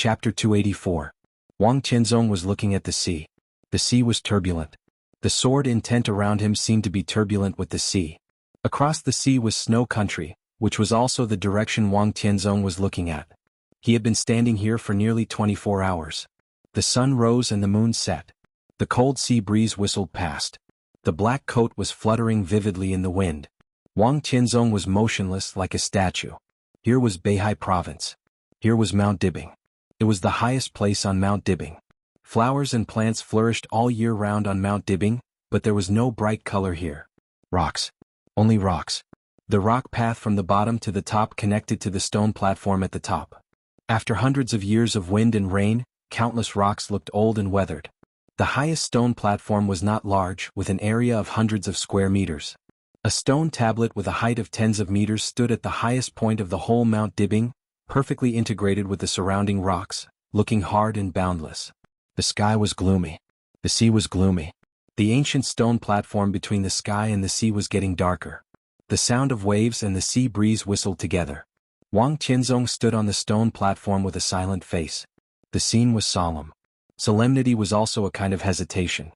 Chapter 284. Wang Tianzong was looking at the sea. The sea was turbulent. The sword intent around him seemed to be turbulent with the sea. Across the sea was snow country, which was also the direction Wang Tianzong was looking at. He had been standing here for nearly 24 hours. The sun rose and the moon set. The cold sea breeze whistled past. The black coat was fluttering vividly in the wind. Wang Tianzong was motionless like a statue. Here was Beihai Province. Here was Mount Dibing. It was the highest place on Mount Dibing. Flowers and plants flourished all year round on Mount Dibing, but there was no bright color here. Rocks. Only rocks. The rock path from the bottom to the top connected to the stone platform at the top. After hundreds of years of wind and rain, countless rocks looked old and weathered. The highest stone platform was not large, with an area of hundreds of square meters. A stone tablet with a height of tens of meters stood at the highest point of the whole Mount Dibing, perfectly integrated with the surrounding rocks, looking hard and boundless. The sky was gloomy. The sea was gloomy. The ancient stone platform between the sky and the sea was getting darker. The sound of waves and the sea breeze whistled together. Wang Tianzong stood on the stone platform with a silent face. The scene was solemn. Solemnity was also a kind of hesitation.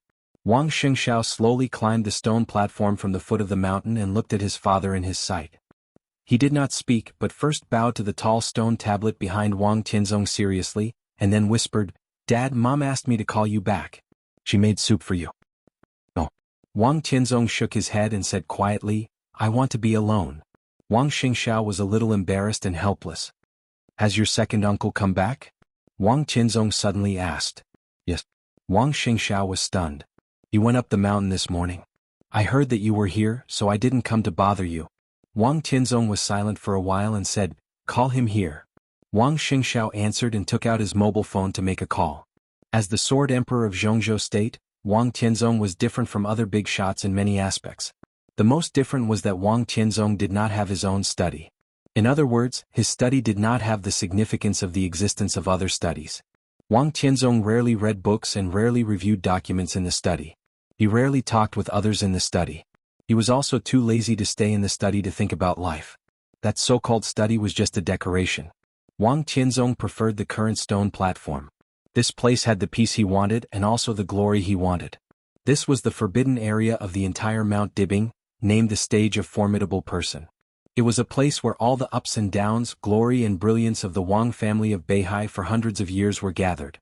Wang Xingxiao slowly climbed the stone platform from the foot of the mountain and looked at his father in his sight. He did not speak but first bowed to the tall stone tablet behind Wang Tianzong seriously, and then whispered, "Dad, Mom asked me to call you back. She made soup for you." "No." Wang Tianzong shook his head and said quietly, "I want to be alone." Wang Xingxiao was a little embarrassed and helpless. "Has your second uncle come back?" Wang Tianzong suddenly asked. "Yes." Wang Xingxiao was stunned. "He went up the mountain this morning. I heard that you were here, so I didn't come to bother you." Wang Tianzong was silent for a while and said, "Call him here." Wang Xingxiao answered and took out his mobile phone to make a call. As the Sword Emperor of Zhongzhou State, Wang Tianzong was different from other big shots in many aspects. The most different was that Wang Tianzong did not have his own study. In other words, his study did not have the significance of the existence of other studies. Wang Tianzong rarely read books and rarely reviewed documents in the study. He rarely talked with others in the study. He was also too lazy to stay in the study to think about life. That so-called study was just a decoration. Wang Tianzong preferred the current stone platform. This place had the peace he wanted and also the glory he wanted. This was the forbidden area of the entire Mount Dibing, named the Stage of Formidable Person. It was a place where all the ups and downs, glory and brilliance of the Wang family of Beihai for hundreds of years were gathered.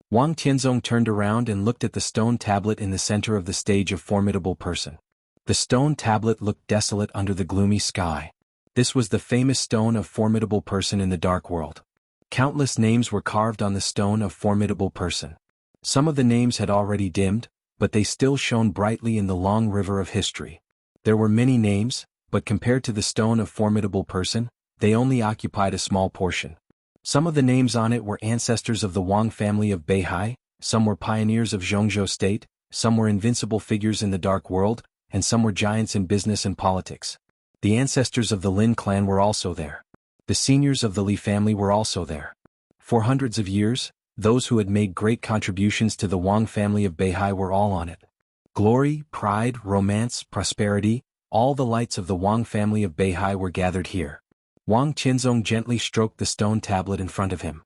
Wang Tianzong turned around and looked at the stone tablet in the center of the Stage of Formidable Person. The stone tablet looked desolate under the gloomy sky. This was the famous stone of Formidable Person in the Dark World. Countless names were carved on the stone of Formidable Person. Some of the names had already dimmed, but they still shone brightly in the long river of history. There were many names, but compared to the stone of Formidable Person, they only occupied a small portion. Some of the names on it were ancestors of the Wang family of Beihai, some were pioneers of Zhongzhou State, some were invincible figures in the Dark World, and some were giants in business and politics. The ancestors of the Lin clan were also there. The seniors of the Li family were also there. For hundreds of years, those who had made great contributions to the Wang family of Beihai were all on it. Glory, pride, romance, prosperity, all the lights of the Wang family of Beihai were gathered here. Wang Tianzong gently stroked the stone tablet in front of him.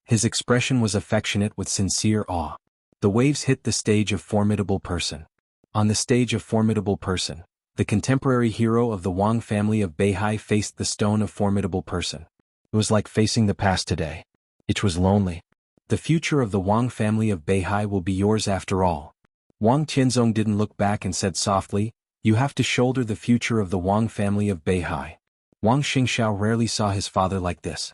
His expression was affectionate with sincere awe. The waves hit the Stage of Formidable Person. On the Stage of Formidable Person, the contemporary hero of the Wang family of Beihai faced the stone of Formidable Person. It was like facing the past today. It was lonely. The future of the Wang family of Beihai will be yours after all. Wang Tianzong didn't look back and said softly, "You have to shoulder the future of the Wang family of Beihai." Wang Xingxiao rarely saw his father like this.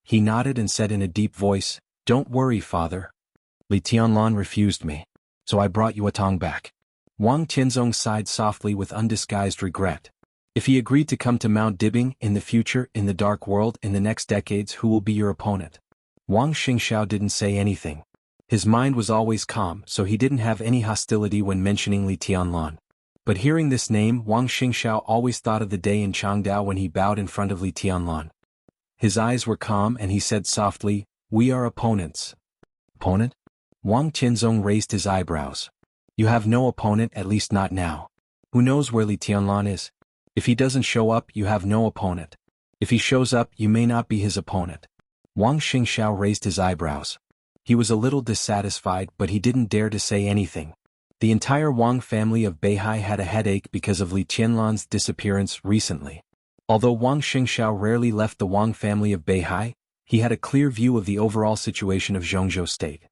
He nodded and said in a deep voice, "Don't worry, father. Li Tianlan refused me, so I brought Yuatong back." Wang Tianzong sighed softly with undisguised regret. If he agreed to come to Mount Dibing in the future, in the Dark World, in the next decades, who will be your opponent? Wang Xingxiao didn't say anything. His mind was always calm, so he didn't have any hostility when mentioning Li Tianlan. But hearing this name, Wang Xingxiao always thought of the day in Changdao when he bowed in front of Li Tianlan. His eyes were calm and he said softly, "We are opponents." "Opponent?" Wang Tianzong raised his eyebrows. "You have no opponent, at least not now. Who knows where Li Tianlan is? If he doesn't show up, you have no opponent. If he shows up, you may not be his opponent." Wang Xingxiao raised his eyebrows. He was a little dissatisfied, but he didn't dare to say anything. The entire Wang family of Beihai had a headache because of Li Tianlan's disappearance recently. Although Wang Xingxiao rarely left the Wang family of Beihai, he had a clear view of the overall situation of Zhongzhou state.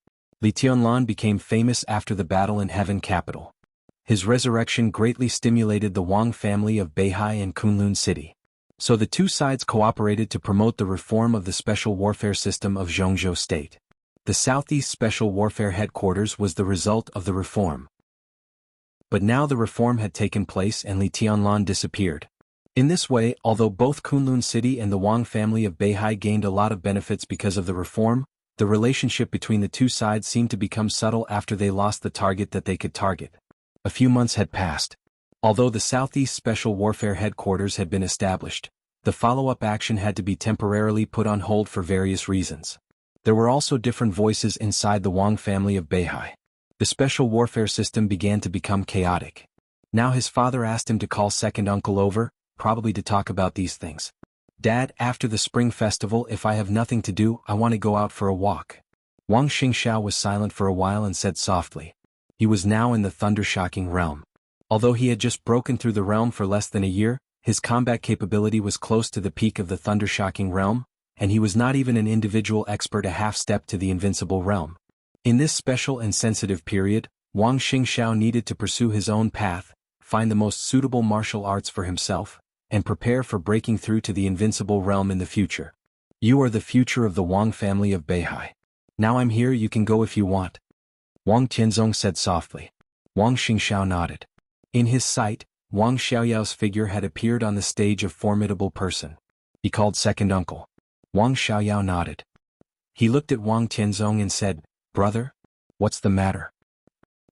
Li Tianlan became famous after the battle in Heaven Capital. His resurrection greatly stimulated the Wang family of Beihai and Kunlun City. So the two sides cooperated to promote the reform of the special warfare system of Zhongzhou state. The Southeast Special Warfare Headquarters was the result of the reform. But now the reform had taken place and Li Tianlan disappeared. In this way, although both Kunlun City and the Wang family of Beihai gained a lot of benefits because of the reform, the relationship between the two sides seemed to become subtle after they lost the target that they could target. A few months had passed. Although the Southeast Special Warfare Headquarters had been established, the follow-up action had to be temporarily put on hold for various reasons. There were also different voices inside the Wang family of Beihai. The special warfare system began to become chaotic. Now his father asked him to call second uncle over, probably to talk about these things. Dad, after the spring festival, if I have nothing to do, I want to go out for a walk. Wang Xingxiao was silent for a while and said softly. He was now in the thunder-shocking realm. Although he had just broken through the realm for less than a year, his combat capability was close to the peak of the thunder-shocking realm, and he was not even an individual expert a half-step to the invincible realm. In this special and sensitive period, Wang Xingxiao needed to pursue his own path, find the most suitable martial arts for himself, and prepare for breaking through to the invincible realm in the future. You are the future of the Wang family of Beihai. Now I'm here, you can go if you want. Wang Tianzong said softly. Wang Xingxiao nodded. In his sight, Wang Xiaoyao's figure had appeared on the stage of formidable person. He called second uncle. Wang Xiaoyao nodded. He looked at Wang Tianzong and said, Brother? What's the matter?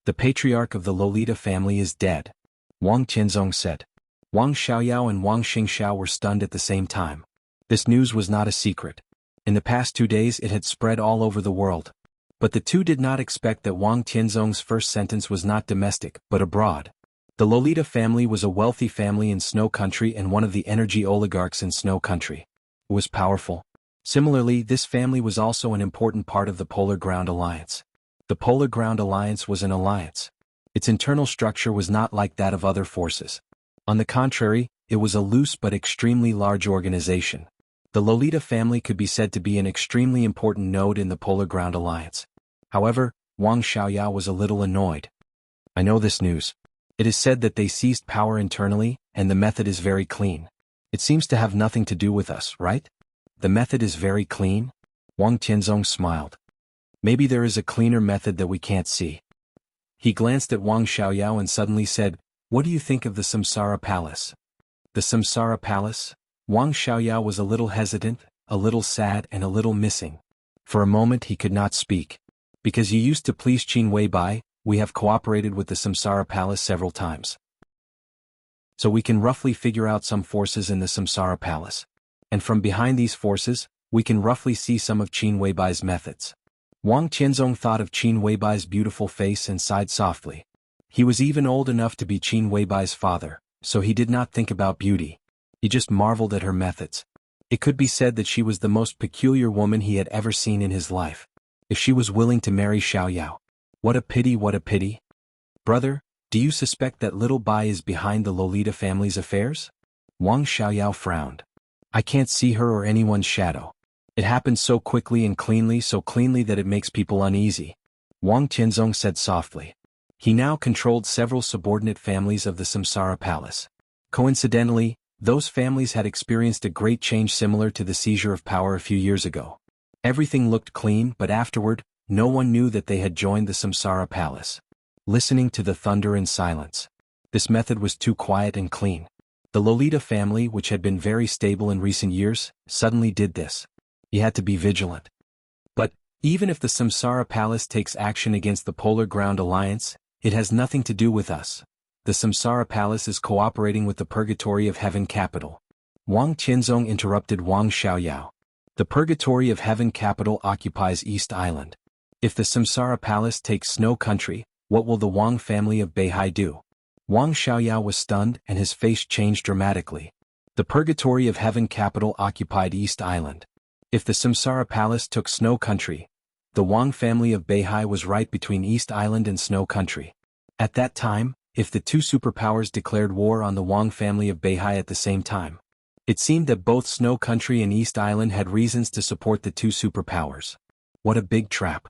The patriarch of the Lolita family is dead. Wang Tianzong said. Wang Xiaoyao and Wang Xingxiao were stunned at the same time. This news was not a secret. In the past 2 days it had spread all over the world. But the two did not expect that Wang Tianzong's first sentence was not domestic, but abroad. The Lolita family was a wealthy family in Snow Country and one of the energy oligarchs in Snow Country. It was powerful. Similarly, this family was also an important part of the Polar Ground Alliance. The Polar Ground Alliance was an alliance. Its internal structure was not like that of other forces. On the contrary, it was a loose but extremely large organization. The Lolita family could be said to be an extremely important node in the Polar Ground Alliance. However, Wang Xiaoyao was a little annoyed. I know this news. It is said that they seized power internally, and the method is very clean. It seems to have nothing to do with us, right? The method is very clean? Wang Tianzong smiled. Maybe there is a cleaner method that we can't see. He glanced at Wang Xiaoyao and suddenly said, What do you think of the Samsara Palace? The Samsara Palace? Wang Xiaoyao was a little hesitant, a little sad and a little missing. For a moment he could not speak. Because you used to please Qin Weibai, we have cooperated with the Samsara Palace several times. So we can roughly figure out some forces in the Samsara Palace. And from behind these forces, we can roughly see some of Qin Weibai's methods. Wang Tianzong thought of Qin Weibai's beautiful face and sighed softly. He was even old enough to be Qin Weibai's father, so he did not think about beauty. He just marveled at her methods. It could be said that she was the most peculiar woman he had ever seen in his life. If she was willing to marry Xiaoyao. What a pity, what a pity. Brother, do you suspect that little Bai is behind the Lolita family's affairs? Wang Xiaoyao frowned. I can't see her or anyone's shadow. It happens so quickly and so cleanly that it makes people uneasy. Wang Tianzong said softly. He now controlled several subordinate families of the Samsara Palace. Coincidentally, those families had experienced a great change similar to the seizure of power a few years ago. Everything looked clean, but afterward, no one knew that they had joined the Samsara Palace. Listening to the thunder in silence. This method was too quiet and clean. The Lolita family, which had been very stable in recent years, suddenly did this. He had to be vigilant. But, even if the Samsara Palace takes action against the Polar Ground Alliance, it has nothing to do with us. The Samsara Palace is cooperating with the Purgatory of Heaven Capital. Wang Tianzong interrupted Wang Xiaoyao. The Purgatory of Heaven Capital occupies East Island. If the Samsara Palace takes Snow Country, what will the Wang family of Beihai do? Wang Xiaoyao was stunned and his face changed dramatically. The Purgatory of Heaven Capital occupied East Island. If the Samsara Palace took Snow Country, the Wang family of Beihai was right between East Island and Snow Country. At that time, if the two superpowers declared war on the Wang family of Beihai at the same time, it seemed that both Snow Country and East Island had reasons to support the two superpowers. What a big trap.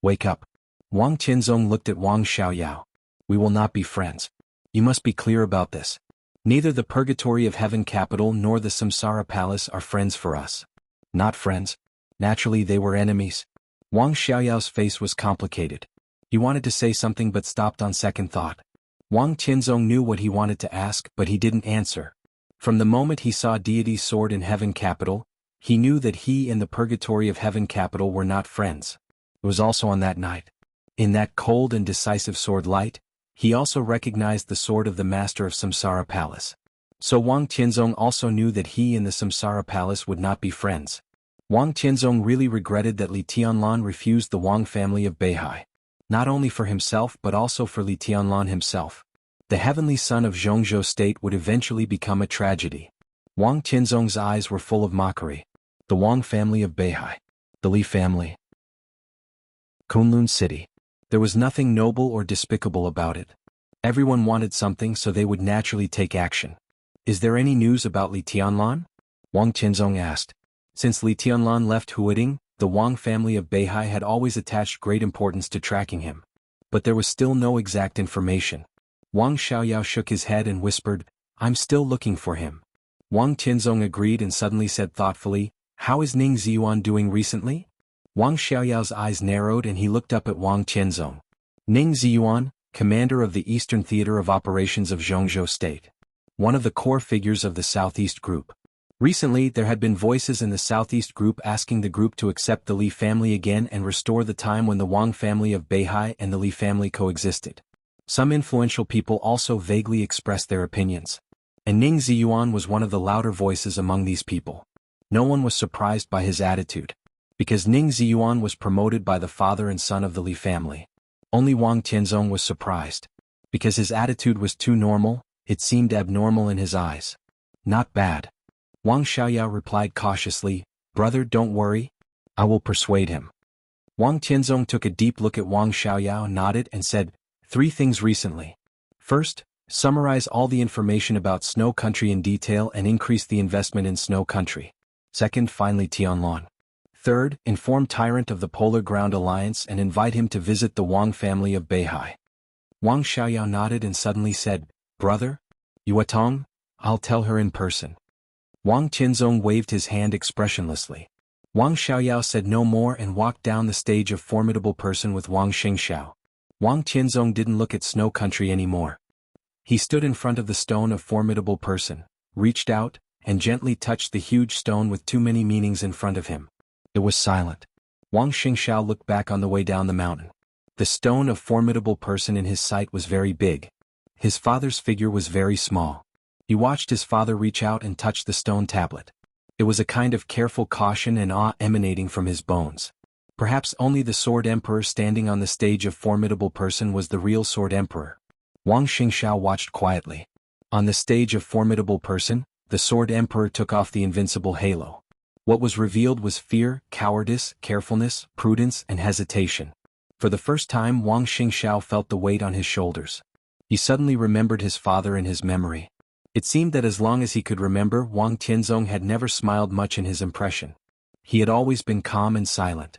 Wake up. Wang Qianzong looked at Wang Xiaoyao. We will not be friends. You must be clear about this. Neither the Purgatory of Heaven Capital nor the Samsara Palace are friends for us. Not friends. Naturally they were enemies. Wang Xiaoyao's face was complicated. He wanted to say something but stopped on second thought. Wang Qianzong knew what he wanted to ask but he didn't answer. From the moment he saw Deity's sword in Heaven Capital, he knew that he and the Purgatory of Heaven Capital were not friends. It was also on that night. In that cold and decisive sword light, he also recognized the sword of the master of Samsara Palace. So Wang Qianzong also knew that he and the Samsara Palace would not be friends. Wang Qianzong really regretted that Li Tianlan refused the Wang family of Beihai. Not only for himself but also for Li Tianlan himself. The heavenly son of Zhongzhou State would eventually become a tragedy. Wang Qianzong's eyes were full of mockery. The Wang family of Beihai. The Li family. Kunlun City. There was nothing noble or despicable about it. Everyone wanted something so they would naturally take action. Is there any news about Li Tianlan? Wang Qianzong asked. Since Li Tianlan left Huading, the Wang family of Beihai had always attached great importance to tracking him. But there was still no exact information. Wang Xiaoyao shook his head and whispered, I'm still looking for him. Wang Qianzong agreed and suddenly said thoughtfully, How is Ning Ziyuan doing recently? Wang Xiaoyao's eyes narrowed and he looked up at Wang Qianzong. Ning Ziyuan, commander of the Eastern Theater of Operations of Zhongzhou State. One of the core figures of the Southeast Group. Recently there had been voices in the Southeast Group asking the group to accept the Li family again and restore the time when the Wang family of Beihai and the Li family coexisted. Some influential people also vaguely expressed their opinions. And Ning Ziyuan was one of the louder voices among these people. No one was surprised by his attitude. Because Ning Ziyuan was promoted by the father and son of the Li family. Only Wang Qianzong was surprised. Because his attitude was too normal, it seemed abnormal in his eyes. Not bad. Wang Xiaoyao replied cautiously, Brother, don't worry. I will persuade him. Wang Qianzong took a deep look at Wang Xiaoyao, nodded and said, 3 things recently. First, summarize all the information about Snow Country in detail and increase the investment in Snow Country. Second, finally Tianlan. Third, inform Tyrant of the Polar Ground Alliance and invite him to visit the Wang family of Beihai. Wang Xiaoyao nodded and suddenly said, Brother? Yuatong? I'll tell her in person. Wang Qianzong waved his hand expressionlessly. Wang Xiaoyao said no more and walked down the stage of Formidable Person with Wang Xingxiao. Wang Qianzong didn't look at Snow Country anymore. He stood in front of the stone of Formidable Person, reached out, and gently touched the huge stone with too many meanings in front of him. It was silent. Wang Xingxiao looked back on the way down the mountain. The stone of Formidable Person in his sight was very big. His father's figure was very small. He watched his father reach out and touch the stone tablet. It was a kind of careful caution and awe emanating from his bones. Perhaps only the Sword Emperor standing on the stage of Formidable Person was the real Sword Emperor. Wang Xingxiao watched quietly. On the stage of Formidable Person, the Sword Emperor took off the invincible halo. What was revealed was fear, cowardice, carefulness, prudence, and hesitation. For the first time Wang Xingxiao felt the weight on his shoulders. He suddenly remembered his father in his memory. It seemed that as long as he could remember, Wang Qianzong had never smiled much in his impression. He had always been calm and silent.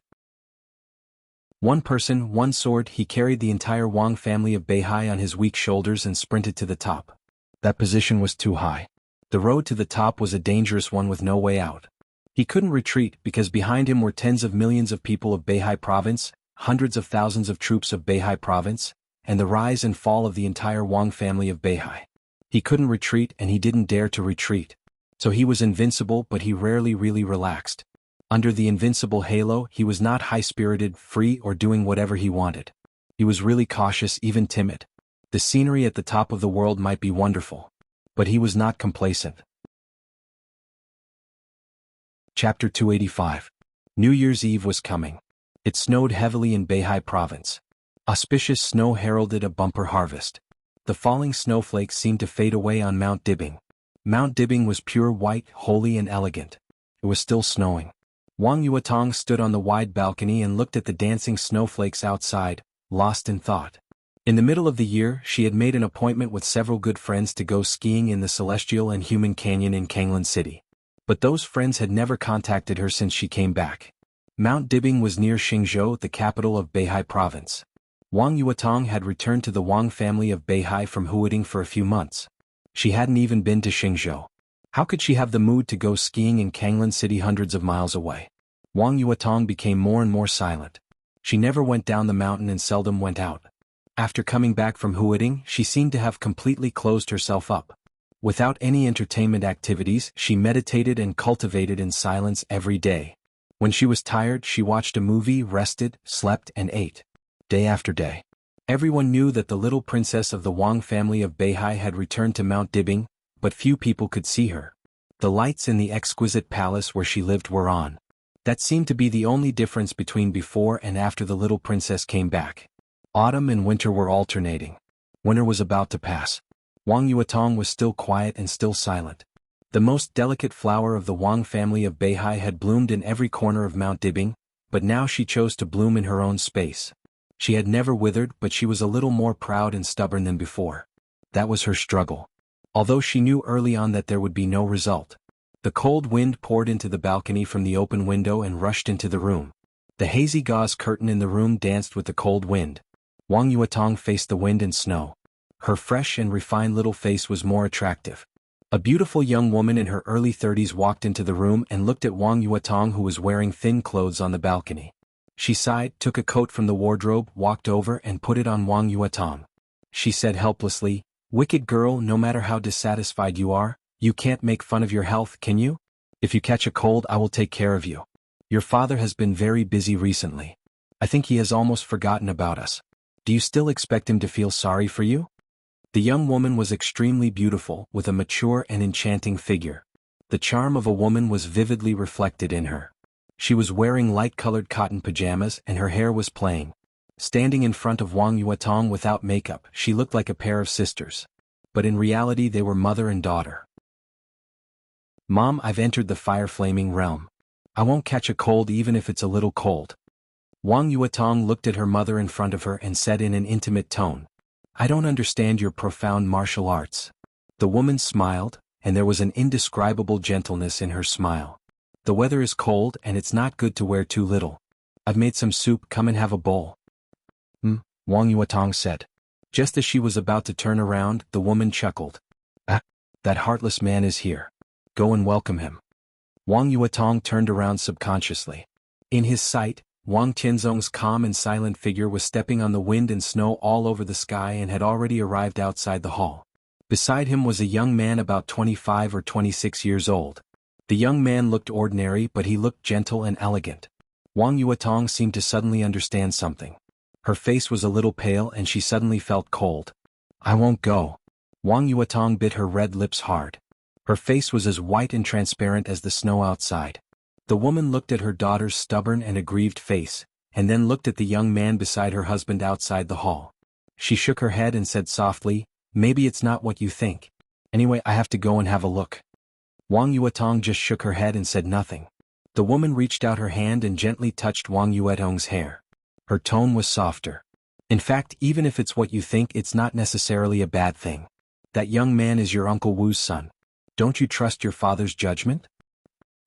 One person, one sword, he carried the entire Wang family of Beihai on his weak shoulders and sprinted to the top. That position was too high. The road to the top was a dangerous one with no way out. He couldn't retreat because behind him were tens of millions of people of Beihai Province, hundreds of thousands of troops of Beihai Province, and the rise and fall of the entire Wang family of Beihai. He couldn't retreat and he didn't dare to retreat. So he was invincible, but he rarely really relaxed. Under the invincible halo, he was not high-spirited, free, or doing whatever he wanted. He was really cautious, even timid. The scenery at the top of the world might be wonderful. But he was not complacent. Chapter 285. New Year's Eve was coming. It snowed heavily in Beihai Province. Auspicious snow heralded a bumper harvest. The falling snowflakes seemed to fade away on Mount Dibbing. Mount Dibbing was pure white, holy and elegant. It was still snowing. Wang Yuatong stood on the wide balcony and looked at the dancing snowflakes outside, lost in thought. In the middle of the year, she had made an appointment with several good friends to go skiing in the Celestial and Human Canyon in Kanglan City. But those friends had never contacted her since she came back. Mount Dibing was near Xingzhou, the capital of Beihai Province. Wang Yuatong had returned to the Wang family of Beihai from Huading for a few months. She hadn't even been to Xingzhou. How could she have the mood to go skiing in Kanglan City hundreds of miles away? Wang Yuatong became more and more silent. She never went down the mountain and seldom went out. After coming back from Huading, she seemed to have completely closed herself up. Without any entertainment activities, she meditated and cultivated in silence every day. When she was tired, she watched a movie, rested, slept, and ate. Day after day. Everyone knew that the little princess of the Wang family of Beihai had returned to Mount Dibing, but few people could see her. The lights in the exquisite palace where she lived were on. That seemed to be the only difference between before and after the little princess came back. Autumn and winter were alternating. Winter was about to pass. Wang Yuatong was still quiet and still silent. The most delicate flower of the Wang family of Beihai had bloomed in every corner of Mount Dibing, but now she chose to bloom in her own space. She had never withered, but she was a little more proud and stubborn than before. That was her struggle. Although she knew early on that there would be no result. The cold wind poured into the balcony from the open window and rushed into the room. The hazy gauze curtain in the room danced with the cold wind. Wang Yuatong faced the wind and snow. Her fresh and refined little face was more attractive. A beautiful young woman in her early 30s walked into the room and looked at Wang Yuatong, who was wearing thin clothes on the balcony. She sighed, took a coat from the wardrobe, walked over and put it on Wang Yuatong. She said helplessly, "Wicked girl, no matter how dissatisfied you are, you can't make fun of your health, can you? If you catch a cold, I will take care of you. Your father has been very busy recently. I think he has almost forgotten about us. Do you still expect him to feel sorry for you?" The young woman was extremely beautiful, with a mature and enchanting figure. The charm of a woman was vividly reflected in her. She was wearing light-colored cotton pajamas and her hair was playing. Standing in front of Wang Yuatong without makeup, she looked like a pair of sisters. But in reality they were mother and daughter. "Mom, I've entered the fire-flaming realm. I won't catch a cold even if it's a little cold." Wang Yuatong looked at her mother in front of her and said in an intimate tone, "I don't understand your profound martial arts." The woman smiled, and there was an indescribable gentleness in her smile. "The weather is cold and it's not good to wear too little. I've made some soup, come and have a bowl." Wang Yuatong said. Just as she was about to turn around, the woman chuckled. "Ah, that heartless man is here. Go and welcome him." Wang Yuatong turned around subconsciously. In his sight, Wang Tianzong's calm and silent figure was stepping on the wind and snow all over the sky and had already arrived outside the hall. Beside him was a young man about 25 or 26 years old. The young man looked ordinary, but he looked gentle and elegant. Wang Yuatong seemed to suddenly understand something. Her face was a little pale and she suddenly felt cold. "I won't go." Wang Yuatong bit her red lips hard. Her face was as white and transparent as the snow outside. The woman looked at her daughter's stubborn and aggrieved face, and then looked at the young man beside her husband outside the hall. She shook her head and said softly, "Maybe it's not what you think. Anyway, I have to go and have a look." Wang Yuatong just shook her head and said nothing. The woman reached out her hand and gently touched Wang Yuatong's hair. Her tone was softer. "In fact, even if it's what you think, it's not necessarily a bad thing. That young man is your Uncle Wu's son. Don't you trust your father's judgment?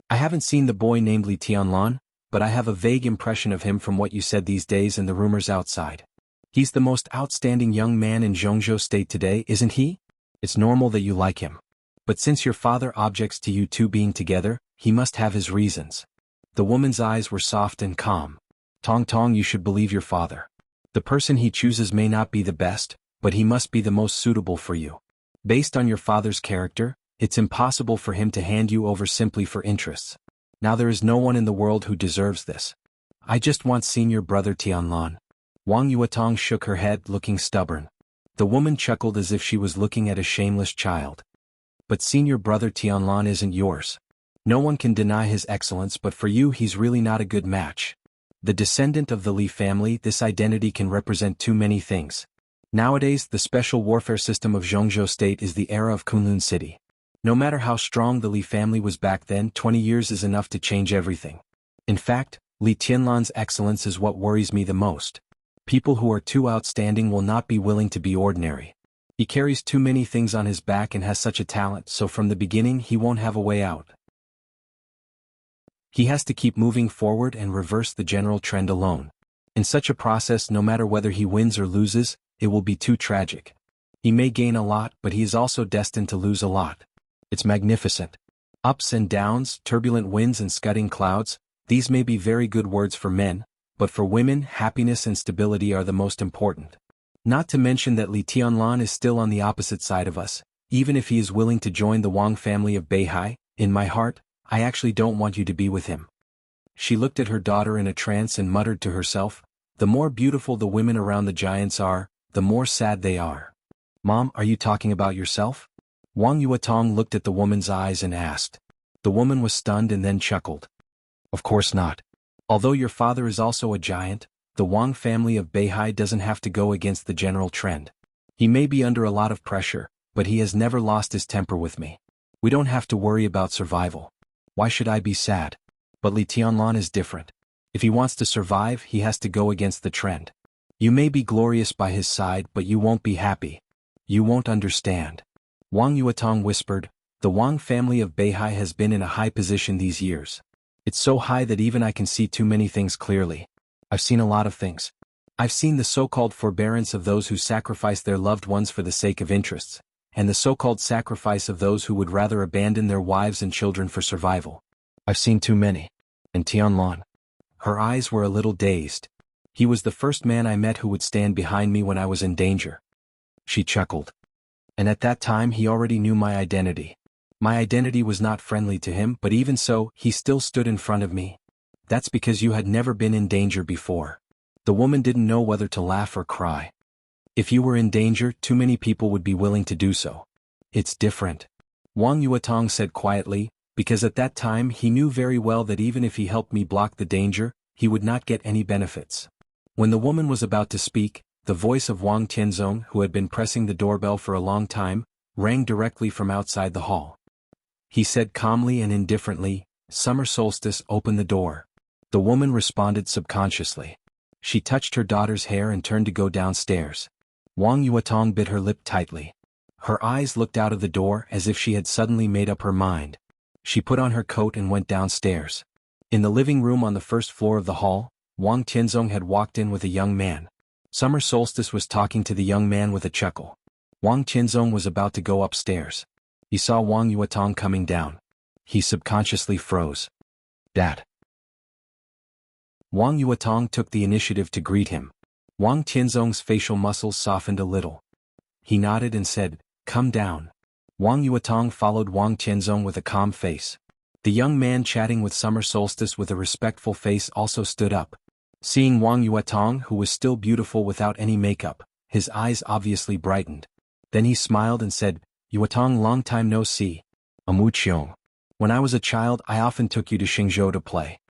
I haven't seen the boy named Li Tianlan, but I have a vague impression of him from what you said these days and the rumors outside. He's the most outstanding young man in Zhongzhou State today, isn't he? It's normal that you like him. But since your father objects to you two being together, he must have his reasons." The woman's eyes were soft and calm. "Tong, you should believe your father. The person he chooses may not be the best, but he must be the most suitable for you. Based on your father's character, it's impossible for him to hand you over simply for interests. Now there is no one in the world who deserves this. I just want senior brother Tianlan." Wang Yuatong shook her head, looking stubborn. The woman chuckled as if she was looking at a shameless child. "But senior brother Tianlan isn't yours. No one can deny his excellence, but for you he's really not a good match. The descendant of the Li family, this identity can represent too many things. Nowadays, the special warfare system of Zhongzhou State is the era of Kunlun City. No matter how strong the Li family was back then, 20 years is enough to change everything. In fact, Li Tianlan's excellence is what worries me the most. People who are too outstanding will not be willing to be ordinary. He carries too many things on his back and has such a talent, so from the beginning he won't have a way out. He has to keep moving forward and reverse the general trend alone. In such a process, no matter whether he wins or loses, it will be too tragic. He may gain a lot, but he is also destined to lose a lot. It's magnificent. Ups and downs, turbulent winds and scudding clouds, these may be very good words for men, but for women, happiness and stability are the most important. Not to mention that Li Tianlan is still on the opposite side of us. Even if he is willing to join the Wang family of Beihai, in my heart, I actually don't want you to be with him. She looked at her daughter in a trance and muttered to herself, the more beautiful the women around the giants are, the more sad they are. Mom, are you talking about yourself? Wang Yuatong looked at the woman's eyes and asked. The woman was stunned and then chuckled. Of course not. Although your father is also a giant, the Wang family of Beihai doesn't have to go against the general trend. He may be under a lot of pressure, but he has never lost his temper with me. We don't have to worry about survival. Why should I be sad? But Li Tianlan is different. If he wants to survive, he has to go against the trend. You may be glorious by his side, but you won't be happy. You won't understand. Wang Yuatong whispered, the Wang family of Beihai has been in a high position these years. It's so high that even I can see too many things clearly. I've seen a lot of things. I've seen the so-called forbearance of those who sacrifice their loved ones for the sake of interests, and the so-called sacrifice of those who would rather abandon their wives and children for survival. I've seen too many. And Tianlan. Her eyes were a little dazed. He was the first man I met who would stand behind me when I was in danger. She chuckled. And at that time he already knew my identity. My identity was not friendly to him, but even so, he still stood in front of me. That's because you had never been in danger before. The woman didn't know whether to laugh or cry. If you were in danger, too many people would be willing to do so. It's different. Wang Yuatong said quietly, because at that time he knew very well that even if he helped me block the danger, he would not get any benefits. When the woman was about to speak, the voice of Wang Tianzong, who had been pressing the doorbell for a long time, rang directly from outside the hall. He said calmly and indifferently, "Summer solstice, open the door." The woman responded subconsciously. She touched her daughter's hair and turned to go downstairs. Wang Yuatong bit her lip tightly. Her eyes looked out of the door as if she had suddenly made up her mind. She put on her coat and went downstairs. In the living room on the first floor of the hall, Wang Tianzong had walked in with a young man. Summer Solstice was talking to the young man with a chuckle. Wang Tianzong was about to go upstairs. He saw Wang Yuatong coming down. He subconsciously froze. Dad. Wang Yuatong took the initiative to greet him. Wang Tianzong's facial muscles softened a little. He nodded and said, "Come down." Wang Yuatong followed Wang Tianzong with a calm face. The young man chatting with Summer Solstice with a respectful face also stood up. Seeing Wang Yuatong, who was still beautiful without any makeup, his eyes obviously brightened. Then he smiled and said, "Yuatong, long time no see. I'm Wu Qiong. When I was a child, I often took you to Xingzhou to play."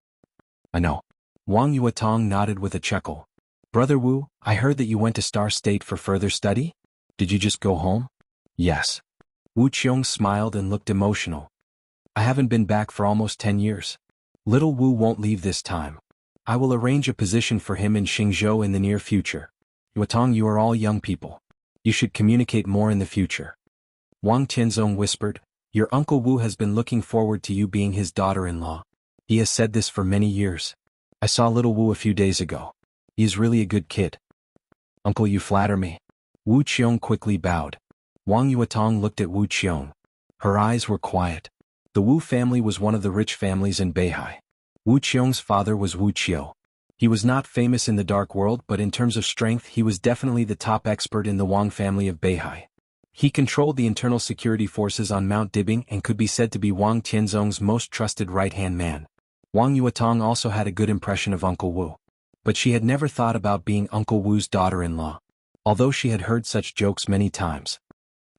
"I know." Wang Yuatong nodded with a chuckle. "Brother Wu, I heard that you went to Star State for further study? Did you just go home?" "Yes." Wu Qiong smiled and looked emotional. "I haven't been back for almost 10 years. Little Wu won't leave this time. I will arrange a position for him in Xingzhou in the near future. Yuatong, you are all young people. You should communicate more in the future." Wang Tianzong whispered, "Your Uncle Wu has been looking forward to you being his daughter-in-law. He has said this for many years. I saw little Wu a few days ago. He is really a good kid." "Uncle, you flatter me." Wu Qiong quickly bowed. Wang Yuatong looked at Wu Qiong. Her eyes were quiet. The Wu family was one of the rich families in Beihai. Wu Qiong's father was Wu Qiu. He was not famous in the dark world, but in terms of strength he was definitely the top expert in the Wang family of Beihai. He controlled the internal security forces on Mount Dibing and could be said to be Wang Tianzong's most trusted right-hand man. Wang Yuatong also had a good impression of Uncle Wu. But she had never thought about being Uncle Wu's daughter-in-law, although she had heard such jokes many times.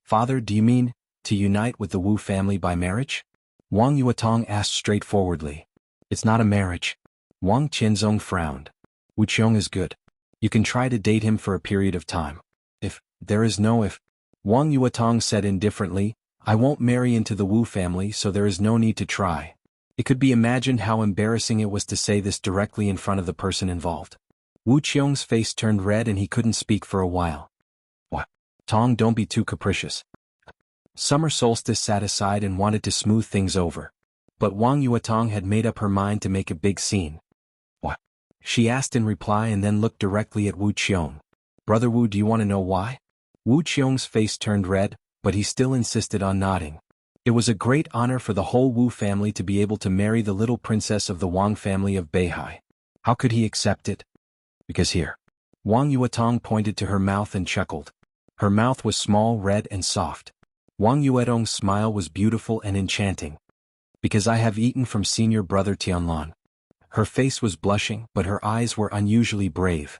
"Father, do you mean to unite with the Wu family by marriage?" Wang Yuatong asked straightforwardly. "It's not a marriage." Wang Tianzong frowned. "Wu Qiong is good. You can try to date him for a period of time. There is no if. Wang Yuatong said indifferently, "I won't marry into the Wu family, so there is no need to try." It could be imagined how embarrassing it was to say this directly in front of the person involved. Wu Qiong's face turned red and he couldn't speak for a while. What? Tong, don't be too capricious. Summer Solstice sat aside and wanted to smooth things over. But Wang Yuetong had made up her mind to make a big scene. What? She asked in reply and then looked directly at Wu Qiong. Brother Wu, do you want to know why? Wu Qiong's face turned red, but he still insisted on nodding. It was a great honor for the whole Wu family to be able to marry the little princess of the Wang family of Beihai. How could he accept it? Because here. Wang Yuetong pointed to her mouth and chuckled. Her mouth was small, red and soft. Wang Yuetong's smile was beautiful and enchanting. Because I have eaten from senior brother Tianlan. Her face was blushing, but her eyes were unusually brave.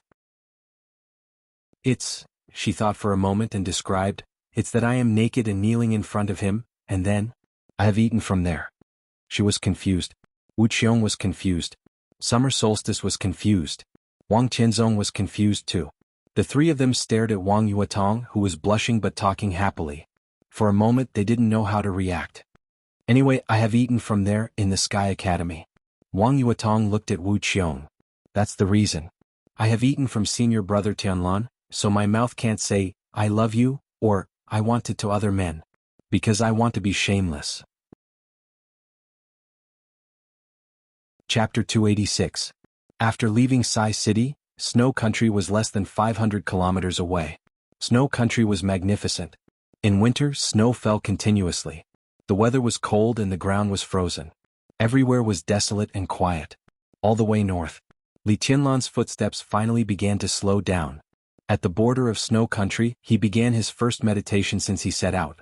She thought for a moment and described, it's that I am naked and kneeling in front of him, and then, I have eaten from there. She was confused. Wu Qiong was confused. Summer Solstice was confused. Wang Qianzong was confused too. The three of them stared at Wang Yuetong, who was blushing but talking happily. For a moment they didn't know how to react. Anyway, I have eaten from there, in the Sky Academy. Wang Yuetong looked at Wu Qiong. That's the reason. I have eaten from senior brother Tianlan, so my mouth can't say, I love you, or, I want it to other men. Because I want to be shameless. Chapter 286. After leaving Sai City, Snow Country was less than 500 kilometers away. Snow Country was magnificent. In winter, snow fell continuously. The weather was cold and the ground was frozen. Everywhere was desolate and quiet. All the way north. Li Tianlan's footsteps finally began to slow down. At the border of Snow Country, he began his first meditation since he set out.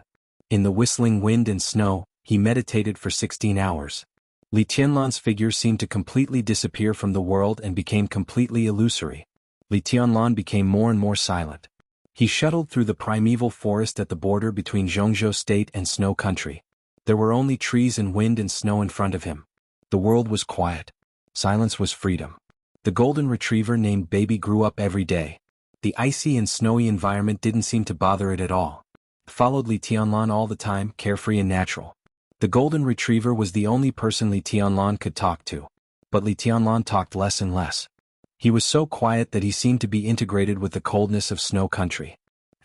In the whistling wind and snow, he meditated for 16 hours. Li Tianlan's figure seemed to completely disappear from the world and became completely illusory. Li Tianlan became more and more silent. He shuttled through the primeval forest at the border between Zhongzhou State and Snow Country. There were only trees and wind and snow in front of him. The world was quiet. Silence was freedom. The golden retriever named Baby grew up every day. The icy and snowy environment didn't seem to bother it at all. It followed Li Tianlan all the time, carefree and natural. The golden retriever was the only person Li Tianlan could talk to. But Li Tianlan talked less and less. He was so quiet that he seemed to be integrated with the coldness of Snow Country.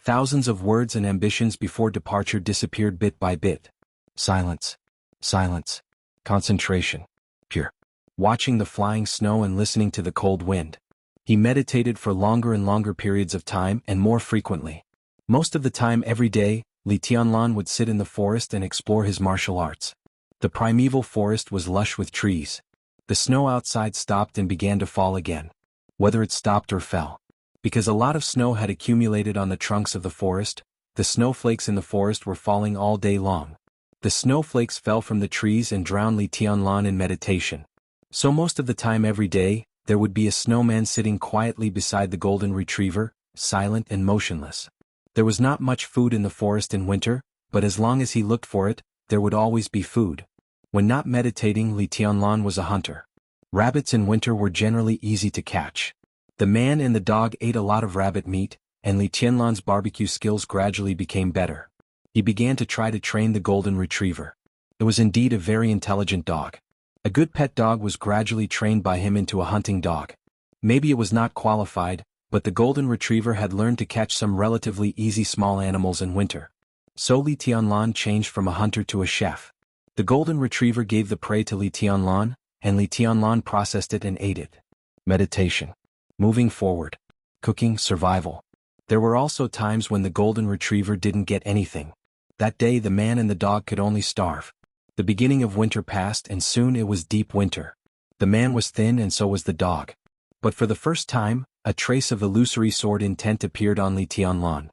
Thousands of words and ambitions before departure disappeared bit by bit. Silence. Silence. Concentration. Pure. Watching the flying snow and listening to the cold wind. He meditated for longer and longer periods of time and more frequently. Most of the time every day, Li Tianlan would sit in the forest and explore his martial arts. The primeval forest was lush with trees. The snow outside stopped and began to fall again. Whether it stopped or fell. Because a lot of snow had accumulated on the trunks of the forest, the snowflakes in the forest were falling all day long. The snowflakes fell from the trees and drowned Li Tianlan in meditation. So most of the time every day, there would be a snowman sitting quietly beside the golden retriever, silent and motionless. There was not much food in the forest in winter, but as long as he looked for it, there would always be food. When not meditating, Li Tianlan was a hunter. Rabbits in winter were generally easy to catch. The man and the dog ate a lot of rabbit meat, and Li Tianlan's barbecue skills gradually became better. He began to try to train the golden retriever. It was indeed a very intelligent dog. A good pet dog was gradually trained by him into a hunting dog. Maybe it was not qualified, but the golden retriever had learned to catch some relatively easy small animals in winter. So Li Tianlan changed from a hunter to a chef. The golden retriever gave the prey to Li Tianlan, and Li Tianlan processed it and ate it. Meditation. Moving forward. Cooking, survival. There were also times when the golden retriever didn't get anything. That day the man and the dog could only starve. The beginning of winter passed and soon it was deep winter. The man was thin and so was the dog. But for the first time, a trace of illusory sword intent appeared on Li Tianlan.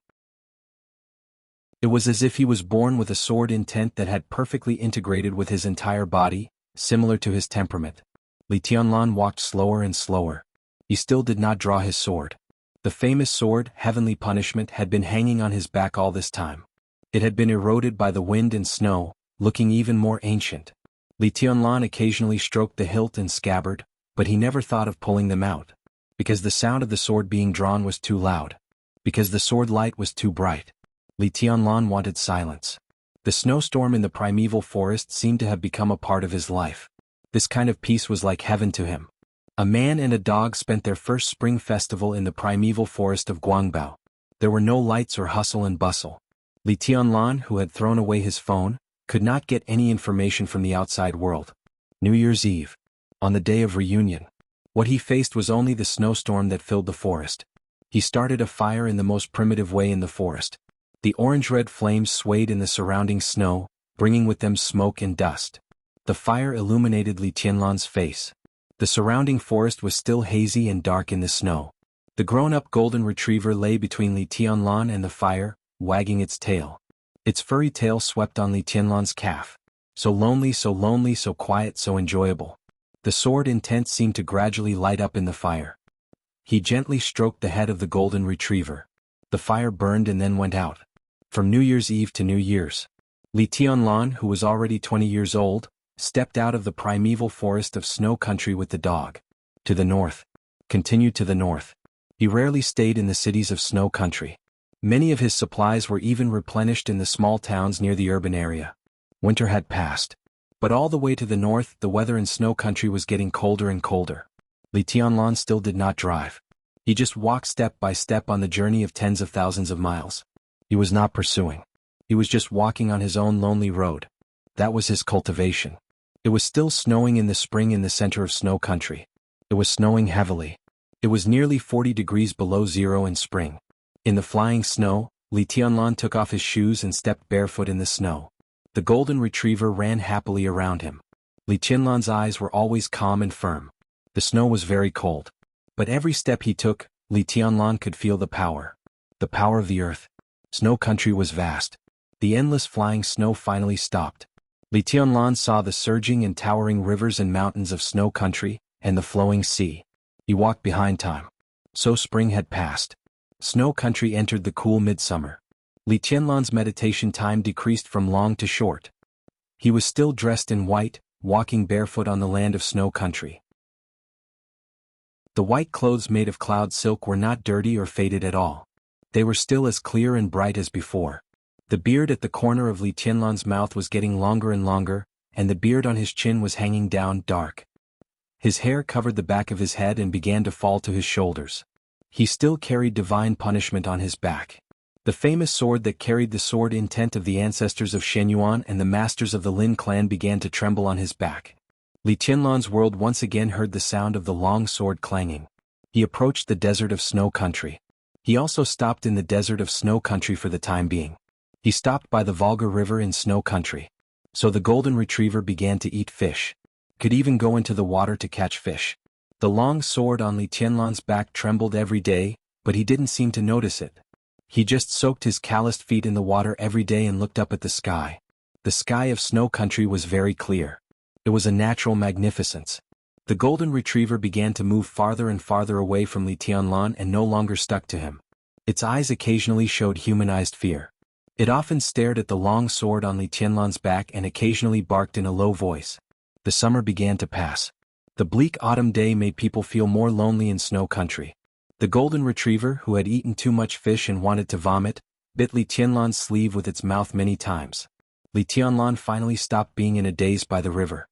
It was as if he was born with a sword intent that had perfectly integrated with his entire body, similar to his temperament. Li Tianlan walked slower and slower. He still did not draw his sword. The famous sword, Heavenly Punishment, had been hanging on his back all this time. It had been eroded by the wind and snow, looking even more ancient. Li Tianlan occasionally stroked the hilt and scabbard, but he never thought of pulling them out. Because the sound of the sword being drawn was too loud. Because the sword light was too bright. Li Tianlan wanted silence. The snowstorm in the primeval forest seemed to have become a part of his life. This kind of peace was like heaven to him. A man and a dog spent their first spring festival in the primeval forest of Guangbao. There were no lights or hustle and bustle. Li Tianlan, who had thrown away his phone, could not get any information from the outside world. New Year's Eve. On the day of reunion. What he faced was only the snowstorm that filled the forest. He started a fire in the most primitive way in the forest. The orange-red flames swayed in the surrounding snow, bringing with them smoke and dust. The fire illuminated Li Tianlan's face. The surrounding forest was still hazy and dark in the snow. The grown-up golden retriever lay between Li Tianlan and the fire, wagging its tail. Its furry tail swept on Li Tianlan's calf. So lonely, so quiet, so enjoyable. The sword intent seemed to gradually light up in the fire. He gently stroked the head of the golden retriever. The fire burned and then went out. From New Year's Eve to New Year's. Li Tianlan, who was already 20 years old, stepped out of the primeval forest of snow country with the dog. To the north. Continued to the north. He rarely stayed in the cities of snow country. Many of his supplies were even replenished in the small towns near the urban area. Winter had passed. But all the way to the north, the weather in snow country was getting colder and colder. Li Tianlan still did not drive. He just walked step by step on the journey of tens of thousands of miles. He was not pursuing. He was just walking on his own lonely road. That was his cultivation. It was still snowing in the spring in the center of snow country. It was snowing heavily. It was nearly 40 degrees below zero in spring. In the flying snow, Li Tianlan took off his shoes and stepped barefoot in the snow. The golden retriever ran happily around him. Li Tianlan's eyes were always calm and firm. The snow was very cold. But every step he took, Li Tianlan could feel the power. The power of the earth. Snow country was vast. The endless flying snow finally stopped. Li Tianlan saw the surging and towering rivers and mountains of snow country, and the flowing sea. He walked behind time. So spring had passed. Snow country entered the cool midsummer. Li Tianlan's meditation time decreased from long to short. He was still dressed in white, walking barefoot on the land of snow country. The white clothes made of cloud silk were not dirty or faded at all. They were still as clear and bright as before. The beard at the corner of Li Tianlan's mouth was getting longer and longer, and the beard on his chin was hanging down dark. His hair covered the back of his head and began to fall to his shoulders. He still carried divine punishment on his back. The famous sword that carried the sword intent of the ancestors of Shenyuan and the masters of the Lin clan began to tremble on his back. Li Tianlan's world once again heard the sound of the long sword clanging. He approached the desert of snow country. He also stopped in the desert of snow country for the time being. He stopped by the Volga River in snow country. So the golden retriever began to eat fish. Could even go into the water to catch fish. The long sword on Li Tianlan's back trembled every day, but he didn't seem to notice it. He just soaked his calloused feet in the water every day and looked up at the sky. The sky of snow country was very clear. It was a natural magnificence. The golden retriever began to move farther and farther away from Li Tianlan and no longer stuck to him. Its eyes occasionally showed humanized fear. It often stared at the long sword on Li Tianlan's back and occasionally barked in a low voice. The summer began to pass. The bleak autumn day made people feel more lonely in snow country. The golden retriever, who had eaten too much fish and wanted to vomit, bit Li Tianlan's sleeve with its mouth many times. Li Tianlan finally stopped being in a daze by the river.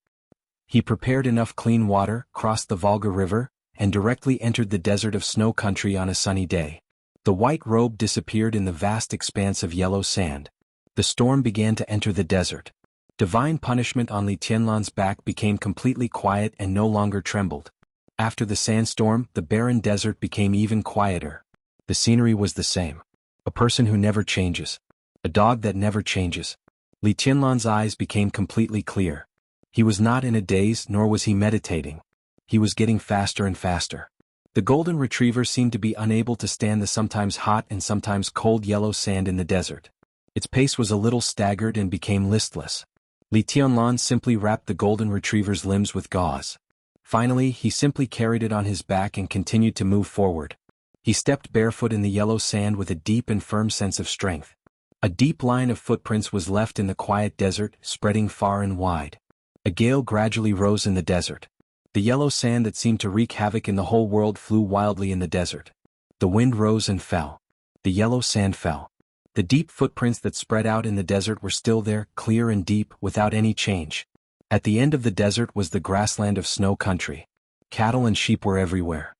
He prepared enough clean water, crossed the Volga River, and directly entered the desert of snow country on a sunny day. The white robe disappeared in the vast expanse of yellow sand. The storm began to enter the desert. Divine punishment on Li Tianlan's back became completely quiet and no longer trembled. After the sandstorm, the barren desert became even quieter. The scenery was the same. A person who never changes. A dog that never changes. Li Tianlan's eyes became completely clear. He was not in a daze, nor was he meditating. He was getting faster and faster. The golden retriever seemed to be unable to stand the sometimes hot and sometimes cold yellow sand in the desert. Its pace was a little staggered and became listless. Li Tianlan simply wrapped the golden retriever's limbs with gauze. Finally, he simply carried it on his back and continued to move forward. He stepped barefoot in the yellow sand with a deep and firm sense of strength. A deep line of footprints was left in the quiet desert, spreading far and wide. A gale gradually rose in the desert. The yellow sand that seemed to wreak havoc in the whole world flew wildly in the desert. The wind rose and fell. The yellow sand fell. The deep footprints that spread out in the desert were still there, clear and deep, without any change. At the end of the desert was the grassland of snow country. Cattle and sheep were everywhere.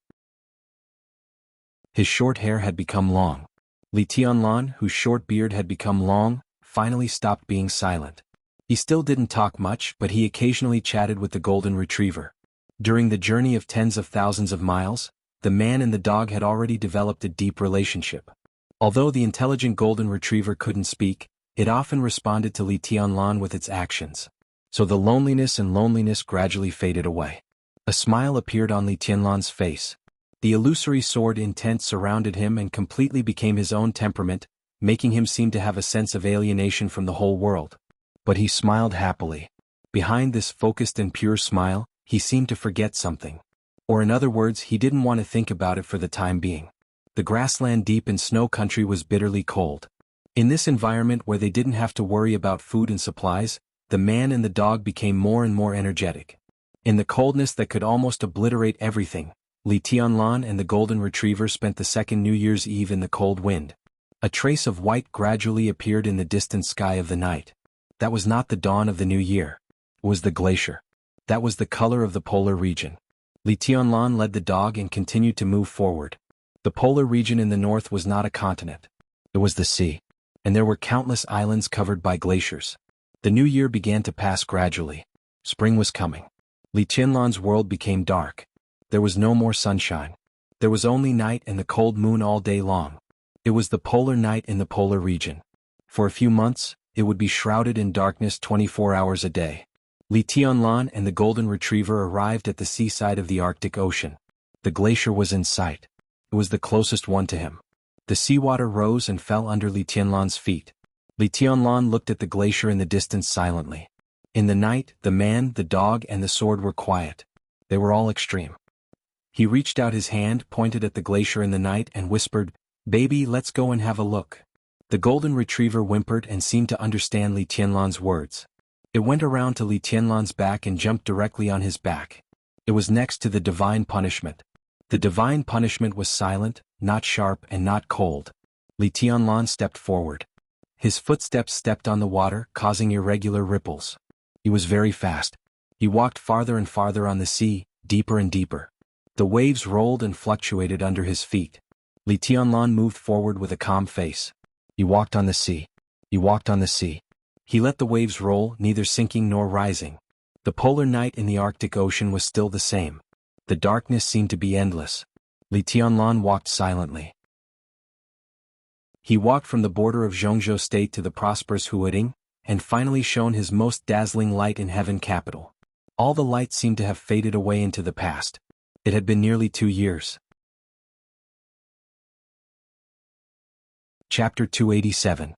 His short hair had become long. Li Tianlan, whose short beard had become long, finally stopped being silent. He still didn't talk much, but he occasionally chatted with the golden retriever. During the journey of tens of thousands of miles, the man and the dog had already developed a deep relationship. Although the intelligent golden retriever couldn't speak, it often responded to Li Tianlan with its actions. So the loneliness gradually faded away. A smile appeared on Li Tianlan's face. The illusory sword intent surrounded him and completely became his own temperament, making him seem to have a sense of alienation from the whole world. But he smiled happily. Behind this focused and pure smile, he seemed to forget something. Or in other words, he didn't want to think about it for the time being. The grassland deep in snow country was bitterly cold. In this environment where they didn't have to worry about food and supplies, the man and the dog became more and more energetic. In the coldness that could almost obliterate everything, Li Tianlan and the golden retriever spent the second New Year's Eve in the cold wind. A trace of white gradually appeared in the distant sky of the night. That was not the dawn of the new year. It was the glacier. That was the color of the polar region. Li Tianlan led the dog and continued to move forward. The polar region in the north was not a continent. It was the sea. And there were countless islands covered by glaciers. The new year began to pass gradually. Spring was coming. Li Tianlan's world became dark. There was no more sunshine. There was only night and the cold moon all day long. It was the polar night in the polar region. For a few months, it would be shrouded in darkness 24 hours a day. Li Tianlan and the golden retriever arrived at the seaside of the Arctic Ocean. The glacier was in sight. It was the closest one to him. The seawater rose and fell under Li Tianlan's feet. Li Tianlan looked at the glacier in the distance silently. In the night, the man, the dog, and the sword were quiet. They were all extreme. He reached out his hand, pointed at the glacier in the night, and whispered, "Baby, let's go and have a look." The golden retriever whimpered and seemed to understand Li Tianlan's words. It went around to Li Tianlan's back and jumped directly on his back. It was next to the divine punishment. The divine punishment was silent, not sharp and not cold. Li Tianlan stepped forward. His footsteps stepped on the water, causing irregular ripples. He was very fast. He walked farther and farther on the sea, deeper and deeper. The waves rolled and fluctuated under his feet. Li Tianlan moved forward with a calm face. He walked on the sea. He walked on the sea. He let the waves roll, neither sinking nor rising. The polar night in the Arctic Ocean was still the same. The darkness seemed to be endless. Li Tianlan walked silently. He walked from the border of Zhongzhou state to the prosperous Huading, and finally shone his most dazzling light in heaven capital. All the light seemed to have faded away into the past. It had been nearly 2 years. Chapter 287.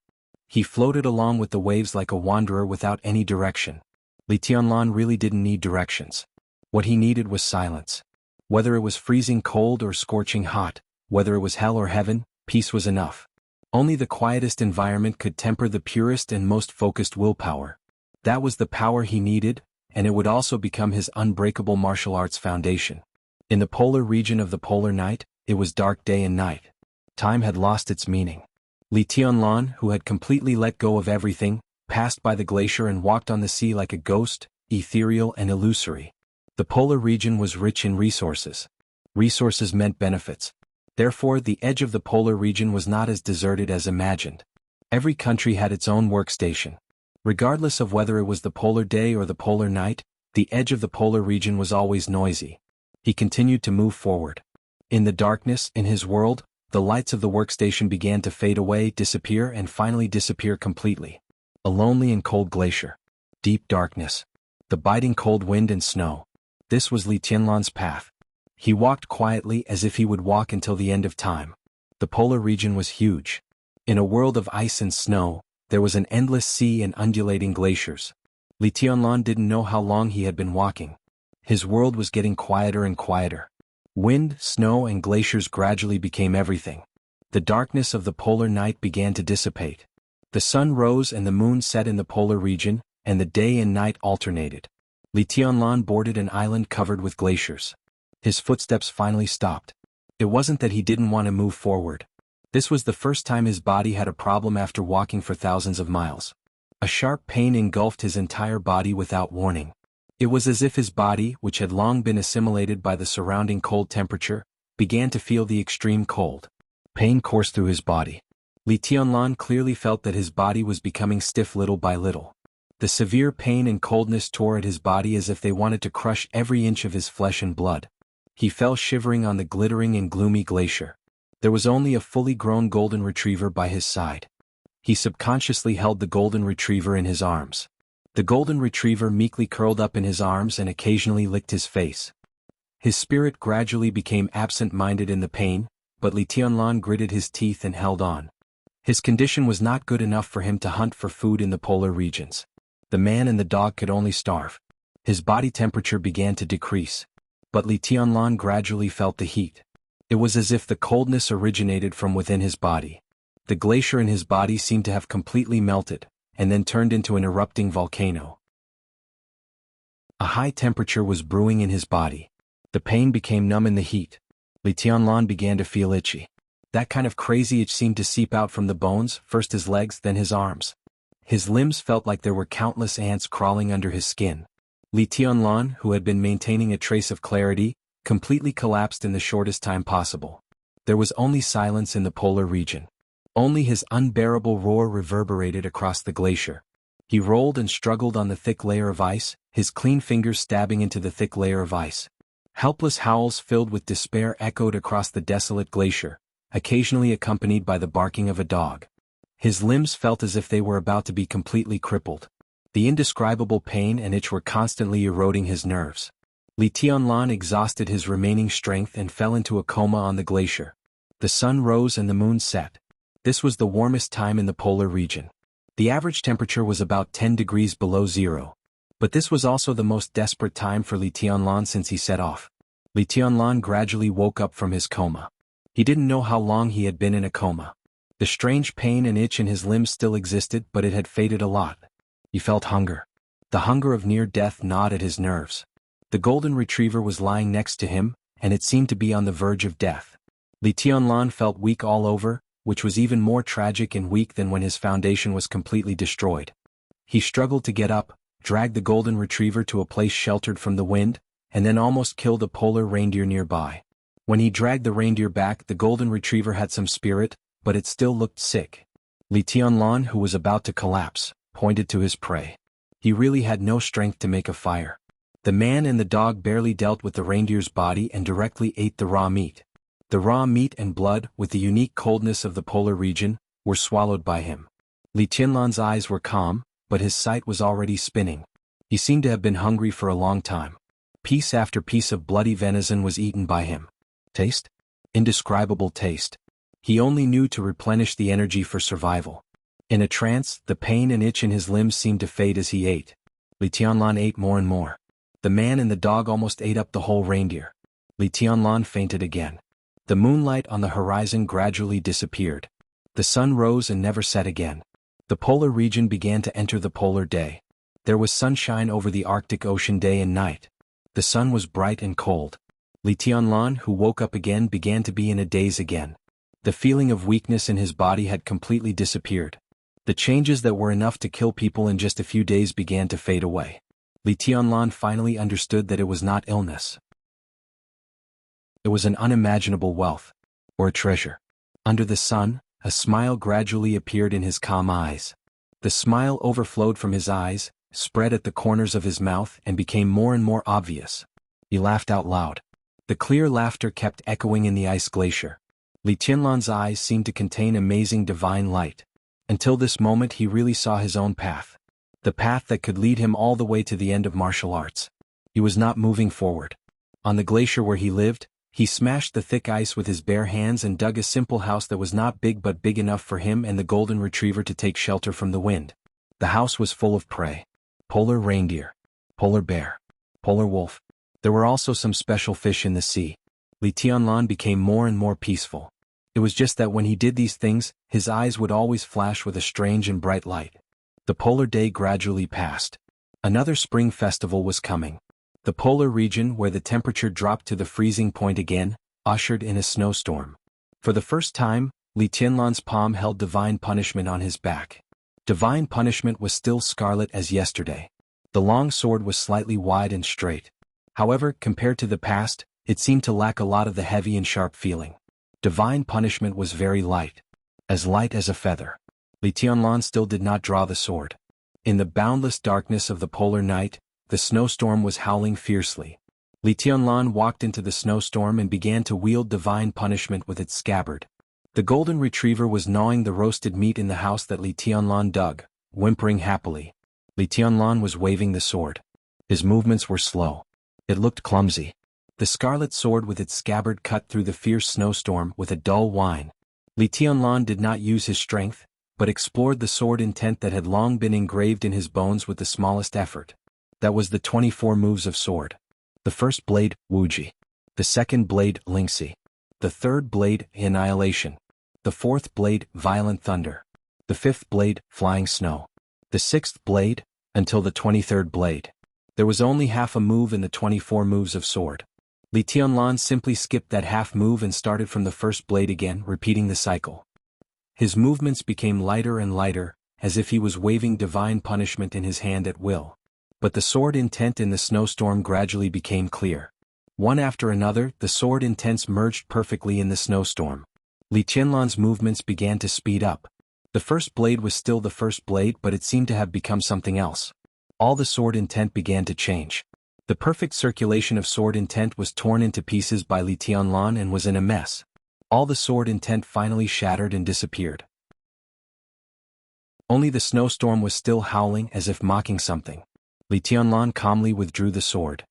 He floated along with the waves like a wanderer without any direction. Li Tianlan really didn't need directions. What he needed was silence. Whether it was freezing cold or scorching hot, whether it was hell or heaven, peace was enough. Only the quietest environment could temper the purest and most focused willpower. That was the power he needed, and it would also become his unbreakable martial arts foundation. In the polar region of the polar night, it was dark day and night. Time had lost its meaning. Li Tianlan, who had completely let go of everything, passed by the glacier and walked on the sea like a ghost, ethereal and illusory. The polar region was rich in resources. Resources meant benefits. Therefore, the edge of the polar region was not as deserted as imagined. Every country had its own workstation. Regardless of whether it was the polar day or the polar night, the edge of the polar region was always noisy. He continued to move forward. In the darkness, in his world, the lights of the workstation began to fade away, disappear, and finally disappear completely. A lonely and cold glacier. Deep darkness. The biting cold wind and snow. This was Li Tianlan's path. He walked quietly as if he would walk until the end of time. The polar region was huge. In a world of ice and snow, there was an endless sea and undulating glaciers. Li Tianlan didn't know how long he had been walking. His world was getting quieter and quieter. Wind, snow, and glaciers gradually became everything. The darkness of the polar night began to dissipate. The sun rose and the moon set in the polar region, and the day and night alternated. Li Tianlan boarded an island covered with glaciers. His footsteps finally stopped. It wasn't that he didn't want to move forward. This was the first time his body had a problem after walking for thousands of miles. A sharp pain engulfed his entire body without warning. It was as if his body, which had long been assimilated by the surrounding cold temperature, began to feel the extreme cold. Pain coursed through his body. Li Tianlan clearly felt that his body was becoming stiff little by little. The severe pain and coldness tore at his body as if they wanted to crush every inch of his flesh and blood. He fell shivering on the glittering and gloomy glacier. There was only a fully grown golden retriever by his side. He subconsciously held the golden retriever in his arms. The golden retriever meekly curled up in his arms and occasionally licked his face. His spirit gradually became absent-minded in the pain, but Li Tianlan gritted his teeth and held on. His condition was not good enough for him to hunt for food in the polar regions. The man and the dog could only starve. His body temperature began to decrease. But Li Tianlan gradually felt the heat. It was as if the coldness originated from within his body. The glacier in his body seemed to have completely melted, and then turned into an erupting volcano. A high temperature was brewing in his body. The pain became numb in the heat. Li Tianlan began to feel itchy. That kind of crazy itch seemed to seep out from the bones, first his legs, then his arms. His limbs felt like there were countless ants crawling under his skin. Li Tianlan, who had been maintaining a trace of clarity, completely collapsed in the shortest time possible. There was only silence in the polar region. Only his unbearable roar reverberated across the glacier. He rolled and struggled on the thick layer of ice, his clean fingers stabbing into the thick layer of ice. Helpless howls filled with despair echoed across the desolate glacier, occasionally accompanied by the barking of a dog. His limbs felt as if they were about to be completely crippled. The indescribable pain and itch were constantly eroding his nerves. Li Tianlan exhausted his remaining strength and fell into a coma on the glacier. The sun rose and the moon set. This was the warmest time in the polar region. The average temperature was about 10 degrees below zero. But this was also the most desperate time for Li Tianlan since he set off. Li Tianlan gradually woke up from his coma. He didn't know how long he had been in a coma. The strange pain and itch in his limbs still existed, but it had faded a lot. He felt hunger. The hunger of near death gnawed at his nerves. The golden retriever was lying next to him, and it seemed to be on the verge of death. Li Tianlan felt weak all over, which was even more tragic and weak than when his foundation was completely destroyed. He struggled to get up, dragged the golden retriever to a place sheltered from the wind, and then almost killed a polar reindeer nearby. When he dragged the reindeer back, the golden retriever had some spirit, but it still looked sick. Li Tianlan, who was about to collapse, pointed to his prey. He really had no strength to make a fire. The man and the dog barely dealt with the reindeer's body and directly ate the raw meat. The raw meat and blood, with the unique coldness of the polar region, were swallowed by him. Li Tianlan's eyes were calm, but his sight was already spinning. He seemed to have been hungry for a long time. Piece after piece of bloody venison was eaten by him. Taste? Indescribable taste. He only knew to replenish the energy for survival. In a trance, the pain and itch in his limbs seemed to fade as he ate. Li Tianlan ate more and more. The man and the dog almost ate up the whole reindeer. Li Tianlan fainted again. The moonlight on the horizon gradually disappeared. The sun rose and never set again. The polar region began to enter the polar day. There was sunshine over the Arctic Ocean day and night. The sun was bright and cold. Li Tianlan, who woke up again, began to be in a daze again. The feeling of weakness in his body had completely disappeared. The changes that were enough to kill people in just a few days began to fade away. Li Tianlan finally understood that it was not illness. It was an unimaginable wealth, or a treasure. Under the sun, a smile gradually appeared in his calm eyes. The smile overflowed from his eyes, spread at the corners of his mouth, and became more and more obvious. He laughed out loud. The clear laughter kept echoing in the ice glacier. Li Tianlan's eyes seemed to contain amazing divine light. Until this moment he really saw his own path. The path that could lead him all the way to the end of martial arts. He was not moving forward. On the glacier where he lived, he smashed the thick ice with his bare hands and dug a simple house that was not big but big enough for him and the golden retriever to take shelter from the wind. The house was full of prey. Polar reindeer, polar bear, polar wolf. There were also some special fish in the sea. Li Tianlan became more and more peaceful. It was just that when he did these things, his eyes would always flash with a strange and bright light. The polar day gradually passed. Another spring festival was coming. The polar region, where the temperature dropped to the freezing point again, ushered in a snowstorm. For the first time, Li Tianlan's palm held divine punishment on his back. Divine punishment was still scarlet as yesterday. The long sword was slightly wide and straight. However, compared to the past, it seemed to lack a lot of the heavy and sharp feeling. Divine punishment was very light as a feather. Li Tianlan still did not draw the sword. In the boundless darkness of the polar night, the snowstorm was howling fiercely. Li Tianlan walked into the snowstorm and began to wield divine punishment with its scabbard. The golden retriever was gnawing the roasted meat in the house that Li Tianlan dug, whimpering happily. Li Tianlan was waving the sword. His movements were slow. It looked clumsy. The scarlet sword with its scabbard cut through the fierce snowstorm with a dull whine. Li Tianlan did not use his strength, but explored the sword intent that had long been engraved in his bones with the smallest effort. That was the 24 moves of sword. The first blade, Wuji. The second blade, Lingxi. The third blade, Annihilation. The fourth blade, Violent Thunder. The fifth blade, Flying Snow. The sixth blade, until the 23rd blade. There was only half a move in the 24 moves of sword. Li Tianlan simply skipped that half move and started from the first blade again, repeating the cycle. His movements became lighter and lighter, as if he was waving divine punishment in his hand at will. But the sword intent in the snowstorm gradually became clear. One after another, the sword intents merged perfectly in the snowstorm. Li Tianlan's movements began to speed up. The first blade was still the first blade, but it seemed to have become something else. All the sword intent began to change. The perfect circulation of sword intent was torn into pieces by Li Tianlan and was in a mess. All the sword intent finally shattered and disappeared. Only the snowstorm was still howling as if mocking something. Li Tianlan calmly withdrew the sword.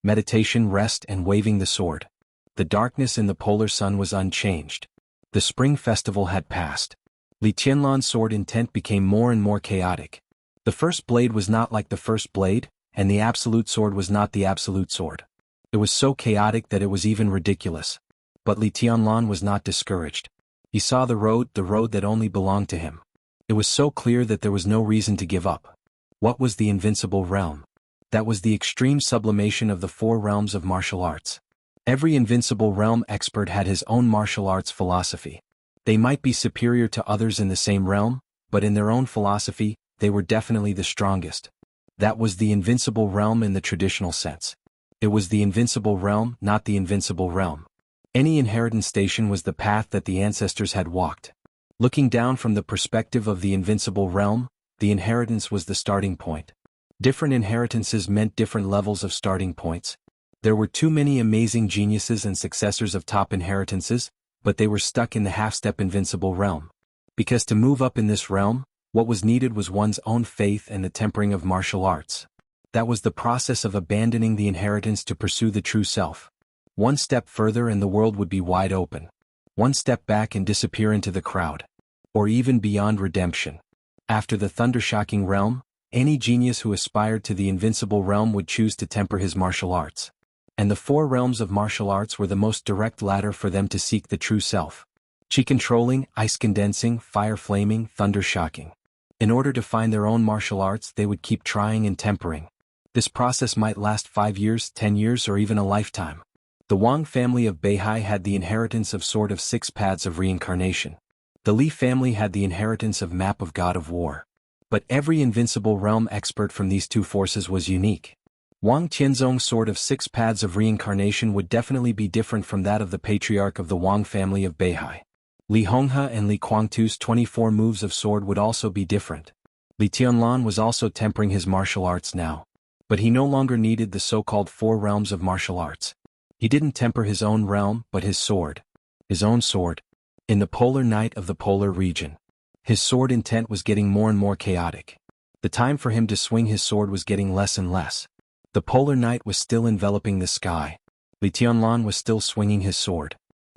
Meditation, rest, and waving the sword. The darkness in the polar sun was unchanged. The spring festival had passed. Li Tianlan's sword intent became more and more chaotic. The first blade was not like the first blade, and the absolute sword was not the absolute sword. It was so chaotic that it was even ridiculous. But Li Tianlan was not discouraged. He saw the road that only belonged to him. It was so clear that there was no reason to give up. What was the invincible realm? That was the extreme sublimation of the 4 realms of martial arts. Every invincible realm expert had his own martial arts philosophy. They might be superior to others in the same realm, but in their own philosophy, they were definitely the strongest. That was the invincible realm in the traditional sense. It was the invincible realm, not the invincible realm. Any inheritance station was the path that the ancestors had walked. Looking down from the perspective of the invincible realm, the inheritance was the starting point. Different inheritances meant different levels of starting points. There were too many amazing geniuses and successors of top inheritances, but they were stuck in the half-step invincible realm. Because to move up in this realm, what was needed was one's own faith and the tempering of martial arts. That was the process of abandoning the inheritance to pursue the true self. One step further and the world would be wide open. One step back and disappear into the crowd. Or even beyond redemption. After the thunder-shocking realm, any genius who aspired to the invincible realm would choose to temper his martial arts. And the 4 realms of martial arts were the most direct ladder for them to seek the true self. Qi controlling, ice condensing, fire flaming, thunder shocking. In order to find their own martial arts, they would keep trying and tempering. This process might last 5 years, 10 years, or even a lifetime. The Wang family of Beihai had the inheritance of Sword of 6 Paths of Reincarnation. The Li family had the inheritance of Map of God of War. But every invincible realm expert from these 2 forces was unique. Wang Tianzong's Sword of 6 Paths of Reincarnation would definitely be different from that of the patriarch of the Wang family of Beihai. Li Honghe and Li Guangtu's 24 moves of sword would also be different. Li Tianlan was also tempering his martial arts now. But he no longer needed the so-called 4 realms of martial arts. He didn't temper his own realm, but his sword. His own sword. In the polar night of the polar region. His sword intent was getting more and more chaotic. The time for him to swing his sword was getting less and less. The polar night was still enveloping the sky. Li Tianlan was still swinging his sword.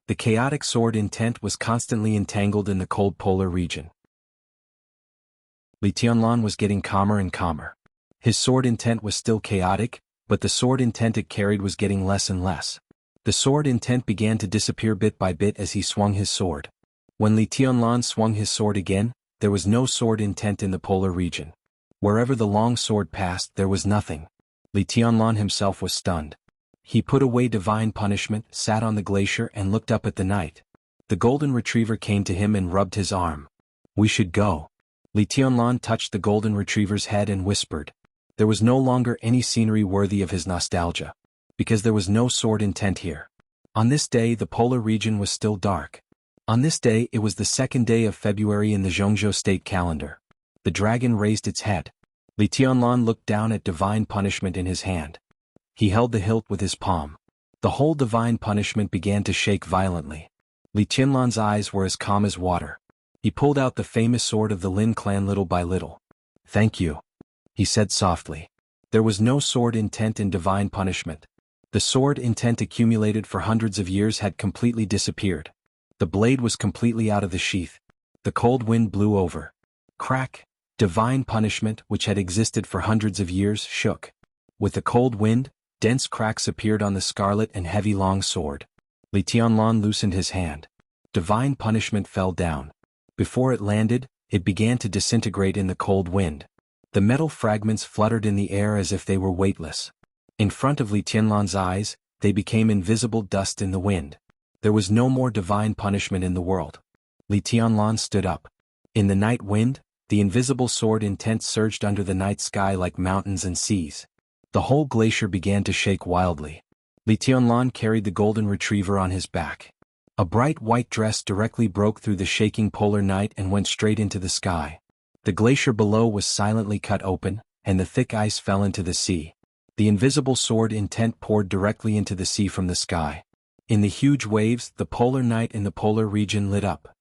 The chaotic sword intent was constantly entangled in the cold polar region. Li Tianlan was getting calmer and calmer. His sword intent was still chaotic, but the sword intent it carried was getting less and less. The sword intent began to disappear bit by bit as he swung his sword. When Li Tianlan swung his sword again, there was no sword intent in the polar region. Wherever the long sword passed, there was nothing. Li Tianlan himself was stunned. He put away divine punishment, sat on the glacier and looked up at the night. The golden retriever came to him and rubbed his arm. "We should go." Li Tianlan touched the golden retriever's head and whispered. There was no longer any scenery worthy of his nostalgia, because there was no sword intent here. On this day the polar region was still dark. On this day it was the 2nd day of February in the Zhongzhou state calendar. The dragon raised its head. Li Tianlan looked down at divine punishment in his hand. He held the hilt with his palm. The whole divine punishment began to shake violently. Li Tianlan's eyes were as calm as water. He pulled out the famous sword of the Lin clan little by little. "Thank you," he said softly. There was no sword intent in divine punishment. The sword intent accumulated for hundreds of years had completely disappeared. The blade was completely out of the sheath. The cold wind blew over. Crack! Divine punishment, which had existed for hundreds of years, shook. With the cold wind, dense cracks appeared on the scarlet and heavy long sword. Li Tianlan loosened his hand. Divine punishment fell down. Before it landed, it began to disintegrate in the cold wind. The metal fragments fluttered in the air as if they were weightless. In front of Li Tianlan's eyes, they became invisible dust in the wind. There was no more divine punishment in the world. Li Tianlan stood up. In the night wind, the invisible sword intent surged under the night sky like mountains and seas. The whole glacier began to shake wildly. Li Tianlan carried the golden retriever on his back. A bright white dress directly broke through the shaking polar night and went straight into the sky. The glacier below was silently cut open, and the thick ice fell into the sea. The invisible sword intent poured directly into the sea from the sky. In the huge waves, the polar night in the polar region lit up.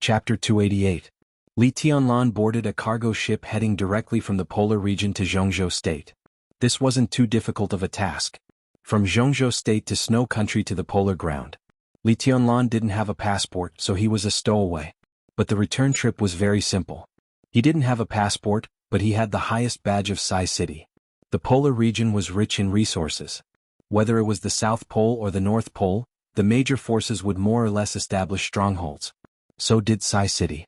Chapter 288. Li Tianlan boarded a cargo ship heading directly from the polar region to Zhongzhou state. This wasn't too difficult of a task. From Zhongzhou state to snow country to the polar ground. Li Tianlan didn't have a passport, so he was a stowaway. But the return trip was very simple. He didn't have a passport, but he had the highest badge of Sai City. The polar region was rich in resources. Whether it was the South Pole or the North Pole, the major forces would more or less establish strongholds. So did Sai City.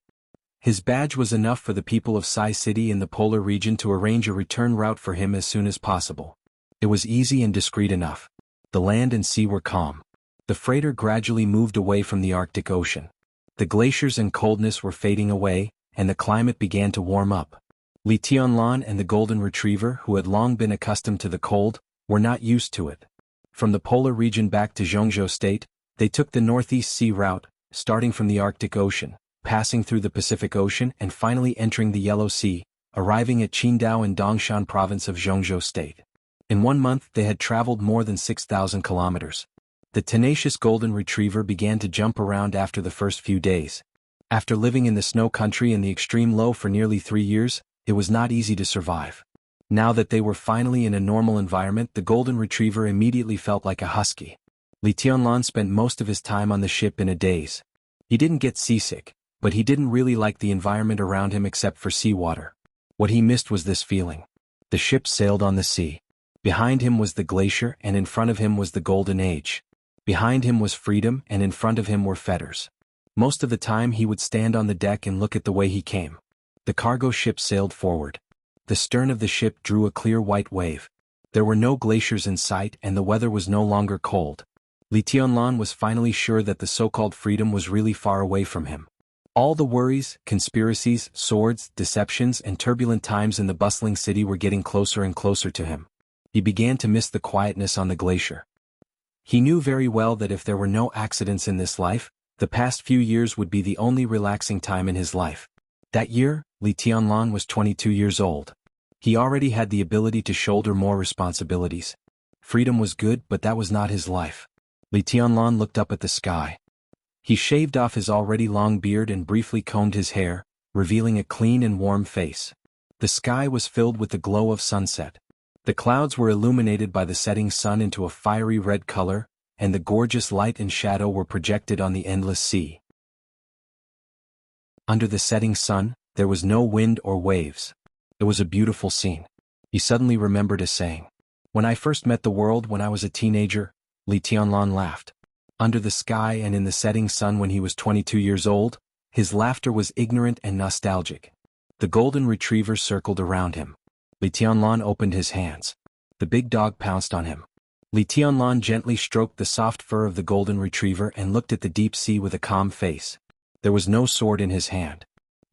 His badge was enough for the people of Sai City in the polar region to arrange a return route for him as soon as possible. It was easy and discreet enough. The land and sea were calm. The freighter gradually moved away from the Arctic Ocean. The glaciers and coldness were fading away, and the climate began to warm up. Li Tianlan and the golden retriever, who had long been accustomed to the cold, were not used to it. From the polar region back to Zhongzhou state, they took the northeast sea route, starting from the Arctic Ocean, passing through the Pacific Ocean and finally entering the Yellow Sea, arriving at Qingdao in Dongshan province of Zhongzhou state. In 1 month they had traveled more than 6,000 kilometers. The tenacious golden retriever began to jump around after the first few days. After living in the snow country in the extreme low for nearly 3 years, it was not easy to survive. Now that they were finally in a normal environment, the golden retriever immediately felt like a husky. Li Tianlan spent most of his time on the ship in a daze. He didn't get seasick, but he didn't really like the environment around him except for seawater. What he missed was this feeling. The ship sailed on the sea. Behind him was the glacier, and in front of him was the golden age. Behind him was freedom, and in front of him were fetters. Most of the time he would stand on the deck and look at the way he came. The cargo ship sailed forward. The stern of the ship drew a clear white wave. There were no glaciers in sight and the weather was no longer cold. Li Tianlan was finally sure that the so-called freedom was really far away from him. All the worries, conspiracies, swords, deceptions, and turbulent times in the bustling city were getting closer and closer to him. He began to miss the quietness on the glacier. He knew very well that if there were no accidents in this life, the past few years would be the only relaxing time in his life. That year, Li Tianlan was 22 years old. He already had the ability to shoulder more responsibilities. Freedom was good, but that was not his life. Li Tianlan looked up at the sky. He shaved off his already long beard and briefly combed his hair, revealing a clean and warm face. The sky was filled with the glow of sunset. The clouds were illuminated by the setting sun into a fiery red color, and the gorgeous light and shadow were projected on the endless sea. Under the setting sun, there was no wind or waves. It was a beautiful scene. He suddenly remembered a saying. When I first met the world when I was a teenager, Li Tianlan laughed. Under the sky and in the setting sun when he was 22 years old, his laughter was ignorant and nostalgic. The golden retriever circled around him. Li Tianlan opened his hands. The big dog pounced on him. Li Tianlan gently stroked the soft fur of the golden retriever and looked at the deep sea with a calm face. There was no sword in his hand.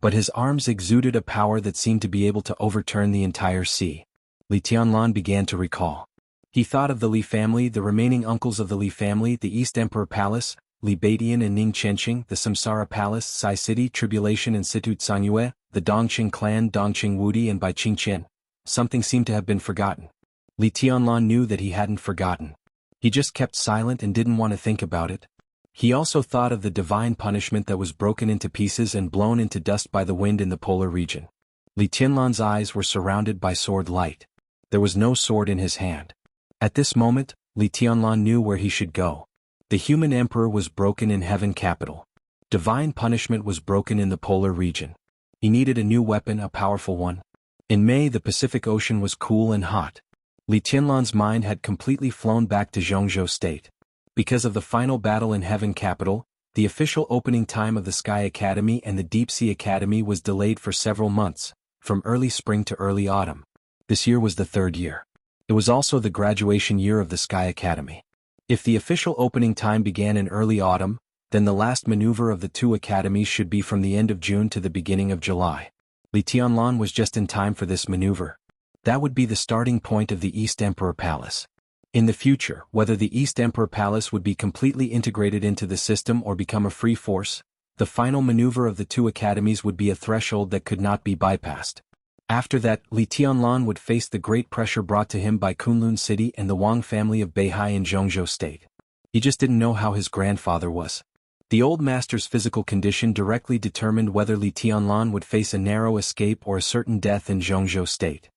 but his arms exuded a power that seemed to be able to overturn the entire sea. Li Tianlan began to recall. He thought of the Li family, the remaining uncles of the Li family, the East Emperor Palace, Li Baidian and Ning Chenqing, the Samsara Palace, Sai City, Tribulation and Situ Tsanyue, the Dongqing clan, Dongqing Wudi and Bai Qingqian. Something seemed to have been forgotten. Li Tianlan knew that he hadn't forgotten. He just kept silent and didn't want to think about it. He also thought of the divine punishment that was broken into pieces and blown into dust by the wind in the polar region. Li Tianlan's eyes were surrounded by sword light. There was no sword in his hand. At this moment, Li Tianlan knew where he should go. The human emperor was broken in heaven capital. Divine punishment was broken in the polar region. He needed a new weapon, a powerful one. In May the Pacific Ocean was cool and hot. Li Tianlan's mind had completely flown back to Zhongzhou State. Because of the final battle in heaven capital, the official opening time of the Sky Academy and the Deep Sea Academy was delayed for several months, from early spring to early autumn. This year was the third year. It was also the graduation year of the Sky Academy. If the official opening time began in early autumn, then the last maneuver of the two academies should be from the end of June to the beginning of July. Li Tianlan was just in time for this maneuver. That would be the starting point of the East Emperor Palace. In the future, whether the East Emperor Palace would be completely integrated into the system or become a free force, the final maneuver of the two academies would be a threshold that could not be bypassed. After that, Li Tianlan would face the great pressure brought to him by Kunlun City and the Wang family of Beihai in Zhongzhou State. He just didn't know how his grandfather was. The old master's physical condition directly determined whether Li Tianlan would face a narrow escape or a certain death in Zhongzhou State.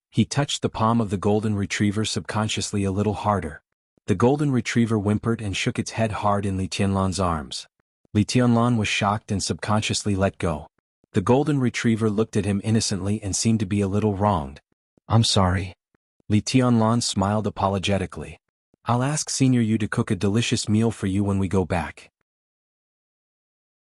He touched the palm of the golden retriever subconsciously a little harder. The golden retriever whimpered and shook its head hard in Li Tianlan's arms. Li Tianlan was shocked and subconsciously let go. The golden retriever looked at him innocently and seemed to be a little wronged. "I'm sorry." Li Tianlan smiled apologetically. "I'll ask Senior Yu to cook a delicious meal for you when we go back.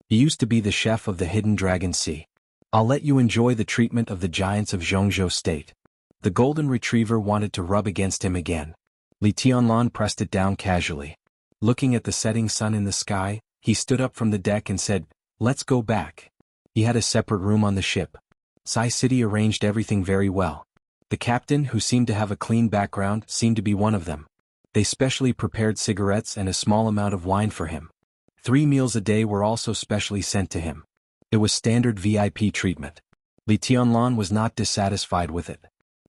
He used to be the chef of the Hidden Dragon Sea. I'll let you enjoy the treatment of the giants of Zhongzhou State." The golden retriever wanted to rub against him again. Li Tianlan pressed it down casually. Looking at the setting sun in the sky, he stood up from the deck and said, "Let's go back." He had a separate room on the ship. Sai City arranged everything very well. The captain, who seemed to have a clean background, seemed to be one of them. They specially prepared cigarettes and a small amount of wine for him. 3 meals a day were also specially sent to him. It was standard VIP treatment. Li Tianlan was not dissatisfied with it.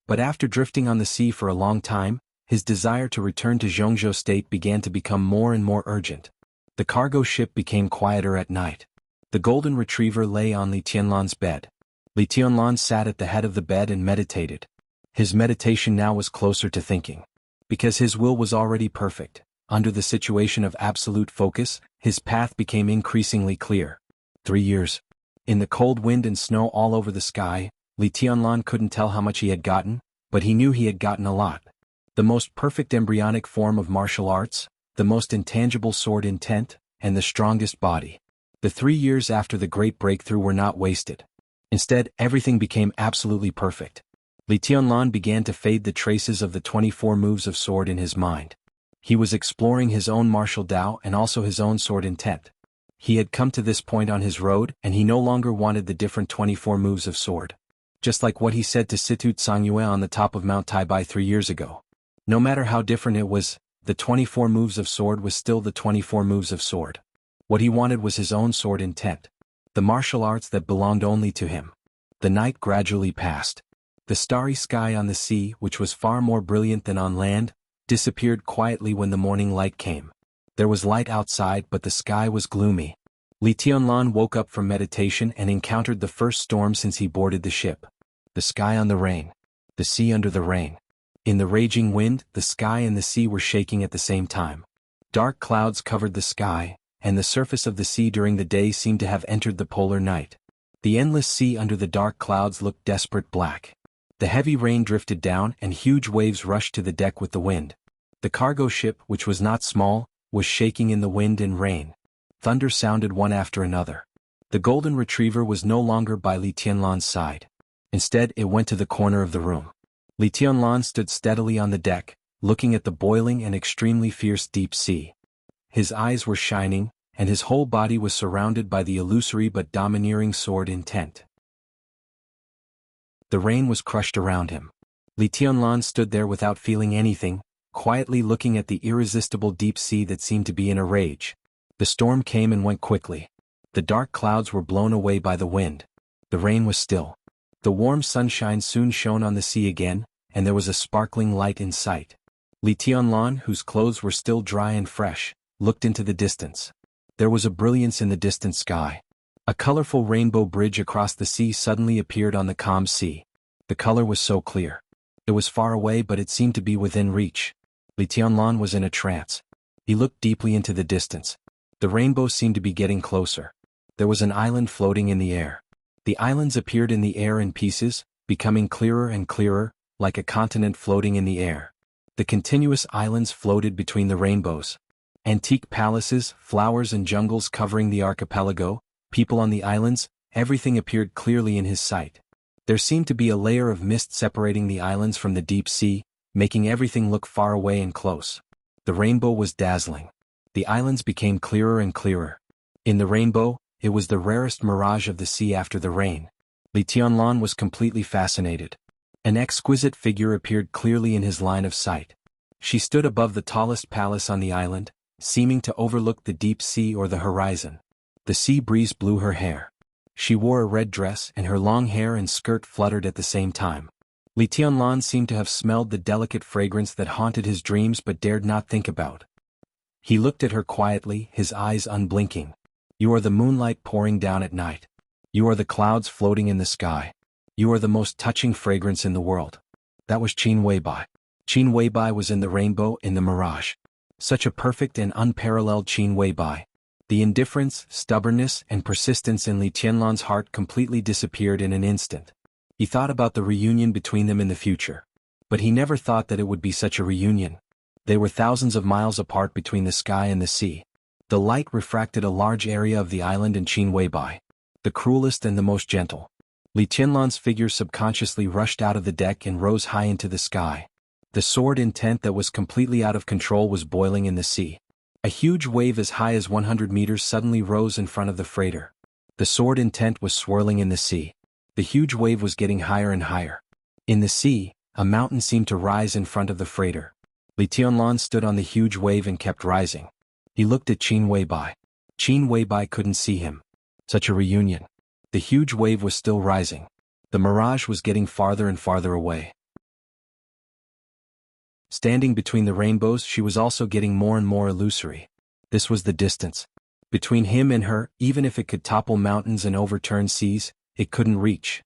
But after drifting on the sea for a long time, his desire to return to Zhongzhou State began to become more and more urgent. The cargo ship became quieter at night. The golden retriever lay on Li Tianlan's bed. Li Tianlan sat at the head of the bed and meditated. His meditation now was closer to thinking. Because his will was already perfect, under the situation of absolute focus, his path became increasingly clear. 3 years. In the cold wind and snow all over the sky, Li Tianlan couldn't tell how much he had gotten, but he knew he had gotten a lot. The most perfect embryonic form of martial arts, the most intangible sword intent, and the strongest body. The 3 years after the great breakthrough were not wasted. Instead, everything became absolutely perfect. Li Tianlan began to fade the traces of the 24 moves of sword in his mind. He was exploring his own martial Tao and also his own sword intent. He had come to this point on his road and he no longer wanted the different 24 moves of sword. Just like what he said to Situ Tsanyue on the top of Mount Taibai 3 years ago. No matter how different it was, the 24 moves of sword was still the 24 moves of sword. What he wanted was his own sword intent. The martial arts that belonged only to him. The night gradually passed. The starry sky on the sea, which was far more brilliant than on land, disappeared quietly when the morning light came. There was light outside but the sky was gloomy. Li Tianlan woke up from meditation and encountered the first storm since he boarded the ship. The sky on the rain. The sea under the rain. In the raging wind, the sky and the sea were shaking at the same time. Dark clouds covered the sky, and the surface of the sea during the day seemed to have entered the polar night. The endless sea under the dark clouds looked desperate black. The heavy rain drifted down and huge waves rushed to the deck with the wind. The cargo ship, which was not small, was shaking in the wind and rain. Thunder sounded one after another. The golden retriever was no longer by Li Tianlan's side. Instead, it went to the corner of the room. Li Tianlan stood steadily on the deck, looking at the boiling and extremely fierce deep sea. His eyes were shining, and his whole body was surrounded by the illusory but domineering sword intent. The rain was crushed around him. Li Tianlan stood there without feeling anything, quietly looking at the irresistible deep sea that seemed to be in a rage. The storm came and went quickly. The dark clouds were blown away by the wind. The rain was still. The warm sunshine soon shone on the sea again, and there was a sparkling light in sight. Li Tianlan, whose clothes were still dry and fresh, looked into the distance. There was a brilliance in the distant sky. A colorful rainbow bridge across the sea suddenly appeared on the calm sea. The color was so clear. It was far away, but it seemed to be within reach. Li Tianlan was in a trance. He looked deeply into the distance. The rainbow seemed to be getting closer. There was an island floating in the air. The islands appeared in the air in pieces, becoming clearer and clearer, like a continent floating in the air. The continuous islands floated between the rainbows. Antique palaces, flowers and jungles covering the archipelago, people on the islands, everything appeared clearly in his sight. There seemed to be a layer of mist separating the islands from the deep sea, making everything look far away and close. The rainbow was dazzling. The islands became clearer and clearer. In the rainbow, it was the rarest mirage of the sea after the rain. Li Tianlan was completely fascinated. An exquisite figure appeared clearly in his line of sight. She stood above the tallest palace on the island, seeming to overlook the deep sea or the horizon. The sea breeze blew her hair. She wore a red dress, and her long hair and skirt fluttered at the same time. Li Tianlan seemed to have smelled the delicate fragrance that haunted his dreams but dared not think about. He looked at her quietly, his eyes unblinking. You are the moonlight pouring down at night. You are the clouds floating in the sky. You are the most touching fragrance in the world. That was Qin Weibai. Qin Weibai was in the rainbow, in the mirage. Such a perfect and unparalleled Qin Weibai. The indifference, stubbornness, and persistence in Li Tianlan's heart completely disappeared in an instant. He thought about the reunion between them in the future. But he never thought that it would be such a reunion. They were thousands of miles apart between the sky and the sea. The light refracted a large area of the island in Qin Weibai. The cruelest and the most gentle. Li Tianlan's figure subconsciously rushed out of the deck and rose high into the sky. The sword intent that was completely out of control was boiling in the sea. A huge wave as high as 100 meters suddenly rose in front of the freighter. The sword intent was swirling in the sea. The huge wave was getting higher and higher. In the sea, a mountain seemed to rise in front of the freighter. Li Tianlan stood on the huge wave and kept rising. He looked at Qin Weibai. Qin Weibai couldn't see him. Such a reunion. The huge wave was still rising. The mirage was getting farther and farther away. Standing between the rainbows, she was also getting more and more illusory. This was the distance. Between him and her, even if it could topple mountains and overturn seas, it couldn't reach.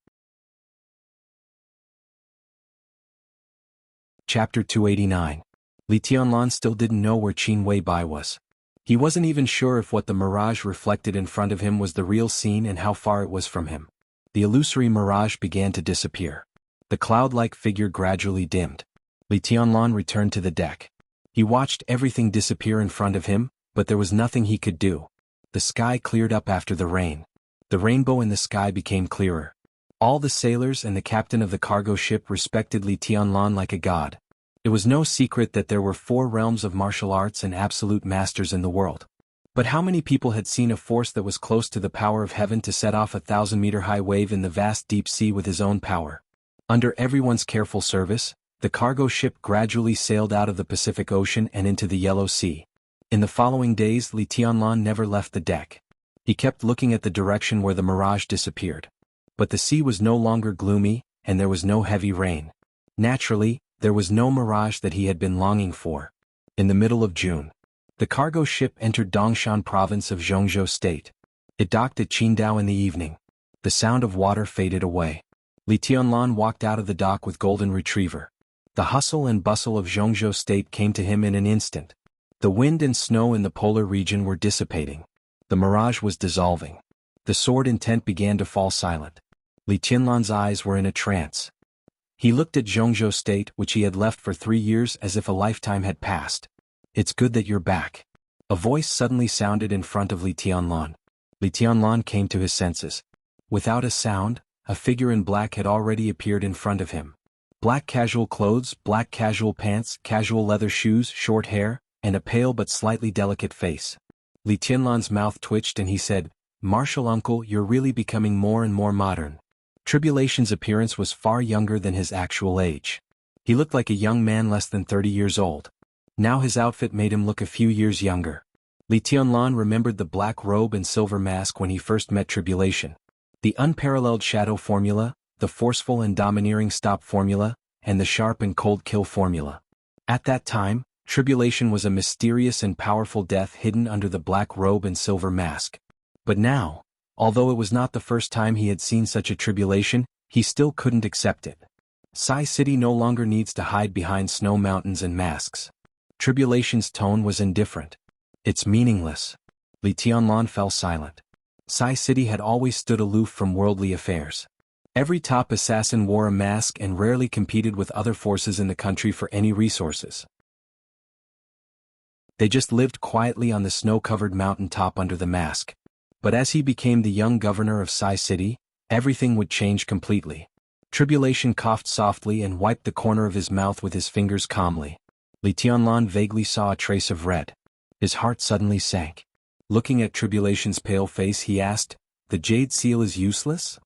Chapter 289. Li Tianlan still didn't know where Qin Weibai was. He wasn't even sure if what the mirage reflected in front of him was the real scene and how far it was from him. The illusory mirage began to disappear. The cloud-like figure gradually dimmed. Li Tianlan returned to the deck. He watched everything disappear in front of him, but there was nothing he could do. The sky cleared up after the rain. The rainbow in the sky became clearer. All the sailors and the captain of the cargo ship respected Li Tianlan like a god. It was no secret that there were 4 realms of martial arts and absolute masters in the world. But how many people had seen a force that was close to the power of heaven to set off a 1,000-meter-high wave in the vast deep sea with his own power? Under everyone's careful service, the cargo ship gradually sailed out of the Pacific Ocean and into the Yellow Sea. In the following days, Li Tianlan never left the deck. He kept looking at the direction where the mirage disappeared. But the sea was no longer gloomy, and there was no heavy rain. Naturally, there was no mirage that he had been longing for. In the middle of June, the cargo ship entered Dongshan province of Zhongzhou State. It docked at Qingdao in the evening. The sound of water faded away. Li Tianlan walked out of the dock with Golden Retriever. The hustle and bustle of Zhongzhou State came to him in an instant. The wind and snow in the polar region were dissipating. The mirage was dissolving. The sword intent began to fall silent. Li Tianlan's eyes were in a trance. He looked at Zhongzhou State, which he had left for 3 years, as if a lifetime had passed. "It's good that you're back." A voice suddenly sounded in front of Li Tianlan. Li Tianlan came to his senses. Without a sound, a figure in black had already appeared in front of him. Black casual clothes, black casual pants, casual leather shoes, short hair, and a pale but slightly delicate face. Li Tianlan's mouth twitched and he said, "Martial uncle, you're really becoming more and more modern." Tribulation's appearance was far younger than his actual age. He looked like a young man less than 30 years old. Now his outfit made him look a few years younger. Li Tianlan remembered the black robe and silver mask when he first met Tribulation. The unparalleled shadow formula, the forceful and domineering stop formula, and the sharp and cold kill formula. At that time, Tribulation was a mysterious and powerful death hidden under the black robe and silver mask. But now, although it was not the first time he had seen such a Tribulation, he still couldn't accept it. Sai City no longer needs to hide behind snow mountains and masks. Tribulation's tone was indifferent. It's meaningless. Li Tianlan fell silent. Sai City had always stood aloof from worldly affairs. Every top assassin wore a mask and rarely competed with other forces in the country for any resources. They just lived quietly on the snow-covered mountain top under the mask. But as he became the young governor of Sai City, everything would change completely. Tribulation coughed softly and wiped the corner of his mouth with his fingers calmly. Li Tianlan vaguely saw a trace of red. His heart suddenly sank. Looking at Tribulation's pale face, he asked, "The jade seal is useless?"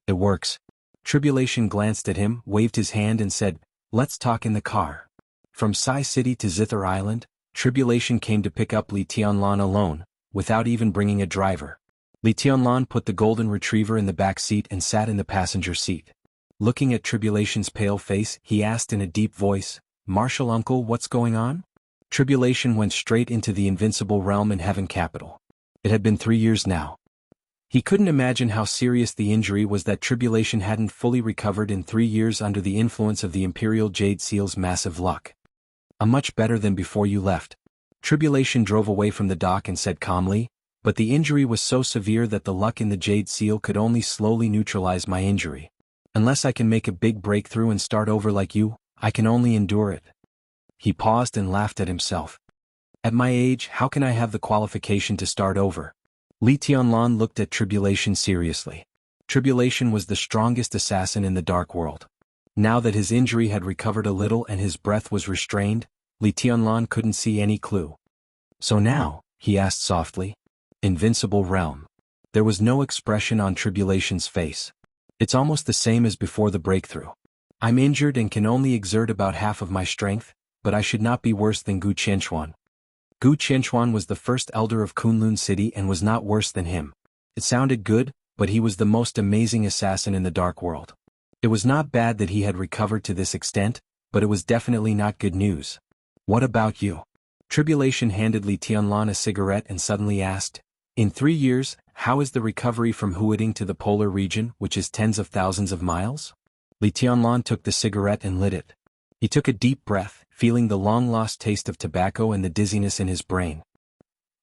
"It works." Tribulation glanced at him, waved his hand and said, "Let's talk in the car." From Sai City to Zither Island, Tribulation came to pick up Li Tianlan alone, without even bringing a driver. Li Tianlan put the golden retriever in the back seat and sat in the passenger seat. Looking at Tribulation's pale face, he asked in a deep voice, "Martial uncle, what's going on?" Tribulation went straight into the invincible realm in Heaven Capital. It had been 3 years now. He couldn't imagine how serious the injury was that Tribulation hadn't fully recovered in 3 years under the influence of the Imperial Jade Seal's massive luck. Much better than before you left." Tribulation drove away from the dock and said calmly, "But the injury was so severe that the luck in the Jade Seal could only slowly neutralize my injury. Unless I can make a big breakthrough and start over like you, I can only endure it." He paused and laughed at himself. "At my age, how can I have the qualification to start over?" Li Tianlan looked at Tribulation seriously. Tribulation was the strongest assassin in the dark world. Now that his injury had recovered a little and his breath was restrained, Li Tianlan couldn't see any clue. "So now," he asked softly. "Invincible realm." There was no expression on Tribulation's face. "It's almost the same as before the breakthrough. I'm injured and can only exert about half of my strength, but I should not be worse than Gu Qianchuan." Gu Qianchuan was the first elder of Kunlun City and was not worse than him. It sounded good, but he was the most amazing assassin in the dark world. It was not bad that he had recovered to this extent, but it was definitely not good news. "What about you?" Tribulation handed Li Tianlan a cigarette and suddenly asked, "In 3 years, how is the recovery from Huading to the polar region, which is tens of thousands of miles?" Li Tianlan took the cigarette and lit it. He took a deep breath, feeling the long-lost taste of tobacco and the dizziness in his brain.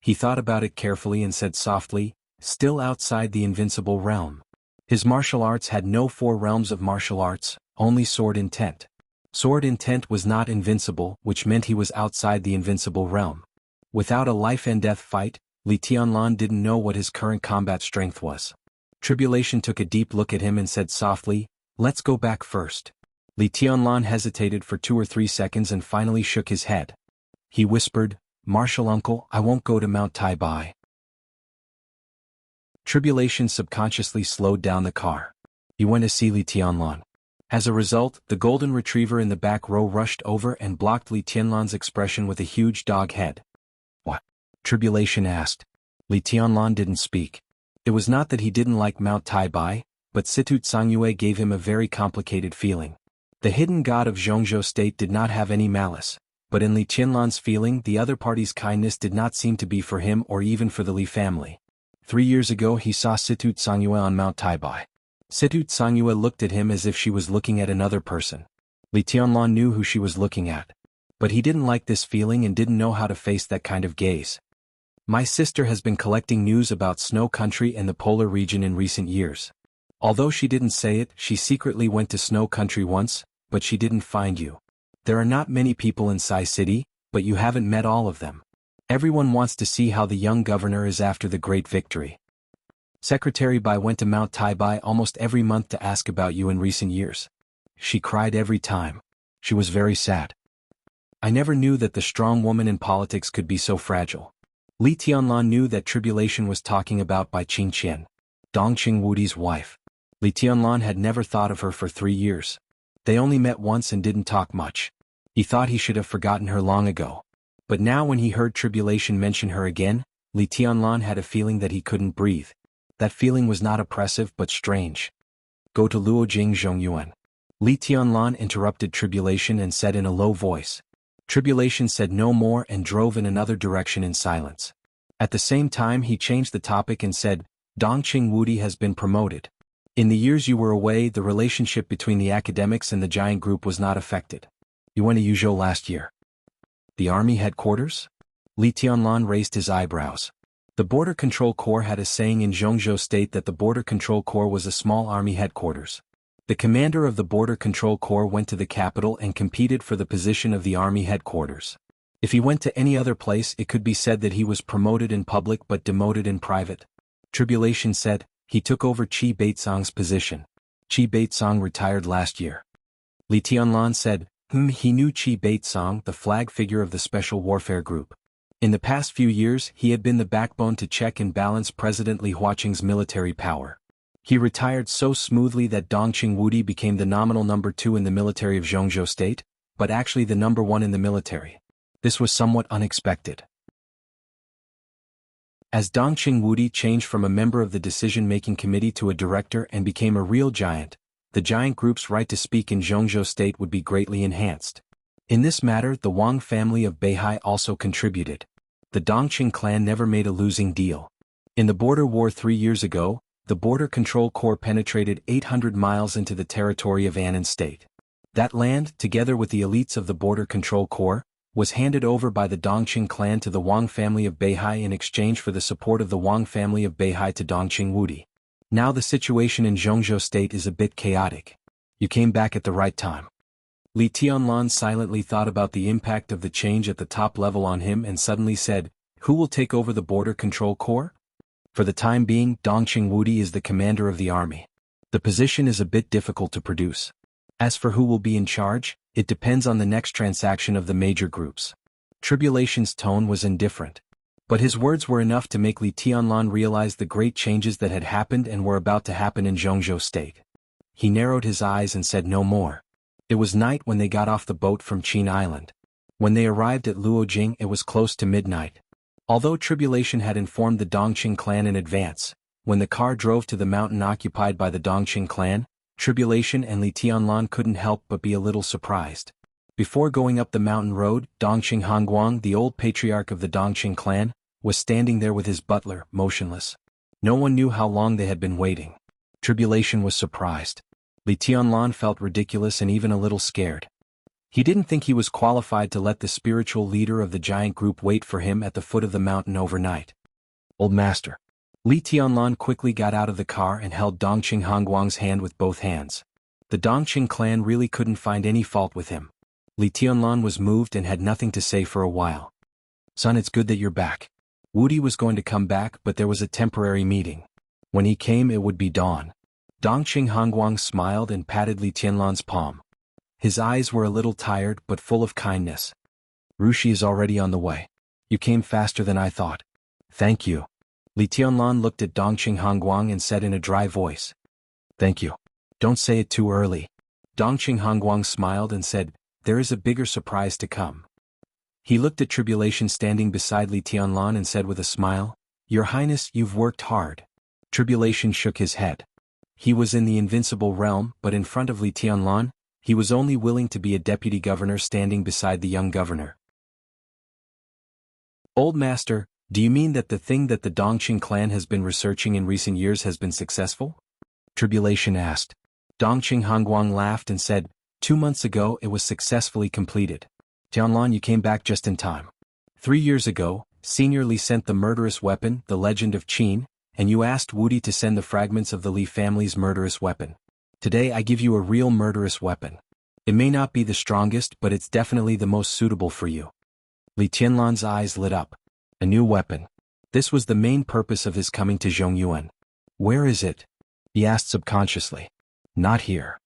He thought about it carefully and said softly, "Still outside the invincible realm." His martial arts had no 4 realms of martial arts, only sword intent. Sword intent was not invincible, which meant he was outside the invincible realm. Without a life-and-death fight, Li Tianlan didn't know what his current combat strength was. Tribulation took a deep look at him and said softly, "Let's go back first." Li Tianlan hesitated for 2 or 3 seconds and finally shook his head. He whispered, "Martial uncle, I won't go to Mount Taibai." Tribulation subconsciously slowed down the car. He went to see Li Tianlan. As a result, the golden retriever in the back row rushed over and blocked Li Tianlan's expression with a huge dog head. "What?" Tribulation asked. Li Tianlan didn't speak. It was not that he didn't like Mount Taibai, but Situt Sangyue gave him a very complicated feeling. The hidden god of Zhongzhou state did not have any malice, but in Li Tianlan's feeling the other party's kindness did not seem to be for him or even for the Li family. 3 years ago he saw Situt Sangyue on Mount Taibai. Situt Sangyue looked at him as if she was looking at another person. Li Tianlan knew who she was looking at. But he didn't like this feeling and didn't know how to face that kind of gaze. "My sister has been collecting news about Snow Country and the polar region in recent years. Although she didn't say it, she secretly went to Snow Country once, but she didn't find you. There are not many people in Sai City, but you haven't met all of them. Everyone wants to see how the young governor is after the great victory. Secretary Bai went to Mount Taibai almost every month to ask about you in recent years. She cried every time. She was very sad. I never knew that the strong woman in politics could be so fragile." Li Tianlan knew that Tribulation was talking about by Qing Qian, Dongqing Wudi's wife. Li Tianlan had never thought of her for 3 years. They only met once and didn't talk much. He thought he should have forgotten her long ago. But now when he heard Tribulation mention her again, Li Tianlan had a feeling that he couldn't breathe. That feeling was not oppressive but strange. Go to Luojing Zhongyuan. Li Tianlan interrupted Tribulation and said in a low voice. Tribulation said no more and drove in another direction in silence. At the same time he changed the topic and said, Dongqing Wudi has been promoted. In the years you were away, the relationship between the academics and the giant group was not affected. You went to Yuzhou last year. The army headquarters? Li Tianlan raised his eyebrows. The Border Control Corps had a saying in Zhongzhou State that the Border Control Corps was a small army headquarters. The commander of the Border Control Corps went to the capital and competed for the position of the army headquarters. If he went to any other place, it could be said that he was promoted in public but demoted in private. Tribulation said, he took over Qi Baitsong's position. Qi Baitsong retired last year. Li Tianlan said, he knew Qi Baitsong, the flag figure of the Special Warfare Group. In the past few years, he had been the backbone to check and balance President Li Huaqing's military power. He retired so smoothly that Dongqing Wudi became the nominal number 2 in the military of Zhongzhou State, but actually the number 1 in the military. This was somewhat unexpected. As Dongqing Wudi changed from a member of the decision-making committee to a director and became a real giant, the giant group's right to speak in Zhongzhou State would be greatly enhanced. In this matter, the Wang family of Beihai also contributed. The Dongqing clan never made a losing deal. In the border war 3 years ago, the Border Control Corps penetrated 800 miles into the territory of Annan State. That land, together with the elites of the Border Control Corps, was handed over by the Dongqing clan to the Wang family of Beihai in exchange for the support of the Wang family of Beihai to Dongqing Wudi. Now the situation in Zhongzhou State is a bit chaotic. You came back at the right time. Li Tianlan silently thought about the impact of the change at the top level on him and suddenly said, who will take over the Border Control Corps? For the time being, Dongqing Wudi is the commander of the army. The position is a bit difficult to produce. As for who will be in charge, it depends on the next transaction of the major groups. Tribulation's tone was indifferent. But his words were enough to make Li Tianlan realize the great changes that had happened and were about to happen in Zhongzhou State. He narrowed his eyes and said no more. It was night when they got off the boat from Qin Island. When they arrived at Luojing, it was close to midnight. Although Tribulation had informed the Dongqing clan in advance, when the car drove to the mountain occupied by the Dongqing clan, Tribulation and Li Tianlan couldn't help but be a little surprised. Before going up the mountain road, Dongqing Hongguang, the old patriarch of the Dongqing clan, was standing there with his butler, motionless. No one knew how long they had been waiting. Tribulation was surprised. Li Tianlan felt ridiculous and even a little scared. He didn't think he was qualified to let the spiritual leader of the giant group wait for him at the foot of the mountain overnight. Old master. Li Tianlan quickly got out of the car and held Dongqing Hongguang's hand with both hands. The Dongqing clan really couldn't find any fault with him. Li Tianlan was moved and had nothing to say for a while. Son, it's good that you're back. Wudi was going to come back, but there was a temporary meeting. When he came, it would be dawn. Dongqing Hongguang smiled and patted Li Tianlan's palm. His eyes were a little tired but full of kindness. Rushi is already on the way. You came faster than I thought. Thank you. Li Tianlan looked at Dongqing Hongguang and said in a dry voice. Thank you. Don't say it too early. Dongqing Hongguang smiled and said, there is a bigger surprise to come. He looked at Tribulation standing beside Li Tianlan and said with a smile, Your Highness, you've worked hard. Tribulation shook his head. He was in the invincible realm, but in front of Li Tianlan, he was only willing to be a deputy governor standing beside the young governor. Old master, do you mean that the thing that the Dongqing clan has been researching in recent years has been successful? Tribulation asked. Dongqing Hongguang laughed and said, 2 months ago it was successfully completed. Tianlan, you came back just in time. 3 years ago, Senior Li sent the murderous weapon, the Legend of Qin, and you asked Wudi to send the fragments of the Li family's murderous weapon. Today I give you a real murderous weapon. It may not be the strongest, but it's definitely the most suitable for you. Li Tianlan's eyes lit up. A new weapon. This was the main purpose of his coming to Zhongyuan. Where is it? He asked subconsciously. Not here.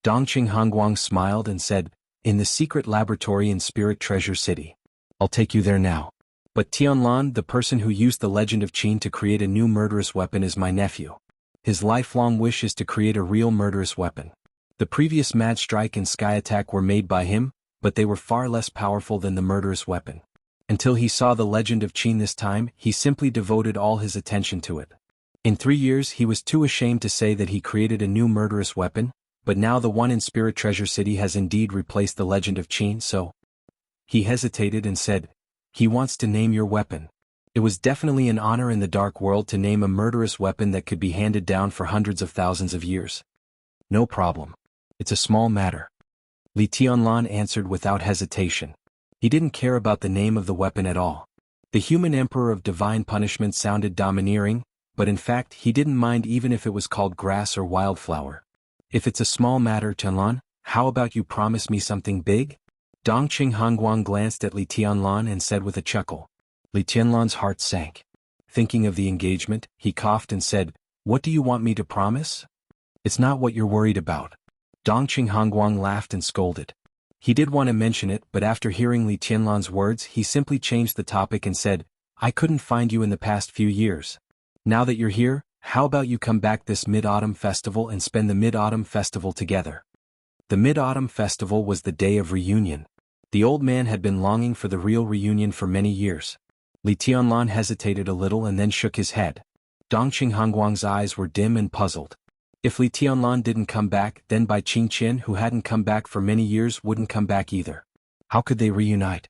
Dongqing Hongguang smiled and said, in the secret laboratory in Spirit Treasure City. I'll take you there now. But Tianlan, the person who used the legend of Qin to create a new murderous weapon, is my nephew. His lifelong wish is to create a real murderous weapon. The previous Mad Strike and Sky Attack were made by him, but they were far less powerful than the murderous weapon. Until he saw the legend of Qin this time, he simply devoted all his attention to it. In 3 years he was too ashamed to say that he created a new murderous weapon, but now the one in Spirit Treasure City has indeed replaced the legend of Qin, so... He hesitated and said, "He wants to name your weapon." It was definitely an honor in the dark world to name a murderous weapon that could be handed down for hundreds of thousands of years. "No problem. It's a small matter," Li Tianlan answered without hesitation. He didn't care about the name of the weapon at all. The human emperor of divine punishment sounded domineering, but in fact he didn't mind even if it was called grass or wildflower. "If it's a small matter, Tianlan, how about you promise me something big?" Dongqing Hongguang glanced at Li Tianlan and said with a chuckle. Li Tianlan's heart sank. Thinking of the engagement, he coughed and said, "What do you want me to promise?" "It's not what you're worried about." Dongqing Hongguang laughed and scolded. He did want to mention it, but after hearing Li Tianlan's words he simply changed the topic and said, "I couldn't find you in the past few years. Now that you're here, how about you come back this Mid-Autumn Festival and spend the Mid-Autumn Festival together?" The Mid-Autumn Festival was the day of reunion. The old man had been longing for the real reunion for many years. Li Tianlan hesitated a little and then shook his head. Dongqing Hongguang's eyes were dim and puzzled. If Li Tianlan didn't come back, then Bai Qingqian, who hadn't come back for many years, wouldn't come back either. How could they reunite?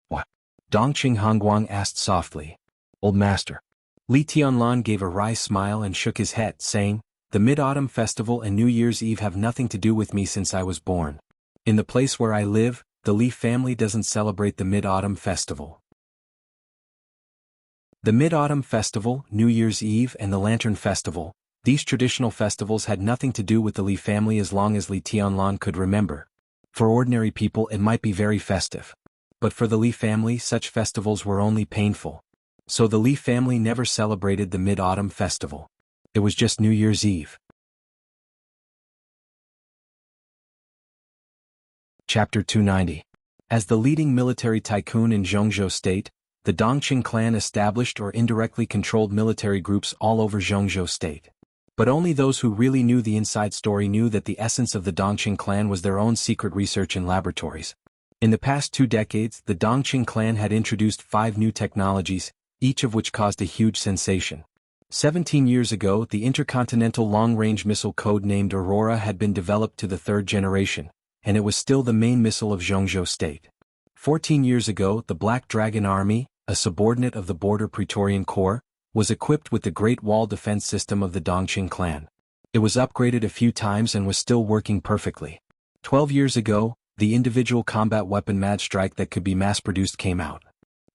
"What?" Dongqing Hongguang asked softly. "Old master." Li Tianlan gave a wry smile and shook his head, saying, "The Mid-Autumn Festival and New Year's Eve have nothing to do with me since I was born. In the place where I live, the Li family doesn't celebrate the Mid-Autumn Festival. The Mid-Autumn Festival, New Year's Eve and the Lantern Festival, these traditional festivals had nothing to do with the Li family as long as Li Tianlan could remember. For ordinary people it might be very festive. But for the Li family such festivals were only painful. So the Li family never celebrated the Mid-Autumn Festival. It was just New Year's Eve. Chapter 290. As the leading military tycoon in Zhongzhou State, the Dongqing clan established or indirectly controlled military groups all over Zhongzhou State. But only those who really knew the inside story knew that the essence of the Dongqing clan was their own secret research and laboratories. In the past 2 decades, the Dongqing clan had introduced 5 new technologies, each of which caused a huge sensation. 17 years ago, the intercontinental long-range missile code-named Aurora had been developed to the 3rd generation, and it was still the main missile of Zhongzhou State. 14 years ago, the Black Dragon Army, a subordinate of the Border Praetorian Corps, was equipped with the Great Wall defense system of the Dongqing clan. It was upgraded a few times and was still working perfectly. 12 years ago, the individual combat weapon Mad Strike that could be mass-produced came out.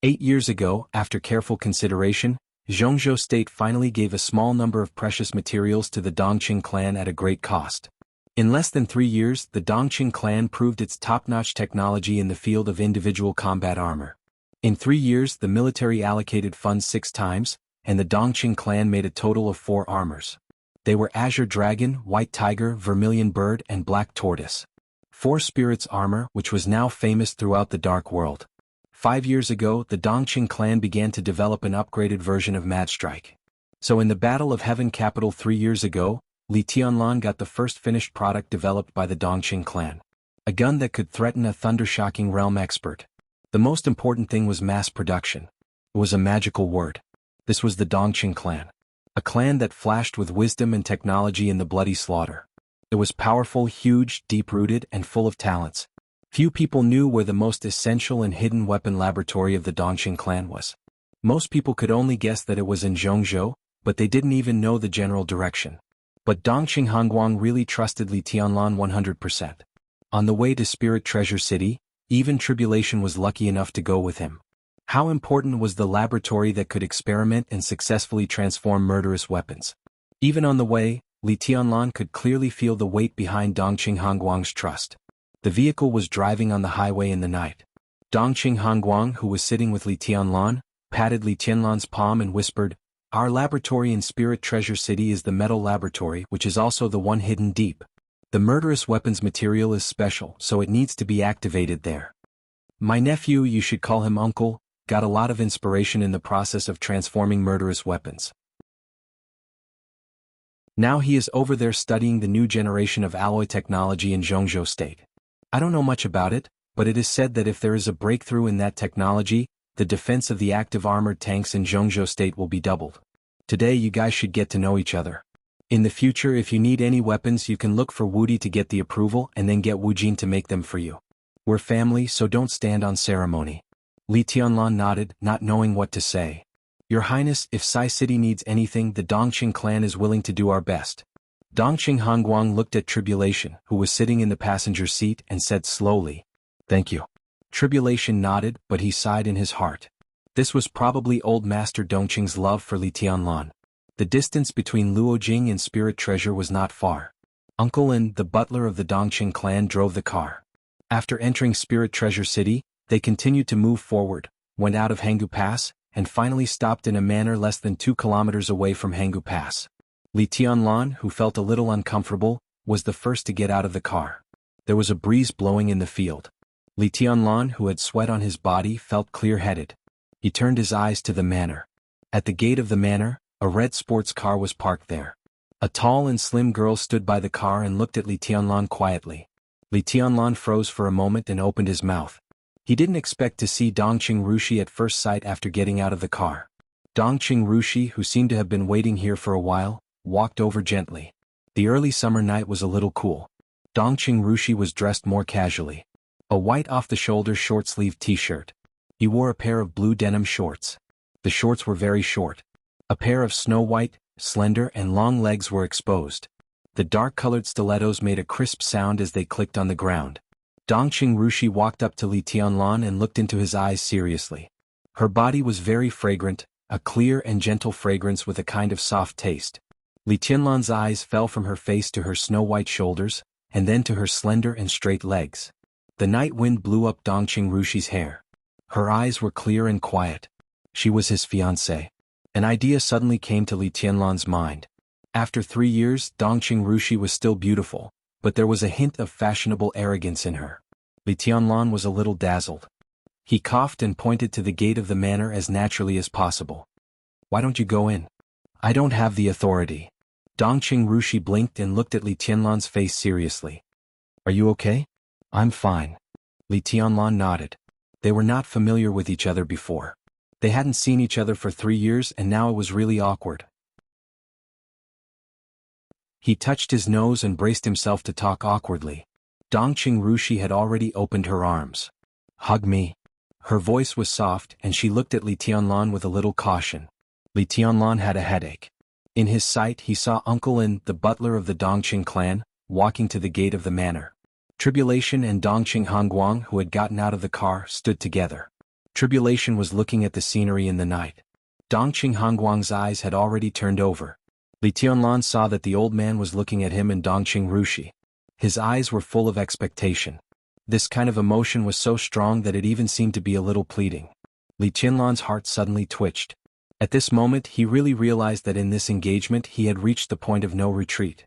8 years ago, after careful consideration, Zhongzhou State finally gave a small number of precious materials to the Dongqing clan at a great cost. In less than 3 years, the Dongqing clan proved its top-notch technology in the field of individual combat armor. In 3 years, the military allocated funds 6 times, and the Dongqing clan made a total of 4 armors. They were Azure Dragon, White Tiger, Vermilion Bird, and Black Tortoise. 4 Spirits armor, which was now famous throughout the dark world. 5 years ago, the Dongqing clan began to develop an upgraded version of Mad Strike. So in the Battle of Heaven capital 3 years ago, Li Tianlan got the first finished product developed by the Dongqing clan. A gun that could threaten a thunder-shocking realm expert. The most important thing was mass production. It was a magical word. This was the Dongqing clan. A clan that flashed with wisdom and technology in the bloody slaughter. It was powerful, huge, deep-rooted, and full of talents. Few people knew where the most essential and hidden weapon laboratory of the Dongqing clan was. Most people could only guess that it was in Zhongzhou, but they didn't even know the general direction. But Dongqing Hongguang really trusted Li Tianlan 100%. On the way to Spirit Treasure City, even Tribulation was lucky enough to go with him. How important was the laboratory that could experiment and successfully transform murderous weapons? Even on the way, Li Tianlan could clearly feel the weight behind Dongqing Hongguang's trust. The vehicle was driving on the highway in the night. Dongqing Hongguang, who was sitting with Li Tianlan, patted Li Tianlan's palm and whispered, "Our laboratory in Spirit Treasure City is the metal laboratory, which is also the one hidden deep. The murderous weapons material is special, so it needs to be activated there. My nephew, you should call him Uncle, got a lot of inspiration in the process of transforming murderous weapons. Now he is over there studying the new generation of alloy technology in Zhongzhou State. I don't know much about it, but it is said that if there is a breakthrough in that technology, the defense of the active armored tanks in Zhongzhou State will be doubled. Today you guys should get to know each other. In the future, if you need any weapons, you can look for Wudi to get the approval and then get Wu Jin to make them for you. We're family, so don't stand on ceremony. Li Tianlan nodded, not knowing what to say. Your Highness, if Sai City needs anything, the Dongqing clan is willing to do our best. Dongqing Hongguang looked at Tribulation, who was sitting in the passenger seat, and said slowly, "Thank you." Tribulation nodded, but he sighed in his heart. This was probably old Master Dongqing's love for Li Tianlan. The distance between Luojing and Spirit Treasure was not far. Uncle Lin, the butler of the Dongqing clan, drove the car. After entering Spirit Treasure City, they continued to move forward, went out of Hangu Pass, and finally stopped in a manor less than 2 kilometers away from Hangu Pass. Li Tianlan, who felt a little uncomfortable, was the first to get out of the car. There was a breeze blowing in the field. Li Tianlan, who had sweat on his body, felt clear-headed. He turned his eyes to the manor. At the gate of the manor, a red sports car was parked there. A tall and slim girl stood by the car and looked at Li Tianlan quietly. Li Tianlan froze for a moment and opened his mouth. He didn't expect to see Dongqing Rushi at first sight after getting out of the car. Dongqing Rushi, who seemed to have been waiting here for a while, walked over gently. The early summer night was a little cool. Dongqing Rushi was dressed more casually. A white off-the-shoulder short-sleeved t-shirt. He wore a pair of blue denim shorts. The shorts were very short. A pair of snow-white, slender and long legs were exposed. The dark-colored stilettos made a crisp sound as they clicked on the ground. Dongqing Rushi walked up to Li Tianlan and looked into his eyes seriously. Her body was very fragrant, a clear and gentle fragrance with a kind of soft taste. Li Tianlan's eyes fell from her face to her snow-white shoulders, and then to her slender and straight legs. The night wind blew up Dongqing Rushi's hair. Her eyes were clear and quiet. She was his fiancée. An idea suddenly came to Li Tianlan's mind. After 3 years, Dongqing Rushi was still beautiful, but there was a hint of fashionable arrogance in her. Li Tianlan was a little dazzled. He coughed and pointed to the gate of the manor as naturally as possible. "Why don't you go in?" "I don't have the authority." Dongqing Rushi blinked and looked at Li Tianlan's face seriously. "Are you okay?" "I'm fine." Li Tianlan nodded. They were not familiar with each other before. They hadn't seen each other for 3 years and now it was really awkward. He touched his nose and braced himself to talk awkwardly. Dongqing Rushi had already opened her arms. "Hug me." Her voice was soft and she looked at Li Tianlan with a little caution. Li Tianlan had a headache. In his sight he saw Uncle Lin, the butler of the Dongqing clan, walking to the gate of the manor. Tribulation and Dongqing Hongguang, who had gotten out of the car, stood together. Tribulation was looking at the scenery in the night. Dongqing Hongguang's eyes had already turned over. Li Tianlan saw that the old man was looking at him and Dongqing Rushi. His eyes were full of expectation. This kind of emotion was so strong that it even seemed to be a little pleading. Li Tianlan's heart suddenly twitched. At this moment he really realized that in this engagement he had reached the point of no retreat.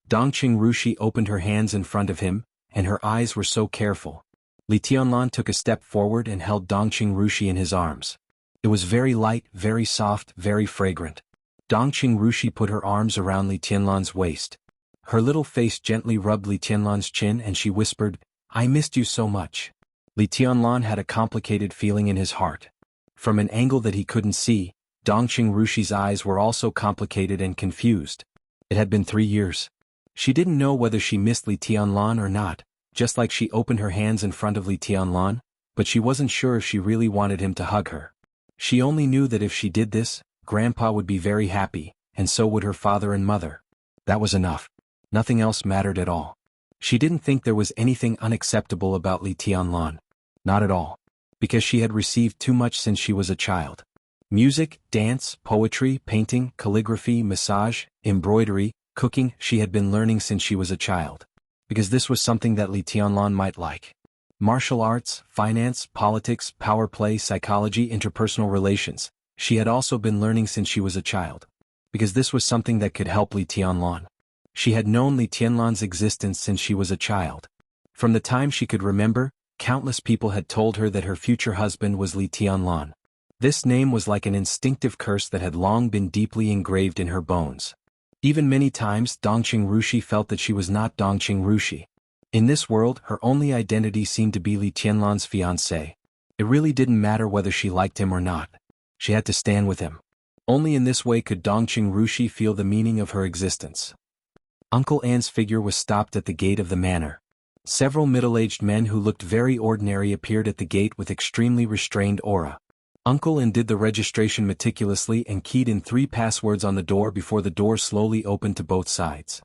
Dongqing Rushi opened her hands in front of him, and her eyes were so careful. Li Tianlan took a step forward and held Dongqing Rushi in his arms. It was very light, very soft, very fragrant. Dongqing Rushi put her arms around Li Tianlan's waist. Her little face gently rubbed Li Tianlan's chin and she whispered, "I missed you so much." Li Tianlan had a complicated feeling in his heart. From an angle that he couldn't see, Dongqing Rushi's eyes were also complicated and confused. It had been 3 years. She didn't know whether she missed Li Tianlan or not, just like she opened her hands in front of Li Tianlan, but she wasn't sure if she really wanted him to hug her. She only knew that if she did this, Grandpa would be very happy, and so would her father and mother. That was enough. Nothing else mattered at all. She didn't think there was anything unacceptable about Li Tianlan. Not at all. Because she had received too much since she was a child. Music, dance, poetry, painting, calligraphy, massage, embroidery, cooking, she had been learning since she was a child. Because this was something that Li Tianlan might like. Martial arts, finance, politics, power play, psychology, interpersonal relations, she had also been learning since she was a child. Because this was something that could help Li Tianlan. She had known Li Tianlan's existence since she was a child. From the time she could remember, countless people had told her that her future husband was Li Tianlan. This name was like an instinctive curse that had long been deeply engraved in her bones. Even many times Dongqing Rushi felt that she was not Dongqing Rushi. In this world, her only identity seemed to be Li Tianlan's fiancé. It really didn't matter whether she liked him or not. She had to stand with him. Only in this way could Dongqing Rushi feel the meaning of her existence. Uncle An's figure was stopped at the gate of the manor. Several middle-aged men who looked very ordinary appeared at the gate with extremely restrained aura. Uncle An did the registration meticulously and keyed in 3 passwords on the door before the door slowly opened to both sides.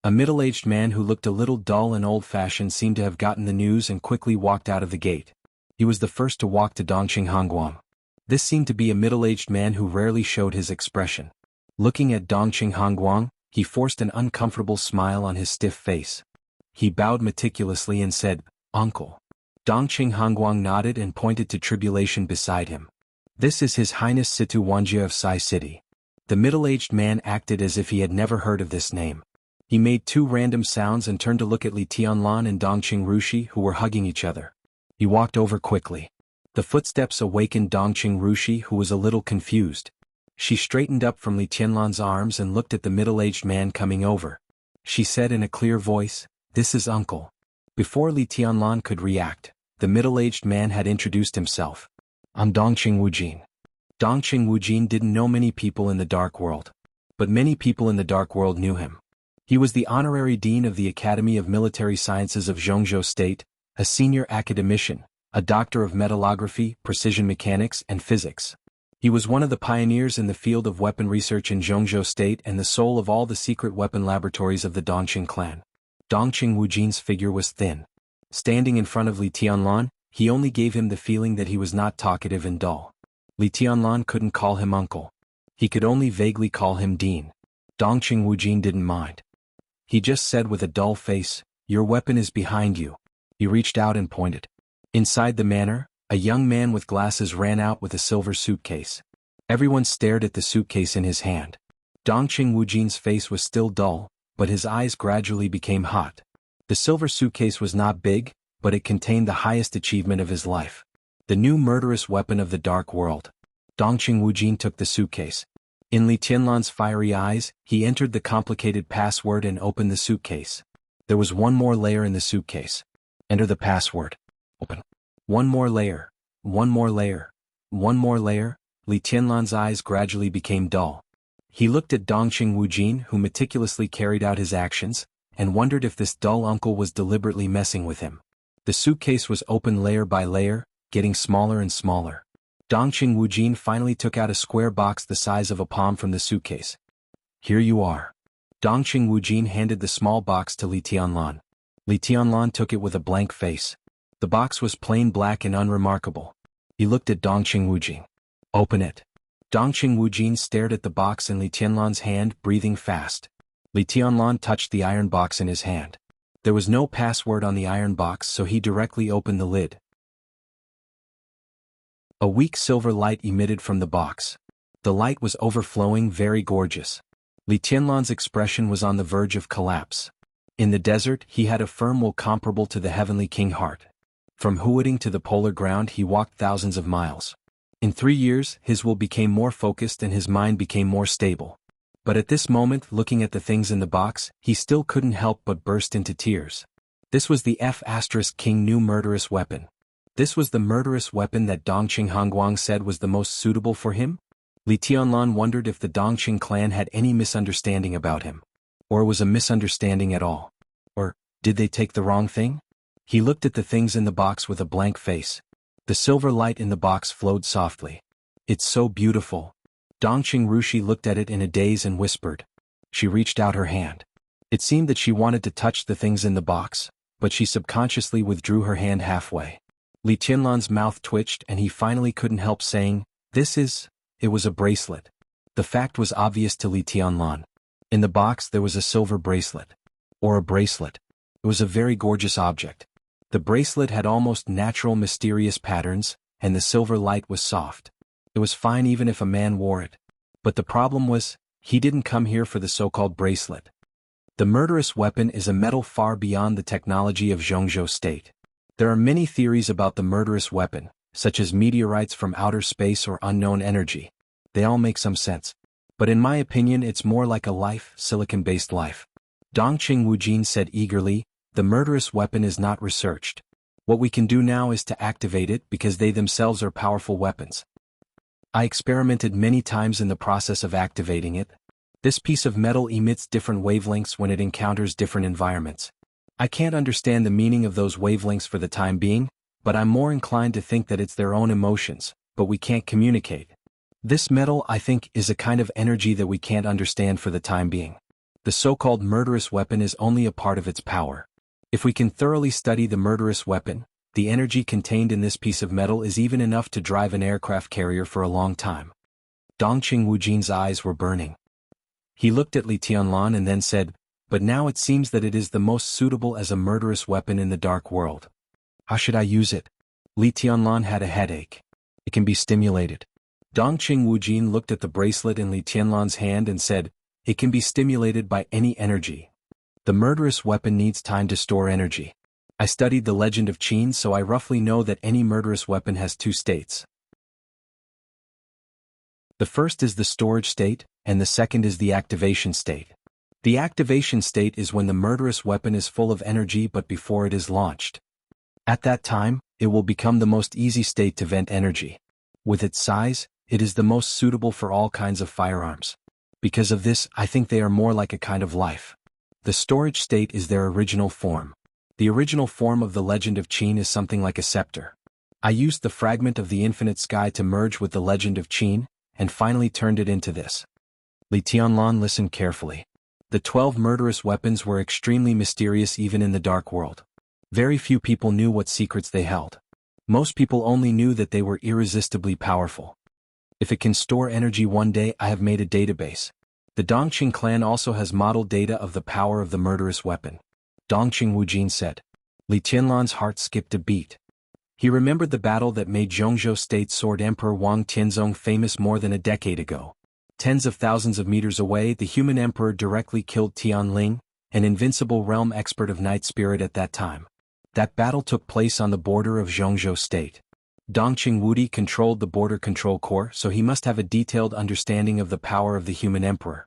A middle-aged man who looked a little dull and old-fashioned seemed to have gotten the news and quickly walked out of the gate. He was the first to walk to Dongqing Hongguang. This seemed to be a middle-aged man who rarely showed his expression. Looking at Dongqing Hongguang, he forced an uncomfortable smile on his stiff face. He bowed meticulously and said, "Uncle." Dongqing Hongguang nodded and pointed to Tribulation beside him. "This is His Highness Situ Wanjia of Sai City." The middle-aged man acted as if he had never heard of this name. He made 2 random sounds and turned to look at Li Tianlan and Dongqing Rushi who were hugging each other. He walked over quickly. The footsteps awakened Dongqing Rushi who was a little confused. She straightened up from Li Tianlan's arms and looked at the middle-aged man coming over. She said in a clear voice, "This is Uncle." Before Li Tianlan could react, the middle-aged man had introduced himself. "I'm Dongqing Wujin." Dongqing Wujin didn't know many people in the Dark World. But many people in the Dark World knew him. He was the honorary dean of the Academy of Military Sciences of Zhongzhou State, a senior academician, a doctor of metallography, precision mechanics, and physics. He was one of the pioneers in the field of weapon research in Zhongzhou State and the soul of all the secret weapon laboratories of the Dongqing clan. Dongqing Wujin's figure was thin. Standing in front of Li Tianlan, he only gave him the feeling that he was not talkative and dull. Li Tianlan couldn't call him uncle. He could only vaguely call him dean. Dongqing Wujin didn't mind. He just said with a dull face, "Your weapon is behind you." He reached out and pointed. Inside the manor, a young man with glasses ran out with a silver suitcase. Everyone stared at the suitcase in his hand. Dongqing Wujin's face was still dull, but his eyes gradually became hot. The silver suitcase was not big, but it contained the highest achievement of his life. The new murderous weapon of the Dark World. Dongqing Wujin took the suitcase. In Li Tianlan's fiery eyes, he entered the complicated password and opened the suitcase. There was one more layer in the suitcase. Enter the password. Open. One more layer. One more layer. One more layer. Li Tianlan's eyes gradually became dull. He looked at Dongqing Wujin who meticulously carried out his actions, and wondered if this dull uncle was deliberately messing with him. The suitcase was opened layer by layer, getting smaller and smaller. Dongqing Wujin finally took out a square box the size of a palm from the suitcase. "Here you are." Dongqing Wujin handed the small box to Li Tianlan. Li Tianlan took it with a blank face. The box was plain black and unremarkable. He looked at Dongqing Wujin. "Open it." Dongqing Wujin stared at the box in Li Tianlan's hand, breathing fast. Li Tianlan touched the iron box in his hand. There was no password on the iron box, so he directly opened the lid. A weak silver light emitted from the box. The light was overflowing, very gorgeous. Li Tianlan's expression was on the verge of collapse. In the desert, he had a firm will comparable to the heavenly king heart. From Huading to the polar ground he walked thousands of miles. In 3 years, his will became more focused and his mind became more stable. But at this moment, looking at the things in the box, he still couldn't help but burst into tears. This was the F*King new murderous weapon. This was the murderous weapon that Dongqing Hongguang said was the most suitable for him? Li Tianlan wondered if the Dongqing clan had any misunderstanding about him. Or was a misunderstanding at all? Or, did they take the wrong thing? He looked at the things in the box with a blank face. The silver light in the box flowed softly. "It's so beautiful." Dongqing Rushi looked at it in a daze and whispered. She reached out her hand. It seemed that she wanted to touch the things in the box, but she subconsciously withdrew her hand halfway. Li Tianlan's mouth twitched and he finally couldn't help saying, It was a bracelet. The fact was obvious to Li Tianlan. In the box there was a silver bracelet. Or a bracelet. It was a very gorgeous object. The bracelet had almost natural mysterious patterns, and the silver light was soft. It was fine even if a man wore it. But the problem was, he didn't come here for the so-called bracelet. The murderous weapon is a metal far beyond the technology of Zhongzhou State. There are many theories about the murderous weapon, such as meteorites from outer space or unknown energy. They all make some sense. But in my opinion it's more like a life, silicon-based life. Dongqing Wujin said eagerly, the murderous weapon is not researched. What we can do now is to activate it because they themselves are powerful weapons. I experimented many times in the process of activating it. This piece of metal emits different wavelengths when it encounters different environments. I can't understand the meaning of those wavelengths for the time being, but I'm more inclined to think that it's their own emotions, but we can't communicate. This metal, I think, is a kind of energy that we can't understand for the time being. The so-called murderous weapon is only a part of its power. If we can thoroughly study the murderous weapon, the energy contained in this piece of metal is even enough to drive an aircraft carrier for a long time. Dongqing Wujin's eyes were burning. He looked at Li Tianlan and then said, but now it seems that it is the most suitable as a murderous weapon in the dark world. How should I use it? Li Tianlan had a headache. It can be stimulated. Dongqing Wujin looked at the bracelet in Li Tianlan's hand and said, it can be stimulated by any energy. The murderous weapon needs time to store energy. I studied the legend of Qin, so I roughly know that any murderous weapon has two states. The first is the storage state, and the second is the activation state. The activation state is when the murderous weapon is full of energy but before it is launched. At that time, it will become the most easy state to vent energy. With its size, it is the most suitable for all kinds of firearms. Because of this, I think they are more like a kind of life. The storage state is their original form. The original form of the legend of Qin is something like a scepter. I used the fragment of the infinite sky to merge with the legend of Qin, and finally turned it into this. Li Tianlan listened carefully. The 12 murderous weapons were extremely mysterious even in the dark world. Very few people knew what secrets they held. Most people only knew that they were irresistibly powerful. If it can store energy one day, I have made a database. The Dongqing clan also has model data of the power of the murderous weapon. Dongqing Wujin said. Li Tianlan's heart skipped a beat. He remembered the battle that made Zhongzhou State Sword Emperor Wang Tianzong famous more than a decade ago. Tens of thousands of meters away, the human emperor directly killed Tianling, an invincible realm expert of night spirit at that time. That battle took place on the border of Zhongzhou State. Dongqing Wudi controlled the border control corps, so he must have a detailed understanding of the power of the human emperor.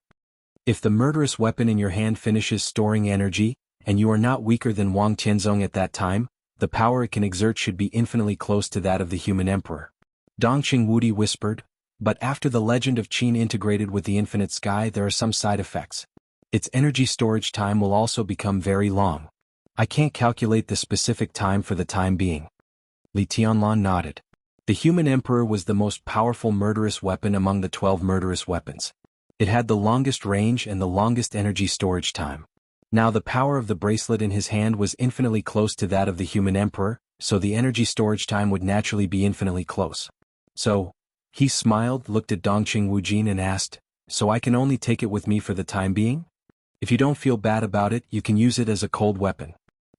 If the murderous weapon in your hand finishes storing energy, and you are not weaker than Wang Tianzong at that time, the power it can exert should be infinitely close to that of the human emperor. Dongqing Wudi whispered, but after the legend of Qin integrated with the infinite sky there are some side effects. Its energy storage time will also become very long. I can't calculate the specific time for the time being. Li Tianlan nodded. The human emperor was the most powerful murderous weapon among the 12 murderous weapons. It had the longest range and the longest energy storage time. Now the power of the bracelet in his hand was infinitely close to that of the human emperor, so the energy storage time would naturally be infinitely close. So, he smiled, looked at Dongqing Wujin and asked, so I can only take it with me for the time being? If you don't feel bad about it, you can use it as a cold weapon.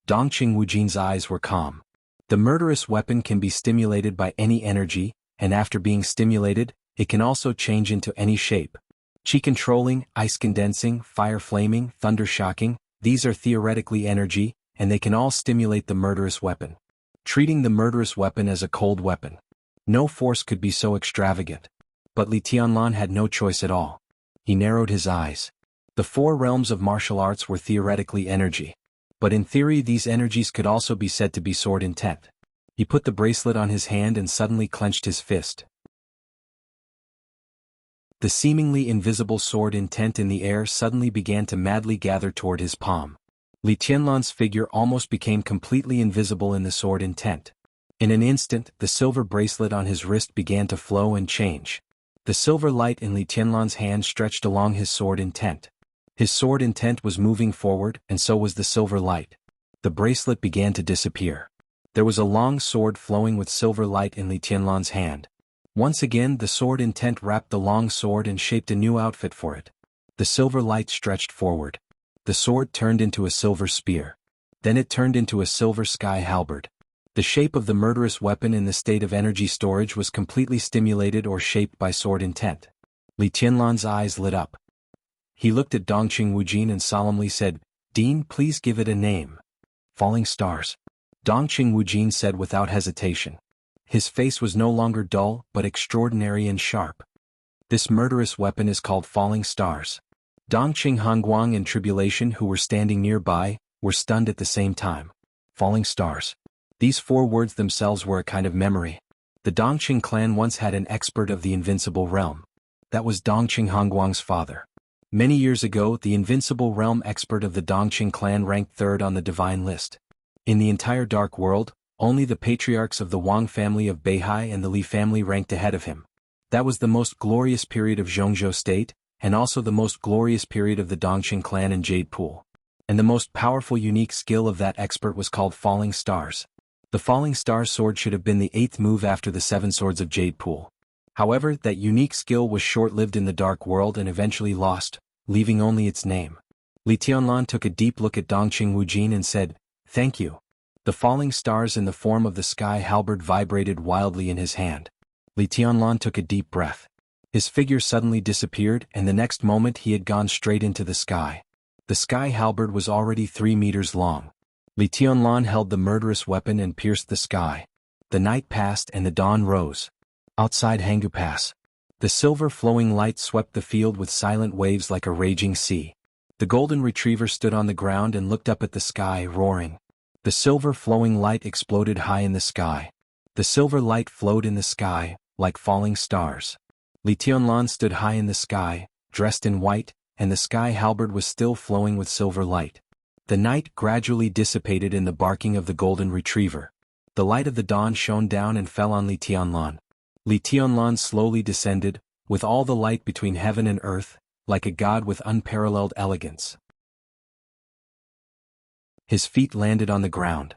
Dongqing Wujin's eyes were calm. The murderous weapon can be stimulated by any energy, and after being stimulated, it can also change into any shape. Qi controlling, ice condensing, fire flaming, thunder shocking, these are theoretically energy, and they can all stimulate the murderous weapon. Treating the murderous weapon as a cold weapon. No force could be so extravagant. But Li Tianlan had no choice at all. He narrowed his eyes. The 4 realms of martial arts were theoretically energy. But in theory these energies could also be said to be sword intent. He put the bracelet on his hand and suddenly clenched his fist. The seemingly invisible sword intent in the air suddenly began to madly gather toward his palm. Li Tianlan's figure almost became completely invisible in the sword intent. In an instant, the silver bracelet on his wrist began to flow and change. The silver light in Li Tianlan's hand stretched along his sword intent. His sword intent was moving forward, and so was the silver light. The bracelet began to disappear. There was a long sword flowing with silver light in Li Tianlan's hand. Once again the sword intent wrapped the long sword and shaped a new outfit for it. The silver light stretched forward. The sword turned into a silver spear. Then it turned into a silver sky halberd. The shape of the murderous weapon in the state of energy storage was completely stimulated or shaped by sword intent. Li Tianlan's eyes lit up. He looked at Dongqing Wujin and solemnly said, Dean, please give it a name. Falling stars. Dongqing Wujin said without hesitation. His face was no longer dull but extraordinary and sharp. This murderous weapon is called falling stars. Dongqing Hongguang and Tribulation, who were standing nearby, were stunned at the same time. Falling stars. These 4 words themselves were a kind of memory. The Dongqing clan once had an expert of the invincible realm. That was Dongqing Hongguang's father. Many years ago, the invincible realm expert of the Dongqing clan ranked 3rd on the divine list. In the entire dark world, only the patriarchs of the Wang family of Beihai and the Li family ranked ahead of him. That was the most glorious period of Zhongzhou state, and also the most glorious period of the Dongqing clan in Jade Pool. And the most powerful unique skill of that expert was called Falling Stars. The Falling Star sword should have been the 8th move after the 7 swords of Jade Pool. However, that unique skill was short-lived in the dark world and eventually lost, leaving only its name. Li Tianlan took a deep look at Dongqing Wujin and said, "Thank you." The falling stars in the form of the sky halberd vibrated wildly in his hand. Li Tianlan took a deep breath. His figure suddenly disappeared, and the next moment he had gone straight into the sky. The sky halberd was already 3 meters long. Li Tianlan held the murderous weapon and pierced the sky. The night passed and the dawn rose. Outside Hanggu Pass, the silver flowing light swept the field with silent waves like a raging sea. The golden retriever stood on the ground and looked up at the sky, roaring. The silver flowing light exploded high in the sky. The silver light flowed in the sky, like falling stars. Li Tianlan stood high in the sky, dressed in white, and the sky halberd was still flowing with silver light. The night gradually dissipated in the barking of the golden retriever. The light of the dawn shone down and fell on Li Tianlan. Li Tianlan slowly descended, with all the light between heaven and earth, like a god with unparalleled elegance. His feet landed on the ground.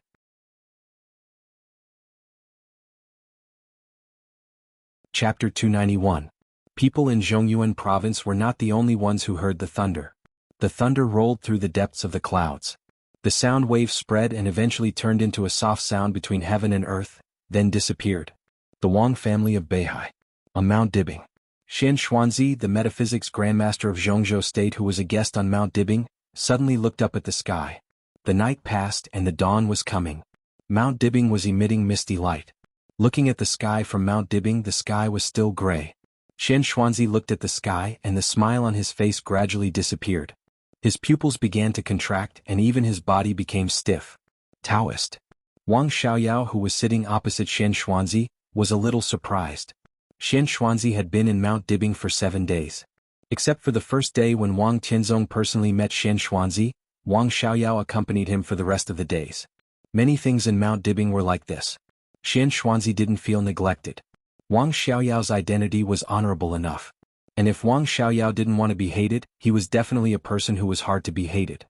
Chapter 291. People in Zhongyuan province were not the only ones who heard the thunder. The thunder rolled through the depths of the clouds. The sound wave spread and eventually turned into a soft sound between heaven and earth, then disappeared. The Wang family of Beihai. On Mount Dibing. Xian Xuanzi, the metaphysics grandmaster of Zhongzhou state who was a guest on Mount Dibing, suddenly looked up at the sky. The night passed and the dawn was coming. Mount Dibing was emitting misty light. Looking at the sky from Mount Dibing, the sky was still gray. Xian Xuanzi looked at the sky and the smile on his face gradually disappeared. His pupils began to contract and even his body became stiff. Taoist. Wang Xiaoyao, who was sitting opposite Xian Xuanzi, was a little surprised. Xian Xuanzi had been in Mount Dibing for 7 days. Except for the first day when Wang Tianzong personally met Xian Xuanzi, Wang Xiaoyao accompanied him for the rest of the days. Many things in Mount Dibing were like this. Xian Xuanzi didn't feel neglected. Wang Xiaoyao's identity was honorable enough. And if Wang Xiaoyao didn't want to be hated, he was definitely a person who was hard to be hated.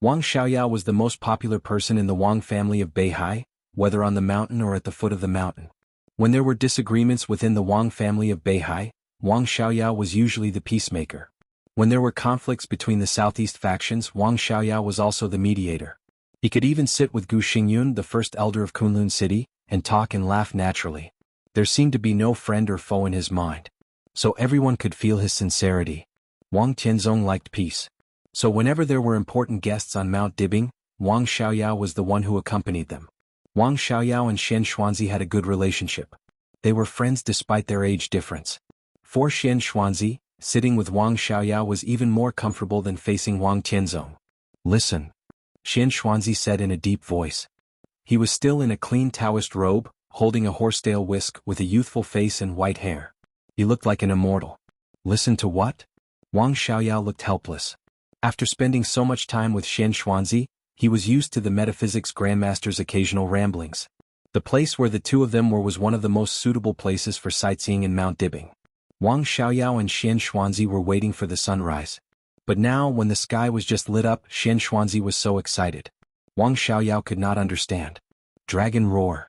Wang Xiaoyao was the most popular person in the Wang family of Beihai, whether on the mountain or at the foot of the mountain. When there were disagreements within the Wang family of Beihai, Wang Xiaoyao was usually the peacemaker. When there were conflicts between the southeast factions, Wang Xiaoyao was also the mediator. He could even sit with Gu Xingyun, the first elder of Kunlun City, and talk and laugh naturally. There seemed to be no friend or foe in his mind. So everyone could feel his sincerity. Wang Tianzong liked peace. So whenever there were important guests on Mount Dibing, Wang Xiaoyao was the one who accompanied them. Wang Xiaoyao and Xian Xuanzi had a good relationship. They were friends despite their age difference. For Xian Xuanzi, sitting with Wang Xiaoyao was even more comfortable than facing Wang Tianzong. "Listen," Xian Xuanzi said in a deep voice. He was still in a clean Taoist robe, holding a horsetail whisk with a youthful face and white hair. He looked like an immortal. "Listen to what?" Wang Xiaoyao looked helpless. After spending so much time with Xian Xuanzi, he was used to the metaphysics grandmaster's occasional ramblings. The place where the two of them were was one of the most suitable places for sightseeing in Mount Dibing. Wang Xiaoyao and Xian Xuanzi were waiting for the sunrise. But now, when the sky was just lit up, Xian Xuanzi was so excited. Wang Xiaoyao could not understand. Dragon roar.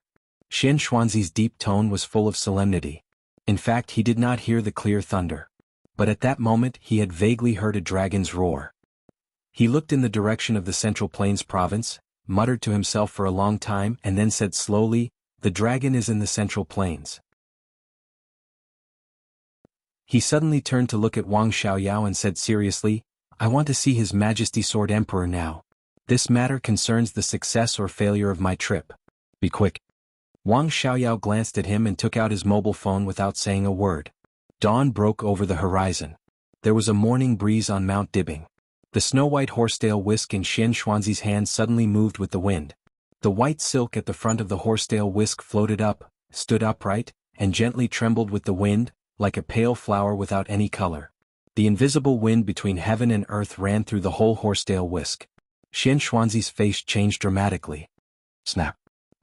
Xian Xuanzi's deep tone was full of solemnity. In fact, he did not hear the clear thunder. But at that moment, he had vaguely heard a dragon's roar. He looked in the direction of the Central Plains province, muttered to himself for a long time and then said slowly, "The dragon is in the Central Plains." He suddenly turned to look at Wang Xiaoyao and said seriously, "I want to see His Majesty Sword Emperor now. This matter concerns the success or failure of my trip. Be quick." Wang Xiaoyao glanced at him and took out his mobile phone without saying a word. Dawn broke over the horizon. There was a morning breeze on Mount Dibing. The snow-white horsetail whisk in Xian Xuanzi's hand suddenly moved with the wind. The white silk at the front of the horsetail whisk floated up, stood upright, and gently trembled with the wind, like a pale flower without any color. The invisible wind between heaven and earth ran through the whole horsetail whisk. Xian Xuanzi's face changed dramatically. Snap!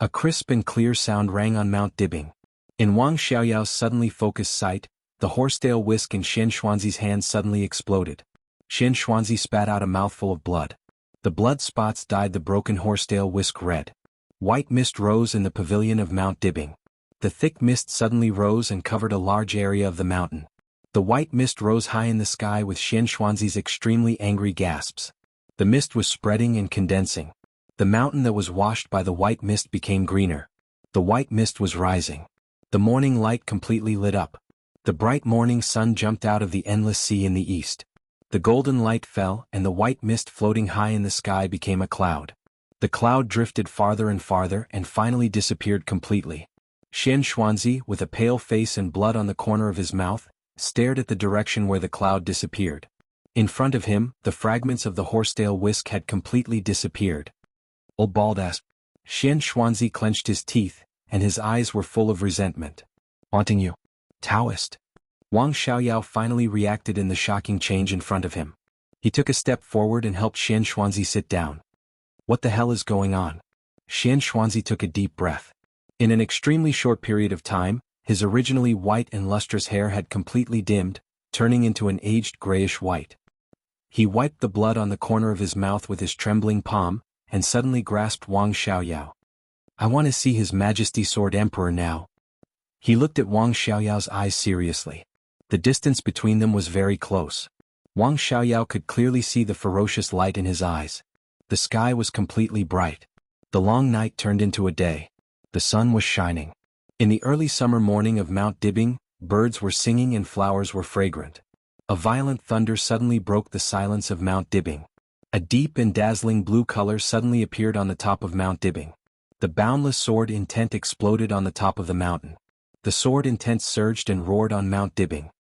A crisp and clear sound rang on Mount Dibing. In Wang Xiaoyao's suddenly focused sight, the horsetail whisk in Xian Xuanzi's hand suddenly exploded. Xian Xuanzi spat out a mouthful of blood. The blood spots dyed the broken horsetail whisk red. White mist rose in the pavilion of Mount Dibing. The thick mist suddenly rose and covered a large area of the mountain. The white mist rose high in the sky with Xian Xuanzi's extremely angry gasps. The mist was spreading and condensing. The mountain that was washed by the white mist became greener. The white mist was rising. The morning light completely lit up. The bright morning sun jumped out of the endless sea in the east. The golden light fell and the white mist floating high in the sky became a cloud. The cloud drifted farther and farther and finally disappeared completely. Xian Xuanzi, with a pale face and blood on the corner of his mouth, stared at the direction where the cloud disappeared. In front of him, the fragments of the horsetail whisk had completely disappeared. Old bald ass. Xian Xuanzi clenched his teeth, and his eyes were full of resentment. Haunting you, Taoist. Wang Xiaoyao finally reacted in the shocking change in front of him. He took a step forward and helped Xian Xuanzi sit down. What the hell is going on? Xian Xuanzi took a deep breath. In an extremely short period of time, his originally white and lustrous hair had completely dimmed, turning into an aged grayish white. He wiped the blood on the corner of his mouth with his trembling palm, and suddenly grasped Wang Xiaoyao. I want to see His Majesty Sword Emperor now. He looked at Wang Xiaoyao's eyes seriously. The distance between them was very close. Wang Xiaoyao could clearly see the ferocious light in his eyes. The sky was completely bright. The long night turned into a day. The sun was shining. In the early summer morning of Mount Dibing, birds were singing and flowers were fragrant. A violent thunder suddenly broke the silence of Mount Dibing. A deep and dazzling blue color suddenly appeared on the top of Mount Dibing. The boundless sword intent exploded on the top of the mountain. The sword intent surged and roared on Mount Dibing.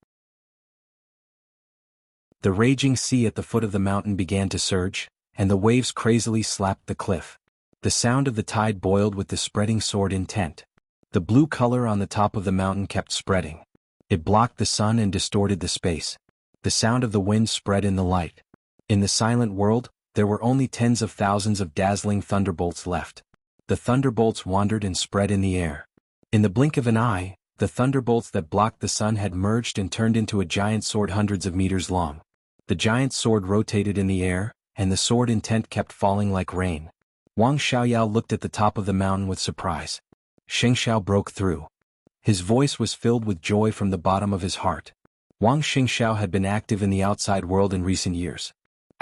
The raging sea at the foot of the mountain began to surge, and the waves crazily slapped the cliff. The sound of the tide boiled with the spreading sword intent. The blue color on the top of the mountain kept spreading. It blocked the sun and distorted the space. The sound of the wind spread in the light. In the silent world, there were only tens of thousands of dazzling thunderbolts left. The thunderbolts wandered and spread in the air. In the blink of an eye, the thunderbolts that blocked the sun had merged and turned into a giant sword hundreds of meters long. The giant sword rotated in the air, and the sword intent kept falling like rain. Wang Xiaoyao looked at the top of the mountain with surprise. Xingxiao broke through. His voice was filled with joy from the bottom of his heart. Wang Xingxiao had been active in the outside world in recent years.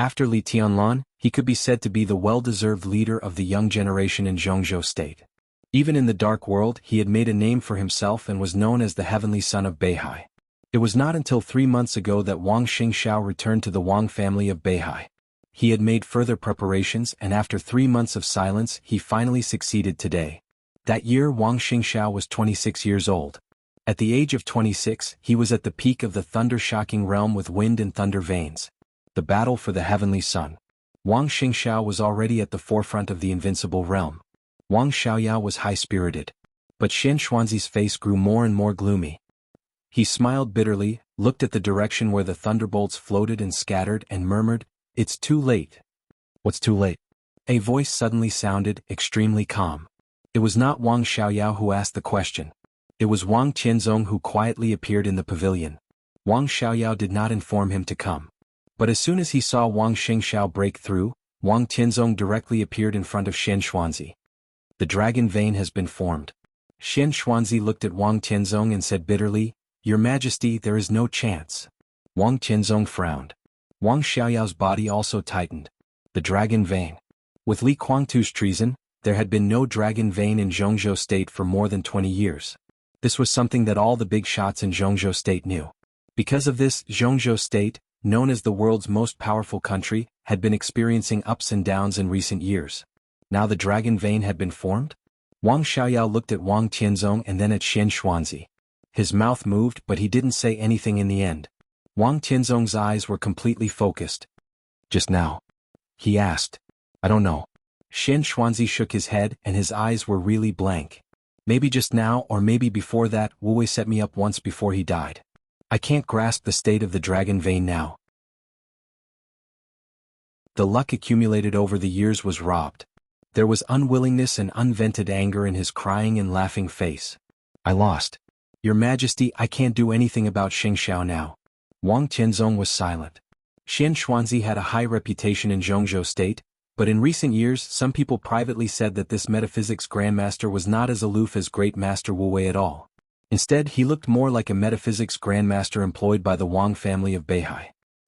After Li Tianlan, he could be said to be the well-deserved leader of the young generation in Zhongzhou State. Even in the dark world, he had made a name for himself and was known as the heavenly son of Beihai. It was not until 3 months ago that Wang Xingxiao returned to the Wang family of Beihai. He had made further preparations and after 3 months of silence he finally succeeded today. That year Wang Xingxiao was 26 years old. At the age of 26 he was at the peak of the thunder-shocking realm with wind and thunder veins. The battle for the heavenly sun. Wang Xingxiao was already at the forefront of the invincible realm. Wang Xiaoyao was high-spirited. But Xian Xuanzi's face grew more and more gloomy. He smiled bitterly, looked at the direction where the thunderbolts floated and scattered and murmured, "It's too late." "What's too late?" A voice suddenly sounded, extremely calm. It was not Wang Xiaoyao who asked the question. It was Wang Tianzong who quietly appeared in the pavilion. Wang Xiaoyao did not inform him to come. But as soon as he saw Wang Xingxiao break through, Wang Tianzong directly appeared in front of Xian Xuanzi. The dragon vein has been formed. Xian Xuanzi looked at Wang Tianzong and said bitterly, "Your Majesty, there is no chance." Wang Tianzong frowned. Wang Xiaoyao's body also tightened. The dragon vein. With Li Guangtu's treason, there had been no dragon vein in Zhongzhou State for more than 20 years. This was something that all the big shots in Zhongzhou State knew. Because of this, Zhongzhou State, known as the world's most powerful country, had been experiencing ups and downs in recent years. Now the dragon vein had been formed? Wang Xiaoyao looked at Wang Tianzong and then at Xian Xuanzi. His mouth moved but he didn't say anything in the end. Wang Tianzong's eyes were completely focused. Just now? He asked. I don't know. Xian Xuanzi shook his head and his eyes were really blank. Maybe just now or maybe before that, Wu Wei set me up once before he died. I can't grasp the state of the dragon vein now. The luck accumulated over the years was robbed. There was unwillingness and unvented anger in his crying and laughing face. I lost. Your Majesty, I can't do anything about Xingxiao now. Wang Tianzong was silent. Xian Xuanzi had a high reputation in Zhongzhou state, but in recent years some people privately said that this metaphysics grandmaster was not as aloof as great master Wu Wei at all. Instead, he looked more like a metaphysics grandmaster employed by the Wang family of Beihai.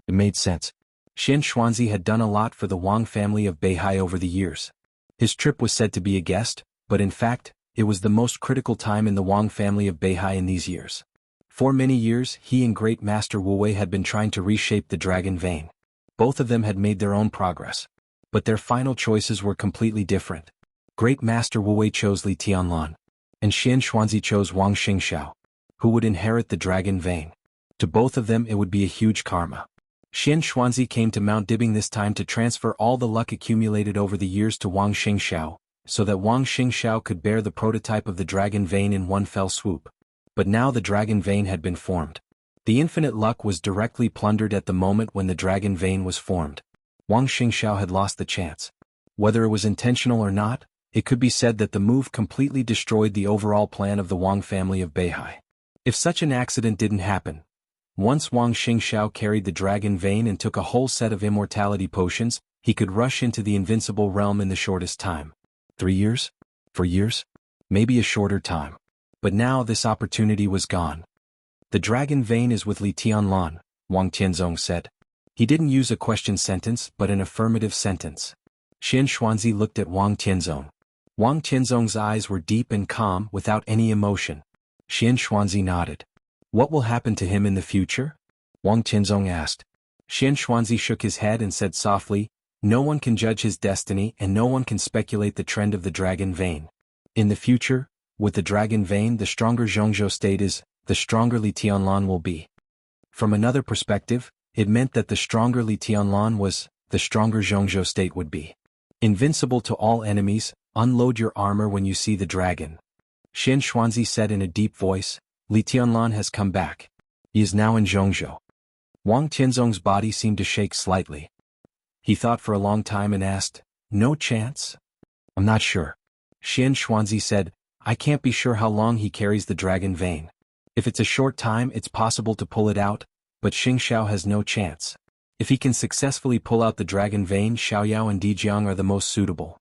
It made sense. Xian Xuanzi had done a lot for the Wang family of Beihai over the years. His trip was said to be a guest, but in fact, it was the most critical time in the Wang family of Beihai in these years. For many years, he and Great Master Wu Wei had been trying to reshape the dragon vein. Both of them had made their own progress. But their final choices were completely different. Great Master Wu Wei chose Li Tianlan, and Xian Xuanzi chose Wang Xingxiao, who would inherit the dragon vein. To both of them it would be a huge karma. Xian Xuanzi came to Mount Dibbing this time to transfer all the luck accumulated over the years to Wang Xingxiao, so that Wang Xingxiao could bear the prototype of the dragon vein in one fell swoop. But now the dragon vein had been formed. The infinite luck was directly plundered at the moment when the dragon vein was formed. Wang Xingxiao had lost the chance. Whether it was intentional or not, it could be said that the move completely destroyed the overall plan of the Wang family of Beihai. If such an accident didn't happen, once Wang Xingxiao carried the dragon vein and took a whole set of immortality potions, he could rush into the invincible realm in the shortest time. 3 years? 4 years? Maybe a shorter time. But now this opportunity was gone. The dragon vein is with Li Tianlan, Wang Tianzong said. He didn't use a question sentence but an affirmative sentence. Xian Xuanzi looked at Wang Tianzong. Wang Tianzong's eyes were deep and calm without any emotion. Xian Xuanzi nodded. What will happen to him in the future? Wang Tianzong asked. Xian Xuanzi shook his head and said softly, no one can judge his destiny and no one can speculate the trend of the dragon vein. In the future, with the dragon vein, the stronger Zhongzhou state is, the stronger Li Tianlan will be. From another perspective, it meant that the stronger Li Tianlan was, the stronger Zhongzhou state would be. Invincible to all enemies, unload your armor when you see the dragon. Xian Xuanzi said in a deep voice, Li Tianlan has come back. He is now in Zhongzhou. Wang Tianzong's body seemed to shake slightly. He thought for a long time and asked, no chance? I'm not sure. Xian Xuanzi said, I can't be sure how long he carries the dragon vein. If it's a short time it's possible to pull it out, but Xingxiao has no chance. If he can successfully pull out the dragon vein, Xiaoyao and Dijiang are the most suitable.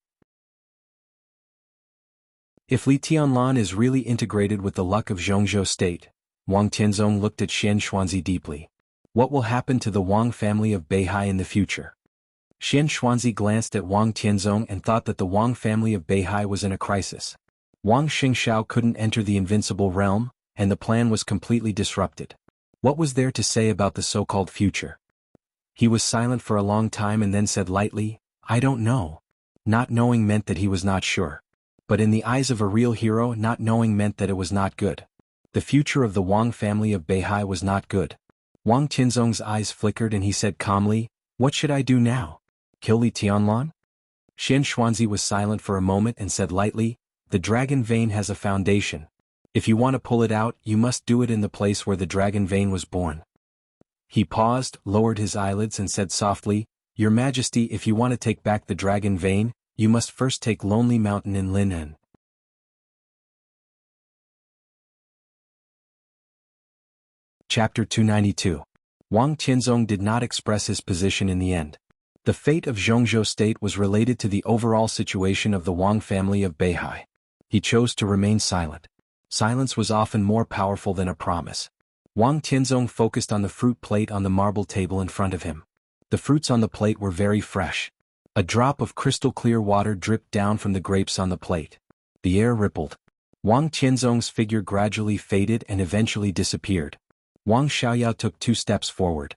If Li Tianlan is really integrated with the luck of Zhongzhou state, Wang Tianzong looked at Xian Xuanzi deeply. What will happen to the Wang family of Beihai in the future? Xian Xuanzi glanced at Wang Tianzong and thought that the Wang family of Beihai was in a crisis. Wang Xingxiao couldn't enter the invincible realm, and the plan was completely disrupted. What was there to say about the so-called future? He was silent for a long time and then said lightly, I don't know. Not knowing meant that he was not sure. But in the eyes of a real hero, not knowing meant that it was not good. The future of the Wang family of Beihai was not good. Wang Tianzong's eyes flickered and he said calmly, what should I do now? Kill Li Tianlan? Xian Xuanzi was silent for a moment and said lightly, the dragon vein has a foundation. If you want to pull it out, you must do it in the place where the dragon vein was born. He paused, lowered his eyelids and said softly, Your Majesty, if you want to take back the dragon vein, you must first take Lonely Mountain in Lin'an. Chapter 292. Wang Tianzong did not express his position in the end. The fate of Zhongzhou state was related to the overall situation of the Wang family of Beihai. He chose to remain silent. Silence was often more powerful than a promise. Wang Tianzong focused on the fruit plate on the marble table in front of him. The fruits on the plate were very fresh. A drop of crystal-clear water dripped down from the grapes on the plate. The air rippled. Wang Tianzong's figure gradually faded and eventually disappeared. Wang Xiaoyao took 2 steps forward.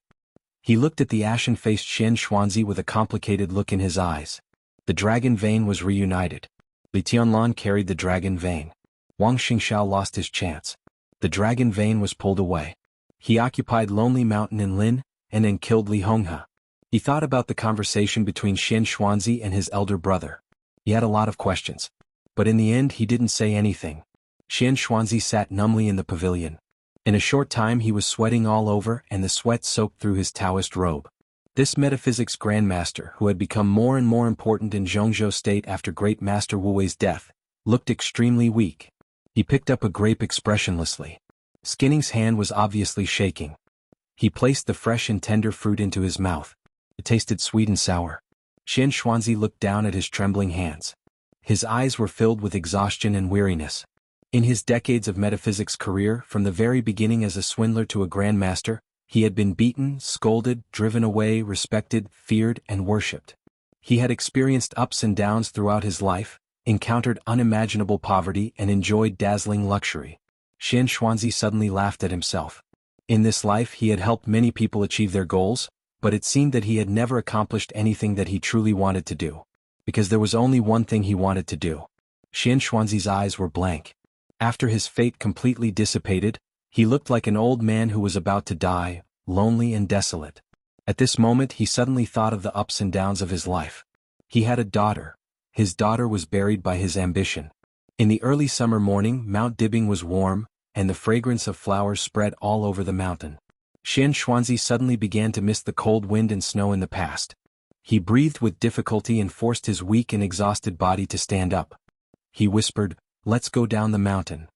He looked at the ashen-faced Xian Xuanzi with a complicated look in his eyes. The dragon vein was reunited. Li Tianlan carried the dragon vein. Wang Xingxiao lost his chance. The dragon vein was pulled away. He occupied Lonely Mountain in Lin, and then killed Li Honghe. He thought about the conversation between Xian Xuanzi and his elder brother. He had a lot of questions. But in the end he didn't say anything. Xian Xuanzi sat numbly in the pavilion. In a short time he was sweating all over and the sweat soaked through his Taoist robe. This metaphysics grandmaster, who had become more and more important in Zhongzhou state after great master Wu Wei's death, looked extremely weak. He picked up a grape expressionlessly. Skinning's hand was obviously shaking. He placed the fresh and tender fruit into his mouth. It tasted sweet and sour. Xian Xuanzi looked down at his trembling hands. His eyes were filled with exhaustion and weariness. In his decades of metaphysics career, from the very beginning as a swindler to a grandmaster, he had been beaten, scolded, driven away, respected, feared, and worshipped. He had experienced ups and downs throughout his life, encountered unimaginable poverty and enjoyed dazzling luxury. Xian Xuanzi suddenly laughed at himself. In this life he had helped many people achieve their goals, but it seemed that he had never accomplished anything that he truly wanted to do. Because there was only one thing he wanted to do. Xian Xuanzi's eyes were blank. After his fate completely dissipated, he looked like an old man who was about to die, lonely and desolate. At this moment he suddenly thought of the ups and downs of his life. He had a daughter. His daughter was buried by his ambition. In the early summer morning Mount Dibing was warm, and the fragrance of flowers spread all over the mountain. Xian Xuanzi suddenly began to miss the cold wind and snow in the past. He breathed with difficulty and forced his weak and exhausted body to stand up. He whispered, "Let's go down the mountain.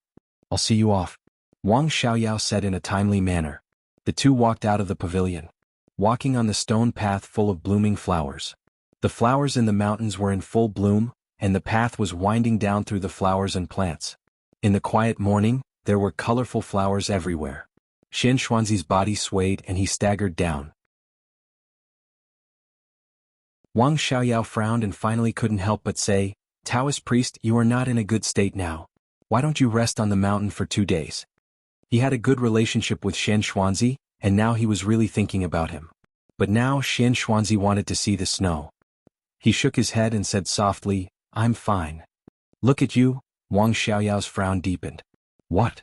I'll see you off," Wang Xiaoyao said in a timely manner. The two walked out of the pavilion, walking on the stone path full of blooming flowers. The flowers in the mountains were in full bloom, and the path was winding down through the flowers and plants. In the quiet morning, there were colorful flowers everywhere. Xian Xuanzi's body swayed and he staggered down. Wang Xiaoyao frowned and finally couldn't help but say, "Taoist priest, you are not in a good state now. Why don't you rest on the mountain for 2 days?" He had a good relationship with Xian Xuanzi, and now he was really thinking about him. But now Xian Xuanzi wanted to see the snow. He shook his head and said softly, "I'm fine." "Look at you," Wang Xiaoyao's frown deepened. "What?"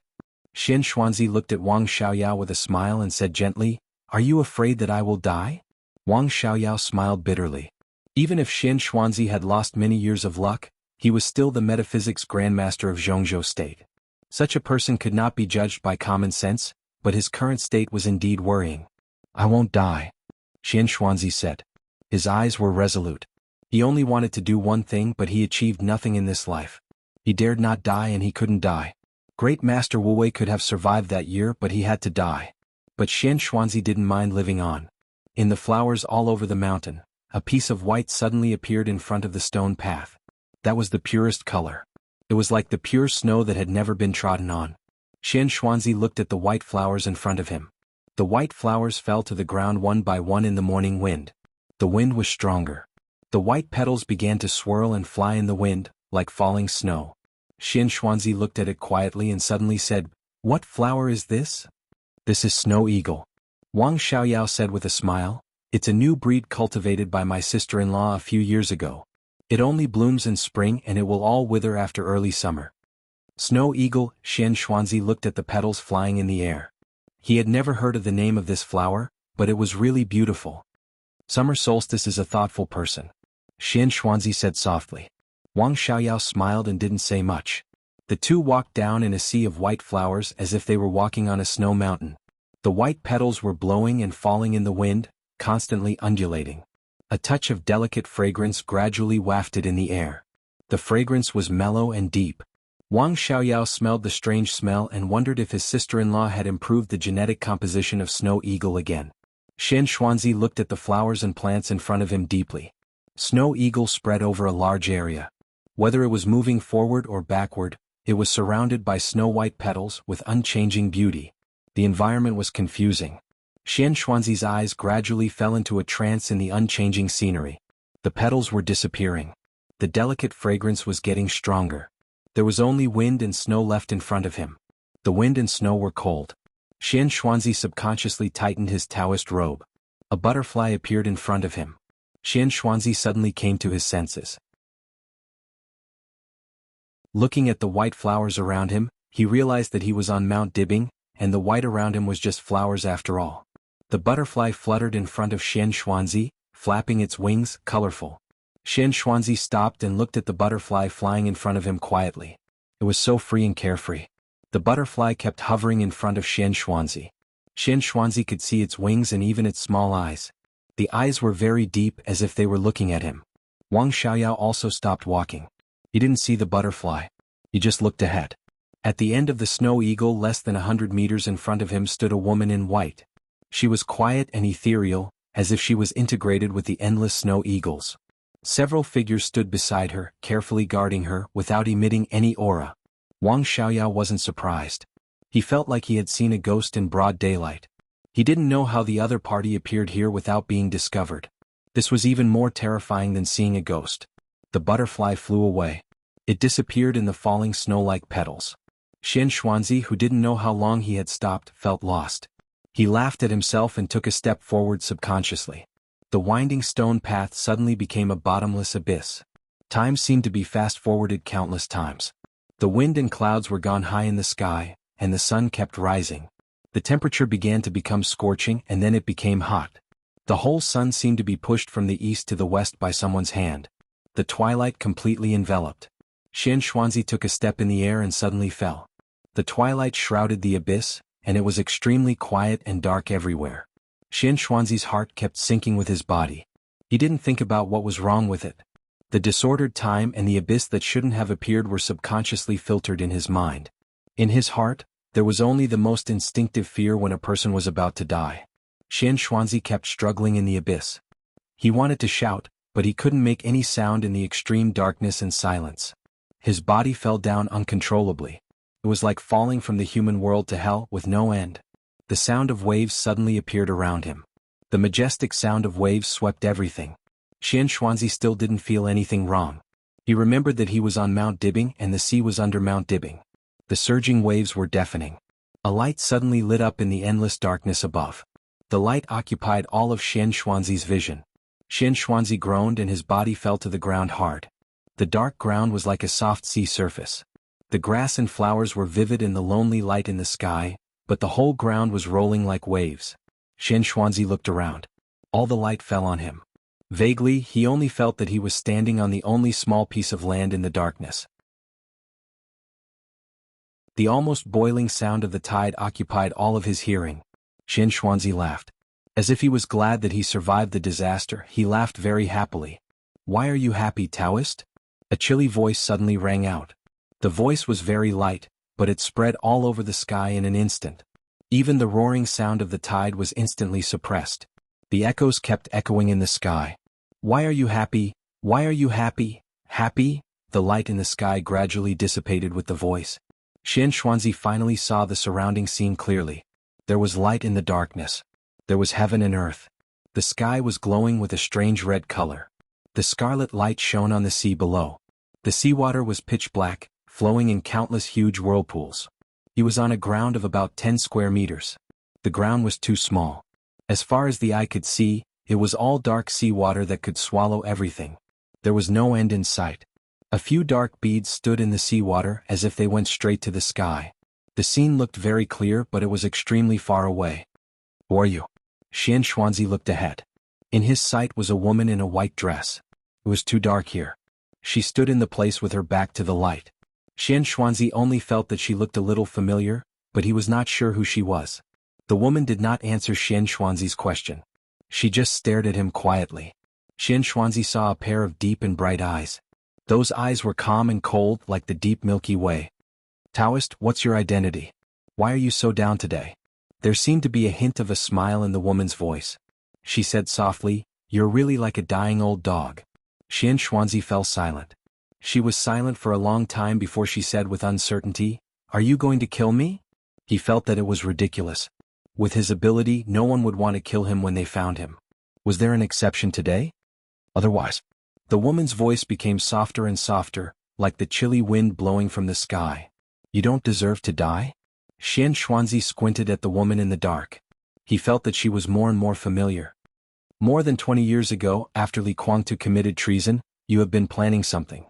Xian Xuanzi looked at Wang Xiaoyao with a smile and said gently, "Are you afraid that I will die?" Wang Xiaoyao smiled bitterly. Even if Xian Xuanzi had lost many years of luck, he was still the metaphysics grandmaster of Zhongzhou state. Such a person could not be judged by common sense, but his current state was indeed worrying. "I won't die," Xian Xuanzi said. His eyes were resolute. He only wanted to do one thing, but he achieved nothing in this life. He dared not die and he couldn't die. Great Master Wu Wei could have survived that year, but he had to die. But Xian Xuanzi didn't mind living on. In the flowers all over the mountain, a piece of white suddenly appeared in front of the stone path. That was the purest color. It was like the pure snow that had never been trodden on. Xian Xuanzi looked at the white flowers in front of him. The white flowers fell to the ground one by one in the morning wind. The wind was stronger. The white petals began to swirl and fly in the wind, like falling snow. Xian Xuanzi looked at it quietly and suddenly said, "What flower is this?" "This is snow eagle," Wang Xiaoyao said with a smile. "It's a new breed cultivated by my sister-in-law a few years ago. It only blooms in spring and it will all wither after early summer." Snow eagle, Xian Xuanzi looked at the petals flying in the air. He had never heard of the name of this flower, but it was really beautiful. "Summer solstice is a thoughtful person," Xian Xuanzi said softly. Wang Xiaoyao smiled and didn't say much. The two walked down in a sea of white flowers as if they were walking on a snow mountain. The white petals were blowing and falling in the wind, constantly undulating. A touch of delicate fragrance gradually wafted in the air. The fragrance was mellow and deep. Wang Xiaoyao smelled the strange smell and wondered if his sister-in-law had improved the genetic composition of snow eagle again. Xian Xuanzi looked at the flowers and plants in front of him deeply. Snow eagle spread over a large area. Whether it was moving forward or backward, it was surrounded by snow-white petals with unchanging beauty. The environment was confusing. Xian Xuanzi's eyes gradually fell into a trance in the unchanging scenery. The petals were disappearing. The delicate fragrance was getting stronger. There was only wind and snow left in front of him. The wind and snow were cold. Xian Xuanzi subconsciously tightened his Taoist robe. A butterfly appeared in front of him. Xian Xuanzi suddenly came to his senses. Looking at the white flowers around him, he realized that he was on Mount Dibbing, and the white around him was just flowers after all. The butterfly fluttered in front of Xian Xuanzi, flapping its wings, colorful. Xian Xuanzi stopped and looked at the butterfly flying in front of him quietly. It was so free and carefree. The butterfly kept hovering in front of Xian Xuanzi. Xian Xuanzi could see its wings and even its small eyes. The eyes were very deep, as if they were looking at him. Wang Xiaoyao also stopped walking. He didn't see the butterfly. He just looked ahead. At the end of the snow eagle, less than 100 meters in front of him, stood a woman in white. She was quiet and ethereal, as if she was integrated with the endless snow eagles. Several figures stood beside her, carefully guarding her, without emitting any aura. Wang Xiaoyao wasn't surprised. He felt like he had seen a ghost in broad daylight. He didn't know how the other party appeared here without being discovered. This was even more terrifying than seeing a ghost. The butterfly flew away. It disappeared in the falling snow like petals. Xian Xuanzi, who didn't know how long he had stopped, felt lost. He laughed at himself and took a step forward subconsciously. The winding stone path suddenly became a bottomless abyss. Time seemed to be fast-forwarded countless times. The wind and clouds were gone high in the sky, and the sun kept rising. The temperature began to become scorching, and then it became hot. The whole sun seemed to be pushed from the east to the west by someone's hand. The twilight completely enveloped. Xian Xuanzi took a step in the air and suddenly fell. The twilight shrouded the abyss, and it was extremely quiet and dark everywhere. Xian Xuanzi's heart kept sinking with his body. He didn't think about what was wrong with it. The disordered time and the abyss that shouldn't have appeared were subconsciously filtered in his mind. In his heart, there was only the most instinctive fear when a person was about to die. Xian Xuanzi kept struggling in the abyss. He wanted to shout, but he couldn't make any sound in the extreme darkness and silence. His body fell down uncontrollably. It was like falling from the human world to hell with no end. The sound of waves suddenly appeared around him. The majestic sound of waves swept everything. Xian Xuanzi still didn't feel anything wrong. He remembered that he was on Mount Dibbing and the sea was under Mount Dibbing. The surging waves were deafening. A light suddenly lit up in the endless darkness above. The light occupied all of Xian Xuanzi's vision. Xian Xuanzi groaned and his body fell to the ground hard. The dark ground was like a soft sea surface. The grass and flowers were vivid in the lonely light in the sky, but the whole ground was rolling like waves. Xian Xuanzi looked around. All the light fell on him. Vaguely, he only felt that he was standing on the only small piece of land in the darkness. The almost boiling sound of the tide occupied all of his hearing. Xian Xuanzi laughed. As if he was glad that he survived the disaster, he laughed very happily. "Why are you happy, Taoist?" A chilly voice suddenly rang out. The voice was very light, but it spread all over the sky in an instant. Even the roaring sound of the tide was instantly suppressed. The echoes kept echoing in the sky. "Why are you happy? Why are you happy? Happy?" The light in the sky gradually dissipated with the voice. Xian Xuanzi finally saw the surrounding scene clearly. There was light in the darkness. There was heaven and earth. The sky was glowing with a strange red color. The scarlet light shone on the sea below. The seawater was pitch black, flowing in countless huge whirlpools. He was on a ground of about 10 square meters. The ground was too small. As far as the eye could see, it was all dark seawater that could swallow everything. There was no end in sight. A few dark beads stood in the seawater as if they went straight to the sky. The scene looked very clear, but it was extremely far away. "Who are you?" Xian Xuanzi looked ahead. In his sight was a woman in a white dress. It was too dark here. She stood in the place with her back to the light. Xian Xuanzi only felt that she looked a little familiar, but he was not sure who she was. The woman did not answer Xian Xuanzi's question. She just stared at him quietly. Xian Xuanzi saw a pair of deep and bright eyes. Those eyes were calm and cold like the deep Milky Way. "Taoist, what's your identity? Why are you so down today?" There seemed to be a hint of a smile in the woman's voice. She said softly, "You're really like a dying old dog." Xian Xuanzi fell silent. She was silent for a long time before she said with uncertainty, "Are you going to kill me?" He felt that it was ridiculous. With his ability, no one would want to kill him when they found him. Was there an exception today? Otherwise. The woman's voice became softer and softer, like the chilly wind blowing from the sky. "You don't deserve to die?" Xian Xuanzi squinted at the woman in the dark. He felt that she was more and more familiar. "More than 20 years ago, after Li Guangtu committed treason, you have been planning something.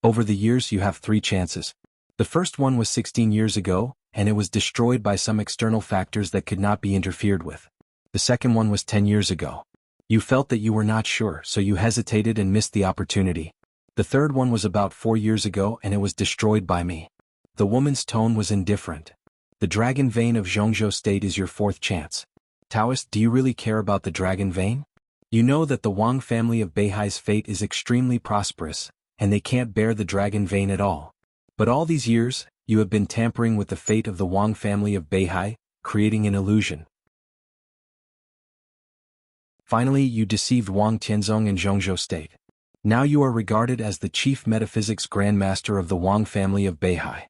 Over the years you have 3 chances. The first one was 16 years ago, and it was destroyed by some external factors that could not be interfered with. The second one was 10 years ago. You felt that you were not sure, so you hesitated and missed the opportunity. The third one was about 4 years ago, and it was destroyed by me. The woman's tone was indifferent. The dragon vein of Zhongzhou State is your 4th chance. Taoist, do you really care about the dragon vein? You know that the Wang family of Beihai's fate is extremely prosperous, and they can't bear the dragon vein at all. But all these years, you have been tampering with the fate of the Wang family of Beihai, creating an illusion. Finally, you deceived Wang Tianzong in Zhongzhou State. Now you are regarded as the chief metaphysics grandmaster of the Wang family of Beihai.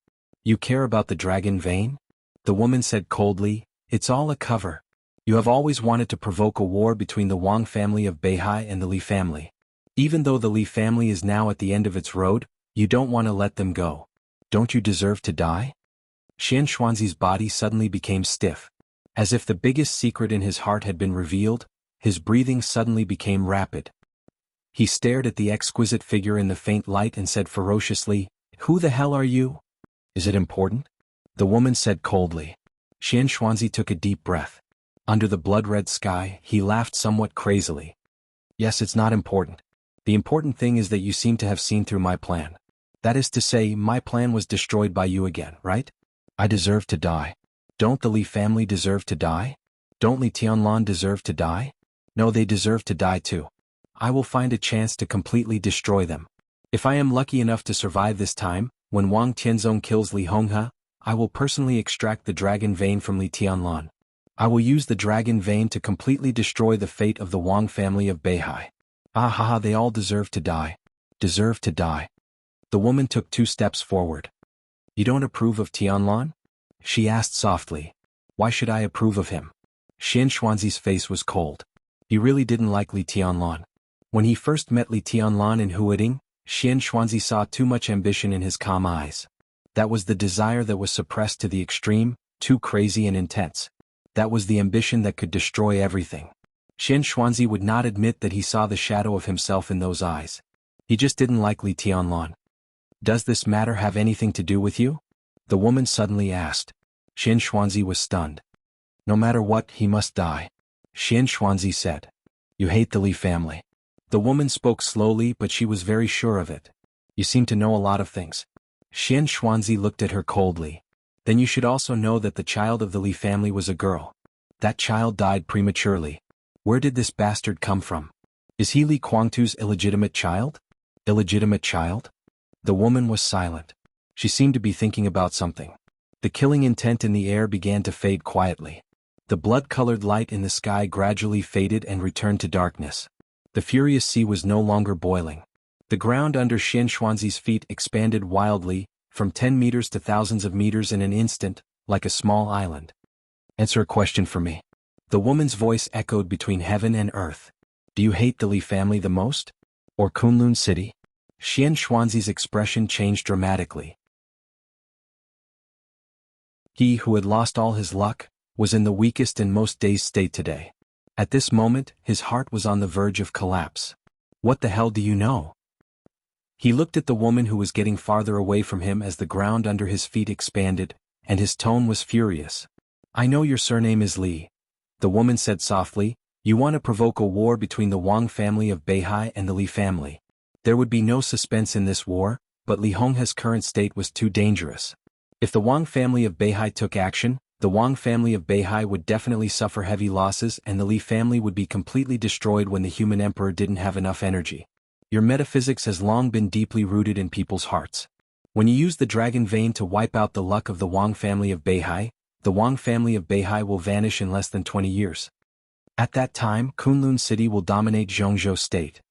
You care about the dragon vein? The woman said coldly, it's all a cover. You have always wanted to provoke a war between the Wang family of Beihai and the Li family. Even though the Li family is now at the end of its road, you don't want to let them go. Don't you deserve to die? Xian Xuanzi's body suddenly became stiff. As if the biggest secret in his heart had been revealed, his breathing suddenly became rapid. He stared at the exquisite figure in the faint light and said ferociously, "Who the hell are you? Is it important?" The woman said coldly. Xian Xuanzi took a deep breath. Under the blood-red sky, he laughed somewhat crazily. "Yes, it's not important. The important thing is that you seem to have seen through my plan. That is to say, my plan was destroyed by you again, right? I deserve to die. Don't the Li family deserve to die? Don't Li Tianlan deserve to die? No, they deserve to die too. I will find a chance to completely destroy them. If I am lucky enough to survive this time, when Wang Tianzong kills Li Honghe, I will personally extract the dragon vein from Li Tianlan. I will use the dragon vein to completely destroy the fate of the Wang family of Beihai. Ah ha ha, they all deserve to die. Deserve to die." The woman took 2 steps forward. "You don't approve of Tianlan?" she asked softly. "Why should I approve of him?" Xian Xuanzi's face was cold. He really didn't like Li Tianlan. When he first met Li Tianlan in Huading, Xian Xuanzi saw too much ambition in his calm eyes. That was the desire that was suppressed to the extreme, too crazy and intense. That was the ambition that could destroy everything. Xian Xuanzi would not admit that he saw the shadow of himself in those eyes. He just didn't like Li Tianlan. "Does this matter have anything to do with you?" the woman suddenly asked. Xian Xuanzi was stunned. "No matter what, he must die," Xian Xuanzi said. "You hate the Li family." The woman spoke slowly, but she was very sure of it. "You seem to know a lot of things." Xian Xuanzi looked at her coldly. "Then you should also know that the child of the Li family was a girl. That child died prematurely. Where did this bastard come from? Is he Li Guangtu's illegitimate child?" "Illegitimate child?" The woman was silent. She seemed to be thinking about something. The killing intent in the air began to fade quietly. The blood-colored light in the sky gradually faded and returned to darkness. The furious sea was no longer boiling. The ground under Xian Xuanzi's feet expanded wildly, from 10 meters to thousands of meters in an instant, like a small island. "Answer a question for me." The woman's voice echoed between heaven and earth. "Do you hate the Li family the most? Or Kunlun City?" Xian Xuanzi's expression changed dramatically. He who had lost all his luck, was in the weakest and most dazed state today. At this moment, his heart was on the verge of collapse. "What the hell do you know?" He looked at the woman who was getting farther away from him as the ground under his feet expanded, and his tone was furious. "I know your surname is Li," the woman said softly. "You want to provoke a war between the Wang family of Beihai and the Li family. There would be no suspense in this war, but Li Honghe's current state was too dangerous. If the Wang family of Beihai took action, the Wang family of Beihai would definitely suffer heavy losses and the Li family would be completely destroyed when the human emperor didn't have enough energy. Your metaphysics has long been deeply rooted in people's hearts. When you use the dragon vein to wipe out the luck of the Wang family of Beihai, the Wang family of Beihai will vanish in less than 20 years. At that time, Kunlun City will dominate Zhongzhou State.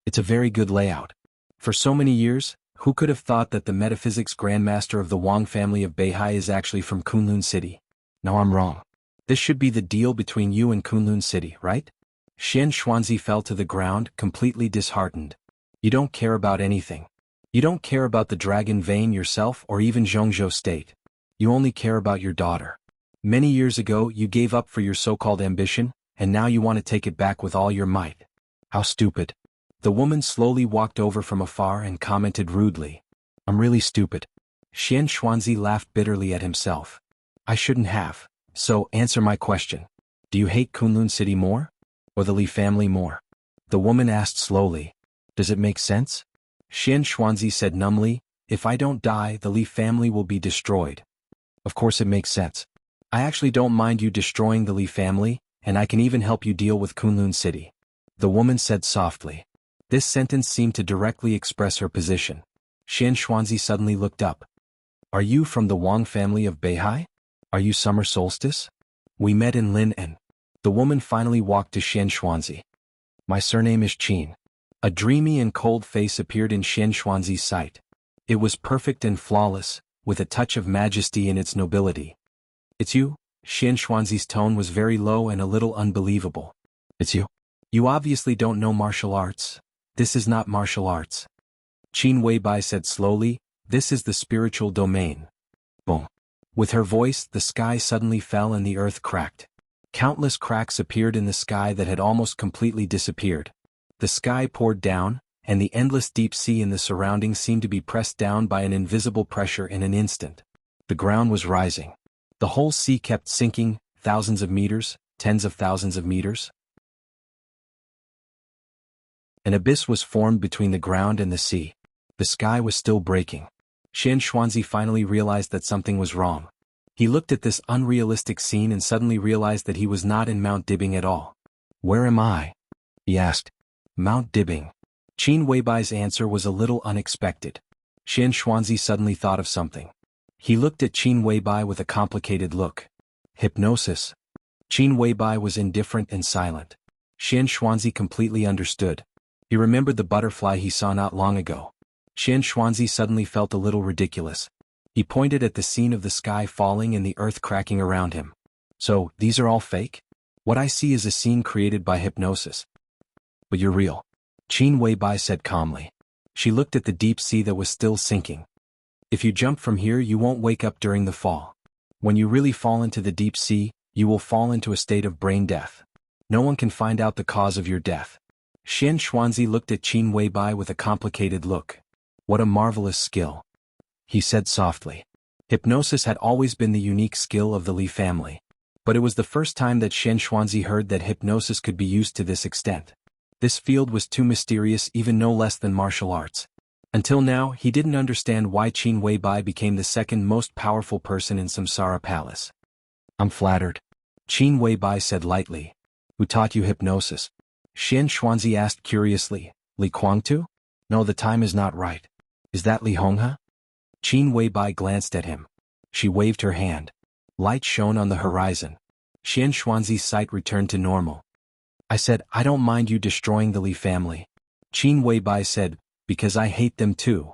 It's a very good layout. For so many years, who could have thought that the metaphysics grandmaster of the Wang family of Beihai is actually from Kunlun City? No, I'm wrong. This should be the deal between you and Kunlun City, right? Xian Xuanzi fell to the ground, completely disheartened. You don't care about anything. You don't care about the dragon vein yourself or even Zhongzhou State. You only care about your daughter. Many years ago you gave up for your so-called ambition, and now you want to take it back with all your might. How stupid. The woman slowly walked over from afar and commented rudely. I'm really stupid. Xian Xuanzi laughed bitterly at himself. I shouldn't have. So, answer my question. Do you hate Kunlun City more? Or the Li family more? The woman asked slowly. Does it make sense? Xian Xuanzi said numbly, if I don't die, the Li family will be destroyed. Of course it makes sense. I actually don't mind you destroying the Li family, and I can even help you deal with Kunlun City. The woman said softly. This sentence seemed to directly express her position. Xian Xuanzi suddenly looked up. Are you from the Wang family of Beihai? Are you Summer Solstice? We met in Lin and... The woman finally walked to Xian Xuanzi. My surname is Qin. A dreamy and cold face appeared in Xian Xuanzi's sight. It was perfect and flawless, with a touch of majesty in its nobility. It's you? Xian Xuanzi's tone was very low and a little unbelievable. It's you? You obviously don't know martial arts. This is not martial arts. Qin Weibai said slowly, this is the spiritual domain. Boom. With her voice, the sky suddenly fell and the earth cracked. Countless cracks appeared in the sky that had almost completely disappeared. The sky poured down, and the endless deep sea in the surroundings seemed to be pressed down by an invisible pressure in an instant. The ground was rising. The whole sea kept sinking, thousands of meters, tens of thousands of meters. An abyss was formed between the ground and the sea. The sky was still breaking. Xian Xuanzi finally realized that something was wrong. He looked at this unrealistic scene and suddenly realized that he was not in Mount Dibbing at all. Where am I? He asked. Mount Dibbing. Qin Weibai's answer was a little unexpected. Xian Xuanzi suddenly thought of something. He looked at Qin Weibai with a complicated look. Hypnosis. Qin Weibai was indifferent and silent. Xian Xuanzi completely understood. He remembered the butterfly he saw not long ago. Xian Xuanzi suddenly felt a little ridiculous. He pointed at the scene of the sky falling and the earth cracking around him. So, these are all fake? What I see is a scene created by hypnosis. But you're real. Qin Weibai said calmly. She looked at the deep sea that was still sinking. If you jump from here, you won't wake up during the fall. When you really fall into the deep sea, you will fall into a state of brain death. No one can find out the cause of your death. Xian Xuanzi looked at Qin Weibai with a complicated look. What a marvelous skill. He said softly. Hypnosis had always been the unique skill of the Li family. But it was the first time that Xian Xuanzi heard that hypnosis could be used to this extent. This field was too mysterious, even no less than martial arts. Until now, he didn't understand why Qin Weibai became the second most powerful person in Samsara Palace. I'm flattered. Qin Weibai said lightly. Who taught you hypnosis? Xian Xuanzi asked curiously. Li Kuangtu? No, the time is not right. Is that Li Honghe? Qin Weibai glanced at him. She waved her hand. Light shone on the horizon. Xian Xuanzi's sight returned to normal. I said, I don't mind you destroying the Li family. Qin Weibai said, because I hate them too.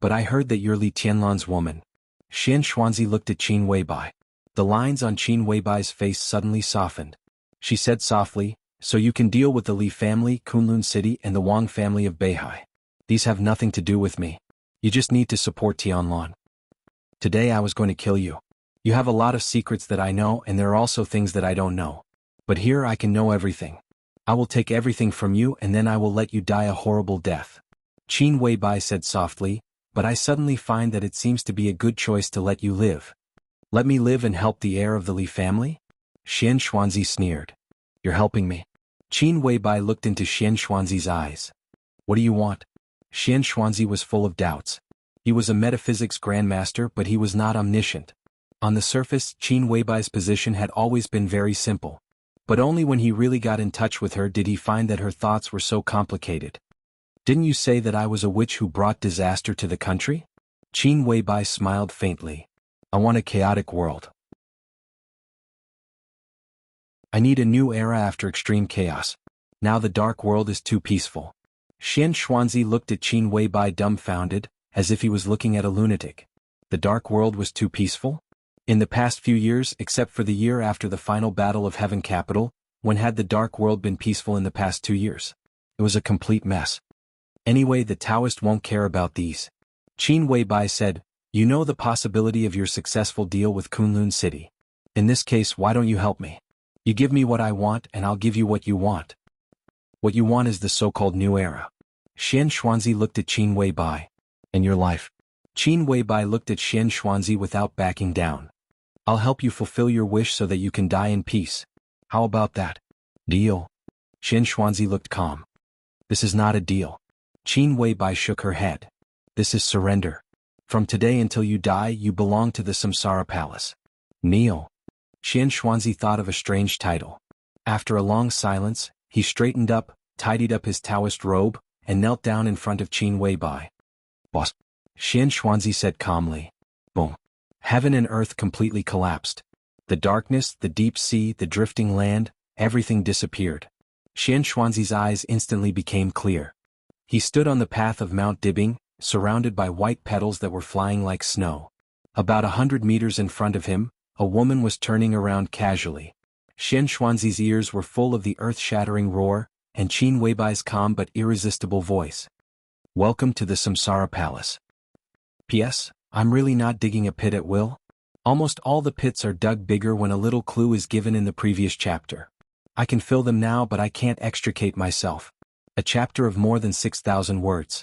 But I heard that you're Li Tianlan's woman. Xian Xuanzi looked at Qin Weibai. The lines on Qin Weibai's face suddenly softened. She said softly, so you can deal with the Li family, Kunlun City, and the Wang family of Beihai. These have nothing to do with me. You just need to support Tianlan. Today I was going to kill you. You have a lot of secrets that I know, and there are also things that I don't know. But here I can know everything. I will take everything from you and then I will let you die a horrible death. Qin Weibai said softly, but I suddenly find that it seems to be a good choice to let you live. Let me live and help the heir of the Li family? Xian Xuanzi sneered. You're helping me. Qin Weibai looked into Xian Xuanzi's eyes. What do you want? Xian Xuanzi was full of doubts. He was a metaphysics grandmaster, but he was not omniscient. On the surface, Qin Weibai's position had always been very simple. But only when he really got in touch with her did he find that her thoughts were so complicated. Didn't you say that I was a witch who brought disaster to the country? Qin Weibai smiled faintly. I want a chaotic world. I need a new era after extreme chaos. Now the dark world is too peaceful. Xian Xuanzi looked at Qin Weibai dumbfounded, as if he was looking at a lunatic. The dark world was too peaceful? In the past few years, except for the year after the final battle of Heaven Capital, when had the dark world been peaceful in the past 2 years? It was a complete mess. Anyway, the Taoist won't care about these. Qin Weibai said, you know the possibility of your successful deal with Kunlun City. In this case, why don't you help me? You give me what I want and I'll give you what you want. What you want is the so-called new era. Xian Xuanzi looked at Qin Weibai. And your life? Qin Weibai looked at Xian Xuanzi without backing down. I'll help you fulfill your wish so that you can die in peace. How about that? Deal? Xian Xuanzi looked calm. This is not a deal. Qin Weibai shook her head. This is surrender. From today until you die, you belong to the Samsara Palace. Kneel. Xian Xuanzi thought of a strange title. After a long silence, he straightened up, tidied up his Taoist robe, and knelt down in front of Qin Weibai. Boss. Xian Xuanzi said calmly. Boom. Heaven and earth completely collapsed. The darkness, the deep sea, the drifting land, everything disappeared. Xian Xuanzi's eyes instantly became clear. He stood on the path of Mount Dibing, surrounded by white petals that were flying like snow. About 100 meters in front of him, a woman was turning around casually. Xian Xuanzi's ears were full of the earth-shattering roar, and Qin Weibai's calm but irresistible voice. Welcome to the Samsara Palace. P.S. I'm really not digging a pit at will. Almost all the pits are dug bigger when a little clue is given in the previous chapter. I can fill them now, but I can't extricate myself. A chapter of more than 6,000 words.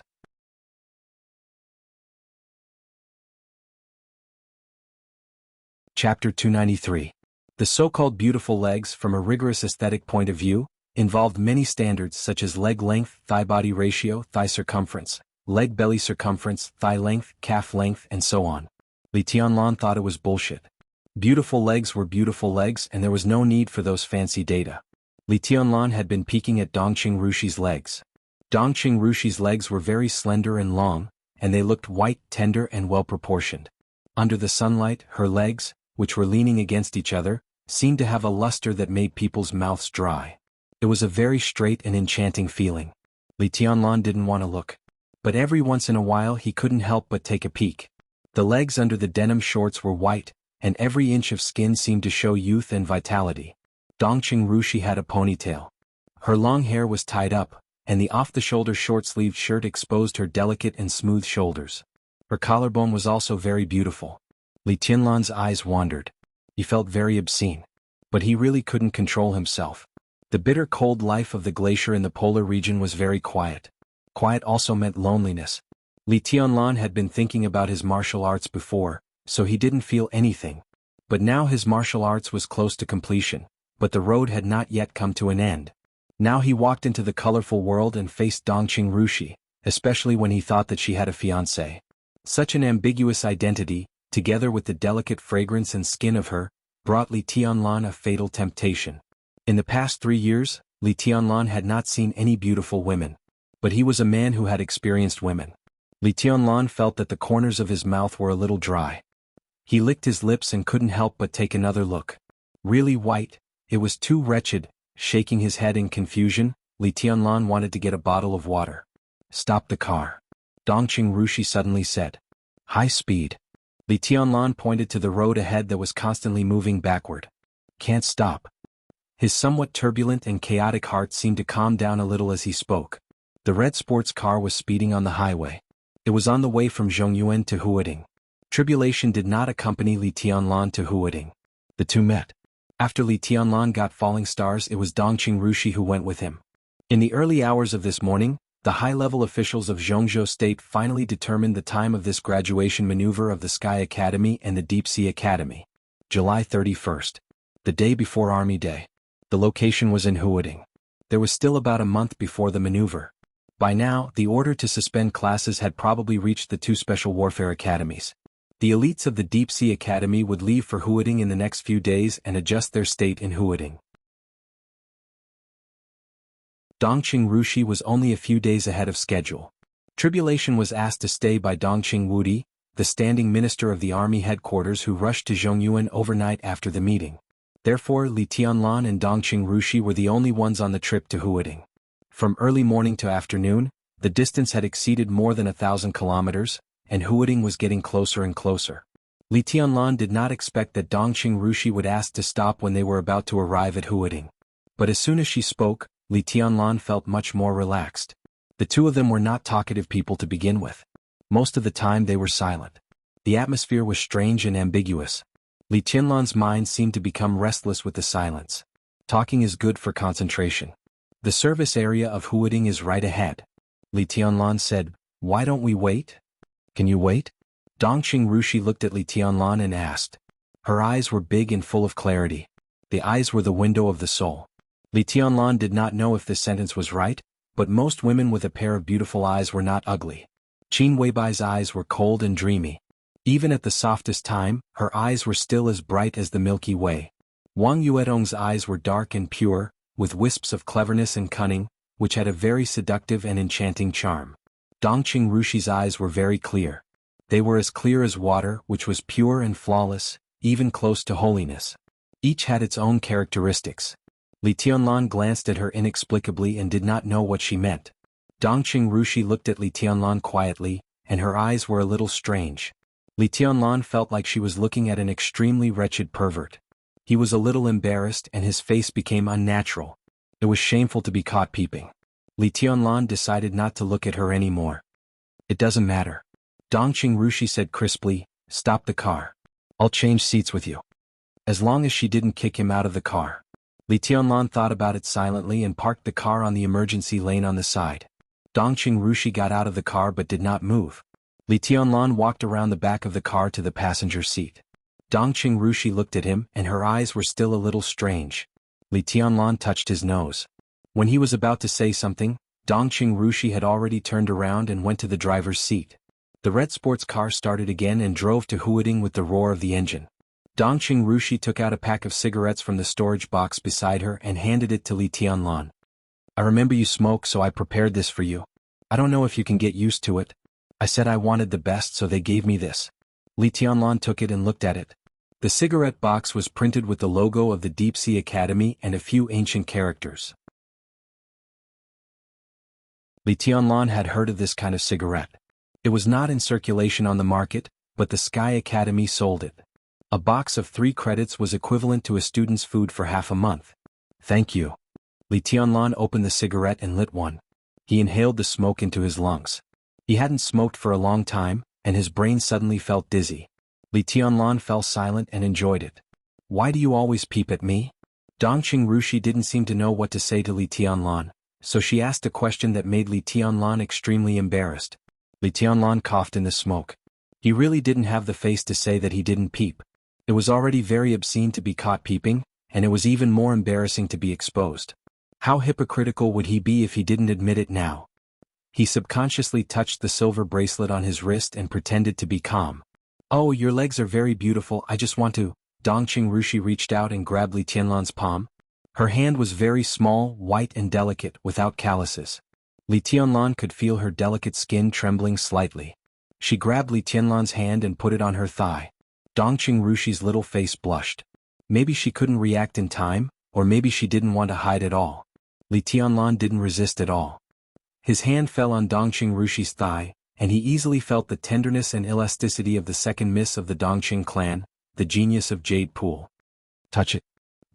Chapter 293. The so-called beautiful legs, from a rigorous aesthetic point of view, involved many standards such as leg length, thigh-body ratio, thigh circumference, leg-belly circumference, thigh length, calf length, and so on. Li Tianlan thought it was bullshit. Beautiful legs were beautiful legs, and there was no need for those fancy data. Li Tianlan had been peeking at Dongqing Rushi's legs. Dongqing Rushi's legs were very slender and long, and they looked white, tender, and well-proportioned. Under the sunlight, her legs, which were leaning against each other, seemed to have a luster that made people's mouths dry. It was a very straight and enchanting feeling. Li Tianlan didn't want to look. But every once in a while he couldn't help but take a peek. The legs under the denim shorts were white, and every inch of skin seemed to show youth and vitality. Dongqing Rushi had a ponytail. Her long hair was tied up, and the off-the-shoulder short-sleeved shirt exposed her delicate and smooth shoulders. Her collarbone was also very beautiful. Li Tianlan's eyes wandered. He felt very obscene. But he really couldn't control himself. The bitter cold life of the glacier in the polar region was very quiet. Quiet also meant loneliness. Li Tianlan had been thinking about his martial arts before, so he didn't feel anything. But now his martial arts was close to completion, but the road had not yet come to an end. Now he walked into the colorful world and faced Dongqing Rushi, especially when he thought that she had a fiancé. Such an ambiguous identity, together with the delicate fragrance and skin of her, brought Li Tianlan a fatal temptation. In the past 3 years, Li Tianlan had not seen any beautiful women. But he was a man who had experienced women. Li Tianlan felt that the corners of his mouth were a little dry. He licked his lips and couldn't help but take another look. Really white, it was too wretched. Shaking his head in confusion, Li Tianlan wanted to get a bottle of water. Stop the car. Dongqing Rushi suddenly said. High speed. Li Tianlan pointed to the road ahead that was constantly moving backward. Can't stop. His somewhat turbulent and chaotic heart seemed to calm down a little as he spoke. The red sports car was speeding on the highway. It was on the way from Zhongyuan to Huading. Tribulation did not accompany Li Tianlan to Huading. The two met. After Li Tianlan got falling stars, it was Dongqing Rushi who went with him. In the early hours of this morning, the high-level officials of Zhongzhou State finally determined the time of this graduation maneuver of the Sky Academy and the Deep Sea Academy. July 31st. The day before Army Day. The location was in Huading. There was still about a month before the maneuver. By now, the order to suspend classes had probably reached the 2 special warfare academies. The elites of the Deep Sea Academy would leave for Huading in the next few days and adjust their state in Huading. Dongqing Rushi was only a few days ahead of schedule. Tribulation was asked to stay by Dongqing Wudi, the standing minister of the army headquarters, who rushed to Zhongyuan overnight after the meeting. Therefore, Li Tianlan and Dongqing Rushi were the only ones on the trip to Huading. From early morning to afternoon, the distance had exceeded more than 1,000 kilometers, and Huading was getting closer and closer. Li Tianlan did not expect that Dongqing Rushi would ask to stop when they were about to arrive at Huading. But as soon as she spoke, Li Tianlan felt much more relaxed. The two of them were not talkative people to begin with. Most of the time they were silent. The atmosphere was strange and ambiguous. Li Tianlan's mind seemed to become restless with the silence. Talking is good for concentration. The service area of Huading is right ahead. Li Tianlan said, why don't we wait? Can you wait? Dongqing Rushi looked at Li Tianlan and asked. Her eyes were big and full of clarity. The eyes were the window of the soul. Li Tianlan did not know if this sentence was right, but most women with a pair of beautiful eyes were not ugly. Qin Weibai's eyes were cold and dreamy. Even at the softest time, her eyes were still as bright as the Milky Way. Wang Yuedong's eyes were dark and pure, with wisps of cleverness and cunning, which had a very seductive and enchanting charm. Dongqing Rushi's eyes were very clear. They were as clear as water, which was pure and flawless, even close to holiness. Each had its own characteristics. Li Tianlan glanced at her inexplicably and did not know what she meant. Dongqing Rushi looked at Li Tianlan quietly, and her eyes were a little strange. Li Tianlan felt like she was looking at an extremely wretched pervert. He was a little embarrassed and his face became unnatural. It was shameful to be caught peeping. Li Tianlan decided not to look at her anymore. It doesn't matter. Dongqing Rushi said crisply, stop the car. I'll change seats with you. As long as she didn't kick him out of the car. Li Tianlan thought about it silently and parked the car on the emergency lane on the side. Dongqing Rushi got out of the car but did not move. Li Tianlan walked around the back of the car to the passenger seat. Dongqing Rushi looked at him and her eyes were still a little strange. Li Tianlan touched his nose. When he was about to say something, Dongqing Rushi had already turned around and went to the driver's seat. The red sports car started again and drove to Huading with the roar of the engine. Dongqing Rushi took out a pack of cigarettes from the storage box beside her and handed it to Li Tianlan. I remember you smoke, so I prepared this for you. I don't know if you can get used to it. I said I wanted the best, so they gave me this. Li Tianlan took it and looked at it. The cigarette box was printed with the logo of the Deep Sea Academy and a few ancient characters. Li Tianlan had heard of this kind of cigarette. It was not in circulation on the market, but the Sky Academy sold it. A box of 3 credits was equivalent to a student's food for half a month. Thank you. Li Tianlan opened the cigarette and lit one. He inhaled the smoke into his lungs. He hadn't smoked for a long time, and his brain suddenly felt dizzy. Li Tianlan fell silent and enjoyed it. Why do you always peep at me? Dongqing Rushi didn't seem to know what to say to Li Tianlan, so she asked a question that made Li Tianlan extremely embarrassed. Li Tianlan coughed in the smoke. He really didn't have the face to say that he didn't peep. It was already very obscene to be caught peeping, and it was even more embarrassing to be exposed. How hypocritical would he be if he didn't admit it now? He subconsciously touched the silver bracelet on his wrist and pretended to be calm. Oh, your legs are very beautiful, I just want to. Dongqing Rushi reached out and grabbed Li Tianlan's palm. Her hand was very small, white and delicate, without calluses. Li Tianlan could feel her delicate skin trembling slightly. She grabbed Li Tianlan's hand and put it on her thigh. Dongqing Rushi's little face blushed. Maybe she couldn't react in time, or maybe she didn't want to hide at all. Li Tianlan didn't resist at all. His hand fell on Dongqing Rushi's thigh, and he easily felt the tenderness and elasticity of the second miss of the Dongqing clan, the genius of Jade Pool. Touch it.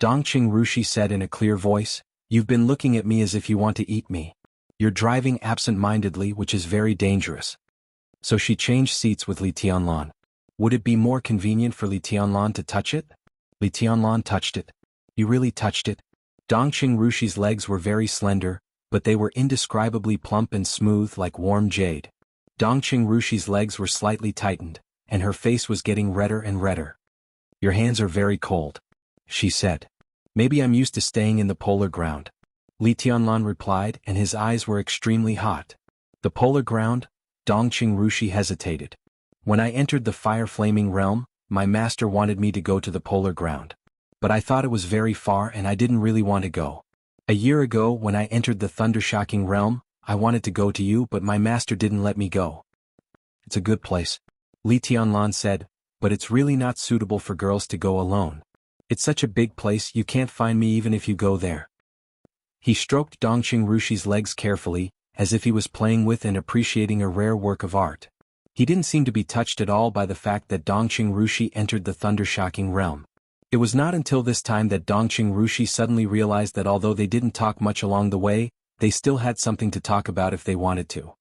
Dongqing Rushi said in a clear voice, you've been looking at me as if you want to eat me. You're driving absent-mindedly, which is very dangerous. So she changed seats with Li Tianlan. Would it be more convenient for Li Tianlan to touch it? Li Tianlan touched it. You really touched it? Dongqing Rushi's legs were very slender, but they were indescribably plump and smooth like warm jade. Dongqing Rushi's legs were slightly tightened, and her face was getting redder and redder. Your hands are very cold, she said. Maybe I'm used to staying in the polar ground. Li Tianlan replied, and his eyes were extremely hot. The polar ground? Dongqing Rushi hesitated. When I entered the fire-flaming realm, my master wanted me to go to the polar ground. But I thought it was very far and I didn't really want to go. A year ago when I entered the thunder-shocking realm, I wanted to go to you but my master didn't let me go. It's a good place, Li Tianlan said, but it's really not suitable for girls to go alone. It's such a big place you can't find me even if you go there. He stroked Dongqing Rushi's legs carefully, as if he was playing with and appreciating a rare work of art. He didn't seem to be touched at all by the fact that Dongqing Rushi entered the thunder-shocking realm. It was not until this time that Dongqing Rushi suddenly realized that although they didn't talk much along the way, they still had something to talk about if they wanted to.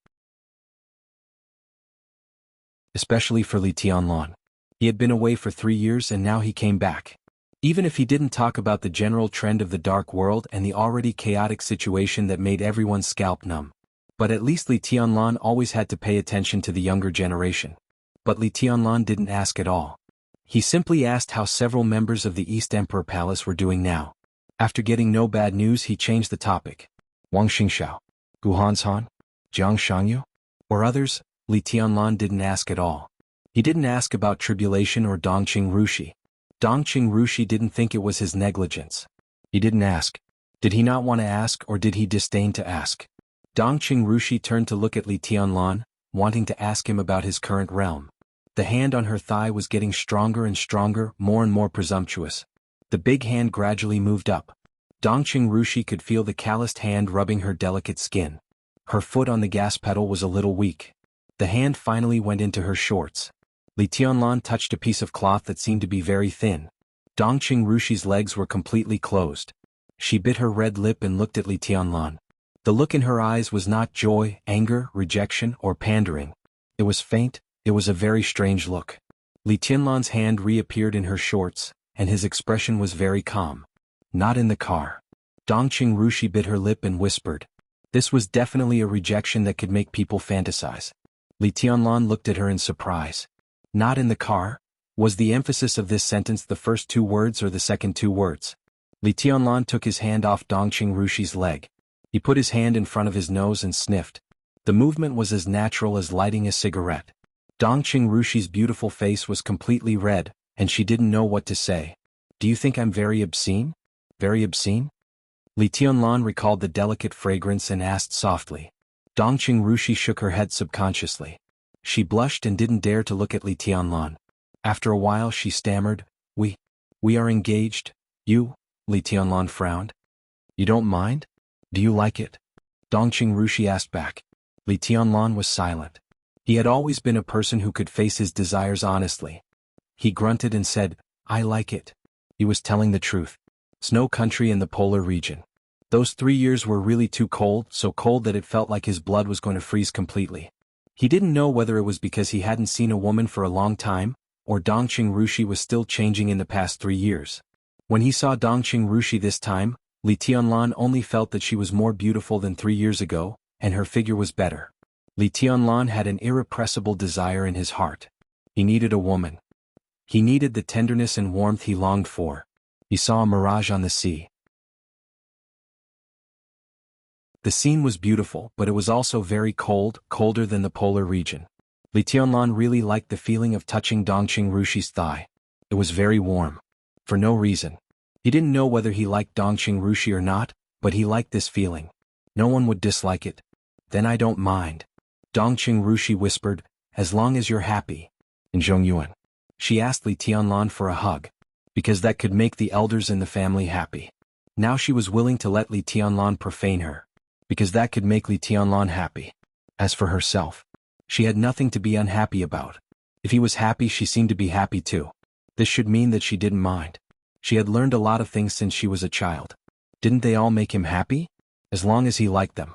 Especially for Li Tianlan. He had been away for 3 years and now he came back. Even if he didn't talk about the general trend of the dark world and the already chaotic situation that made everyone's scalp numb. But at least Li Tianlan always had to pay attention to the younger generation. But Li Tianlan didn't ask at all. He simply asked how several members of the East Emperor Palace were doing now. After getting no bad news, he changed the topic. Wang Xingxiao, Gu Hanshan, Jiang Shangyu, or others. Li Tianlan didn't ask at all. He didn't ask about tribulation or Dongqing Rushi. Dongqing Rushi didn't think it was his negligence. He didn't ask. Did he not want to ask, or did he disdain to ask? Dongqing Rushi turned to look at Li Tianlan, wanting to ask him about his current realm. The hand on her thigh was getting stronger and stronger, more and more presumptuous. The big hand gradually moved up. Dongqing Rushi could feel the calloused hand rubbing her delicate skin. Her foot on the gas pedal was a little weak. The hand finally went into her shorts. Li Tianlan touched a piece of cloth that seemed to be very thin. Dongqing Rushi's legs were completely closed. She bit her red lip and looked at Li Tianlan. The look in her eyes was not joy, anger, rejection, or pandering. It was faint. It was a very strange look. Li Tianlan's hand reappeared in her shorts, and his expression was very calm. Not in the car. Dongqing Rushi bit her lip and whispered. This was definitely a rejection that could make people fantasize. Li Tianlan looked at her in surprise. Not in the car? Was the emphasis of this sentence the first two words or the second two words? Li Tianlan took his hand off Dongqing Rushi's leg. He put his hand in front of his nose and sniffed. The movement was as natural as lighting a cigarette. Dongqing Rushi's beautiful face was completely red, and she didn't know what to say. Do you think I'm very obscene? Very obscene? Li Tianlan recalled the delicate fragrance and asked softly. Dongqing Rushi shook her head subconsciously. She blushed and didn't dare to look at Li Tianlan. After a while she stammered, We are engaged, you? Li Tianlan frowned. You don't mind? Do you like it? Dongqing Rushi asked back. Li Tianlan was silent. He had always been a person who could face his desires honestly. He grunted and said, I like it. He was telling the truth. Snow country in the polar region. Those 3 years were really too cold, so cold that it felt like his blood was going to freeze completely. He didn't know whether it was because he hadn't seen a woman for a long time, or Dongqing Rushi was still changing in the past 3 years. When he saw Dongqing Rushi this time, Li Tianlan only felt that she was more beautiful than 3 years ago, and her figure was better. Li Tianlan had an irrepressible desire in his heart. He needed a woman. He needed the tenderness and warmth he longed for. He saw a mirage on the sea. The scene was beautiful, but it was also very cold, colder than the polar region. Li Tianlan really liked the feeling of touching Dongqing Rushi's thigh. It was very warm. For no reason. He didn't know whether he liked Dongqing Rushi or not, but he liked this feeling. No one would dislike it. Then I don't mind. Dongqing Rushi whispered, as long as you're happy. And Zhongyuan. She asked Li Tianlan for a hug. Because that could make the elders in the family happy. Now she was willing to let Li Tianlan profane her. Because that could make Li Tianlan happy. As for herself, she had nothing to be unhappy about. If he was happy, she seemed to be happy too. This should mean that she didn't mind. She had learned a lot of things since she was a child. Didn't they all make him happy? As long as he liked them.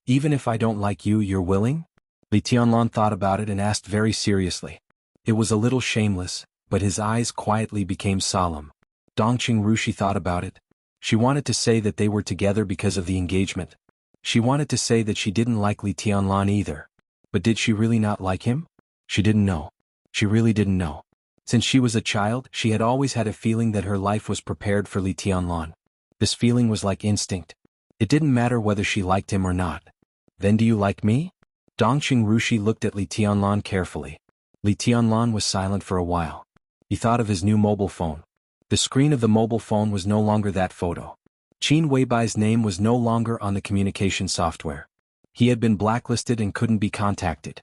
Even if I don't like you, you're willing? Li Tianlan thought about it and asked very seriously. It was a little shameless, but his eyes quietly became solemn. Dongqing Rushi thought about it. She wanted to say that they were together because of the engagement. She wanted to say that she didn't like Li Tianlan either. But did she really not like him? She didn't know. She really didn't know. Since she was a child, she had always had a feeling that her life was prepared for Li Tianlan. This feeling was like instinct. It didn't matter whether she liked him or not. Then do you like me? Dongqing Rushi looked at Li Tianlan carefully. Li Tianlan was silent for a while. He thought of his new mobile phone. The screen of the mobile phone was no longer that photo. Qin Weibai's name was no longer on the communication software. He had been blacklisted and couldn't be contacted.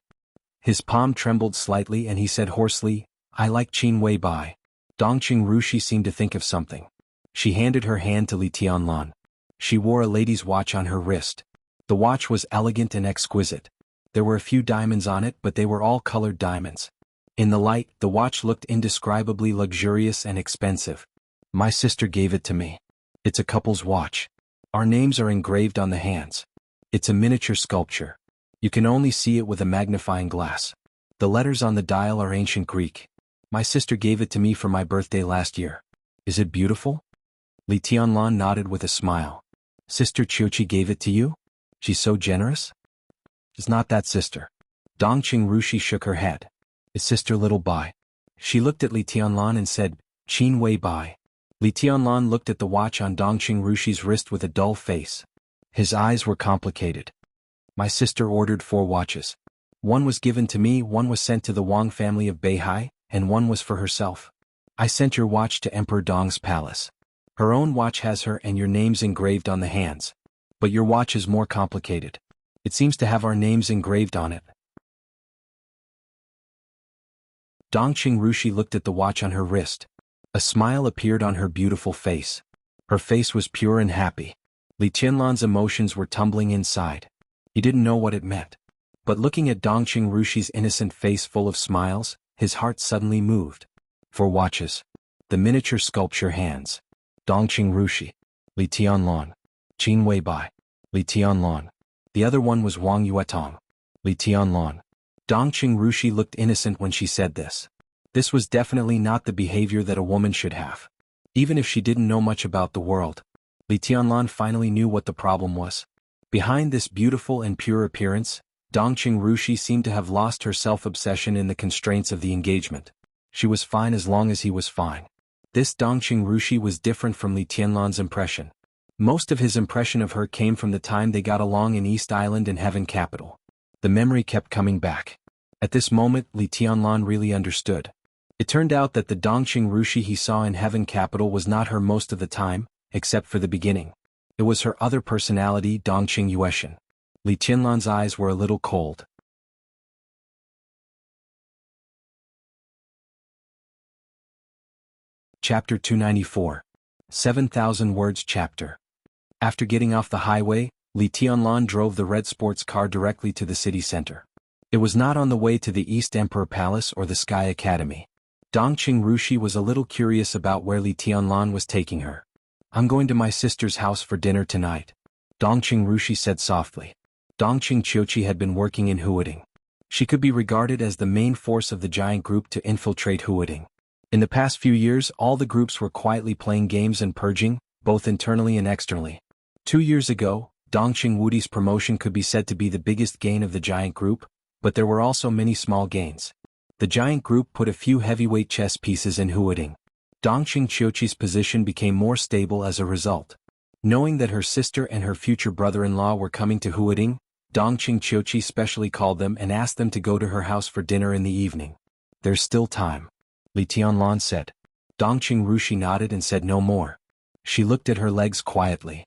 His palm trembled slightly and he said hoarsely, I like Qin Weibai. Dongqing Rushi seemed to think of something. She handed her hand to Li Tianlan. She wore a lady's watch on her wrist. The watch was elegant and exquisite. There were a few diamonds on it, but they were all colored diamonds. In the light, the watch looked indescribably luxurious and expensive. My sister gave it to me. It's a couple's watch. Our names are engraved on the hands. It's a miniature sculpture. You can only see it with a magnifying glass. The letters on the dial are ancient Greek. My sister gave it to me for my birthday last year. Is it beautiful? Li Tianlan nodded with a smile. Sister Qiuqi gave it to you? She's so generous? It's not that sister. Dongqing Rushi shook her head. It's sister Little Bai. She looked at Li Tianlan and said, Qin Wei Bai. Li Tianlan looked at the watch on Dongqing Rushi's wrist with a dull face. His eyes were complicated. My sister ordered 4 watches. One was given to me, one was sent to the Wang family of Beihai, and one was for herself. I sent your watch to Emperor Dong's palace. Her own watch has her and your names engraved on the hands. But your watch is more complicated. It seems to have our names engraved on it. Dongqing Rushi looked at the watch on her wrist. A smile appeared on her beautiful face. Her face was pure and happy. Li Tianlan's emotions were tumbling inside. He didn't know what it meant. But looking at Dongqing Rushi's innocent face full of smiles, his heart suddenly moved. 4 watches. The miniature sculpture hands. Dongqing Rushi. Li Tianlan. Qin Wei Bai. Li Tianlan. The other one was Wang Yuetong. Li Tianlan. Dongqing Rushi looked innocent when she said this. This was definitely not the behavior that a woman should have. Even if she didn't know much about the world. Li Tianlan finally knew what the problem was. Behind this beautiful and pure appearance, Dongqing Rushi seemed to have lost her self-obsession in the constraints of the engagement. She was fine as long as he was fine. This Dongqing Rushi was different from Li Tianlan's impression. Most of his impression of her came from the time they got along in East Island and Heaven Capital. The memory kept coming back. At this moment, Li Tianlan really understood. It turned out that the Dongqing Rushi he saw in Heaven Capital was not her most of the time, except for the beginning. It was her other personality, Dongqing Yueshan. Li Tianlan's eyes were a little cold. Chapter 294. 7,000 Words Chapter. After getting off the highway, Li Tianlan drove the red sports car directly to the city center. It was not on the way to the East Emperor Palace or the Sky Academy. Dongqing Rushi was a little curious about where Li Tianlan was taking her. I'm going to my sister's house for dinner tonight. Dongqing Rushi said softly. Dongqing Qiuqi had been working in Huading. She could be regarded as the main force of the giant group to infiltrate Huading. In the past few years, all the groups were quietly playing games and purging, both internally and externally. 2 years ago, Dongqing Wudi's promotion could be said to be the biggest gain of the giant group, but there were also many small gains. The giant group put a few heavyweight chess pieces in Huading. Dongqing Qiuqi's position became more stable as a result. Knowing that her sister and her future brother-in-law were coming to Huading, Dongqing Qiuqi specially called them and asked them to go to her house for dinner in the evening. There's still time, Li Tianlan said. Dongqing Rushi nodded and said no more. She looked at her legs quietly.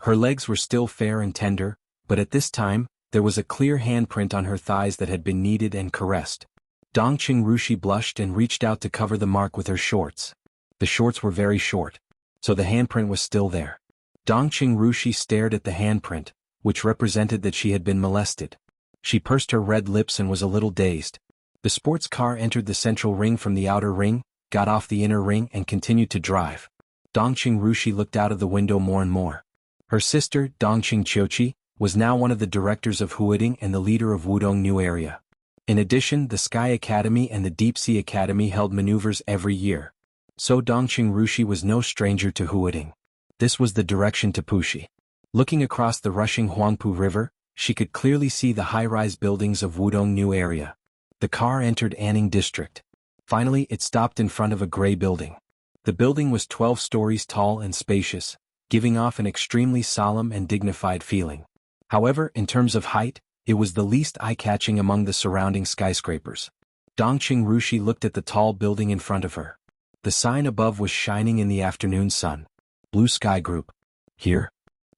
Her legs were still fair and tender, but at this time, there was a clear handprint on her thighs that had been kneaded and caressed. Dongqing Rushi blushed and reached out to cover the mark with her shorts. The shorts were very short, so the handprint was still there. Dongqing Rushi stared at the handprint, which represented that she had been molested. She pursed her red lips and was a little dazed. The sports car entered the central ring from the outer ring, got off the inner ring and continued to drive. Dongqing Rushi looked out of the window more and more. Her sister, Dongqing Qiuqi, was now one of the directors of Huading and the leader of Wudong New Area. In addition, the Sky Academy and the Deep Sea Academy held maneuvers every year. So Dongqing Rushi was no stranger to Huading. This was the direction to Puxi. Looking across the rushing Huangpu River, she could clearly see the high-rise buildings of Wudong New Area. The car entered Anning District. Finally, it stopped in front of a gray building. The building was 12 stories tall and spacious, giving off an extremely solemn and dignified feeling. However, in terms of height, it was the least eye-catching among the surrounding skyscrapers. Dongqing Rushi looked at the tall building in front of her. The sign above was shining in the afternoon sun. Blue Sky Group. Here?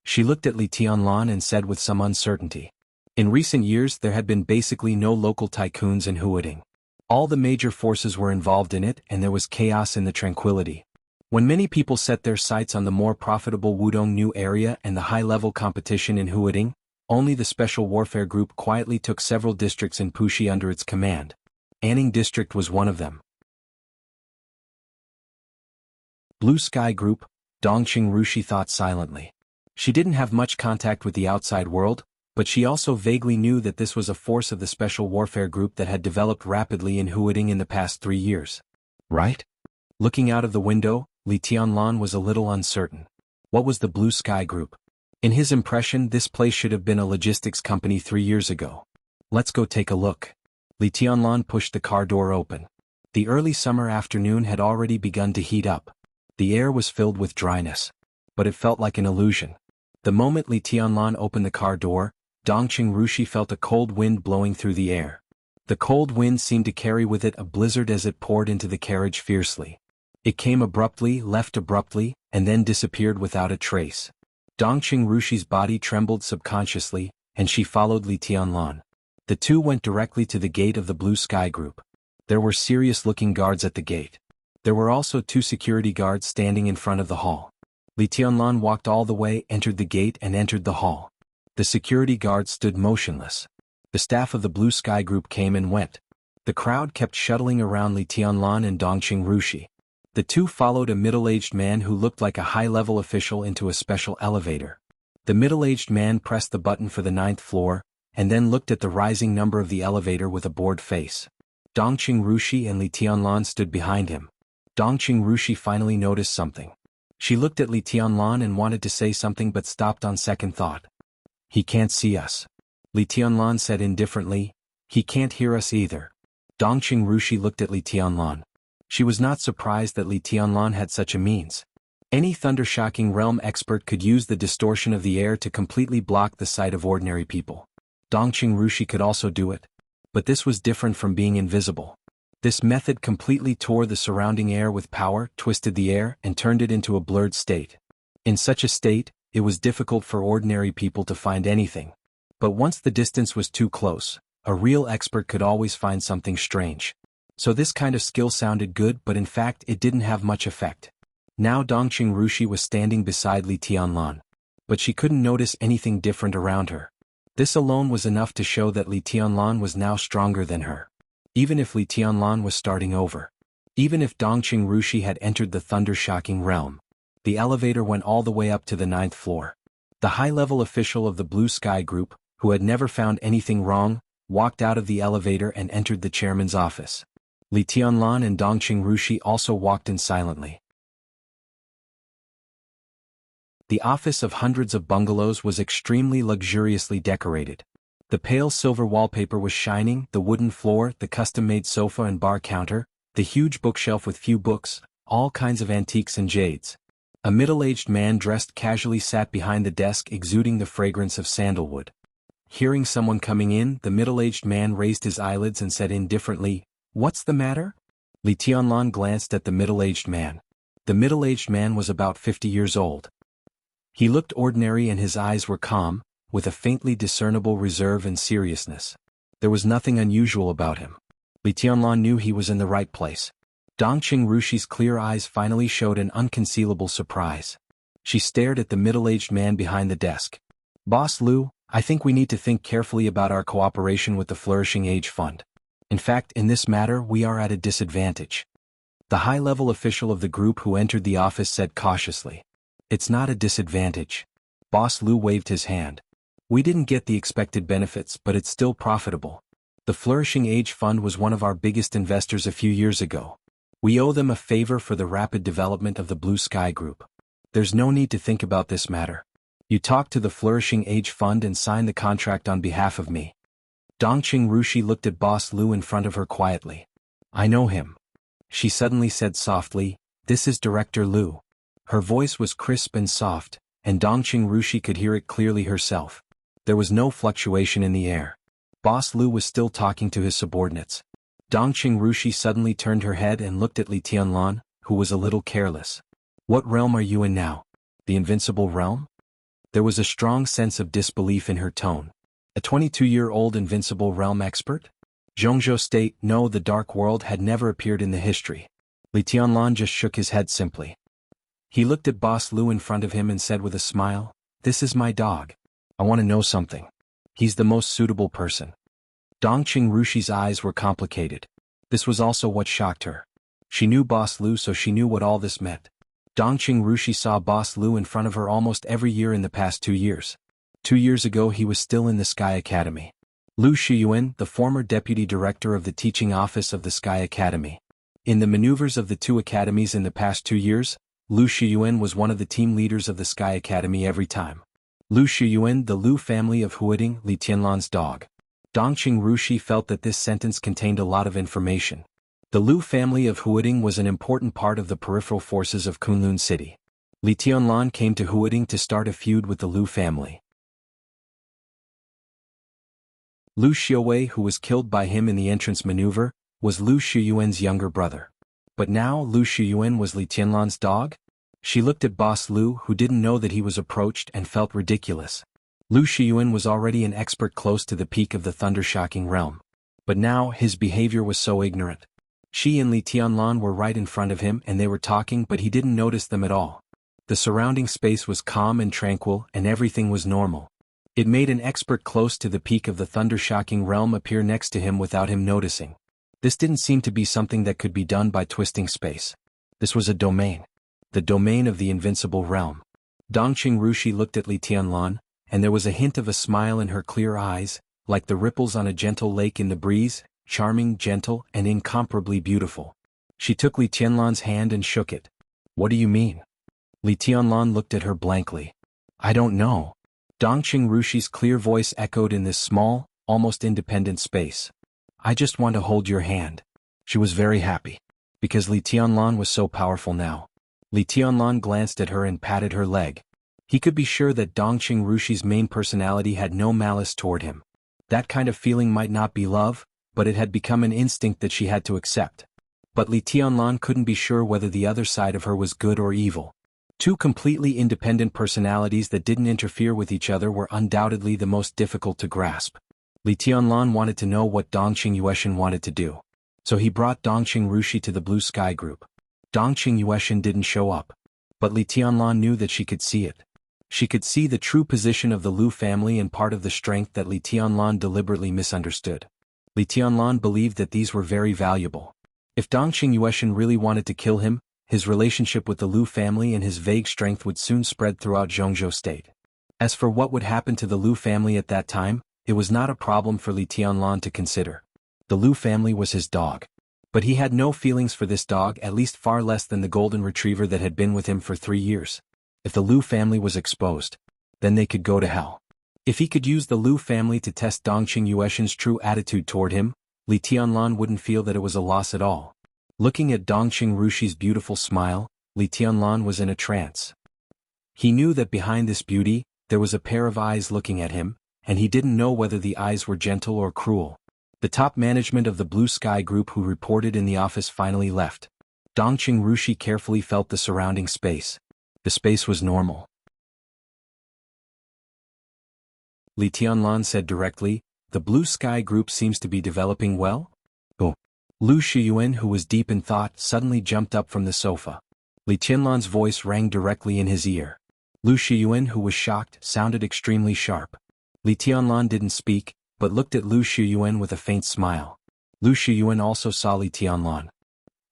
She looked at Li Tianlan and said with some uncertainty. In recent years there had been basically no local tycoons in Huading. All the major forces were involved in it and there was chaos in the tranquility. When many people set their sights on the more profitable Wudong New Area and the high-level competition in Huading, only the Special Warfare Group quietly took several districts in Puxi under its command. Anning District was one of them. Blue Sky Group, Dongqing Rushi thought silently. She didn't have much contact with the outside world, but she also vaguely knew that this was a force of the Special Warfare Group that had developed rapidly in Huading in the past 3 years. Right? Looking out of the window, Li Tianlan was a little uncertain. What was the Blue Sky Group? In his impression, this place should have been a logistics company 3 years ago. Let's go take a look. Li Tianlan pushed the car door open. The early summer afternoon had already begun to heat up. The air was filled with dryness. But it felt like an illusion. The moment Li Tianlan opened the car door, Dongqing Rushi felt a cold wind blowing through the air. The cold wind seemed to carry with it a blizzard as it poured into the carriage fiercely. It came abruptly, left abruptly, and then disappeared without a trace. Dongqing Rushi's body trembled subconsciously, and she followed Li Tianlan. The two went directly to the gate of the Blue Sky Group. There were serious-looking guards at the gate. There were also 2 security guards standing in front of the hall. Li Tianlan walked all the way, entered the gate and entered the hall. The security guards stood motionless. The staff of the Blue Sky Group came and went. The crowd kept shuttling around Li Tianlan and Dongqing Rushi. The two followed a middle-aged man who looked like a high-level official into a special elevator. The middle-aged man pressed the button for the 9th floor, and then looked at the rising number of the elevator with a bored face. Dongqing Rushi and Li Tianlan stood behind him. Dongqing Rushi finally noticed something. She looked at Li Tianlan and wanted to say something but stopped on second thought. He can't see us. Li Tianlan said indifferently, he can't hear us either. Dongqing Rushi looked at Li Tianlan. She was not surprised that Li Tianlan had such a means. Any thunder-shocking realm expert could use the distortion of the air to completely block the sight of ordinary people. Dongqing Rushi could also do it. But this was different from being invisible. This method completely tore the surrounding air with power, twisted the air, and turned it into a blurred state. In such a state, it was difficult for ordinary people to find anything. But once the distance was too close, a real expert could always find something strange. So this kind of skill sounded good, but in fact it didn't have much effect. Now Dongqing Rushi was standing beside Li Tianlan. But she couldn't notice anything different around her. This alone was enough to show that Li Tianlan was now stronger than her. Even if Li Tianlan was starting over. Even if Dongqing Rushi had entered the thunder-shocking realm. The elevator went all the way up to the 9th floor. The high-level official of the Blue Sky Group, who had never found anything wrong, walked out of the elevator and entered the chairman's office. Li Tianlan and Dongqing Rushi also walked in silently. The office of hundreds of bungalows was extremely luxuriously decorated. The pale silver wallpaper was shining, the wooden floor, the custom-made sofa and bar counter, the huge bookshelf with few books, all kinds of antiques and jades. A middle-aged man dressed casually sat behind the desk exuding the fragrance of sandalwood. Hearing someone coming in, the middle-aged man raised his eyelids and said indifferently, "What's the matter?" Li Tianlan glanced at the middle-aged man. The middle-aged man was about 50 years old. He looked ordinary and his eyes were calm, with a faintly discernible reserve and seriousness. There was nothing unusual about him. Li Tianlan knew he was in the right place. Dongqing Rushi's clear eyes finally showed an unconcealable surprise. She stared at the middle-aged man behind the desk. "Boss Liu, I think we need to think carefully about our cooperation with the Flourishing Age Fund. In fact, in this matter we are at a disadvantage." The high-level official of the group who entered the office said cautiously. "It's not a disadvantage." Boss Liu waved his hand. "We didn't get the expected benefits, but it's still profitable. The Flourishing Age Fund was one of our biggest investors a few years ago. We owe them a favor for the rapid development of the Blue Sky Group. There's no need to think about this matter. You talk to the Flourishing Age Fund and sign the contract on behalf of me." Dongqing Rushi looked at Boss Liu in front of her quietly. "I know him." She suddenly said softly, "This is Director Liu." Her voice was crisp and soft, and Dongqing Rushi could hear it clearly herself. There was no fluctuation in the air. Boss Liu was still talking to his subordinates. Dongqing Rushi suddenly turned her head and looked at Li Tianlan, who was a little careless. "What realm are you in now? The Invincible Realm?" There was a strong sense of disbelief in her tone. A 22-year-old Invincible Realm expert? Zhongzhou State, no, the Dark World had never appeared in the history. Li Tianlan just shook his head simply. He looked at Boss Liu in front of him and said with a smile, "This is my dog. I want to know something. He's the most suitable person." Dongqing Rushi's eyes were complicated. This was also what shocked her. She knew Boss Liu, so she knew what all this meant. Dongqing Rushi saw Boss Liu in front of her almost every year in the past 2 years. 2 years ago he was still in the Sky Academy. Liu Shiyuan, the former deputy director of the teaching office of the Sky Academy. In the maneuvers of the 2 academies in the past 2 years, Lu Shiyuan was one of the team leaders of the Sky Academy every time. Lu Shiyuan, the Lu family of Huading, Li Tianlan's dog. Dongqing Rushi felt that this sentence contained a lot of information. The Lu family of Huading was an important part of the peripheral forces of Kunlun City. Li Tianlan came to Huading to start a feud with the Lu family. Lu Xiuwei, who was killed by him in the entrance maneuver, was Lu Shiyuan's younger brother. But now Lu Shiyuan was Li Tianlan's dog? She looked at Boss Lu, who didn't know that he was approached, and felt ridiculous. Lu Shiyuan was already an expert close to the peak of the thunder-shocking realm. But now his behavior was so ignorant. She and Li Tianlan were right in front of him and they were talking, but he didn't notice them at all. The surrounding space was calm and tranquil and everything was normal. It made an expert close to the peak of the thunder-shocking realm appear next to him without him noticing. This didn't seem to be something that could be done by twisting space. This was a domain. The domain of the invincible realm. Dongqing Rushi looked at Li Tianlan, and there was a hint of a smile in her clear eyes, like the ripples on a gentle lake in the breeze, charming, gentle, and incomparably beautiful. She took Li Tianlan's hand and shook it. What do you mean? Li Tianlan looked at her blankly. I don't know. Dongqing Rushi's clear voice echoed in this small, almost independent space. I just want to hold your hand. She was very happy. Because Li Tianlan was so powerful now. Li Tianlan glanced at her and patted her leg. He could be sure that Dongqing Rushi's main personality had no malice toward him. That kind of feeling might not be love, but it had become an instinct that she had to accept. But Li Tianlan couldn't be sure whether the other side of her was good or evil. Two completely independent personalities that didn't interfere with each other were undoubtedly the most difficult to grasp. Li Tianlan wanted to know what Dongqing Yueshan wanted to do. So he brought Dongqing Rushi to the Blue Sky Group. Dongqing Yueshan didn't show up. But Li Tianlan knew that she could see it. She could see the true position of the Lu family and part of the strength that Li Tianlan deliberately misunderstood. Li Tianlan believed that these were very valuable. If Dongqing Yueshan really wanted to kill him, his relationship with the Lu family and his vague strength would soon spread throughout Zhongzhou state. As for what would happen to the Lu family at that time, it was not a problem for Li Tianlan to consider. The Lu family was his dog. But he had no feelings for this dog, at least far less than the golden retriever that had been with him for 3 years. If the Lu family was exposed, then they could go to hell. If he could use the Lu family to test Dongqing Yueshan's true attitude toward him, Li Tianlan wouldn't feel that it was a loss at all. Looking at Dongqing Rushi's beautiful smile, Li Tianlan was in a trance. He knew that behind this beauty, there was a pair of eyes looking at him, and he didn't know whether the eyes were gentle or cruel. The top management of the Blue Sky Group who reported in the office finally left. Dongqing Rushi carefully felt the surrounding space. The space was normal. Li Tianlan said directly, the Blue Sky Group seems to be developing well? Oh. Lu Shiyuan, who was deep in thought, suddenly jumped up from the sofa. Li Tianlan's voice rang directly in his ear. Lu Shiyuan, who was shocked, sounded extremely sharp. Li Tianlan didn't speak, but looked at Lu Shiyuan with a faint smile. Lu Shiyuan also saw Li Tianlan.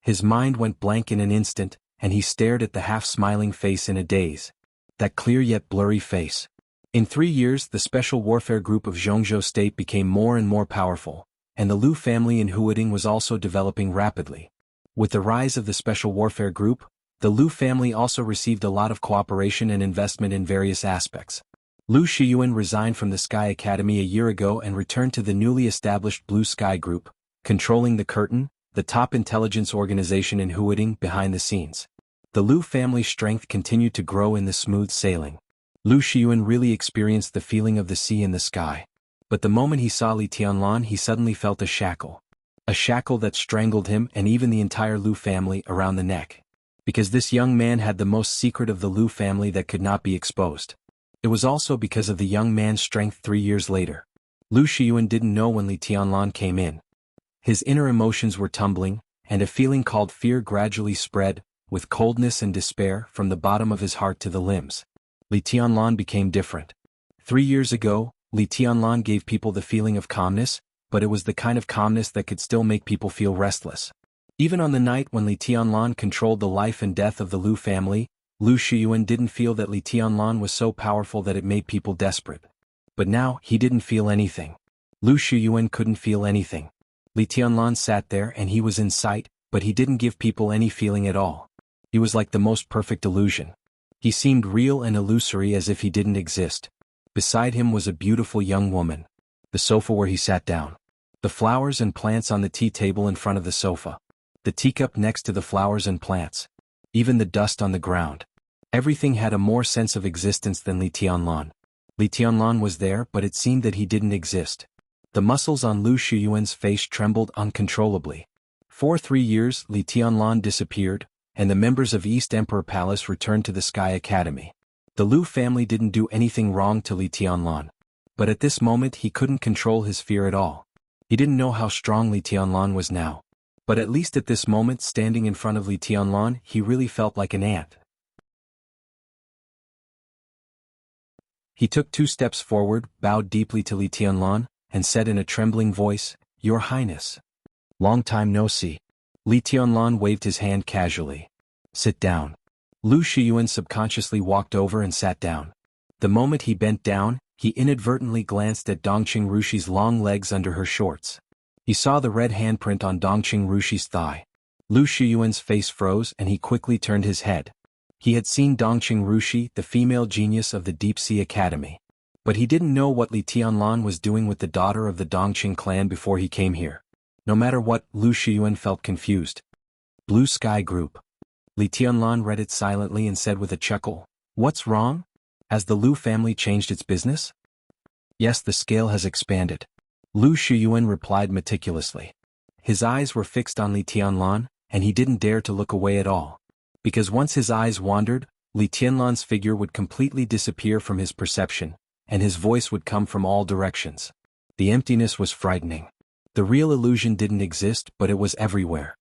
His mind went blank in an instant, and he stared at the half-smiling face in a daze. That clear yet blurry face. In 3 years, the Special Warfare Group of Zhongzhou State became more and more powerful, and the Lu family in Huading was also developing rapidly. With the rise of the Special Warfare Group, the Lu family also received a lot of cooperation and investment in various aspects. Lu Shiyuan resigned from the Sky Academy a year ago and returned to the newly established Blue Sky Group, controlling the Curtain, the top intelligence organization in Huading behind the scenes. The Lu family's strength continued to grow in the smooth sailing. Lu Shiyuan really experienced the feeling of the sea in the sky. But the moment he saw Li Tianlan, he suddenly felt a shackle. A shackle that strangled him and even the entire Lu family around the neck. Because this young man had the most secret of the Lu family that could not be exposed. It was also because of the young man's strength 3 years later. Lu Shiyuan didn't know when Li Tianlan came in. His inner emotions were tumbling, and a feeling called fear gradually spread, with coldness and despair from the bottom of his heart to the limbs. Li Tianlan became different. 3 years ago, Li Tianlan gave people the feeling of calmness, but it was the kind of calmness that could still make people feel restless. Even on the night when Li Tianlan controlled the life and death of the Lu family, Lu Shiyuan didn't feel that Li Tianlan was so powerful that it made people desperate. But now, he didn't feel anything. Lu Shiyuan couldn't feel anything. Li Tianlan sat there and he was in sight, but he didn't give people any feeling at all. He was like the most perfect illusion. He seemed real and illusory as if he didn't exist. Beside him was a beautiful young woman. The sofa where he sat down. The flowers and plants on the tea table in front of the sofa. The teacup next to the flowers and plants. Even the dust on the ground. Everything had a more sense of existence than Li Tianlan. Li Tianlan was there, but it seemed that he didn't exist. The muscles on Lu Shiyuan's face trembled uncontrollably. For 3 years, Li Tianlan disappeared, and the members of East Emperor Palace returned to the Sky Academy. The Lu family didn't do anything wrong to Li Tianlan. But at this moment he couldn't control his fear at all. He didn't know how strong Li Tianlan was now. But at least at this moment, standing in front of Li Tianlan, he really felt like an ant. He took 2 steps forward, bowed deeply to Li Tianlan, and said in a trembling voice, "Your Highness. Long time no see." Li Tianlan waved his hand casually. "Sit down." Lu Shiyuan subconsciously walked over and sat down. The moment he bent down, he inadvertently glanced at Dongqing Rushi's long legs under her shorts. He saw the red handprint on Dongqing Rushi's thigh. Lu Shiyuan's face froze and he quickly turned his head. He had seen Dongqing Rushi, the female genius of the Deep Sea Academy. But he didn't know what Li Tianlan was doing with the daughter of the Dongqing clan before he came here. No matter what, Lu Shiyuan felt confused. Blue Sky Group. Li Tianlan read it silently and said with a chuckle, "What's wrong? Has the Lu family changed its business?" "Yes, the scale has expanded." Lu Shiyuan replied meticulously. His eyes were fixed on Li Tianlan, and he didn't dare to look away at all. Because once his eyes wandered, Li Tianlan's figure would completely disappear from his perception, and his voice would come from all directions. The emptiness was frightening. The real illusion didn't exist, but it was everywhere.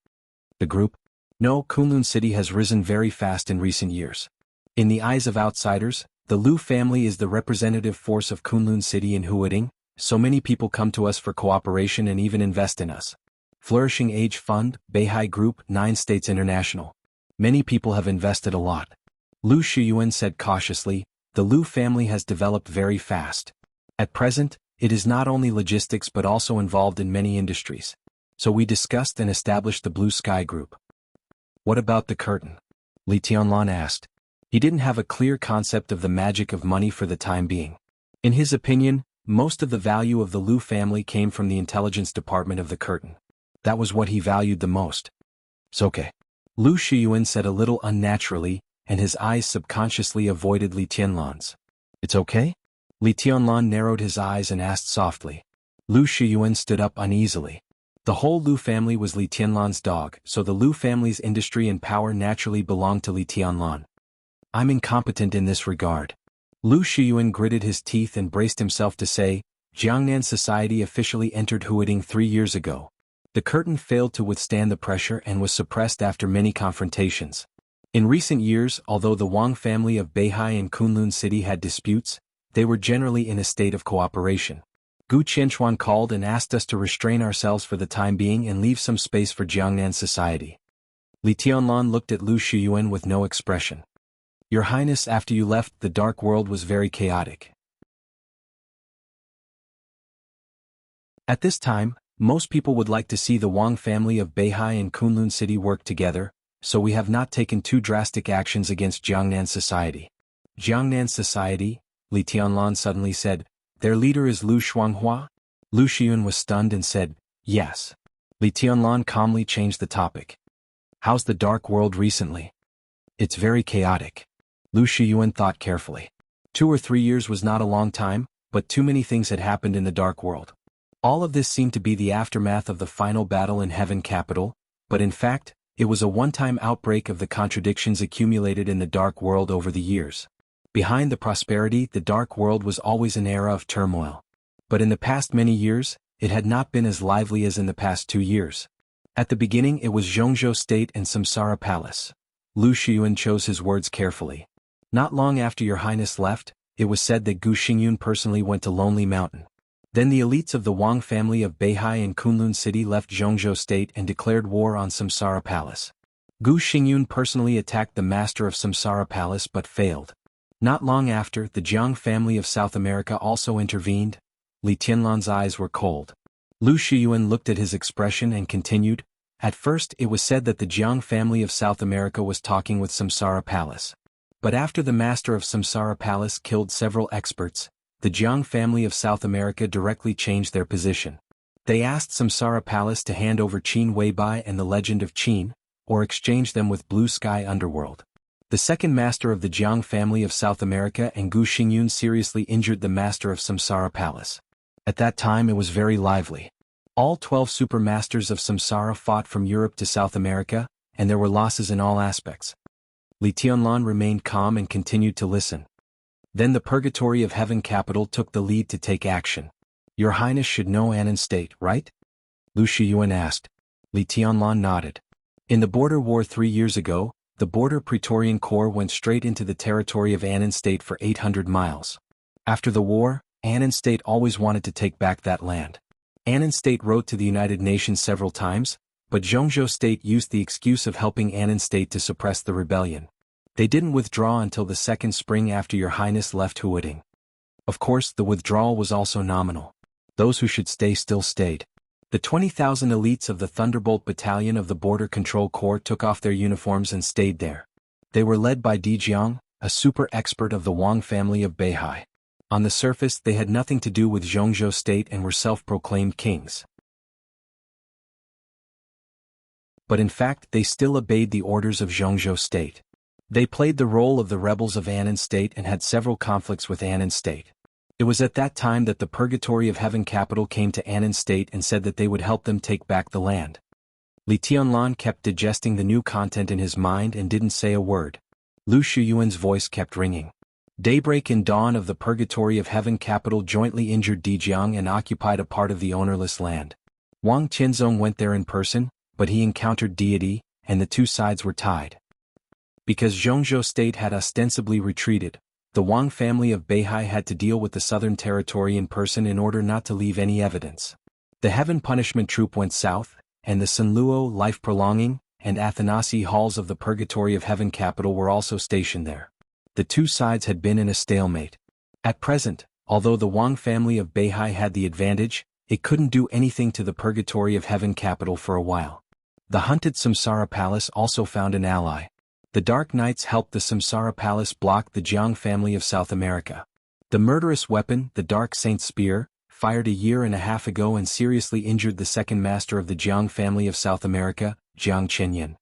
The group? No, Kunlun City has risen very fast in recent years. In the eyes of outsiders, the Lu family is the representative force of Kunlun City in Huading, so many people come to us for cooperation and even invest in us. Flourishing Age Fund, Beihai Group, 9 States International. Many people have invested a lot. Lu Shiyuan said cautiously, the Lu family has developed very fast. At present, it is not only logistics but also involved in many industries. So we discussed and established the Blue Sky Group. What about the curtain? Li Tianlan asked. He didn't have a clear concept of the magic of money for the time being. In his opinion, most of the value of the Lu family came from the intelligence department of the curtain. That was what he valued the most. It's okay. Lu Shiyuan said a little unnaturally, and his eyes subconsciously avoided Li Tianlan's. It's okay? Li Tianlan narrowed his eyes and asked softly. Lu Shiyuan stood up uneasily. The whole Lu family was Li Tianlan's dog, so the Lu family's industry and power naturally belonged to Li Tianlan. I'm incompetent in this regard. Lu Shiyuan gritted his teeth and braced himself to say, Jiangnan society officially entered Huading 3 years ago. The curtain failed to withstand the pressure and was suppressed after many confrontations. In recent years, although the Wang family of Beihai and Kunlun City had disputes, they were generally in a state of cooperation. Gu Qianchuan called and asked us to restrain ourselves for the time being and leave some space for Jiangnan society. Li Tianlan looked at Lu Shiyuan with no expression. Your Highness, after you left, the dark world was very chaotic. At this time, most people would like to see the Wang family of Beihai and Kunlun City work together, so we have not taken too drastic actions against Jiangnan society. Jiangnan society? Li Tianlan suddenly said. Their leader is Lu Shuanghua? Lu Shiyuan was stunned and said, yes. Li Tianlan calmly changed the topic. How's the dark world recently? It's very chaotic. Lu Shiyuan thought carefully. 2 or 3 years was not a long time, but too many things had happened in the dark world. All of this seemed to be the aftermath of the final battle in Heaven Capital, but in fact, it was a one-time outbreak of the contradictions accumulated in the dark world over the years. Behind the prosperity, the dark world was always an era of turmoil. But in the past many years, it had not been as lively as in the past 2 years. At the beginning it was Zhongzhou State and Samsara Palace. Lu Shiyuan chose his words carefully. Not long after your Highness left, it was said that Gu Xingyun personally went to Lonely Mountain. Then the elites of the Wang family of Beihai and Kunlun City left Zhongzhou State and declared war on Samsara Palace. Gu Xingyun personally attacked the master of Samsara Palace but failed. Not long after, the Jiang family of South America also intervened. Li Tianlan's eyes were cold. Lu Shiyuan looked at his expression and continued, At first it was said that the Jiang family of South America was talking with Samsara Palace. But after the master of Samsara Palace killed several experts, the Jiang family of South America directly changed their position. They asked Samsara Palace to hand over Qin Weibai and the Legend of Qin, or exchange them with Blue Sky Underworld. The second master of the Jiang family of South America and Gu Xingyun seriously injured the master of Samsara Palace. At that time it was very lively. All 12 super masters of Samsara fought from Europe to South America, and there were losses in all aspects. Li Tianlan remained calm and continued to listen. Then the Purgatory of Heaven capital took the lead to take action. Your Highness should know Annan State, right? Lu Shiyuan asked. Li Tianlan nodded. In the border war 3 years ago, the border Praetorian Corps went straight into the territory of Annan State for 800 miles. After the war, Annan State always wanted to take back that land. Annan State wrote to the United Nations several times, but Zhongzhou State used the excuse of helping Annan State to suppress the rebellion. They didn't withdraw until the second spring after Your Highness left Huading. Of course, the withdrawal was also nominal. Those who should stay still stayed. The 20,000 elites of the Thunderbolt Battalion of the Border Control Corps took off their uniforms and stayed there. They were led by Di Jiang, a super expert of the Wang family of Beihai. On the surface they had nothing to do with Zhongzhou State and were self-proclaimed kings. But in fact they still obeyed the orders of Zhongzhou State. They played the role of the rebels of Annan State and had several conflicts with Annan State. It was at that time that the Purgatory of Heaven capital came to Annan State and said that they would help them take back the land. Li Tianlan kept digesting the new content in his mind and didn't say a word. Lu Shuyuan's voice kept ringing. Daybreak and dawn of the Purgatory of Heaven capital jointly injured Dijiang and occupied a part of the ownerless land. Wang Qianzong went there in person, but he encountered deity, and the two sides were tied. Because Zhongzhou State had ostensibly retreated, the Wang family of Beihai had to deal with the southern territory in person in order not to leave any evidence. The Heaven Punishment Troop went south, and the Sunluo Life-Prolonging and Athanasi halls of the Purgatory of Heaven capital were also stationed there. The two sides had been in a stalemate. At present, although the Wang family of Beihai had the advantage, it couldn't do anything to the Purgatory of Heaven capital for a while. The hunted Samsara Palace also found an ally. The Dark Knights helped the Samsara Palace block the Jiang family of South America. The murderous weapon, the Dark Saint's Spear, fired a year and a half ago and seriously injured the second master of the Jiang family of South America, Jiang Chenyan.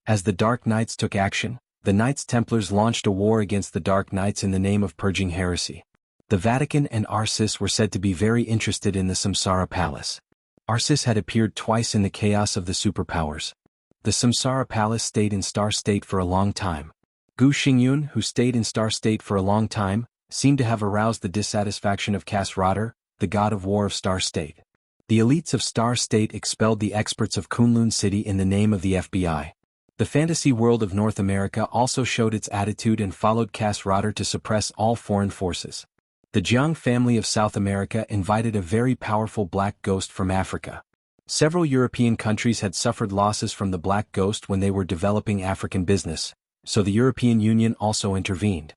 As the Dark Knights took action, the Knights Templars launched a war against the Dark Knights in the name of purging heresy. The Vatican and Arcis were said to be very interested in the Samsara Palace. Arcis had appeared twice in the chaos of the superpowers. The Samsara Palace stayed in Star State for a long time. Gu Xingyun, who stayed in Star State for a long time, seemed to have aroused the dissatisfaction of Kasradar, the god of war of Star State. The elites of Star State expelled the experts of Kunlun City in the name of the FBI. The fantasy world of North America also showed its attitude and followed Kasradar to suppress all foreign forces. The Jiang family of South America invited a very powerful black ghost from Africa. Several European countries had suffered losses from the black ghost when they were developing African business, so the European Union also intervened.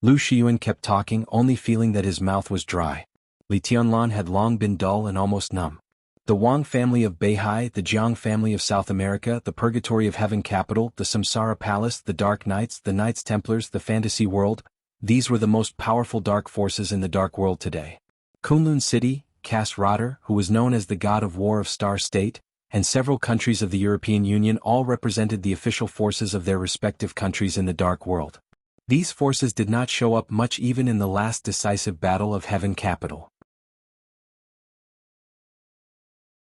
Lu Shiyuan kept talking, only feeling that his mouth was dry. Li Tianlan had long been dull and almost numb. The Wang family of Beihai, the Jiang family of South America, the Purgatory of Heaven capital, the Samsara Palace, the Dark Knights, the Knights Templars, the fantasy world, these were the most powerful dark forces in the dark world today. Kunlun City, Kasradar, who was known as the god of war of Star State, and several countries of the European Union all represented the official forces of their respective countries in the dark world. These forces did not show up much even in the last decisive battle of Heaven capital.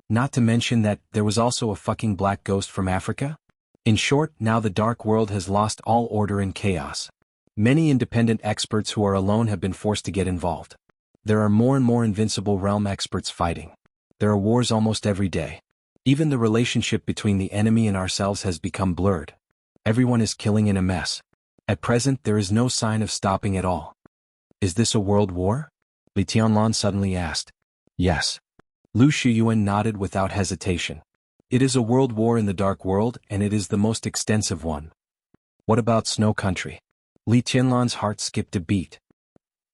Not to mention that there was also a fucking black ghost from Africa? In short, now the dark world has lost all order and chaos. Many independent experts who are alone have been forced to get involved. There are more and more invincible realm experts fighting. There are wars almost every day. Even the relationship between the enemy and ourselves has become blurred. Everyone is killing in a mess. At present there is no sign of stopping at all. Is this a world war? Li Tianlan suddenly asked. Yes. Lu Shiyuan nodded without hesitation. It is a world war in the dark world, and it is the most extensive one. What about Snow Country? Li Tianlan's heart skipped a beat.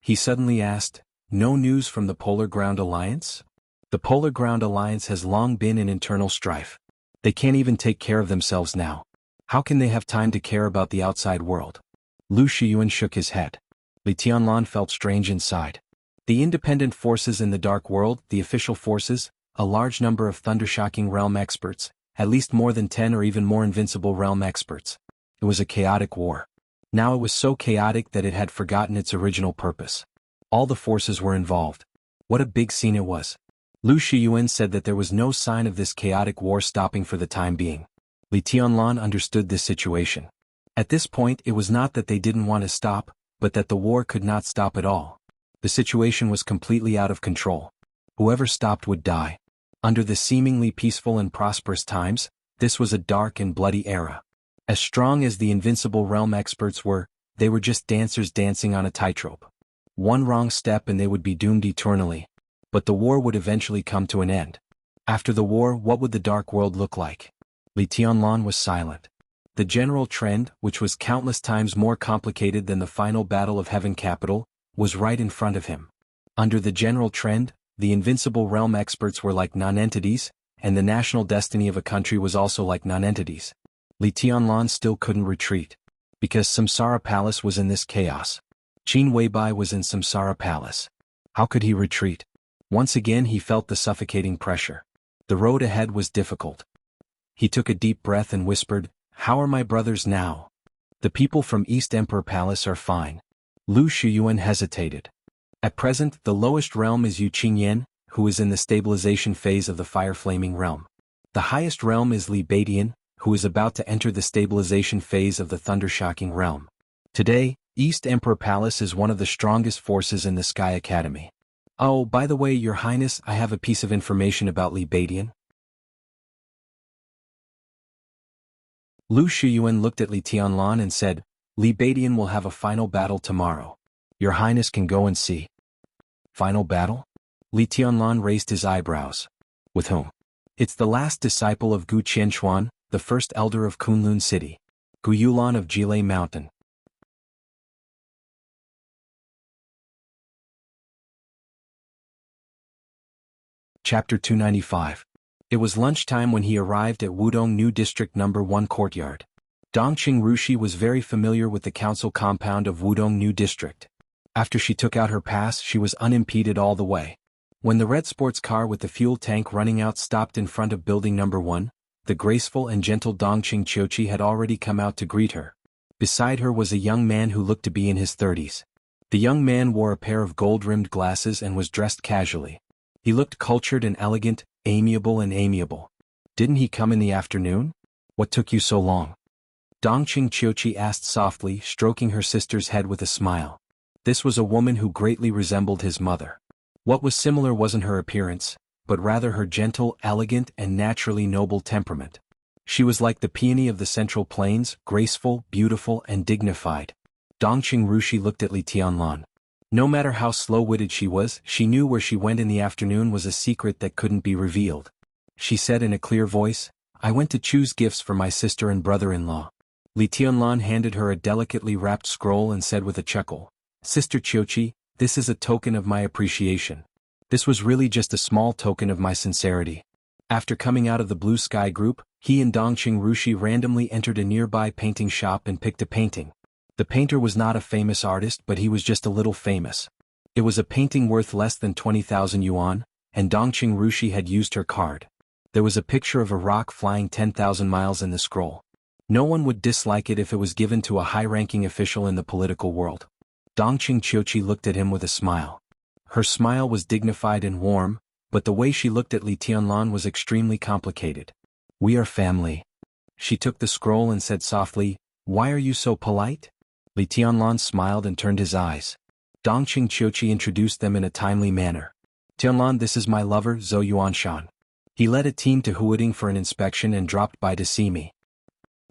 He suddenly asked, no news from the Polar Ground Alliance? The Polar Ground Alliance has long been in internal strife. They can't even take care of themselves now. How can they have time to care about the outside world? Lu Shiyuan shook his head. Li Tianlan felt strange inside. The independent forces in the dark world, the official forces, a large number of thundershocking realm experts, at least more than 10 or even more invincible realm experts. It was a chaotic war. Now it was so chaotic that it had forgotten its original purpose. All the forces were involved. What a big scene it was. Lu Shiyuan said that there was no sign of this chaotic war stopping for the time being. Li Tianlan understood this situation. At this point it was not that they didn't want to stop, but that the war could not stop at all. The situation was completely out of control. Whoever stopped would die. Under the seemingly peaceful and prosperous times, this was a dark and bloody era. As strong as the invincible realm experts were, they were just dancers dancing on a tightrope. One wrong step and they would be doomed eternally. But the war would eventually come to an end. After the war, what would the dark world look like? Li Tianlan was silent. The general trend, which was countless times more complicated than the final battle of Heaven Capital, was right in front of him. Under the general trend, the invincible realm experts were like non-entities, and the national destiny of a country was also like non-entities. Li Tianlan still couldn't retreat. Because Samsara Palace was in this chaos. Qin Weibai was in Samsara Palace. How could he retreat? Once again he felt the suffocating pressure. The road ahead was difficult. He took a deep breath and whispered, "How are my brothers now?" "The people from East Emperor Palace are fine." Lu Shiyuan hesitated. At present, the lowest realm is Yu Qingyan, who is in the stabilization phase of the fire-flaming realm. The highest realm is Li Baidian, who is about to enter the stabilization phase of the thunder-shocking realm. Today, East Emperor Palace is one of the strongest forces in the Sky Academy. "Oh, by the way, Your Highness, I have a piece of information about Li Baidian." Lu Shiyuan looked at Li Tianlan and said, "Li Baidian will have a final battle tomorrow. Your Highness can go and see." Final battle? Li Tianlan raised his eyebrows. With whom? It's the last disciple of Gu Qianchuan, the first elder of Kunlun City. Gu Yulan of Jilei Mountain. Chapter 295. It was lunchtime when he arrived at Wudong New District No. 1 courtyard. Dongqing Rushi was very familiar with the council compound of Wudong New District. After she took out her pass, she was unimpeded all the way. When the red sports car with the fuel tank running out stopped in front of building No. 1, the graceful and gentle Dongqing Chiochi had already come out to greet her. Beside her was a young man who looked to be in his 30s. The young man wore a pair of gold-rimmed glasses and was dressed casually. He looked cultured and elegant, amiable. "Didn't he come in the afternoon? What took you so long?" Dongqing Chiochi asked softly, stroking her sister's head with a smile. This was a woman who greatly resembled his mother. What was similar wasn't her appearance, but rather her gentle, elegant, and naturally noble temperament. She was like the peony of the Central Plains, graceful, beautiful, and dignified. Dongqing Rushi looked at Li Tianlan. No matter how slow-witted she was, she knew where she went in the afternoon was a secret that couldn't be revealed. She said in a clear voice, "I went to choose gifts for my sister and brother-in-law." Li Tianlan handed her a delicately wrapped scroll and said with a chuckle, "Sister Chiochi, this is a token of my appreciation. This was really just a small token of my sincerity." After coming out of the Blue Sky Group, he and Dongqing Rushi randomly entered a nearby painting shop and picked a painting. The painter was not a famous artist, but he was just a little famous. It was a painting worth less than 20,000 yuan, and Dongqing Rushi had used her card. There was a picture of a rock flying 10,000 miles in the scroll. No one would dislike it if it was given to a high-ranking official in the political world. Dongqing Chiochi looked at him with a smile. Her smile was dignified and warm, but the way she looked at Li Tianlan was extremely complicated. "We are family." She took the scroll and said softly, "Why are you so polite?" Li Tianlan smiled and turned his eyes. Dongqing Chiochi introduced them in a timely manner. "Tianlan, this is my lover, Zhou Yuanshan. He led a team to Huading for an inspection and dropped by to see me.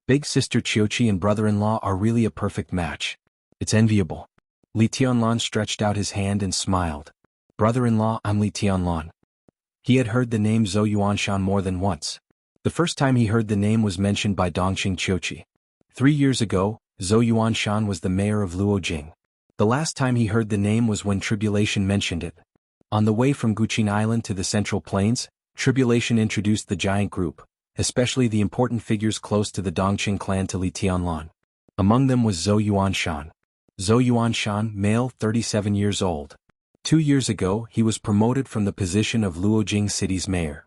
Big sister Chiochi and brother-in-law are really a perfect match. It's enviable." Li Tianlan stretched out his hand and smiled. "Brother-in-law, I'm Li Tianlan." He had heard the name Zhou Yuanshan more than once. The first time he heard the name was mentioned by Dongqing Chiochi. 3 years ago, Zhou Yuanshan was the mayor of Luojing. The last time he heard the name was when Tribulation mentioned it. On the way from Guqin Island to the Central Plains, Tribulation introduced the giant group, especially the important figures close to the Dongqing clan to Li Tianlan. Among them was Zhou Yuanshan. Zhou Yuanshan, male, 37 years old. 2 years ago, he was promoted from the position of Luojing city's mayor.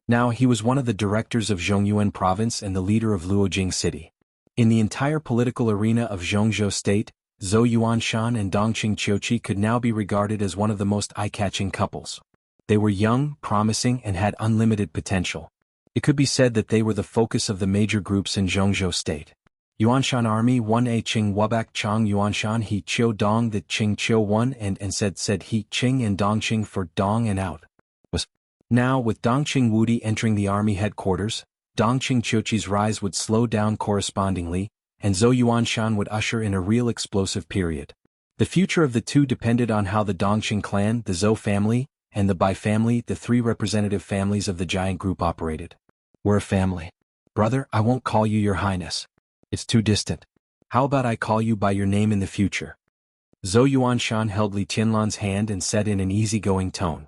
Now he was one of the directors of Zhongyuan province and the leader of Luojing city. In the entire political arena of Zhongzhou state, Zhou Yuanshan and Dongqing Qiuqi could now be regarded as one of the most eye-catching couples. They were young, promising, and had unlimited potential. It could be said that they were the focus of the major groups in Zhongzhou state. Yuanshan Army 1A Qing Wubak Chang Yuanshan He Qiu Dong the Qing Qiu 1 and said He Qing and Dongqing for Dong and out. Now with Dongqing Wudi entering the army headquarters, Dongqing Qiuqi's rise would slow down correspondingly, and Zhou Yuanshan would usher in a real explosive period. The future of the two depended on how the Dongqing clan, the Zhou family, and the Bai family, the three representative families of the giant group operated. We're a family. Brother, I won't call you your highness. It's too distant. How about I call you by your name in the future? Zhou Yuanshan held Li Tianlan's hand and said in an easygoing tone.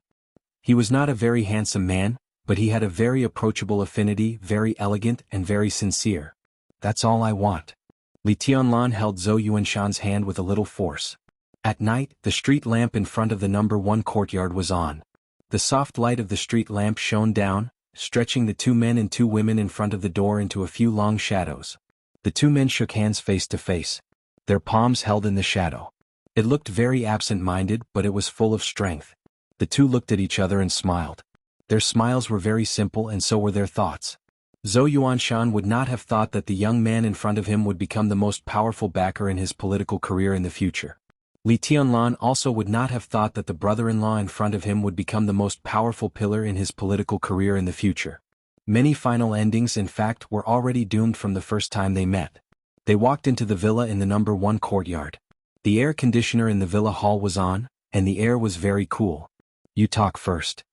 He was not a very handsome man, but he had a very approachable affinity, very elegant and very sincere. That's all I want. Li Tianlan held Zhou Yuanshan's hand with a little force. At night, the street lamp in front of the number 1 courtyard was on. The soft light of the street lamp shone down, stretching the 2 men and 2 women in front of the door into a few long shadows. The 2 men shook hands face to face. Their palms held in the shadow. It looked very absent-minded, but it was full of strength. The 2 looked at each other and smiled. Their smiles were very simple and so were their thoughts. Zhou Yuanshan would not have thought that the young man in front of him would become the most powerful backer in his political career in the future. Li Tianlan also would not have thought that the brother-in-law in front of him would become the most powerful pillar in his political career in the future. Many final endings in fact were already doomed from the first time they met. They walked into the villa in the number 1 courtyard. The air conditioner in the villa hall was on, and the air was very cool. You talk first.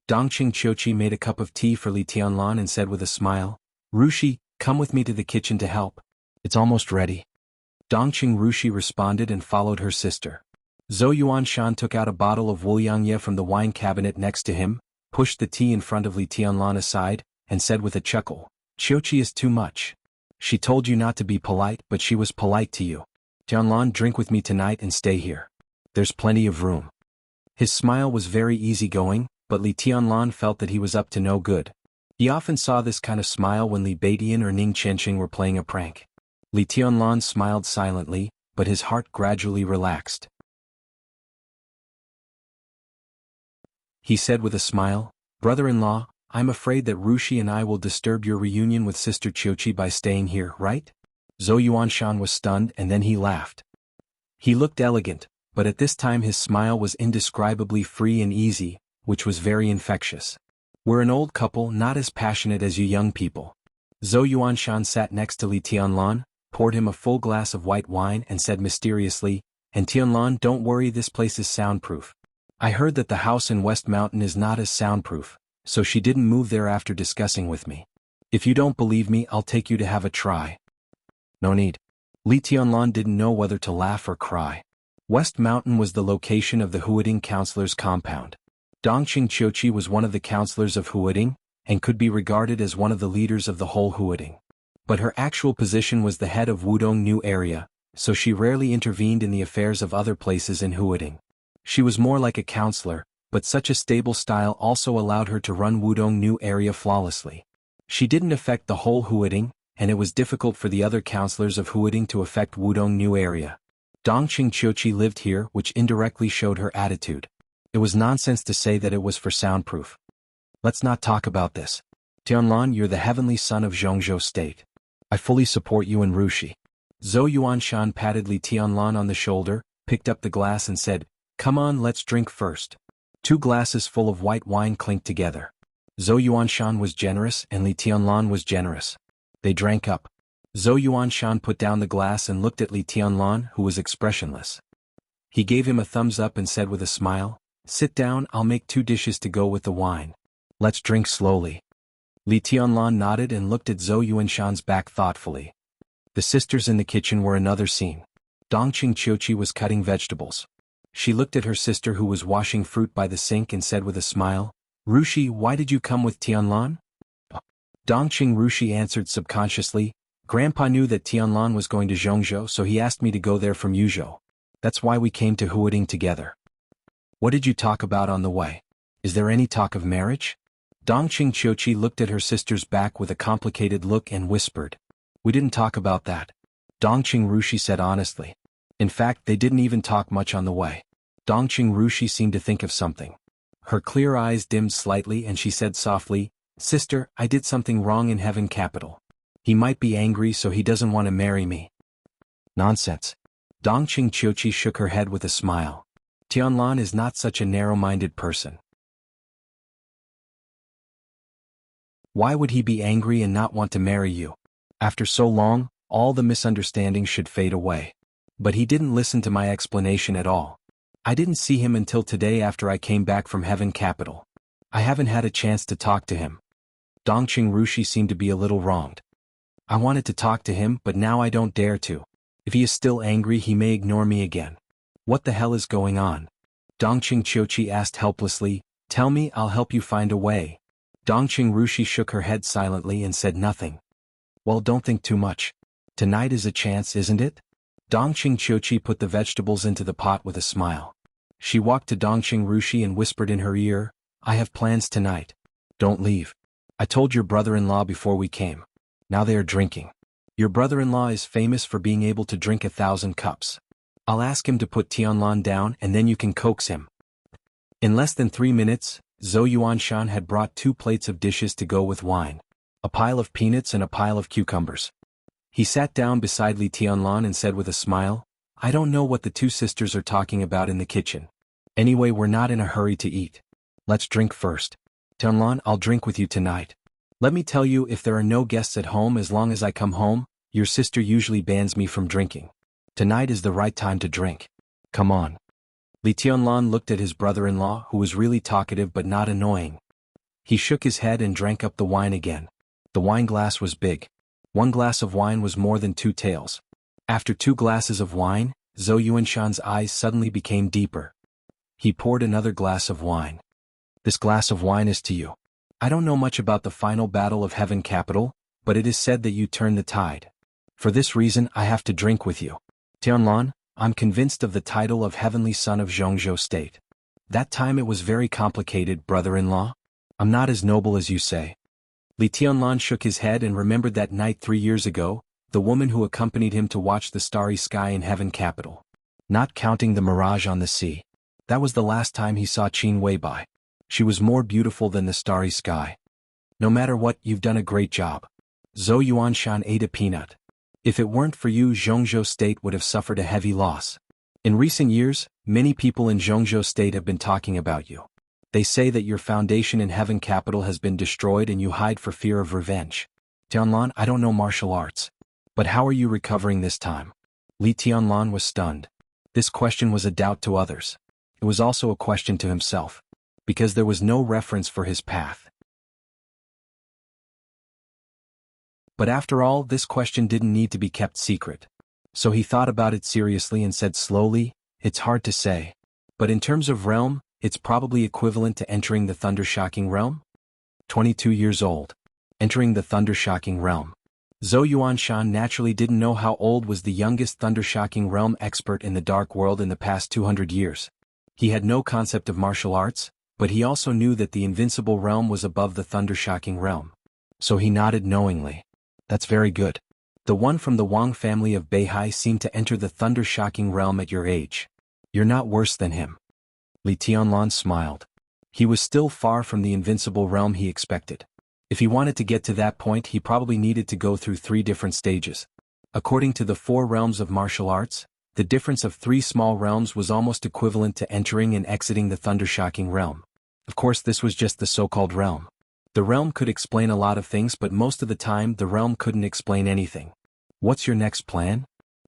Dongqing Qiuqi made a cup of tea for Li Tianlan and said with a smile, Rushi, come with me to the kitchen to help. It's almost ready. Dongqing Rushi responded and followed her sister. Zhou Yuanshan took out a bottle of Wuliangye from the wine cabinet next to him, pushed the tea in front of Li Tianlan aside, and said with a chuckle, Qiuqi is too much. She told you not to be polite, but she was polite to you. Tianlan, drink with me tonight and stay here. There's plenty of room. His smile was very easygoing, but Li Tianlan felt that he was up to no good. He often saw this kind of smile when Li Beidian or Ning Qianqing were playing a prank. Li Tianlan smiled silently, but his heart gradually relaxed. He said with a smile, Brother-in-law, I'm afraid that Rushi and I will disturb your reunion with Sister Qiuqi by staying here, right? Zhou Yuanshan was stunned and then he laughed. He looked elegant, but at this time his smile was indescribably free and easy, which was very infectious. We're an old couple, not as passionate as you young people. Zhou Yuanshan sat next to Li Tianlan, poured him a full glass of white wine and said mysteriously, and Tianlan, don't worry, this place is soundproof. I heard that the house in West Mountain is not as soundproof, so she didn't move there after discussing with me. If you don't believe me, I'll take you to have a try. No need. Li Tianlan didn't know whether to laugh or cry. West Mountain was the location of the Huading councilor's compound. Dongqing Qiuqi was one of the councilors of Huading, and could be regarded as one of the leaders of the whole Huading. But her actual position was the head of Wudong New area, so she rarely intervened in the affairs of other places in Huading. She was more like a counselor, but such a stable style also allowed her to run Wudong New area flawlessly. She didn't affect the whole Huading, and it was difficult for the other counselors of Huading to affect Wudong New area. Dongqing Qiuqi lived here, which indirectly showed her attitude. It was nonsense to say that it was for soundproof. Let's not talk about this. Tianlan, you're the heavenly son of Zhongzhou state. I fully support you and Rushi. Zhou Yuanshan patted Li Tianlan on the shoulder, picked up the glass and said, Come on, let's drink first. 2 glasses full of white wine clinked together. Zhou Yuanshan was generous and Li Tianlan was generous. They drank up. Zhou Yuanshan put down the glass and looked at Li Tianlan, who was expressionless. He gave him a thumbs up and said with a smile, Sit down, I'll make 2 dishes to go with the wine. Let's drink slowly. Li Tianlan nodded and looked at Zhou Yuanshan's back thoughtfully. The sisters in the kitchen were another scene. Dongqing Qiuqi was cutting vegetables. She looked at her sister who was washing fruit by the sink and said with a smile, "Rushi, why did you come with Tianlan?" Dongqing Rushi answered subconsciously, "Grandpa knew that Tianlan was going to Zhongzhou, so he asked me to go there from Yuzhou. That's why we came to Huading together." "What did you talk about on the way? Is there any talk of marriage?" Dongqing Qiuqi looked at her sister's back with a complicated look and whispered, "We didn't talk about that," Dongqing Rushi said honestly. In fact, they didn't even talk much on the way. Dongqing Rushi seemed to think of something. Her clear eyes dimmed slightly and she said softly, "Sister, I did something wrong in Heaven Capital. He might be angry so he doesn't want to marry me." "Nonsense." Dongqing Qiuqi shook her head with a smile. "Tianlan is not such a narrow-minded person. Why would he be angry and not want to marry you? After so long, all the misunderstandings should fade away. But he didn't listen to my explanation at all. I didn't see him until today after I came back from Heaven Capital. I haven't had a chance to talk to him." Dongqing Rushi seemed to be a little wronged. "I wanted to talk to him, but now I don't dare to. If he is still angry, he may ignore me again. What the hell is going on?" Dongqing Qiuqi asked helplessly. "Tell me, I'll help you find a way." Dongqing Rushi shook her head silently and said nothing. "Well, don't think too much. Tonight is a chance, isn't it?" Dongqing Qiuqi put the vegetables into the pot with a smile. She walked to Dongqing Rushi and whispered in her ear, "I have plans tonight. Don't leave. I told your brother-in-law before we came. Now they are drinking. Your brother-in-law is famous for being able to drink 1,000 cups. I'll ask him to put Tianlan down and then you can coax him." In less than 3 minutes, Zhou Yuanshan had brought 2 plates of dishes to go with wine, a pile of peanuts and a pile of cucumbers. He sat down beside Li Tianlan and said with a smile, "I don't know what the 2 sisters are talking about in the kitchen. Anyway, we're not in a hurry to eat. Let's drink first. Tianlan, I'll drink with you tonight. Let me tell you, if there are no guests at home as long as I come home, your sister usually bans me from drinking. Tonight is the right time to drink. Come on." Li Tianlan looked at his brother-in-law, who was really talkative but not annoying. He shook his head and drank up the wine again. The wine glass was big. 1 glass of wine was more than 2 taels. After 2 glasses of wine, Zhou Yuanshan's eyes suddenly became deeper. He poured another glass of wine. "This glass of wine is to you. I don't know much about the final battle of Heaven Capital, but it is said that you turned the tide. For this reason I have to drink with you. Tianlan, I'm convinced of the title of Heavenly Son of Zhongzhou State. That time it was very complicated, brother-in-law. I'm not as noble as you say." Li Tianlan shook his head and remembered that night 3 years ago, the woman who accompanied him to watch the starry sky in Heaven Capital. Not counting the mirage on the sea. That was the last time he saw Qin Weibai. She was more beautiful than the starry sky. "No matter what, you've done a great job." Zhou Yuanshan ate a peanut. "If it weren't for you, Zhongzhou State would have suffered a heavy loss. In recent years, many people in Zhongzhou State have been talking about you. They say that your foundation in Heaven Capital has been destroyed and you hide for fear of revenge. Tianlan, I don't know martial arts. But how are you recovering this time?" Li Tianlan was stunned. This question was a doubt to others. It was also a question to himself. Because there was no reference for his path. But after all, this question didn't need to be kept secret. So he thought about it seriously and said slowly, "It's hard to say. But in terms of realm, it's probably equivalent to entering the Thundershocking realm?" 22 years old. Entering the Thundershocking realm. Zhou Yuanshan naturally didn't know how old was the youngest Thundershocking realm expert in the Dark World in the past 200 years. He had no concept of martial arts, but he also knew that the Invincible realm was above the Thundershocking realm. So he nodded knowingly. "That's very good. The one from the Wang family of Beihai seemed to enter the Thundershocking realm at your age. You're not worse than him." Li Tianlan smiled. He was still far from the Invincible realm he expected. If he wanted to get to that point, he probably needed to go through 3 different stages. According to the 4 realms of martial arts, the difference of 3 small realms was almost equivalent to entering and exiting the Thundershocking realm. Of course, this was just the so-called realm. The realm could explain a lot of things, but most of the time the realm couldn't explain anything. "What's your next plan?"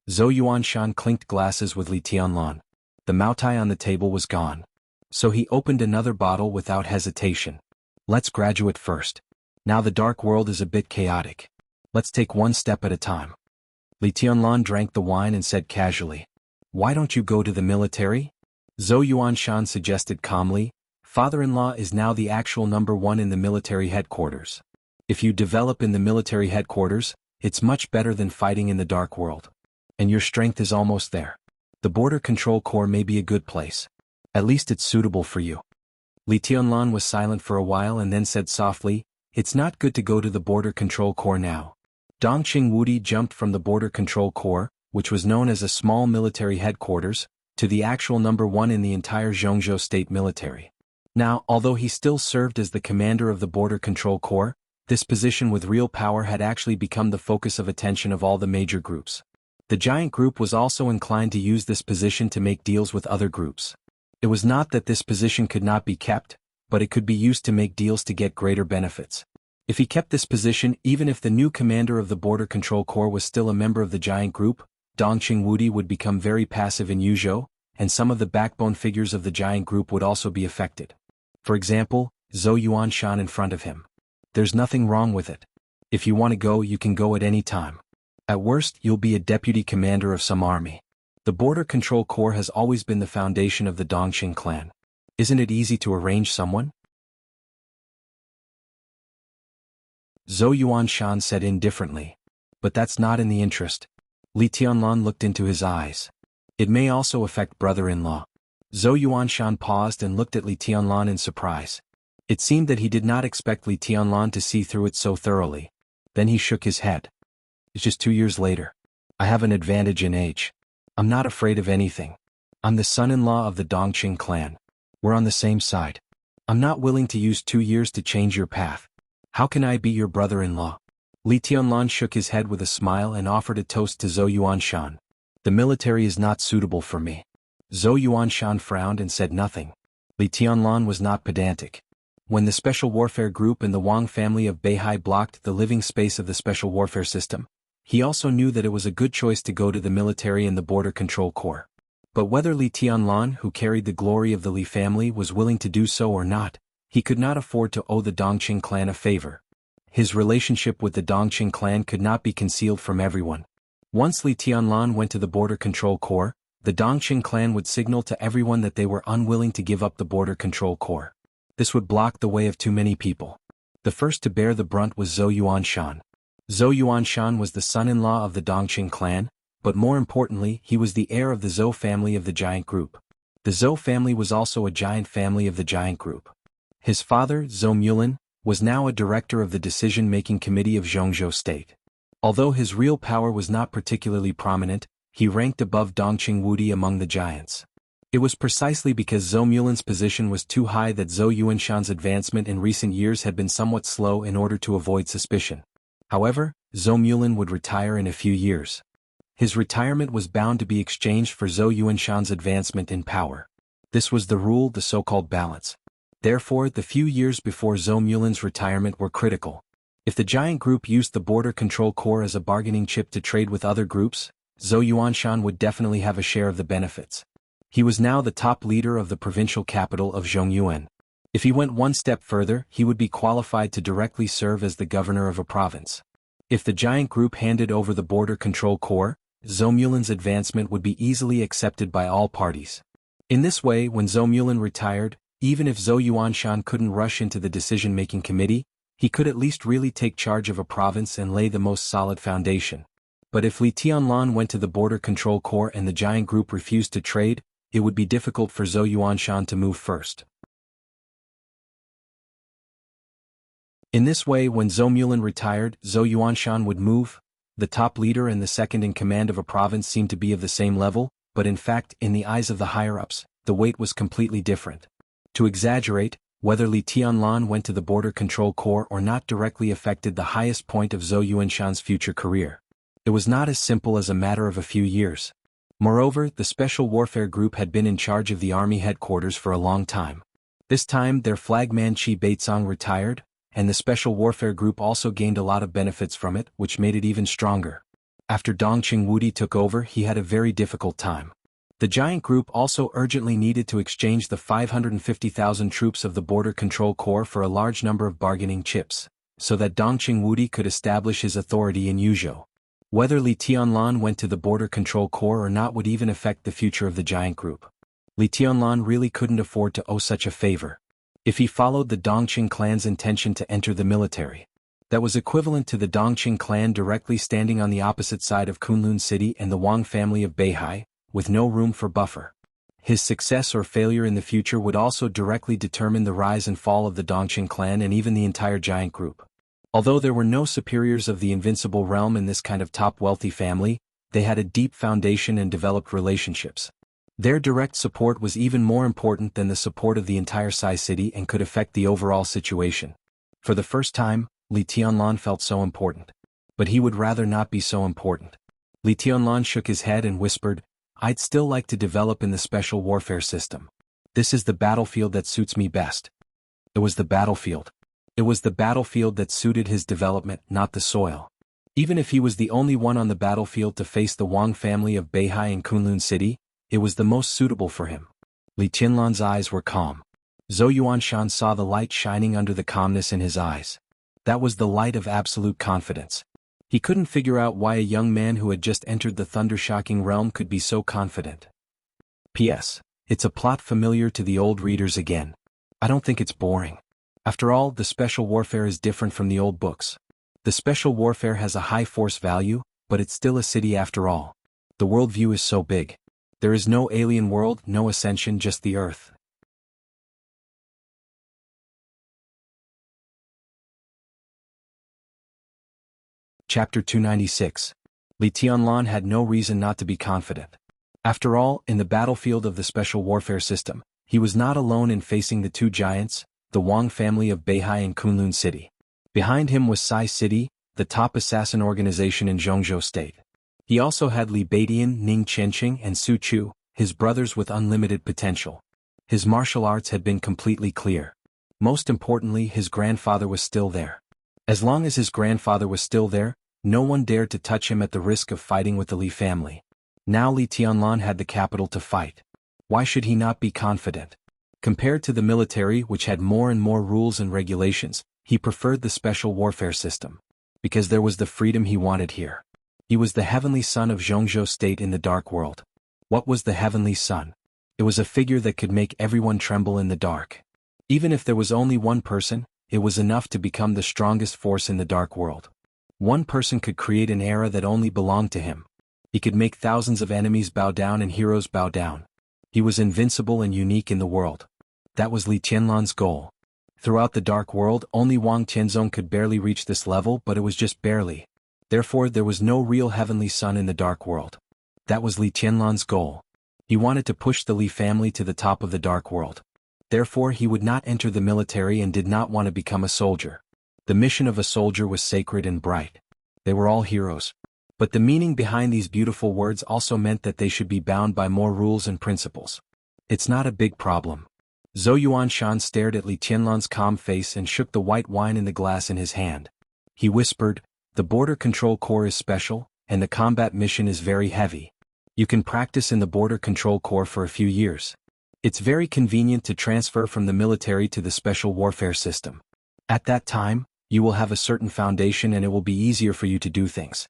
Zhou Yuanshan clinked glasses with Li Tianlan. The Maotai on the table was gone. So he opened another bottle without hesitation. "Let's graduate first. Now the Dark World is a bit chaotic. Let's take 1 step at a time." Li Tianlan drank the wine and said casually, "Why don't you go to the military?" Zhou Yuanshan suggested calmly, father-in-law is now the actual number one in the military headquarters. If you develop in the military headquarters, it's much better than fighting in the dark world. And your strength is almost there. The Border Control Corps may be a good place. At least it's suitable for you. Li Tianlan was silent for a while and then said softly, it's not good to go to the Border Control Corps now. Dongqing Wudi jumped from the Border Control Corps, which was known as a small military headquarters, to the actual number one in the entire Zhongzhou state military. Now, although he still served as the commander of the Border Control Corps, this position with real power had actually become the focus of attention of all the major groups. The giant group was also inclined to use this position to make deals with other groups. It was not that this position could not be kept, but it could be used to make deals to get greater benefits. If he kept this position, even if the new commander of the Border Control Corps was still a member of the giant group, Dongqing Wudi would become very passive in Yuzhou, and some of the backbone figures of the giant group would also be affected. For example, Zhou Yuanshan in front of him. There's nothing wrong with it. If you want to go, you can go at any time. At worst, you'll be a deputy commander of some army. The Border Control Corps has always been the foundation of the Dongqing clan. Isn't it easy to arrange someone? Zhou Yuanshan said indifferently. But that's not in the interest. Li Tianlan looked into his eyes. It may also affect brother-in-law. Zhou Yuanshan paused and looked at Li Tianlan in surprise. It seemed that he did not expect Li Tianlan to see through it so thoroughly. Then he shook his head. It's just 2 years later. I have an advantage in age. I'm not afraid of anything. I'm the son-in-law of the Dongqing clan. We're on the same side. I'm not willing to use 2 years to change your path. How can I be your brother-in-law? Li Tianlan shook his head with a smile and offered a toast to Zhou Yuanshan. The military is not suitable for me. Zhou Yuanshan frowned and said nothing. Li Tianlan was not pedantic. When the Special Warfare Group and the Wang family of Beihai blocked the living space of the Special Warfare System, he also knew that it was a good choice to go to the military and the Border Control Corps. But whether Li Tianlan, who carried the glory of the Li family, was willing to do so or not, he could not afford to owe the Dongqing clan a favor. His relationship with the Dongqing clan could not be concealed from everyone. Once Li Tianlan went to the Border Control Corps, the Dongqing clan would signal to everyone that they were unwilling to give up the Border Control Corps. This would block the way of too many people. The first to bear the brunt was Zhou Yuanshan. Zhou Yuanshan was the son-in-law of the Dongqing clan, but more importantly, he was the heir of the Zhou family of the giant group. The Zhou family was also a giant family of the giant group. His father, Zhou Mulin, was now a director of the decision-making committee of Zhongzhou State. Although his real power was not particularly prominent, he ranked above Dongqing Wudi among the giants. It was precisely because Zhou Mulin's position was too high that Zhou Yuanshan's advancement in recent years had been somewhat slow in order to avoid suspicion. However, Zhou Mulin would retire in a few years. His retirement was bound to be exchanged for Zhou Yuanshan's advancement in power. This was the rule, the so-called balance. Therefore, the few years before Zhou Mulin's retirement were critical. If the giant group used the Border Control Corps as a bargaining chip to trade with other groups, Zhou Yuanshan would definitely have a share of the benefits. He was now the top leader of the provincial capital of Zhongyuan. If he went one step further, he would be qualified to directly serve as the governor of a province. If the giant group handed over the Border Control Corps, Zhou Mulin's advancement would be easily accepted by all parties. In this way, when Zhou Mulin retired, even if Zhou Yuanshan couldn't rush into the decision-making committee, he could at least really take charge of a province and lay the most solid foundation. But if Li Tianlan went to the Border Control Corps and the giant group refused to trade, it would be difficult for Zhou Yuanshan to move first. In this way, when Zhou Mulin retired, Zhou Yuanshan would move. The top leader and the second in command of a province seemed to be of the same level, but in fact, in the eyes of the higher-ups, the weight was completely different. To exaggerate, whether Li Tianlan went to the Border Control Corps or not directly affected the highest point of Zhou Yuanshan's future career. It was not as simple as a matter of a few years. Moreover, the Special Warfare Group had been in charge of the army headquarters for a long time. This time, their flagman Qi Beizong retired, and the Special Warfare Group also gained a lot of benefits from it, which made it even stronger. After Dongqing Wudi took over, he had a very difficult time. The giant group also urgently needed to exchange the 550,000 troops of the Border Control Corps for a large number of bargaining chips, so that Dongqing Wudi could establish his authority in Yuzhou. Whether Li Tianlan went to the Border Control Corps or not would even affect the future of the giant group. Li Tianlan really couldn't afford to owe such a favor. If he followed the Dongqing clan's intention to enter the military, that was equivalent to the Dongqing clan directly standing on the opposite side of Kunlun City and the Wang family of Beihai, with no room for buffer. His success or failure in the future would also directly determine the rise and fall of the Dongqing clan and even the entire giant group. Although there were no superiors of the invincible realm in this kind of top wealthy family, they had a deep foundation and developed relationships. Their direct support was even more important than the support of the entire Sai city and could affect the overall situation. For the first time, Li Tianlan felt so important. But he would rather not be so important. Li Tianlan shook his head and whispered, "I'd still like to develop in the special warfare system. This is the battlefield that suits me best." It was the battlefield. It was the battlefield that suited his development, not the soil. Even if he was the only one on the battlefield to face the Wang family of Beihai and Kunlun City, it was the most suitable for him. Li Tianlan's eyes were calm. Zhou Yuanshan saw the light shining under the calmness in his eyes. That was the light of absolute confidence. He couldn't figure out why a young man who had just entered the thunder-shocking realm could be so confident. P.S. It's a plot familiar to the old readers again. I don't think it's boring. After all, the special warfare is different from the old books. The special warfare has a high force value, but it's still a city after all. The worldview is so big. There is no alien world, no ascension, just the Earth. Chapter 296. Li Tianlan had no reason not to be confident. After all, in the battlefield of the special warfare system, he was not alone in facing the two giants, the Wang family of Beihai and Kunlun City. Behind him was Sai City, the top assassin organization in Zhongzhou State. He also had Li Beidian, Ning Qianqing and Su Chu, his brothers with unlimited potential. His martial arts had been completely clear. Most importantly, his grandfather was still there. As long as his grandfather was still there, no one dared to touch him at the risk of fighting with the Li family. Now Li Tianlan had the capital to fight. Why should he not be confident? Compared to the military, which had more and more rules and regulations, he preferred the special warfare system. Because there was the freedom he wanted here. He was the heavenly son of Zhongzhou State in the dark world. What was the heavenly son? It was a figure that could make everyone tremble in the dark. Even if there was only one person, it was enough to become the strongest force in the dark world. One person could create an era that only belonged to him. He could make thousands of enemies bow down and heroes bow down. He was invincible and unique in the world. That was Li Tianlan's goal. Throughout the dark world, only Wang Tianzong could barely reach this level, but it was just barely. Therefore, there was no real heavenly son in the dark world. That was Li Tianlan's goal. He wanted to push the Li family to the top of the dark world. Therefore, he would not enter the military and did not want to become a soldier. The mission of a soldier was sacred and bright. They were all heroes. But the meaning behind these beautiful words also meant that they should be bound by more rules and principles. It's not a big problem. Zhou Yuanshan stared at Li Tianlan's calm face and shook the white wine in the glass in his hand. He whispered, "The border control corps is special, and the combat mission is very heavy. You can practice in the border control corps for a few years. It's very convenient to transfer from the military to the special warfare system. At that time, you will have a certain foundation and it will be easier for you to do things."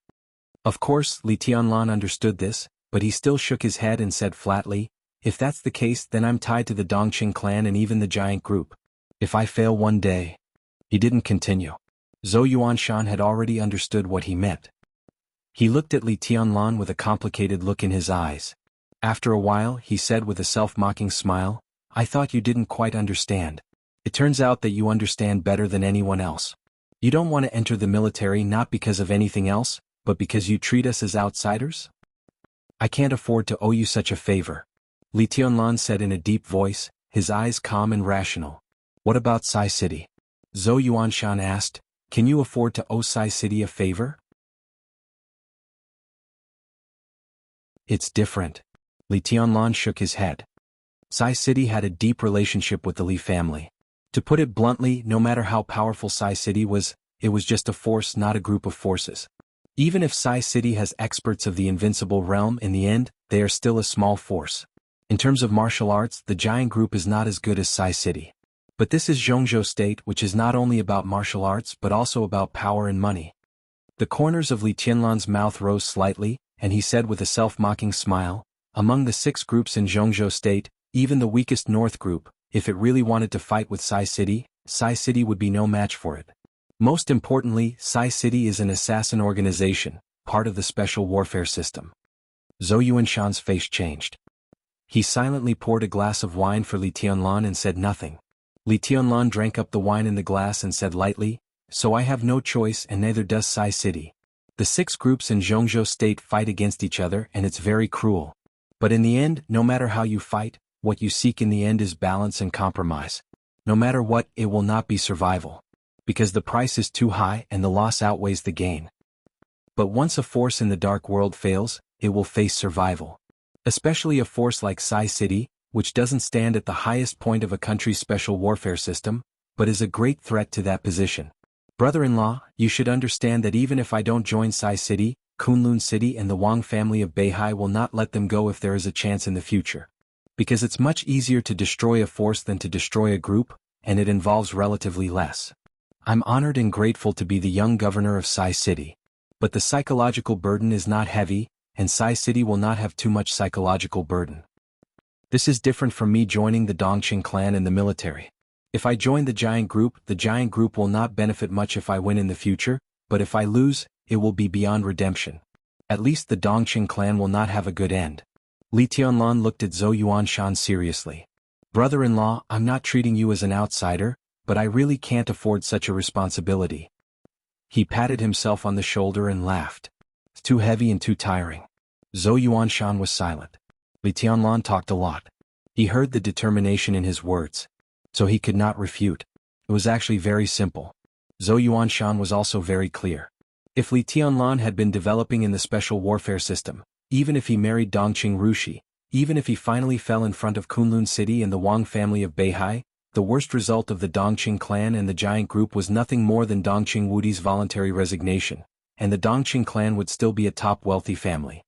Of course, Li Tianlan understood this, but he still shook his head and said flatly, "If that's the case, then I'm tied to the Dongqing clan and even the giant group. If I fail one day..." He didn't continue. Zhou Yuanshan had already understood what he meant. He looked at Li Tianlan with a complicated look in his eyes. After a while, he said with a self-mocking smile, "I thought you didn't quite understand. It turns out that you understand better than anyone else. You don't want to enter the military not because of anything else, but because you treat us as outsiders? I can't afford to owe you such a favor." Li Tianlan said in a deep voice, his eyes calm and rational. "What about Sai City?" Zhou Yuanshan asked, "Can you afford to owe Sai City a favor?" "It's different." Li Tianlan shook his head. Sai City had a deep relationship with the Li family. To put it bluntly, no matter how powerful Sai City was, it was just a force, not a group of forces. Even if Sai City has experts of the invincible realm, in the end, they are still a small force. In terms of martial arts, the giant group is not as good as Sai City. But this is Zhongzhou State, which is not only about martial arts but also about power and money. The corners of Li Tianlan's mouth rose slightly, and he said with a self-mocking smile, "Among the 6 groups in Zhongzhou State, Even the weakest North group, if it really wanted to fight with Sai City would be no match for it. Most importantly, Sai City is an assassin organization, part of the special warfare system. Zhou Yuanshan's face changed. He silently poured a glass of wine for Li Tianlan and said nothing. Li Tianlan drank up the wine in the glass and said lightly, "So I have no choice and neither does Sai City. The 6 groups in Zhongzhou state fight against each other and it's very cruel. But in the end, no matter how you fight, what you seek in the end is balance and compromise. No matter what, it will not be survival. Because the price is too high and the loss outweighs the gain. But once a force in the dark world fails, it will face survival. Especially a force like Sai City, which doesn't stand at the highest point of a country's special warfare system, but is a great threat to that position. Brother-in-law, you should understand that even if I don't join Sai City, Kunlun City and the Wang family of Beihai will not let them go if there is a chance in the future. Because it's much easier to destroy a force than to destroy a group, and it involves relatively less. I'm honored and grateful to be the young governor of Sai City. But the psychological burden is not heavy, and Sai City will not have too much psychological burden. This is different from me joining the Dongqing clan in the military. If I join the giant group will not benefit much if I win in the future, but if I lose, it will be beyond redemption. At least the Dongqing clan will not have a good end. Li Tianlan looked at Zhou Yuanshan seriously. Brother-in-law, I'm not treating you as an outsider, but I really can't afford such a responsibility. He patted himself on the shoulder and laughed. It's too heavy and too tiring. Zhou Yuanshan was silent. Li Tianlan talked a lot. He heard the determination in his words. So he could not refute. It was actually very simple. Zhou Yuanshan was also very clear. If Li Tianlan had been developing in the special warfare system, even if he married Dongqing Rushi, even if he finally fell in front of Kunlun City and the Wang family of Beihai, the worst result of the Dongqing clan and the giant group was nothing more than Dongqing Wudi's voluntary resignation, and the Dongqing clan would still be a top wealthy family.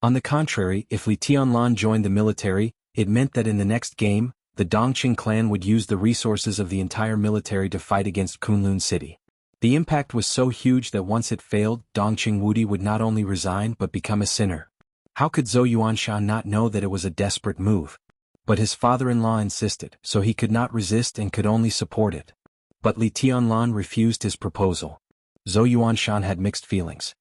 On the contrary, if Li Tianlan joined the military, it meant that in the next game, the Dongqing clan would use the resources of the entire military to fight against Kunlun City. The impact was so huge that once it failed, Dongqing Wudi would not only resign but become a sinner. How could Zhou Yuanshan not know that it was a desperate move? But his father-in-law insisted, so he could not resist and could only support it. But Li Tianlan refused his proposal. Zhou Yuanshan had mixed feelings.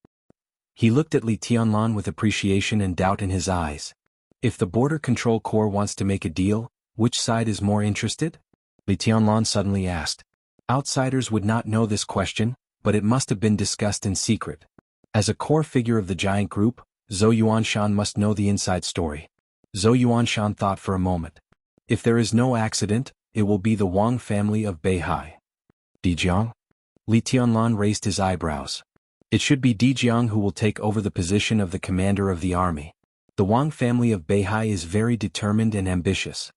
He looked at Li Tianlan with appreciation and doubt in his eyes. If the Border Control Corps wants to make a deal, which side is more interested? Li Tianlan suddenly asked. Outsiders would not know this question, but it must have been discussed in secret. As a core figure of the giant group, Zhou Yuanshan must know the inside story. Zhou Yuanshan thought for a moment. If there is no accident, it will be the Wang family of Beihai. Dijiang? Li Tianlan raised his eyebrows. It should be Dijiang who will take over the position of the commander of the army. The Wang family of Beihai is very determined and ambitious.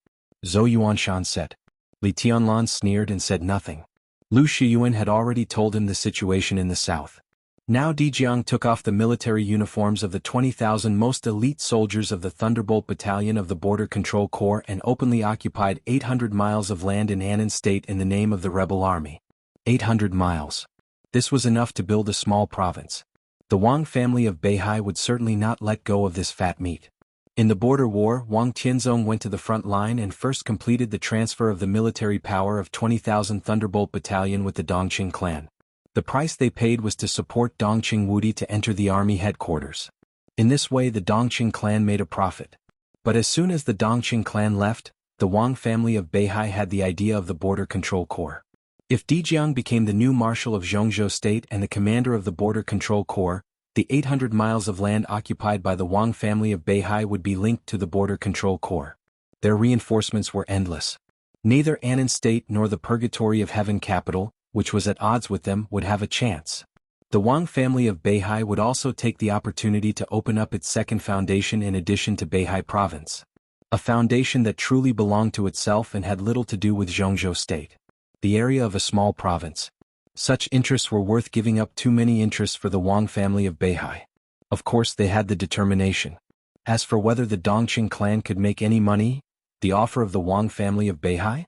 Zhou Yuanshan said. Li Tianlan sneered and said nothing. Lu Shiyuan had already told him the situation in the south. Now Dijiang took off the military uniforms of the 20,000 most elite soldiers of the Thunderbolt Battalion of the Border Control Corps and openly occupied 800 miles of land in Annan State in the name of the rebel army. 800 miles. This was enough to build a small province. The Wang family of Beihai would certainly not let go of this fat meat. In the border war, Wang Tianzong went to the front line and first completed the transfer of the military power of 20,000 Thunderbolt Battalion with the Dongqing clan. The price they paid was to support Dongqing Wudi to enter the army headquarters. In this way the Dongqing clan made a profit. But as soon as the Dongqing clan left, the Wang family of Beihai had the idea of the Border Control Corps. If Dijiang became the new marshal of Zhongzhou State and the commander of the Border Control Corps, the 800 miles of land occupied by the Wang family of Beihai would be linked to the Border Control Corps. Their reinforcements were endless. Neither Annan State nor the Purgatory of Heaven capital, which was at odds with them, would have a chance. The Wang family of Beihai would also take the opportunity to open up its second foundation in addition to Beihai province. A foundation that truly belonged to itself and had little to do with Zhongzhou State. The area of a small province. Such interests were worth giving up too many interests for the Wang family of Beihai. Of course they had the determination. As for whether the Dongqing clan could make any money, the offer of the Wang family of Beihai?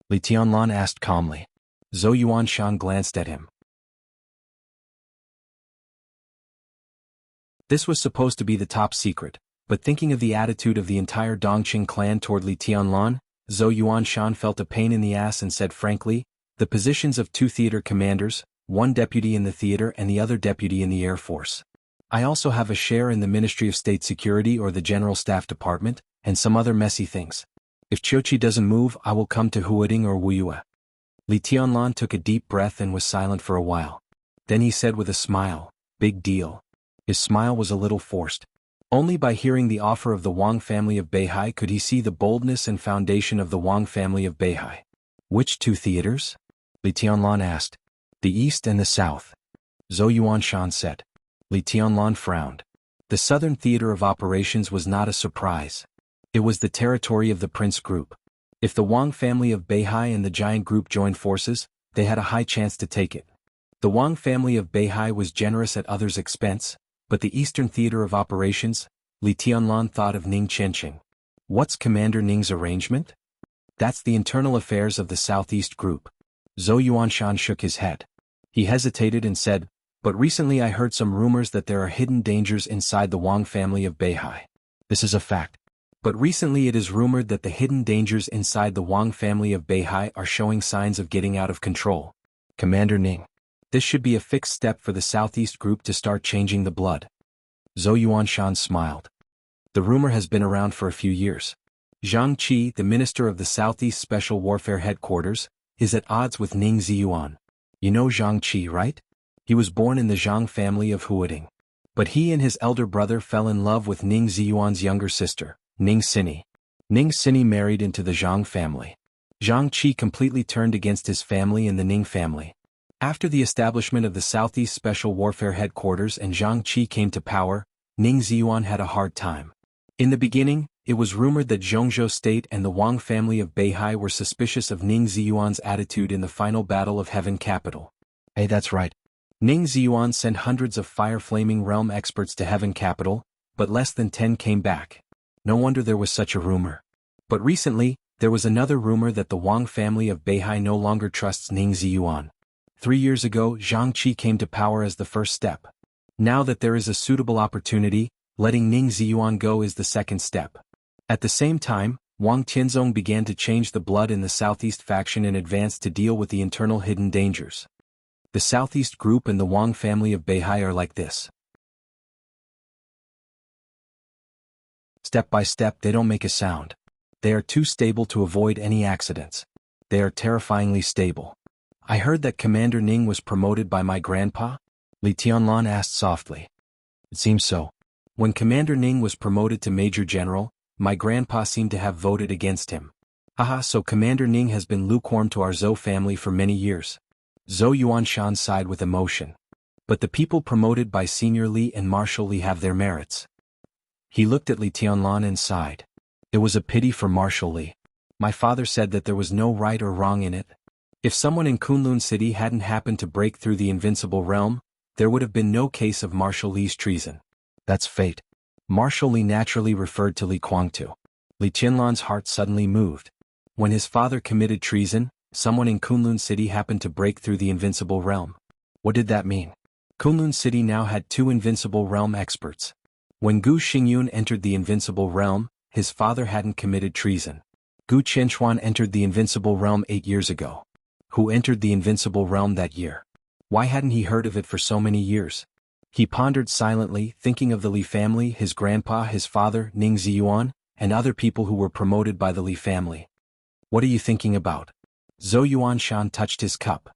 Li Tianlan asked calmly. Zhou Yuanshan glanced at him. This was supposed to be the top secret, but thinking of the attitude of the entire Dongqing clan toward Li Tianlan, Zhou Yuanshan felt a pain in the ass and said frankly, the positions of 2 theater commanders, one deputy in the theater and the other deputy in the Air Force. I also have a share in the Ministry of State Security or the General Staff Department, and some other messy things. If Qiuqi doesn't move, I will come to Huading or Wuyue. Li Tianlan took a deep breath and was silent for a while. Then he said with a smile, big deal. His smile was a little forced. Only by hearing the offer of the Wang family of Beihai could he see the boldness and foundation of the Wang family of Beihai. Which 2 theaters? Li Tianlan asked. The East and the South. Zhou Yuanshan said. Li Tianlan frowned. The Southern Theater of Operations was not a surprise. It was the territory of the Prince Group. If the Wang family of Beihai and the Giant Group joined forces, they had a high chance to take it. The Wang family of Beihai was generous at others' expense, but the Eastern Theater of Operations, Li Tianlan thought of Ning Chenqing. What's Commander Ning's arrangement? That's the internal affairs of the Southeast Group. Zhou Yuanshan shook his head. He hesitated and said, but recently I heard some rumors that there are hidden dangers inside the Wang family of Beihai. This is a fact. But recently it is rumored that the hidden dangers inside the Wang family of Beihai are showing signs of getting out of control. Commander Ning. This should be a fixed step for the Southeast Group to start changing the blood. Zhou Yuanshan smiled. The rumor has been around for a few years. Zhang Qi, the minister of the Southeast Special Warfare Headquarters, is at odds with Ning Ziyuan. You know Zhang Qi, right? He was born in the Zhang family of Huading. But he and his elder brother fell in love with Ning Ziyuan's younger sister, Ning Xini. Ning Xini married into the Zhang family. Zhang Qi completely turned against his family and the Ning family. After the establishment of the Southeast Special Warfare Headquarters and Zhang Qi came to power, Ning Ziyuan had a hard time. In the beginning, it was rumored that Zhongzhou State and the Wang family of Beihai were suspicious of Ning Ziyuan's attitude in the final battle of Heaven Capital. Hey, that's right. Ning Ziyuan sent hundreds of fire-flaming realm experts to Heaven Capital, but less than 10 came back. No wonder there was such a rumor. But recently, there was another rumor that the Wang family of Beihai no longer trusts Ning Ziyuan. 3 years ago, Zhang Qi came to power as the first step. Now that there is a suitable opportunity, letting Ning Ziyuan go is the second step. At the same time, Wang Tianzong began to change the blood in the Southeast faction in advance to deal with the internal hidden dangers. The Southeast Group and the Wang family of Beihai are like this. Step by step, they don't make a sound. They are too stable to avoid any accidents. They are terrifyingly stable. I heard that Commander Ning was promoted by my grandpa? Li Tianlan asked softly. It seems so. When Commander Ning was promoted to Major General, my grandpa seemed to have voted against him. Haha, so Commander Ning has been lukewarm to our Zhou family for many years. Zhou Yuanshan sighed with emotion. But the people promoted by Senior Li and Marshal Li have their merits. He looked at Li Tianlan and sighed. It was a pity for Marshal Li. My father said that there was no right or wrong in it. If someone in Kunlun City hadn't happened to break through the invincible realm, there would have been no case of Marshal Li's treason. That's fate. Marshal Li naturally referred to Li Kuangtu. Li Tianlan's heart suddenly moved. When his father committed treason, someone in Kunlun City happened to break through the invincible realm. What did that mean? Kunlun City now had 2 invincible realm experts. When Gu Xingyun entered the invincible realm, his father hadn't committed treason. Gu Qianchuan entered the invincible realm 8 years ago. Who entered the invincible realm that year? Why hadn't he heard of it for so many years? He pondered silently, thinking of the Li family, his grandpa, his father, Ning Ziyuan, and other people who were promoted by the Li family. What are you thinking about? Zhou Yuanshan touched his cup.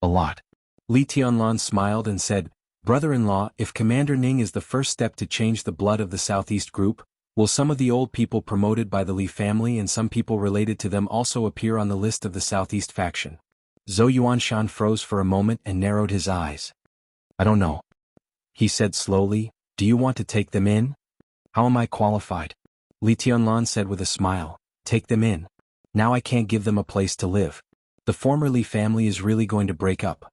A lot. Li Tianlan smiled and said, Brother-in-law, if Commander Ning is the first step to change the blood of the Southeast Group, will some of the old people promoted by the Li family and some people related to them also appear on the list of the Southeast faction? Zhou Yuanshan froze for a moment and narrowed his eyes. I don't know. He said slowly, do you want to take them in? How am I qualified? Li Tianlan said with a smile, take them in. Now I can't give them a place to live. The former Li family is really going to break up.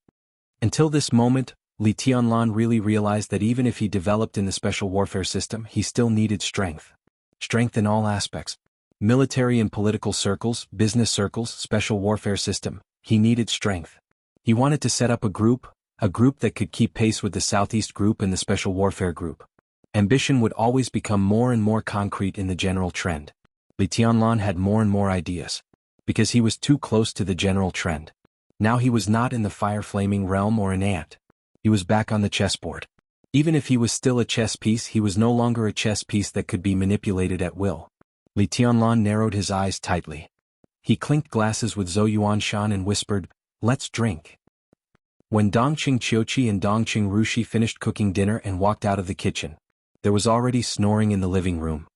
Until this moment, Li Tianlan really realized that even if he developed in the special warfare system, he still needed strength. Strength in all aspects. Military and political circles, business circles, special warfare system. He needed strength. He wanted to set up a group that could keep pace with the Southeast Group and the Special Warfare Group. Ambition would always become more and more concrete in the general trend. Li Tianlan had more and more ideas. Because he was too close to the general trend. Now he was not in the fire-flaming realm or an ant. He was back on the chessboard. Even if he was still a chess piece, he was no longer a chess piece that could be manipulated at will. Li Tianlan narrowed his eyes tightly. He clinked glasses with Zhou Yuanshan and whispered, "Let's drink." When Dongqing Qiuqi and Dongqing Rushi finished cooking dinner and walked out of the kitchen, there was already snoring in the living room.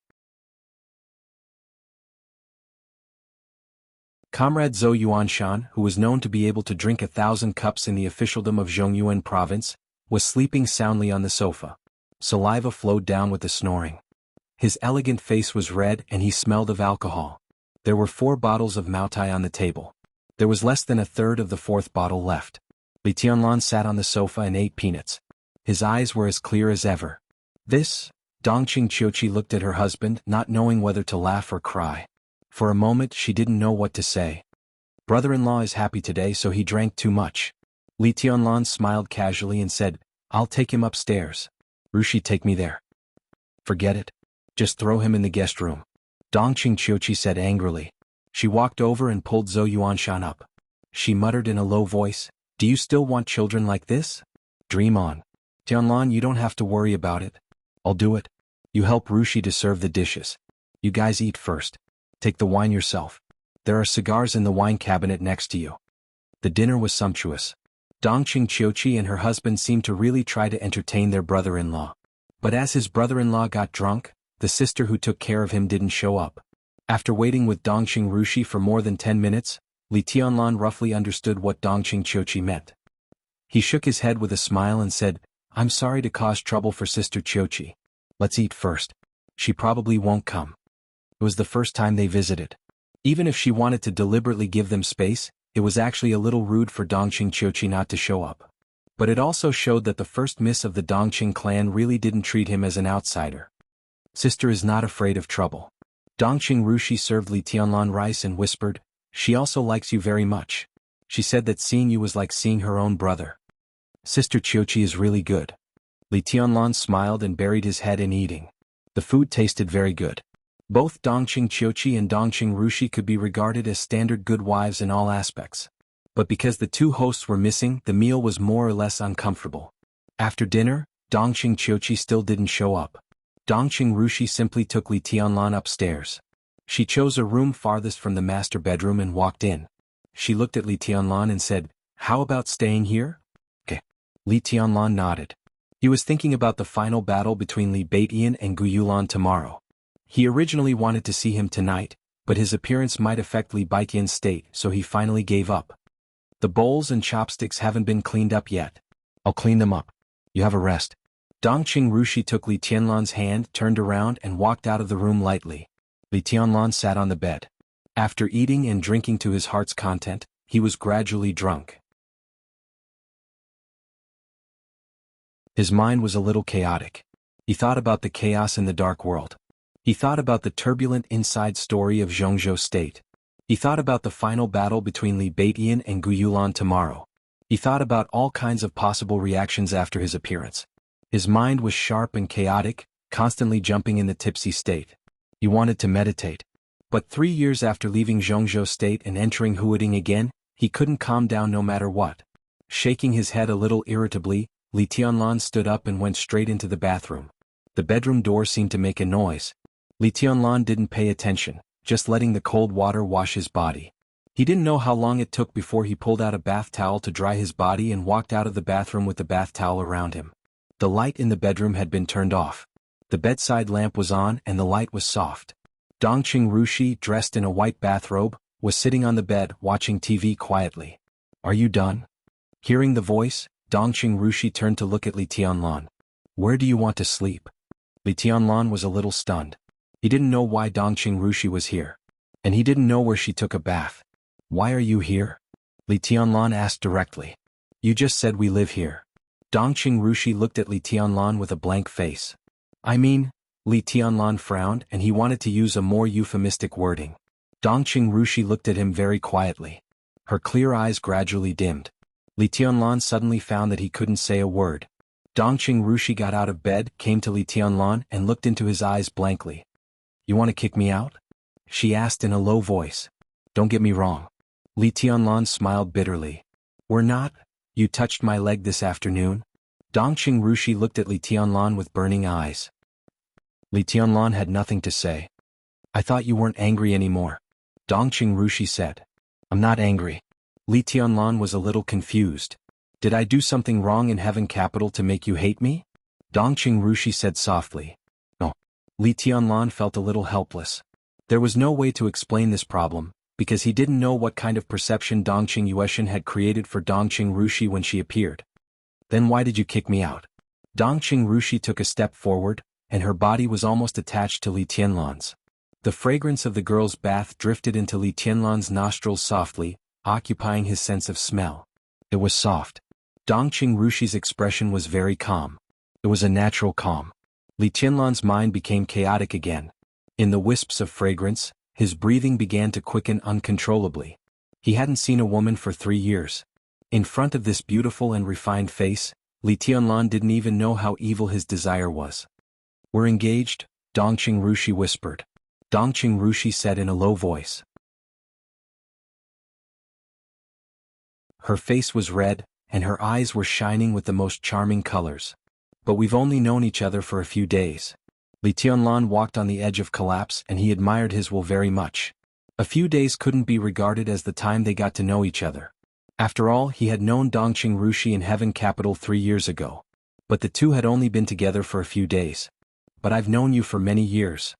Comrade Zhou Yuanshan, who was known to be able to drink 1,000 cups in the officialdom of Zhongyuan province, was sleeping soundly on the sofa. Saliva flowed down with the snoring. His elegant face was red and he smelled of alcohol. There were 4 bottles of Maotai on the table. There was less than a third of the 4th bottle left. Li Tianlan sat on the sofa and ate peanuts. His eyes were as clear as ever. This? Dongqing Qiuqi looked at her husband, not knowing whether to laugh or cry. For a moment she didn't know what to say. Brother-in-law is happy today, so he drank too much. Li Tianlan smiled casually and said, "I'll take him upstairs." "Rushi, take me there." "Forget it. Just throw him in the guest room," Dongqing Qiuqi said angrily. She walked over and pulled Zhou Yuanshan up. She muttered in a low voice, "Do you still want children like this? Dream on. Tianlan, you don't have to worry about it. I'll do it. You help Rushi to serve the dishes. You guys eat first. Take the wine yourself. There are cigars in the wine cabinet next to you." The dinner was sumptuous. Dongqing Qiuqi and her husband seemed to really try to entertain their brother-in-law. But as his brother-in-law got drunk, the sister who took care of him didn't show up. After waiting with Dongqing Rushi for more than 10 minutes, Li Tianlan roughly understood what Dongqing Qiuqi meant. He shook his head with a smile and said, "I'm sorry to cause trouble for Sister Qiuqi. Let's eat first. She probably won't come." It was the first time they visited. Even if she wanted to deliberately give them space, it was actually a little rude for Dongqing Qiuqi not to show up. But it also showed that the first miss of the Dongqing clan really didn't treat him as an outsider. Sister is not afraid of trouble. Dongqing Rushi served Li Tianlan rice and whispered, "She also likes you very much. She said that seeing you was like seeing her own brother." Sister Qiuqi is really good. Li Tianlan smiled and buried his head in eating. The food tasted very good. Both Dongqing Qiuqi and Dongqing Rushi could be regarded as standard good wives in all aspects. But because the 2 hosts were missing, the meal was more or less uncomfortable. After dinner, Dongqing Qiuqi still didn't show up. Dongqing Rushi simply took Li Tianlan upstairs. She chose a room farthest from the master bedroom and walked in. She looked at Li Tianlan and said, "How about staying here?" "Okay." Li Tianlan nodded. He was thinking about the final battle between Li Baitian and Gu Yulan tomorrow. He originally wanted to see him tonight, but his appearance might affect Li Baitian's state, so he finally gave up. "The bowls and chopsticks haven't been cleaned up yet. I'll clean them up. You have a rest." Dongqing Rushi took Li Tianlan's hand, turned around and walked out of the room lightly. Li Tianlan sat on the bed. After eating and drinking to his heart's content, he was gradually drunk. His mind was a little chaotic. He thought about the chaos in the dark world. He thought about the turbulent inside story of Zhongzhou State. He thought about the final battle between Li Baitian and Gu Yulan tomorrow. He thought about all kinds of possible reactions after his appearance. His mind was sharp and chaotic, constantly jumping in the tipsy state. He wanted to meditate. But 3 years after leaving Zhongzhou State and entering Huading again, he couldn't calm down no matter what. Shaking his head a little irritably, Li Tianlan stood up and went straight into the bathroom. The bedroom door seemed to make a noise. Li Tianlan didn't pay attention, just letting the cold water wash his body. He didn't know how long it took before he pulled out a bath towel to dry his body and walked out of the bathroom with the bath towel around him. The light in the bedroom had been turned off. The bedside lamp was on and the light was soft. Dongqing Rushi, dressed in a white bathrobe, was sitting on the bed watching TV quietly. "Are you done?" Hearing the voice, Dongqing Rushi turned to look at Li Tianlan. "Where do you want to sleep?" Li Tianlan was a little stunned. He didn't know why Dongqing Rushi was here. And he didn't know where she took a bath. "Why are you here?" Li Tianlan asked directly. "You just said we live here." Dongqing Rushi looked at Li Tianlan with a blank face. Li Tianlan frowned and he wanted to use a more euphemistic wording. Dongqing Rushi looked at him very quietly. Her clear eyes gradually dimmed. Li Tianlan suddenly found that he couldn't say a word. Dongqing Rushi got out of bed, came to Li Tianlan and looked into his eyes blankly. You want to kick me out? She asked in a low voice. Don't get me wrong. Li Tianlan smiled bitterly. We're not. You touched my leg this afternoon? Dongqing Rushi looked at Li Tianlan with burning eyes. Li Tianlan had nothing to say. I thought you weren't angry anymore. Dongqing Rushi said. I'm not angry. Li Tianlan was a little confused. Did I do something wrong in Heaven Capital to make you hate me? Dongqing Rushi said softly. No. Li Tianlan felt a little helpless. There was no way to explain this problem, because he didn't know what kind of perception Dongqing Yueshan had created for Dongqing Rushi when she appeared. Then why did you kick me out? Dongqing Rushi took a step forward, and her body was almost attached to Li Tianlan's. The fragrance of the girl's bath drifted into Li Tianlan's nostrils softly, occupying his sense of smell. It was soft. Dongqing Rushi's expression was very calm. It was a natural calm. Li Tianlan's mind became chaotic again. In the wisps of fragrance, his breathing began to quicken uncontrollably. He hadn't seen a woman for 3 years. In front of this beautiful and refined face, Li Tianlan didn't even know how evil his desire was. We're engaged, Dongqing Rushi whispered. Dongqing Rushi said in a low voice. Her face was red, and her eyes were shining with the most charming colors. But we've only known each other for a few days. Li Tianlan walked on the edge of collapse and he admired his will very much. A few days couldn't be regarded as the time they got to know each other. After all, he had known Dongqing Rushi in Heaven Capital 3 years ago. But the two had only been together for a few days. But I've known you for many years.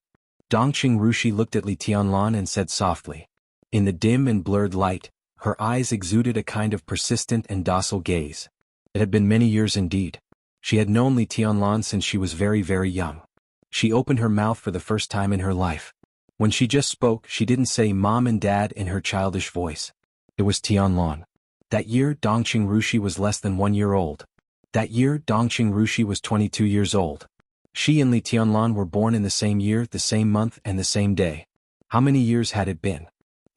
Dongqing Rushi looked at Li Tianlan and said softly. In the dim and blurred light, her eyes exuded a kind of persistent and docile gaze. It had been many years indeed. She had known Li Tianlan since she was very, very young. She opened her mouth for the first time in her life. When she just spoke, she didn't say Mom and Dad in her childish voice. It was Tianlan. That year, Dongqing Rushi was less than 1 year old. That year, Dongqing Rushi was 22 years old. She and Li Tianlan were born in the same year, the same month, and the same day. How many years had it been?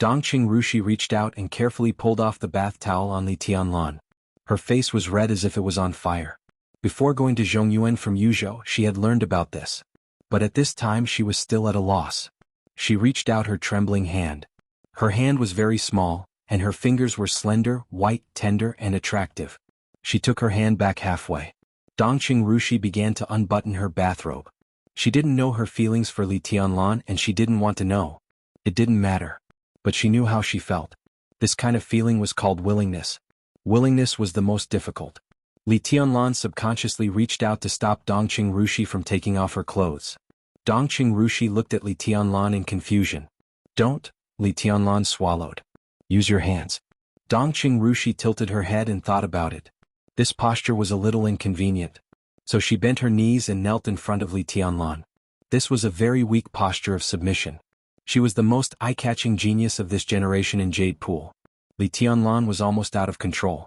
Dongqing Rushi reached out and carefully pulled off the bath towel on Li Tianlan. Her face was red as if it was on fire. Before going to Zhongyuan from Yuzhou, she had learned about this. But at this time she was still at a loss. She reached out her trembling hand. Her hand was very small, and her fingers were slender, white, tender, and attractive. She took her hand back halfway. Dongqing Rushi began to unbutton her bathrobe. She didn't know her feelings for Li Tianlan and she didn't want to know. It didn't matter. But she knew how she felt. This kind of feeling was called willingness. Willingness was the most difficult. Li Tianlan subconsciously reached out to stop Dongqing Rushi from taking off her clothes. Dongqing Rushi looked at Li Tianlan in confusion. Don't, Li Tianlan swallowed. Use your hands. Dongqing Rushi tilted her head and thought about it. This posture was a little inconvenient. So she bent her knees and knelt in front of Li Tianlan. This was a very weak posture of submission. She was the most eye-catching genius of this generation in Jade Pool. Li Tianlan was almost out of control.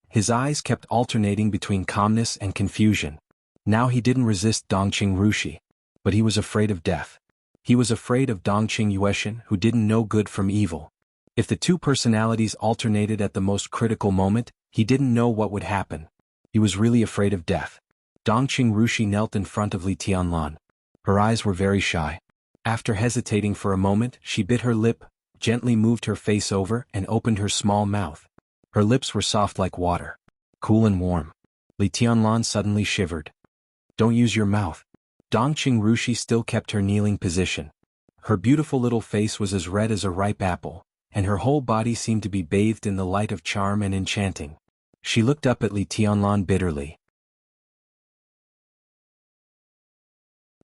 His eyes kept alternating between calmness and confusion. Now he didn't resist Dongqing Rushi. But he was afraid of death. He was afraid of Dongqing Yueshan, who didn't know good from evil. If the two personalities alternated at the most critical moment, he didn't know what would happen. He was really afraid of death. Dongqing Rushi knelt in front of Li Tianlan. Her eyes were very shy. After hesitating for a moment, she bit her lip, gently moved her face over, and opened her small mouth. Her lips were soft like water. Cool and warm. Li Tianlan suddenly shivered. Don't use your mouth. Dongqing Rushi still kept her kneeling position. Her beautiful little face was as red as a ripe apple, and her whole body seemed to be bathed in the light of charm and enchanting. She looked up at Li Tianlan bitterly.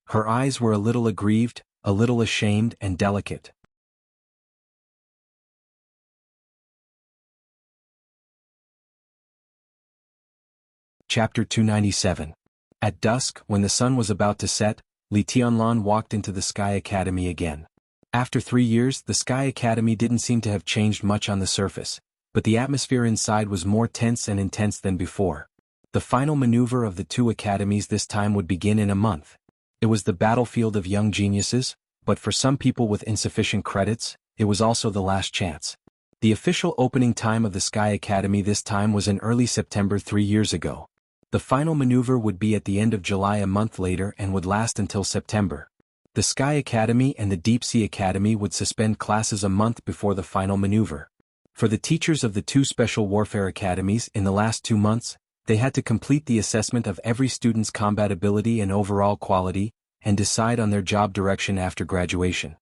Her eyes were a little aggrieved, a little ashamed and delicate. Chapter 297. At dusk, when the sun was about to set, Li Tianlan walked into the Sky Academy again. After 3 years, the Sky Academy didn't seem to have changed much on the surface, but the atmosphere inside was more tense and intense than before. The final maneuver of the two academies this time would begin in a month. It was the battlefield of young geniuses, but for some people with insufficient credits, it was also the last chance. The official opening time of the Sky Academy this time was in early September 3 years ago. The final maneuver would be at the end of July a month later and would last until September. The Sky Academy and the Deep Sea Academy would suspend classes a month before the final maneuver. For the teachers of the two special warfare academies in the last 2 months, they had to complete the assessment of every student's combat ability and overall quality, and decide on their job direction after graduation.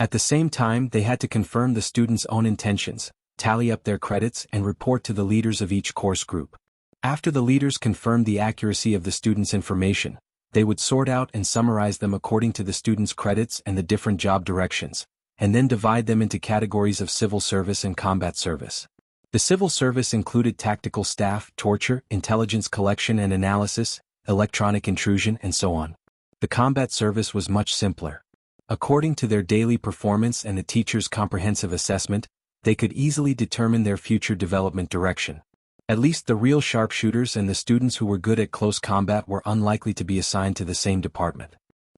At the same time, they had to confirm the students' own intentions, tally up their credits and report to the leaders of each course group. After the leaders confirmed the accuracy of the students' information, they would sort out and summarize them according to the students' credits and the different job directions, and then divide them into categories of civil service and combat service. The civil service included tactical staff, torture, intelligence collection and analysis, electronic intrusion, and so on. The combat service was much simpler. According to their daily performance and the teacher's comprehensive assessment, they could easily determine their future development direction. At least the real sharpshooters and the students who were good at close combat were unlikely to be assigned to the same department.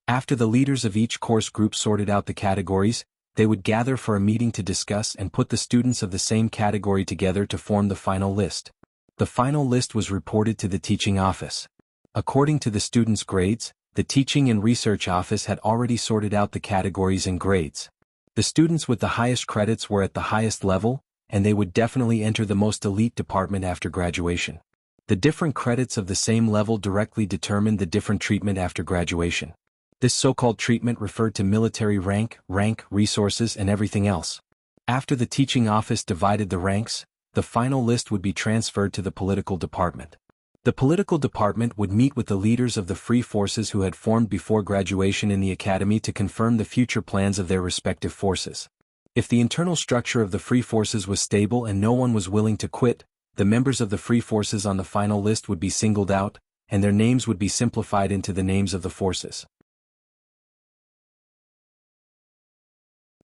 After the leaders of each course group sorted out the categories, they would gather for a meeting to discuss and put the students of the same category together to form the final list. The final list was reported to the teaching office. According to the students' grades, the teaching and research office had already sorted out the categories and grades. The students with the highest credits were at the highest level, and they would definitely enter the most elite department after graduation. The different credits of the same level directly determined the different treatment after graduation. This so-called treatment referred to military rank, resources, and everything else. After the teaching office divided the ranks, the final list would be transferred to the political department. The political department would meet with the leaders of the free forces who had formed before graduation in the academy to confirm the future plans of their respective forces. If the internal structure of the free forces was stable and no one was willing to quit, the members of the free forces on the final list would be singled out, and their names would be simplified into the names of the forces.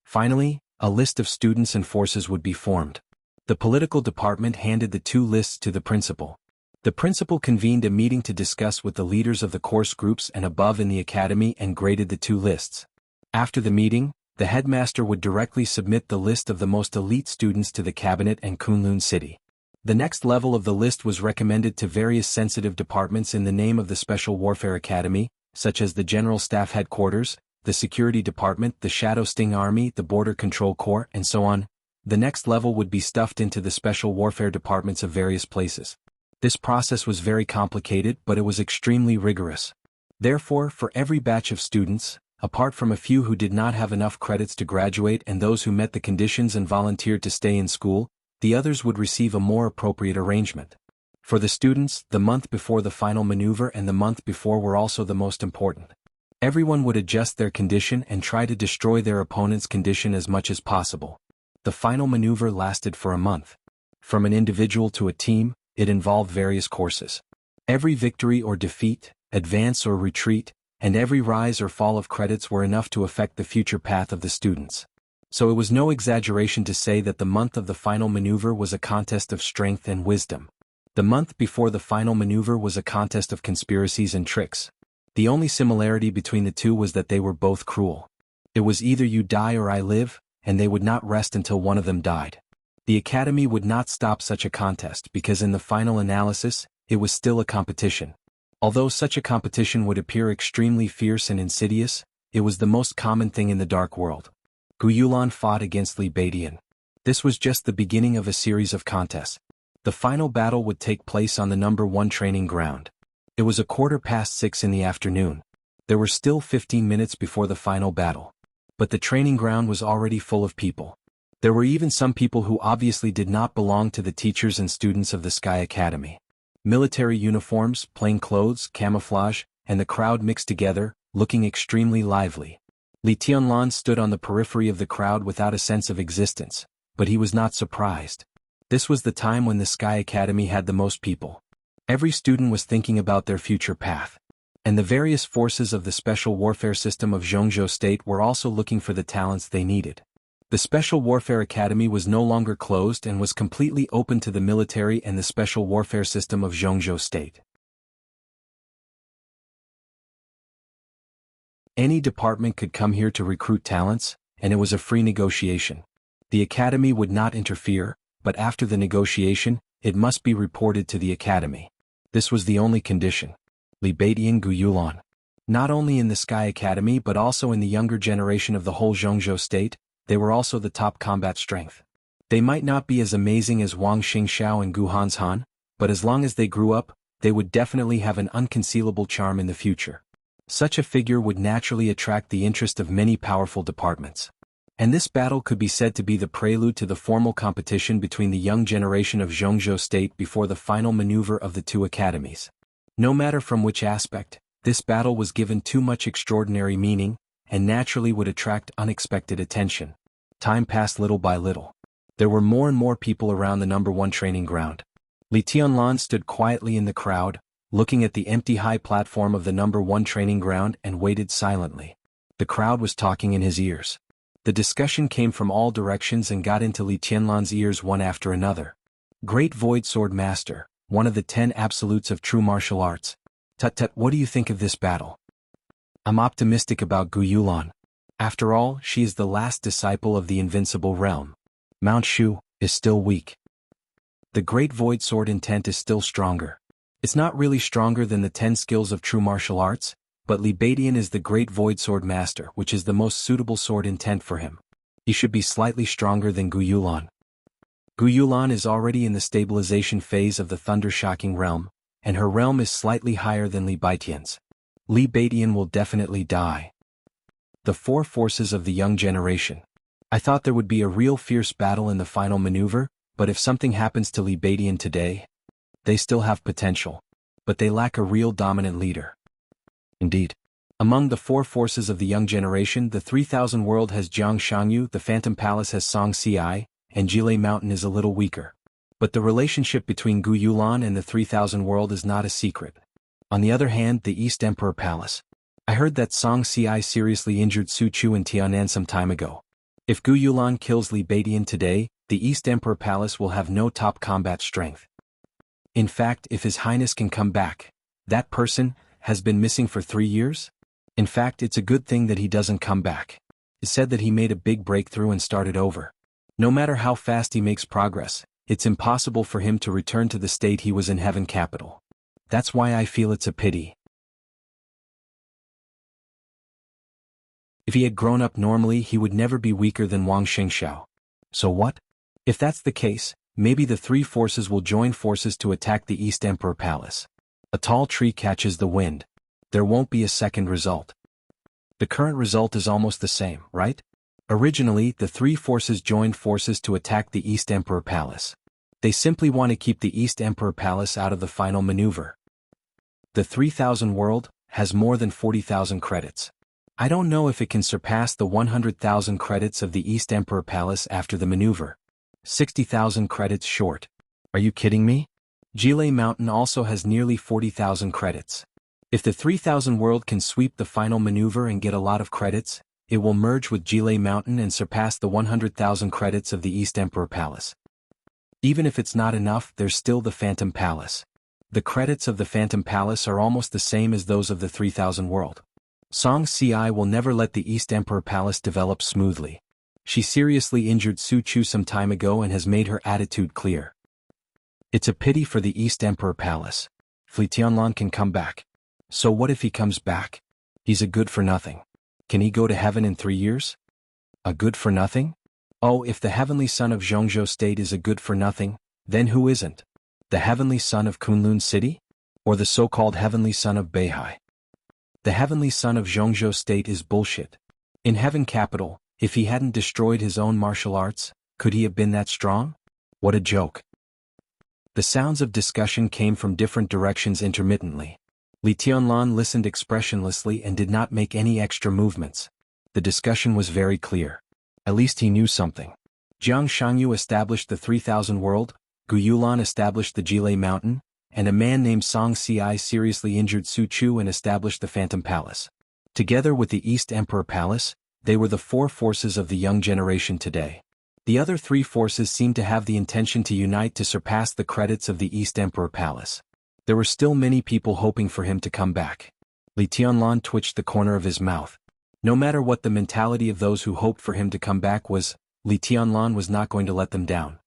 Finally, a list of students and forces would be formed. The political department handed the two lists to the principal. The principal convened a meeting to discuss with the leaders of the course groups and above in the academy and graded the two lists. After the meeting, the headmaster would directly submit the list of the most elite students to the cabinet and Kunlun City. The next level of the list was recommended to various sensitive departments in the name of the Special Warfare Academy, such as the General Staff Headquarters, the Security Department, the Shadow Sting Army, the Border Control Corps, and so on. The next level would be stuffed into the Special Warfare departments of various places. This process was very complicated, but it was extremely rigorous. Therefore, for every batch of students, apart from a few who did not have enough credits to graduate and those who met the conditions and volunteered to stay in school, the others would receive a more appropriate arrangement. For the students, the month before the final maneuver and the month before were also the most important. Everyone would adjust their condition and try to destroy their opponent's condition as much as possible. The final maneuver lasted for a month. From an individual to a team, it involved various courses. Every victory or defeat, advance or retreat, and every rise or fall of credits were enough to affect the future path of the students. So it was no exaggeration to say that the month of the final maneuver was a contest of strength and wisdom. The month before the final maneuver was a contest of conspiracies and tricks. The only similarity between the two was that they were both cruel. It was either you die or I live, and they would not rest until one of them died. The academy would not stop such a contest because in the final analysis, it was still a competition. Although such a competition would appear extremely fierce and insidious, it was the most common thing in the dark world. Gu Yulan fought against Li Beidian. This was just the beginning of a series of contests. The final battle would take place on the number 1 training ground. It was 6:15 in the afternoon. There were still 15 minutes before the final battle. But the training ground was already full of people. There were even some people who obviously did not belong to the teachers and students of the Sky Academy. Military uniforms, plain clothes, camouflage, and the crowd mixed together, looking extremely lively. Li Tianlan stood on the periphery of the crowd without a sense of existence, but he was not surprised. This was the time when the Sky Academy had the most people. Every student was thinking about their future path. And the various forces of the special warfare system of Zhongzhou State were also looking for the talents they needed. The Special Warfare Academy was no longer closed and was completely open to the military and the special warfare system of Zhongzhou State. Any department could come here to recruit talents, and it was a free negotiation. The academy would not interfere, but after the negotiation, it must be reported to the academy. This was the only condition. Li Baidian Gu Yulan. Not only in the Sky Academy but also in the younger generation of the whole Zhongzhou state, they were also the top combat strength. They might not be as amazing as Wang Xingxiao and Gu Hanshan, but as long as they grew up, they would definitely have an unconcealable charm in the future. Such a figure would naturally attract the interest of many powerful departments. And this battle could be said to be the prelude to the formal competition between the young generation of Zhongzhou state before the final maneuver of the two academies. No matter from which aspect, this battle was given too much extraordinary meaning, and naturally would attract unexpected attention. Time passed little by little. There were more and more people around the number 1 training ground. Li Tianlan stood quietly in the crowd, looking at the empty high platform of the number 1 training ground and waited silently. The crowd was talking in his ears. The discussion came from all directions and got into Li Tianlan's ears one after another. Great Void Sword Master, one of the 10 absolutes of true martial arts. Tut, what do you think of this battle? I'm optimistic about Gu Yulan. After all, she is the last disciple of the invincible realm. Mount Shu is still weak. The Great Void Sword intent is still stronger. It's not really stronger than the 10 skills of true martial arts, but Li Baidian is the Great Void Sword Master, which is the most suitable sword intent for him. He should be slightly stronger than Gu Yulan. Gu Yulan is already in the stabilization phase of the thunder-shocking realm, and her realm is slightly higher than Li Baidian's. Li Baidian will definitely die. The 4 forces of the young generation. I thought there would be a real fierce battle in the final maneuver, but if something happens to Li Baidian today, they still have potential, but they lack a real dominant leader. Indeed. Among the 4 forces of the young generation, the 3000 world has Jiang Shangyu, the Phantom Palace has Song Ci, and Jilei Mountain is a little weaker. But the relationship between Gu Yulan and the 3000 world is not a secret. On the other hand, the East Emperor Palace. I heard that Song Ci seriously injured Su Chu in Tianan some time ago. If Gu Yulan kills Li Baidian today, the East Emperor Palace will have no top combat strength. In fact, if His Highness can come back, that person has been missing for 3 years? In fact, it's a good thing that he doesn't come back. It's said that he made a big breakthrough and started over. No matter how fast he makes progress, it's impossible for him to return to the state he was in Heaven Capital. That's why I feel it's a pity. If he had grown up normally, he would never be weaker than Wang Xingxiao. So what? If that's the case, maybe the 3 forces will join forces to attack the East Emperor Palace. A tall tree catches the wind. There won't be a second result. The current result is almost the same, right? Originally, the 3 forces joined forces to attack the East Emperor Palace. They simply want to keep the East Emperor Palace out of the final maneuver. The 3000 world has more than 40,000 credits. I don't know if it can surpass the 100,000 credits of the East Emperor Palace after the maneuver. 60,000 credits short. Are you kidding me? Jilei Mountain also has nearly 40,000 credits. If the 3000 world can sweep the final maneuver and get a lot of credits, it will merge with Jilei Mountain and surpass the 100,000 credits of the East Emperor Palace. Even if it's not enough, there's still the Phantom Palace. The credits of the Phantom Palace are almost the same as those of the 3000 world. Song Ci will never let the East Emperor Palace develop smoothly. She seriously injured Su Chu some time ago and has made her attitude clear. It's a pity for the East Emperor Palace. Li Tianlan can come back. So what if he comes back? He's a good for nothing. Can he go to heaven in 3 years? A good for nothing? Oh, if the heavenly son of Zhongzhou State is a good for nothing, then who isn't? The heavenly son of Kunlun City? Or the so-called heavenly son of Beihai? The heavenly son of Zhongzhou State is bullshit. In Heaven Capital, if he hadn't destroyed his own martial arts, could he have been that strong? What a joke. The sounds of discussion came from different directions intermittently. Li Tianlan listened expressionlessly and did not make any extra movements. The discussion was very clear. At least he knew something. Jiang Shangyu established the 3000 world, Gu Yulan established the Jilei Mountain, and a man named Song Ci seriously injured Su Chu and established the Phantom Palace. Together with the East Emperor Palace, they were the 4 forces of the young generation today. The other 3 forces seemed to have the intention to unite to surpass the credits of the East Emperor Palace. There were still many people hoping for him to come back. Li Tianlan twitched the corner of his mouth. No matter what the mentality of those who hoped for him to come back was, Li Tianlan was not going to let them down.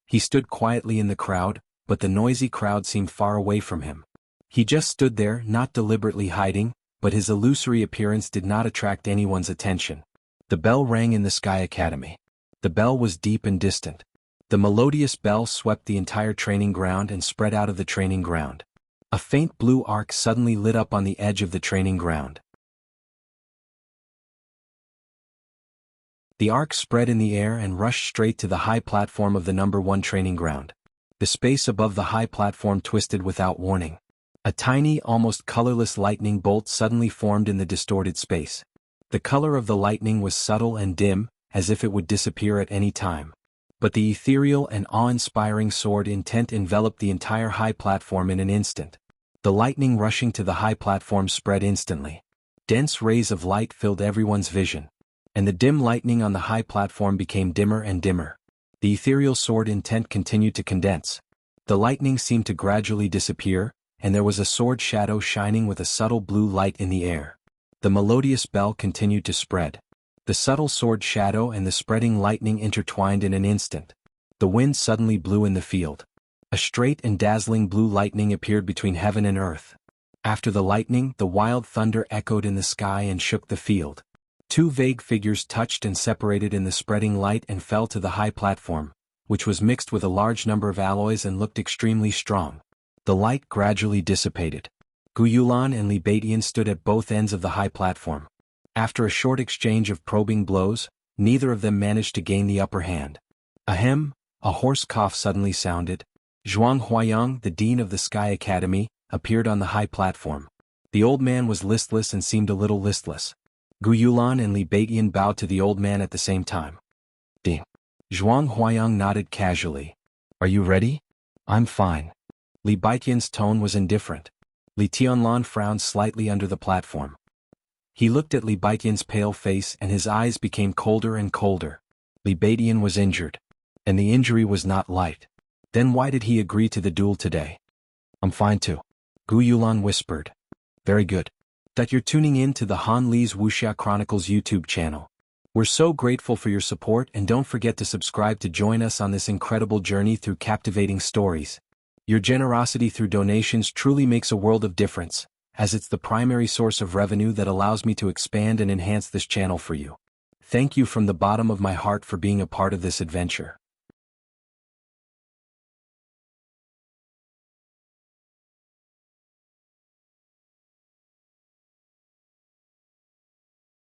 He stood quietly in the crowd, but the noisy crowd seemed far away from him. He just stood there, not deliberately hiding, but his illusory appearance did not attract anyone's attention. The bell rang in the Sky Academy. The bell was deep and distant. The melodious bell swept the entire training ground and spread out of the training ground. A faint blue arc suddenly lit up on the edge of the training ground. The arc spread in the air and rushed straight to the high platform of the number 1 training ground. The space above the high platform twisted without warning. A tiny, almost colorless lightning bolt suddenly formed in the distorted space. The color of the lightning was subtle and dim, as if it would disappear at any time. But the ethereal and awe-inspiring sword intent enveloped the entire high platform in an instant. The lightning rushing to the high platform spread instantly. Dense rays of light filled everyone's vision. And the dim lightning on the high platform became dimmer and dimmer. The ethereal sword intent continued to condense. The lightning seemed to gradually disappear, and there was a sword shadow shining with a subtle blue light in the air. The melodious bell continued to spread. The subtle sword shadow and the spreading lightning intertwined in an instant. The wind suddenly blew in the field. A straight and dazzling blue lightning appeared between heaven and earth. After the lightning, the wild thunder echoed in the sky and shook the field. 2 vague figures touched and separated in the spreading light and fell to the high platform, which was mixed with a large number of alloys and looked extremely strong. The light gradually dissipated. Gu Yulan and Li Beidian stood at both ends of the high platform. After a short exchange of probing blows, neither of them managed to gain the upper hand. Ahem, a hoarse cough suddenly sounded. Zhuang Huayang, the dean of the Sky Academy, appeared on the high platform. The old man was listless and seemed a little listless. Gu Yulan and Li Beidian bowed to the old man at the same time. Dean. Zhuang Huayang nodded casually. Are you ready? I'm fine. Li Beidian's tone was indifferent. Li Tianlan frowned slightly under the platform. He looked at Li Beidian's pale face and his eyes became colder and colder. Li Beidian was injured. And the injury was not light. Then why did he agree to the duel today? I'm fine too. Gu Yulan whispered. Very good. That you're tuning in to the Han Li's Wuxia Chronicles YouTube channel. We're so grateful for your support, and don't forget to subscribe to join us on this incredible journey through captivating stories. Your generosity through donations truly makes a world of difference, as it's the primary source of revenue that allows me to expand and enhance this channel for you. Thank you from the bottom of my heart for being a part of this adventure.